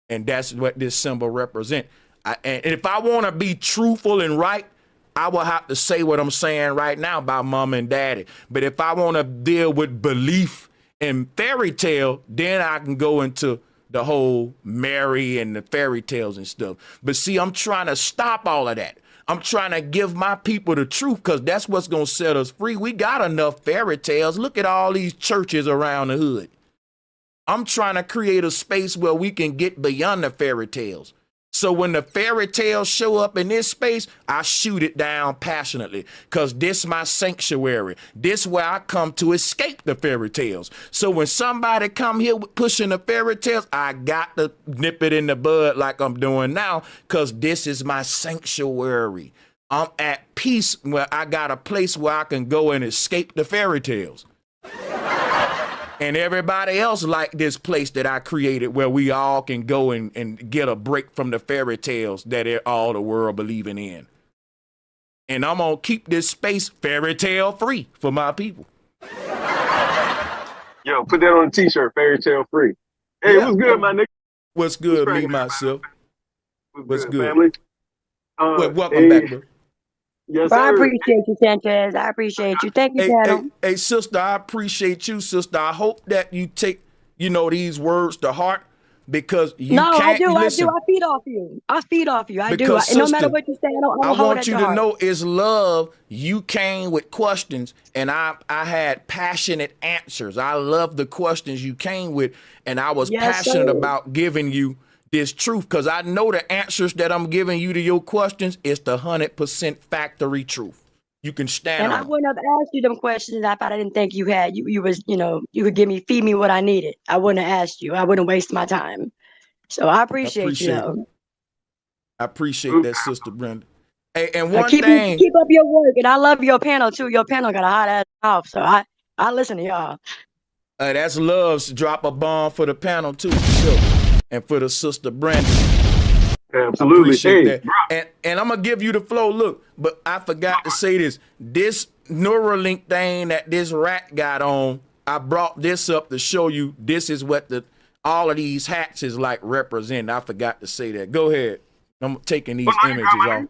And that's what this symbol represents. And if I want to be truthful and right, I will have to say what I'm saying right now about mom and daddy. But if I want to deal with belief and fairy tale, then I can go into the whole Mary and the fairy tales and stuff. But see, I'm trying to stop all of that. I'm trying to give my people the truth, because that's what's going to set us free. We got enough fairy tales. Look at all these churches around the hood. I'm trying to create a space where we can get beyond the fairy tales. So when the fairy tales show up in this space, I shoot it down passionately, because this is my sanctuary. This is where I come to escape the fairy tales. So when somebody come here pushing the fairy tales, I got to nip it in the bud like I'm doing now, because this is my sanctuary. I'm at peace where I got a place where I can go and escape the fairy tales. And everybody else like this place that I created where we all can go and get a break from the fairy tales that all the world believing in. And I'm going to keep this space fairy tale free for my people. Yo, put that on a t-shirt, fairy tale free. Hey, what's good, my nigga? What's good, me, myself? What's good? Family? Welcome back, bro. Yes, But I sir. appreciate you, Sanchez. I appreciate you. Thank you, Daniel. Hey, sister, I appreciate you, sister. I hope that you take, these words to heart because you No, I can't do. listen. I feed off you. I feed off you. I do. Because, And no matter sister, what you say, I don't I hold want at you your to heart. know it's love. You came with questions, and I had passionate answers. I love the questions you came with, and I was Yes, passionate sir. about giving you this truth because I know the answers that I'm giving you to your questions is the 100% factory truth. You can stand And on I it. wouldn't have asked you them questions if I didn't think you had you was, you could feed me what I needed. I wouldn't have asked you. I wouldn't waste my time. So I appreciate you though. I appreciate that, Sister Brenda. Hey, and one Keep thing. up your work, and I love your panel too. Your panel got a hot ass mouth, so I listen to y'all. That's love's drop a bomb for the panel too, sure. And for the Sister Brenda. Absolutely. Appreciate that. And I'm gonna give you the flow. Look, but I forgot to say this. This Neuralink thing that this rat got on, I brought this up to show you this is what all of these hats is like represent. I forgot to say that. Go ahead. I'm taking these images off.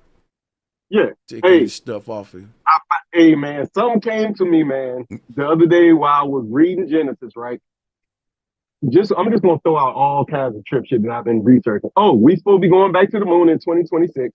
Yeah. Taking Hey, this stuff off of you. hey, man, something came to me, man, the other day while I was reading Genesis, right? I'm just gonna throw out all kinds of trip shit that I've been researching. Oh, we supposed to be going back to the moon in 2026.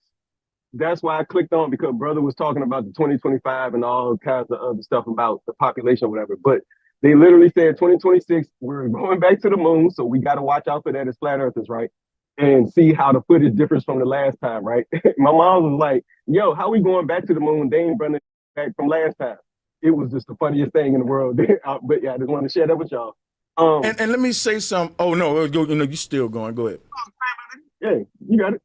That's why I clicked on because brother was talking about the 2025 and all kinds of other stuff about the population or whatever. But they literally said 2026, we're going back to the moon, so we got to watch out for that as flat earthers, right? And see how the footage differs from the last time, right? My mom was like, yo, how we going back to the moon? They ain't running back from last time. It was just the funniest thing in the world. But yeah, I just want to share that with y'all. And let me say something. Oh no, you still going. Go ahead. Yeah, you got it.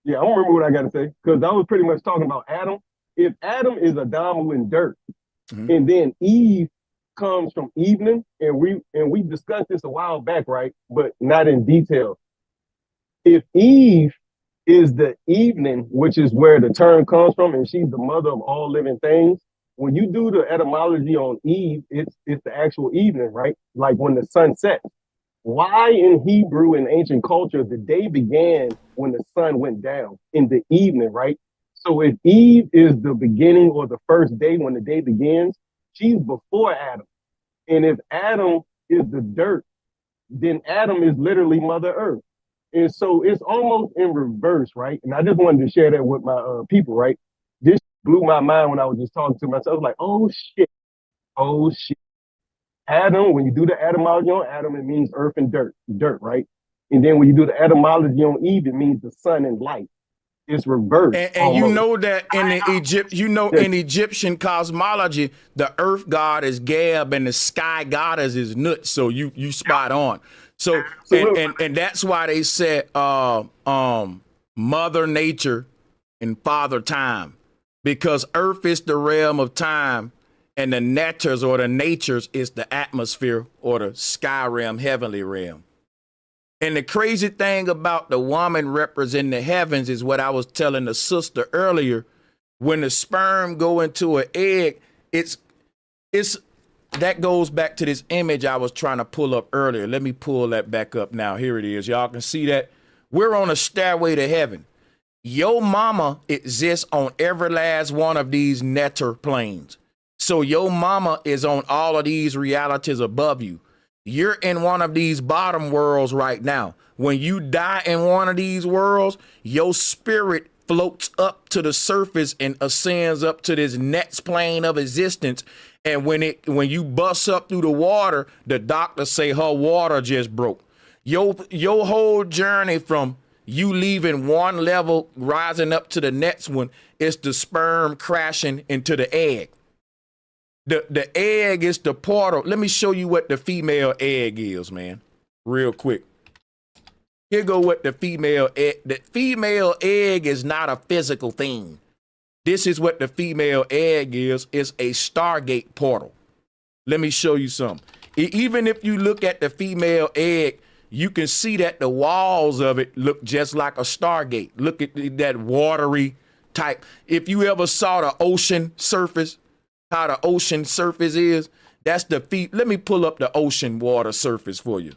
Yeah, I don't remember what I got to say because I was pretty much talking about Adam. If Adam is Adamu in dirt, and then Eve comes from evening, and we discussed this a while back, right? But not in detail. If Eve is the evening, which is where the term comes from, and she's the mother of all living things, when you do the etymology on Eve, it's the actual evening, right? Like when the sun sets. Why in Hebrew and ancient culture the day began when the sun went down in the evening, right? So if Eve is the beginning or the first day when the day begins, she's before Adam. And if Adam is the dirt, then Adam is literally Mother Earth. And so it's almost in reverse, right? And I just wanted to share that with my people, right? This blew my mind when I was just talking to myself, like, oh shit. Adam, when you do the etymology on Adam, it means earth and dirt, right? And then when you do the etymology on Eve, it means the sun and light. It's reversed. And you know that in the in Egyptian cosmology, the earth god is Geb and the sky goddess is Nut. So you spot on. So and that's why they said Mother Nature and Father Time, because Earth is the realm of time. And the natures or the natures is the atmosphere or the sky realm, heavenly realm. And the crazy thing about the woman representing the heavens is what I was telling the sister earlier. When the sperm go into an egg, it's that goes back to this image I was trying to pull up earlier. Let me pull that back up now. Here it is. Y'all can see that. We're on a stairway to heaven. Your mama exists on every last one of these netter planes. So your mama is on all of these realities above you. You're in one of these bottom worlds right now. When you die in one of these worlds, your spirit floats up to the surface and ascends up to this next plane of existence. And when you bust up through the water, the doctors say her water just broke. Your whole journey from you leaving one level, rising up to the next one, is the sperm crashing into the egg. The egg is the portal. Let me show you what the female egg is, man, real quick. Here go what the female egg. The female egg is not a physical thing. This is what the female egg is. It's a Stargate portal. Let me show you something. Even if you look at the female egg, you can see that the walls of it look just like a Stargate. Look at that watery type. If you ever saw the ocean surface, how the ocean surface is, that's the feet. Let me pull up the ocean water surface for you.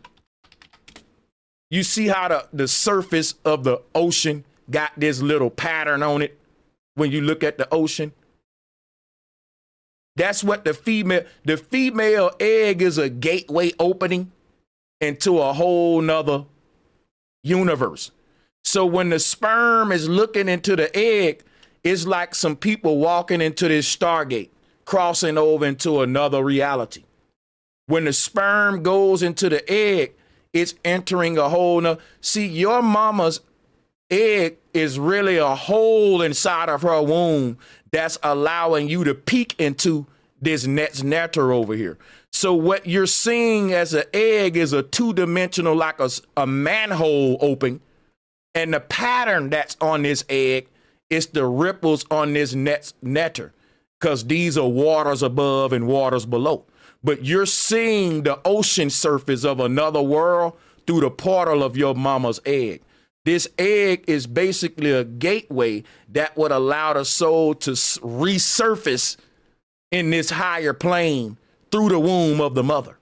You see how the surface of the ocean got this little pattern on it? when you look at the ocean. That's what the female egg is, a gateway opening into a whole nother universe. So when the sperm is looking into the egg, it's like some people walking into this Stargate, crossing over into another reality. When the sperm goes into the egg, it's entering a whole nother. See, your mama's egg is really a hole inside of her womb that's allowing you to peek into this next nectar over here. So what you're seeing as an egg is a two-dimensional, like a manhole open, and the pattern that's on this egg is the ripples on this nectar, because these are waters above and waters below. But you're seeing the ocean surface of another world through the portal of your mama's egg. This egg is basically a gateway that would allow the soul to resurface in this higher plane through the womb of the mother,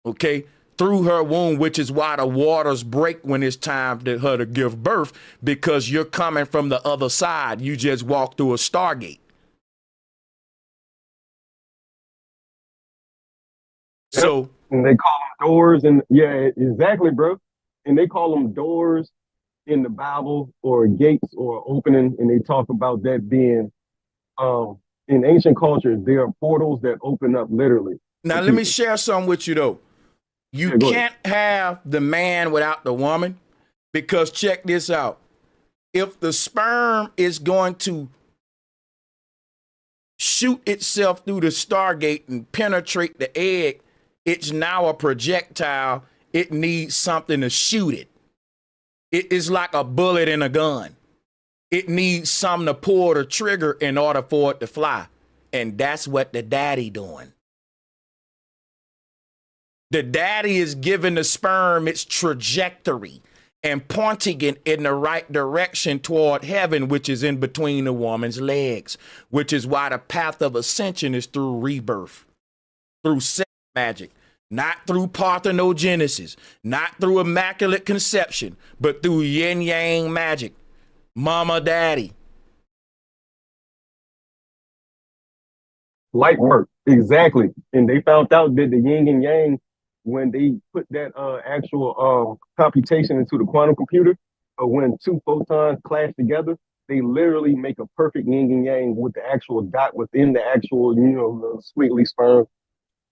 okay? Through her womb, which is why the waters break when it's time for her to give birth, because you're coming from the other side. You just walk through a Stargate. Yep. So, and they call them doors, and yeah, exactly, bro. And they call them doors in the Bible, or gates, or opening, and they talk about that being in ancient cultures, there are portals that open up literally. now let me share something with you though. You can't have the man without the woman, because check this out. If the sperm is going to shoot itself through the Stargate and penetrate the egg, it's now a projectile. It needs something to shoot it. It is like a bullet in a gun. It needs something to pull the trigger in order for it to fly. And that's what the daddy doing. The daddy is giving the sperm its trajectory and pointing it in the right direction toward heaven, which is in between the woman's legs, which is why the path of ascension is through rebirth, through sex magic, not through parthenogenesis, not through immaculate conception, but through yin yang magic. Mama, daddy. Light work, exactly. And they found out that the yin and yang, when they put that actual computation into the quantum computer, when two photons clash together, they literally make a perfect yin and yang with the actual dot within the actual, the squiggly sperm,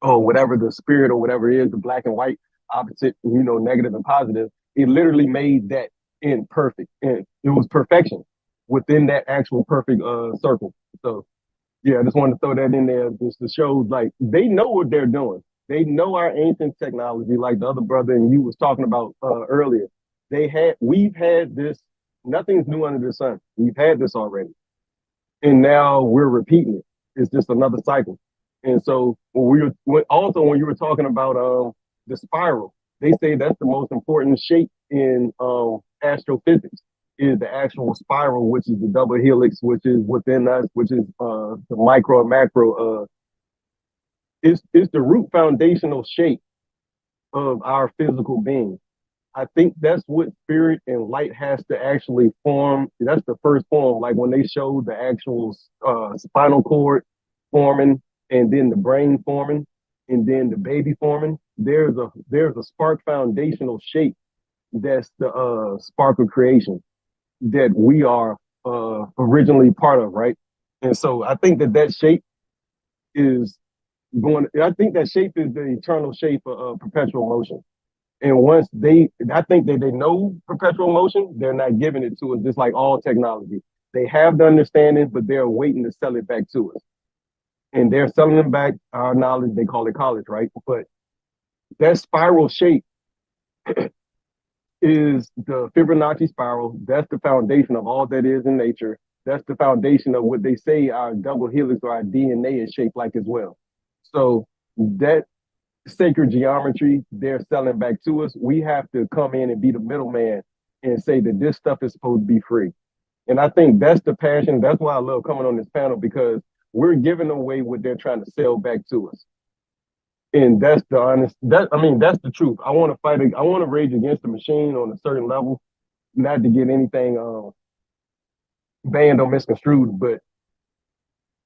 or whatever the spirit or whatever it is, the black and white, opposite, negative and positive. It literally made that in perfect. And it was perfection within that actual perfect circle. So yeah, I just wanted to throw that in there just to show, like, they know what they're doing. They know our ancient technology, like the other brother and you was talking about earlier. We've had this, nothing's new under the sun. We've had this already. And now we're repeating it. It's just another cycle. And so when you were talking about the spiral, they say that's the most important shape in astrophysics, is the actual spiral, which is the double helix, which is within us, which is the micro and macro. It's the root foundational shape of our physical being. I think that's what spirit and light has to actually form. That's the first form. Like when they showed the actual spinal cord forming, and then the brain forming, and then the baby forming. There's a spark foundational shape that's the spark of creation that we are originally part of, right? And so I think that shape is the eternal shape of perpetual motion. And once I think that they know perpetual motion, they're not giving it to us, just like all technology. They have the understanding, but they're waiting to sell it back to us. And they're selling them back our knowledge. They call it college, right? But that spiral shape is the Fibonacci spiral. That's the foundation of all that is in nature. That's the foundation of what they say our double helix or our DNA is shaped like as well. So that sacred geometry they're selling back to us, we have to come in and be the middleman and say that this stuff is supposed to be free. And I think that's the passion. That's why I love coming on this panel, because we're giving away what they're trying to sell back to us. And that's the honest, that's the truth. I want to fight, I want to rage against the machine on a certain level, not to get anything, banned or misconstrued, but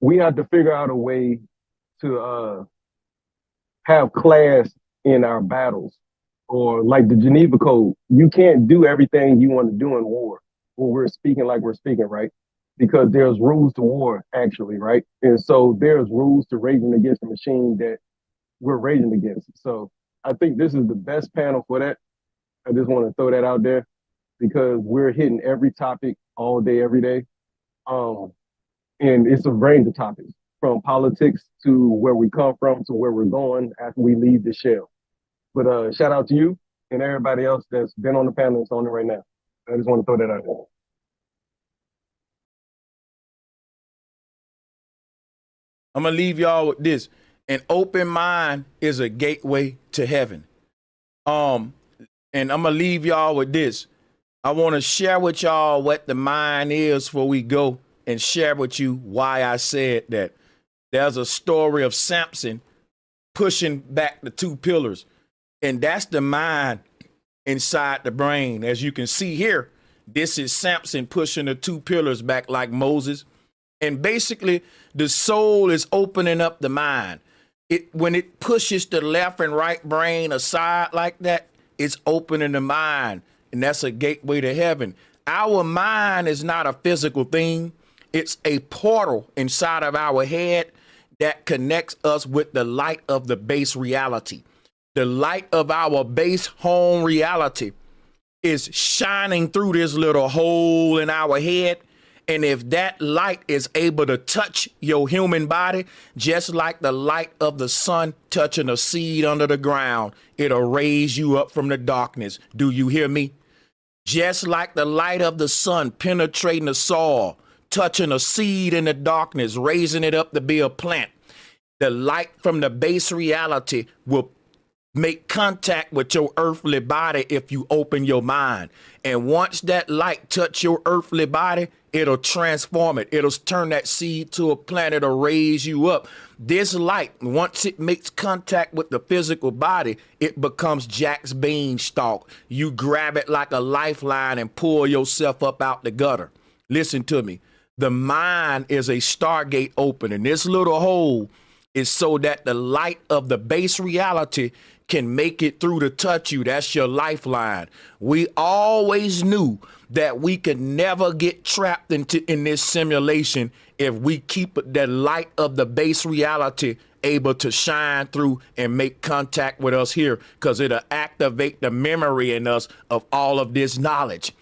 we have to figure out a way to have class in our battles. Or like the Geneva Code, you can't do everything you want to do in war when we're speaking like we're speaking, right? Because there's rules to war, actually, right? And so there's rules to raging against the machine that we're raging against. So I think this is the best panel for that. I just want to throw that out there because we're hitting every topic all day, every day. And it's a range of topics from politics to where we come from to where we're going after we leave the shell. But shout out to you and everybody else that's been on the panel that's on it right now. I just want to throw that out there. I'm going to leave y'all with this. An open mind is a gateway to heaven. And I'm going to leave y'all with this. I want to share with y'all what the mind is before we go and share with you why I said that. There's a story of Samson pushing back the two pillars. And that's the mind inside the brain. As you can see here, this is Samson pushing the two pillars back like Moses. And basically, the soul is opening up the mind. When it pushes the left and right brain aside like that, it's opening the mind. And that's a gateway to heaven. Our mind is not a physical thing. It's a portal inside of our head that connects us with the light of the base reality. The light of our base home reality is shining through this little hole in our head. And if that light is able to touch your human body, just like the light of the sun touching a seed under the ground, it'll raise you up from the darkness. Do you hear me? Just like the light of the sun penetrating the soil, touching a seed in the darkness, raising it up to be a plant. The light from the base reality will make contact with your earthly body if you open your mind. And once that light touch your earthly body, it'll transform it. It'll turn that seed to a plant. It'll raise you up. This light, once it makes contact with the physical body, it becomes Jack's beanstalk. You grab it like a lifeline and pull yourself up out the gutter. Listen to me. The mind is a stargate opening. This little hole is so that the light of the base reality can make it through to touch you. That's your lifeline. We always knew that we could never get trapped in this simulation if we keep the light of the base reality able to shine through and make contact with us here, because it'll activate the memory in us of all of this knowledge.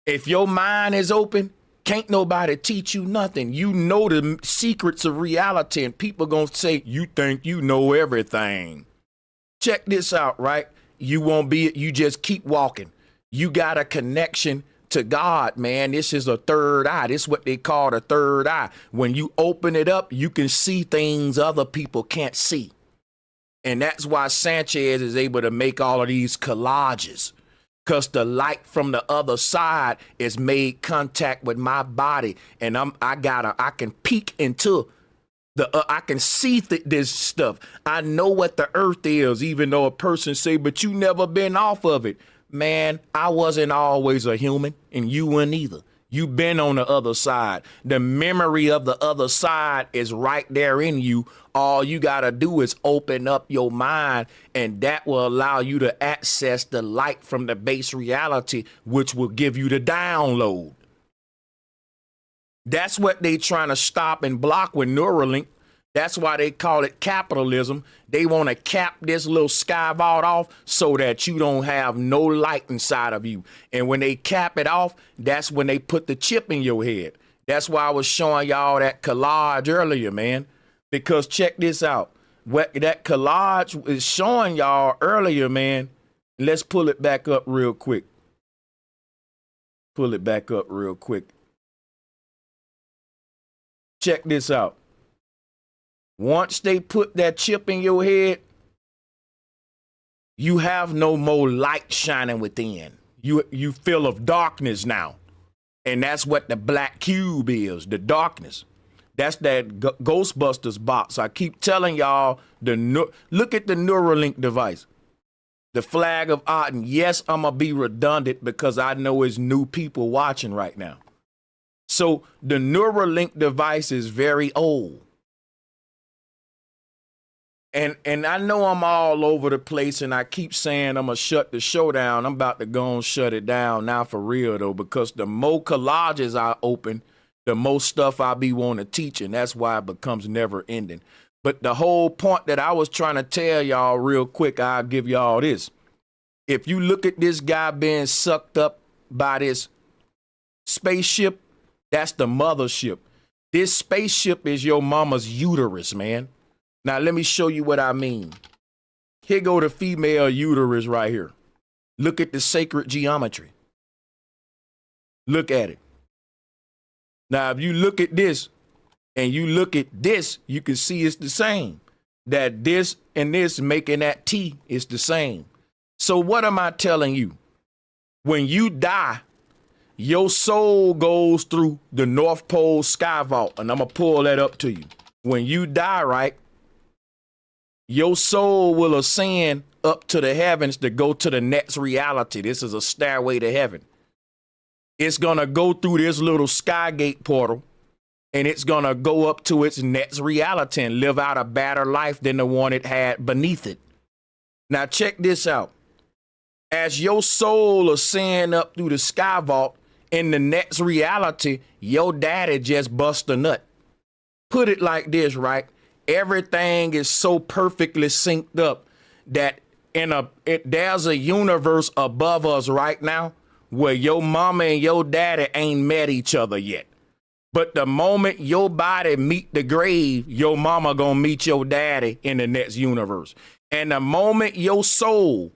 If your mind is open, can't nobody teach you nothing. You know the secrets of reality, and people gonna say, you think you know everything. Check this out, right? You just keep walking. You got a connection to God, man. This is a third eye. This is what they call the third eye. When you open it up, you can see things other people can't see. And that's why Sanchez is able to make all of these collages, because the light from the other side is made contact with my body. And I can peek into I can see this stuff. I know what the earth is, even though a person say, but you never been off of it. Man, I wasn't always a human, and you weren't either. You been on the other side. The memory of the other side is right there in you. All you got to do is open up your mind, and that will allow you to access the light from the base reality, which will give you the download. That's what they trying to stop and block with Neuralink. That's why they call it capitalism. They want to cap this little sky vault off so that you don't have no light inside of you. And when they cap it off, that's when they put the chip in your head. That's why I was showing y'all that collage earlier, man. Because check this out. What that collage is showing y'all earlier, man. Let's pull it back up real quick. Pull it back up real quick. Check this out. Once they put that chip in your head, you have no more light shining within. You feel of darkness now. And that's what the black cube is, the darkness. That's that Ghostbusters box. I keep telling y'all, look at the Neuralink device. The flag of Aten. Yes, I'm going to be redundant because I know it's new people watching right now. So the Neuralink device is very old. And I know I'm all over the place, and I keep saying I'm going to shut the show down. I'm about to go and shut it down now for real, though, because the more collages I open, the more stuff I be wanting to teach, and that's why it becomes never ending. But the whole point that I was trying to tell y'all real quick, I'll give y'all this. If you look at this guy being sucked up by this spaceship, that's the mothership. This spaceship is your mama's uterus, man. Now, let me show you what I mean. Here go the female uterus right here. Look at the sacred geometry. Look at it. Now, if you look at this and you look at this, you can see it's the same. That this and this making that T is the same. So what am I telling you? When you die, your soul goes through the North Pole sky vault, and I'm going to pull that up to you. When you die, right, your soul will ascend up to the heavens to go to the next reality. This is a stairway to heaven. It's going to go through this little skygate portal, and it's going to go up to its next reality and live out a better life than the one it had beneath it. Now, check this out. As your soul ascend up through the sky vault, in the next reality, your daddy just bust a nut. Put it like this, right? Everything is so perfectly synced up that there's a universe above us right now where your mama and your daddy ain't met each other yet. But the moment your body meet the grave, your mama gonna meet your daddy in the next universe. And the moment your soul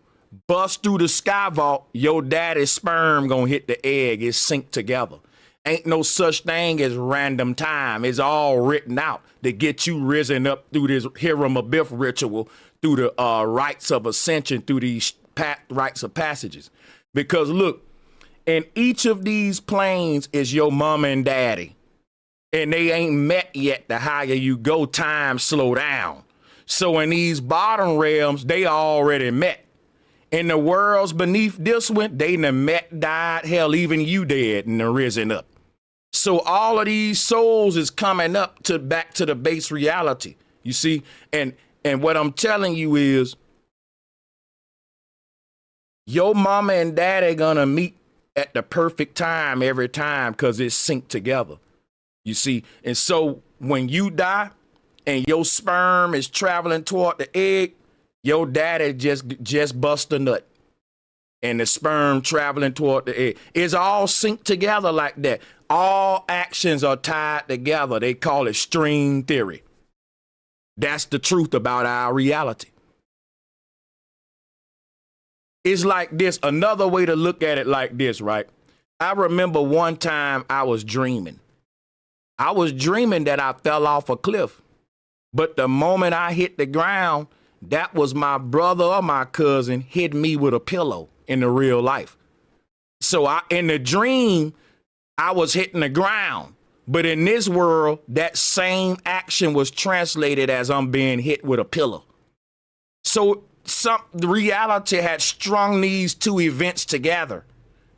bust through the sky vault, your daddy's sperm gonna hit the egg. It's synced together. Ain't no such thing as random time. It's all written out to get you risen up through this Hiram Abiff ritual, through the rites of ascension, through these rites of passages. Because look, in each of these planes is your mama and daddy. And they ain't met yet. The higher you go, time slow down. So in these bottom realms, they already met. In the worlds beneath this one, they done met, died, hell, even you dead and risen up. So all of these souls is coming up to back to the base reality, you see? And what I'm telling you is your mama and daddy gonna meet at the perfect time every time because it's synced together, you see? And so when you die and your sperm is traveling toward the egg, your daddy just bust a nut. And the sperm traveling toward the egg. It's all synced together like that. All actions are tied together. They call it string theory. That's the truth about our reality. It's like this. Another way to look at it like this, right? I remember one time I was dreaming. I was dreaming that I fell off a cliff. But the moment I hit the ground, that was my brother or my cousin hitting me with a pillow in the real life. So in the dream, I was hitting the ground. But in this world, that same action was translated as I'm being hit with a pillow. So the reality had strung these two events together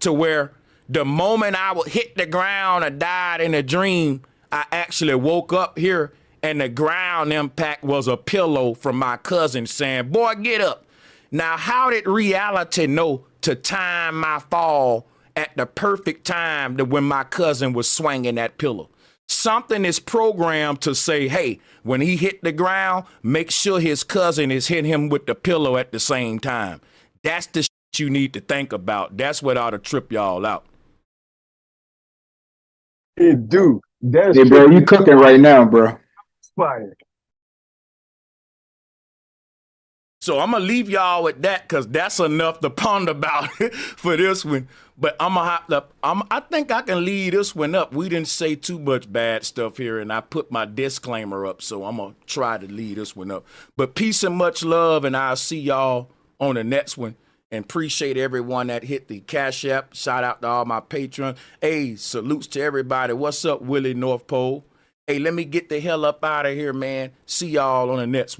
to where the moment I would hit the ground or died in a dream, I actually woke up here and the ground impact was a pillow from my cousin saying, boy, get up. Now, how did reality know to time my fall at the perfect time to when my cousin was swinging that pillow? Something is programmed to say, hey, when he hit the ground, make sure his cousin is hitting him with the pillow at the same time. That's the shit you need to think about. That's what ought to trip y'all out. It do. That's hey, bro, you cooking right now, bro. Fire. So I'm going to leave y'all with that because that's enough to ponder about for this one. But I think I can leave this one up. We didn't say too much bad stuff here, and I put my disclaimer up, so I'm going to try to leave this one up. But peace and much love, and I'll see y'all on the next one. And appreciate everyone that hit the Cash App. Shout out to all my patrons. Hey, salutes to everybody. What's up, Willie North Pole? Hey, let me get the hell up out of here, man. See y'all on the next one.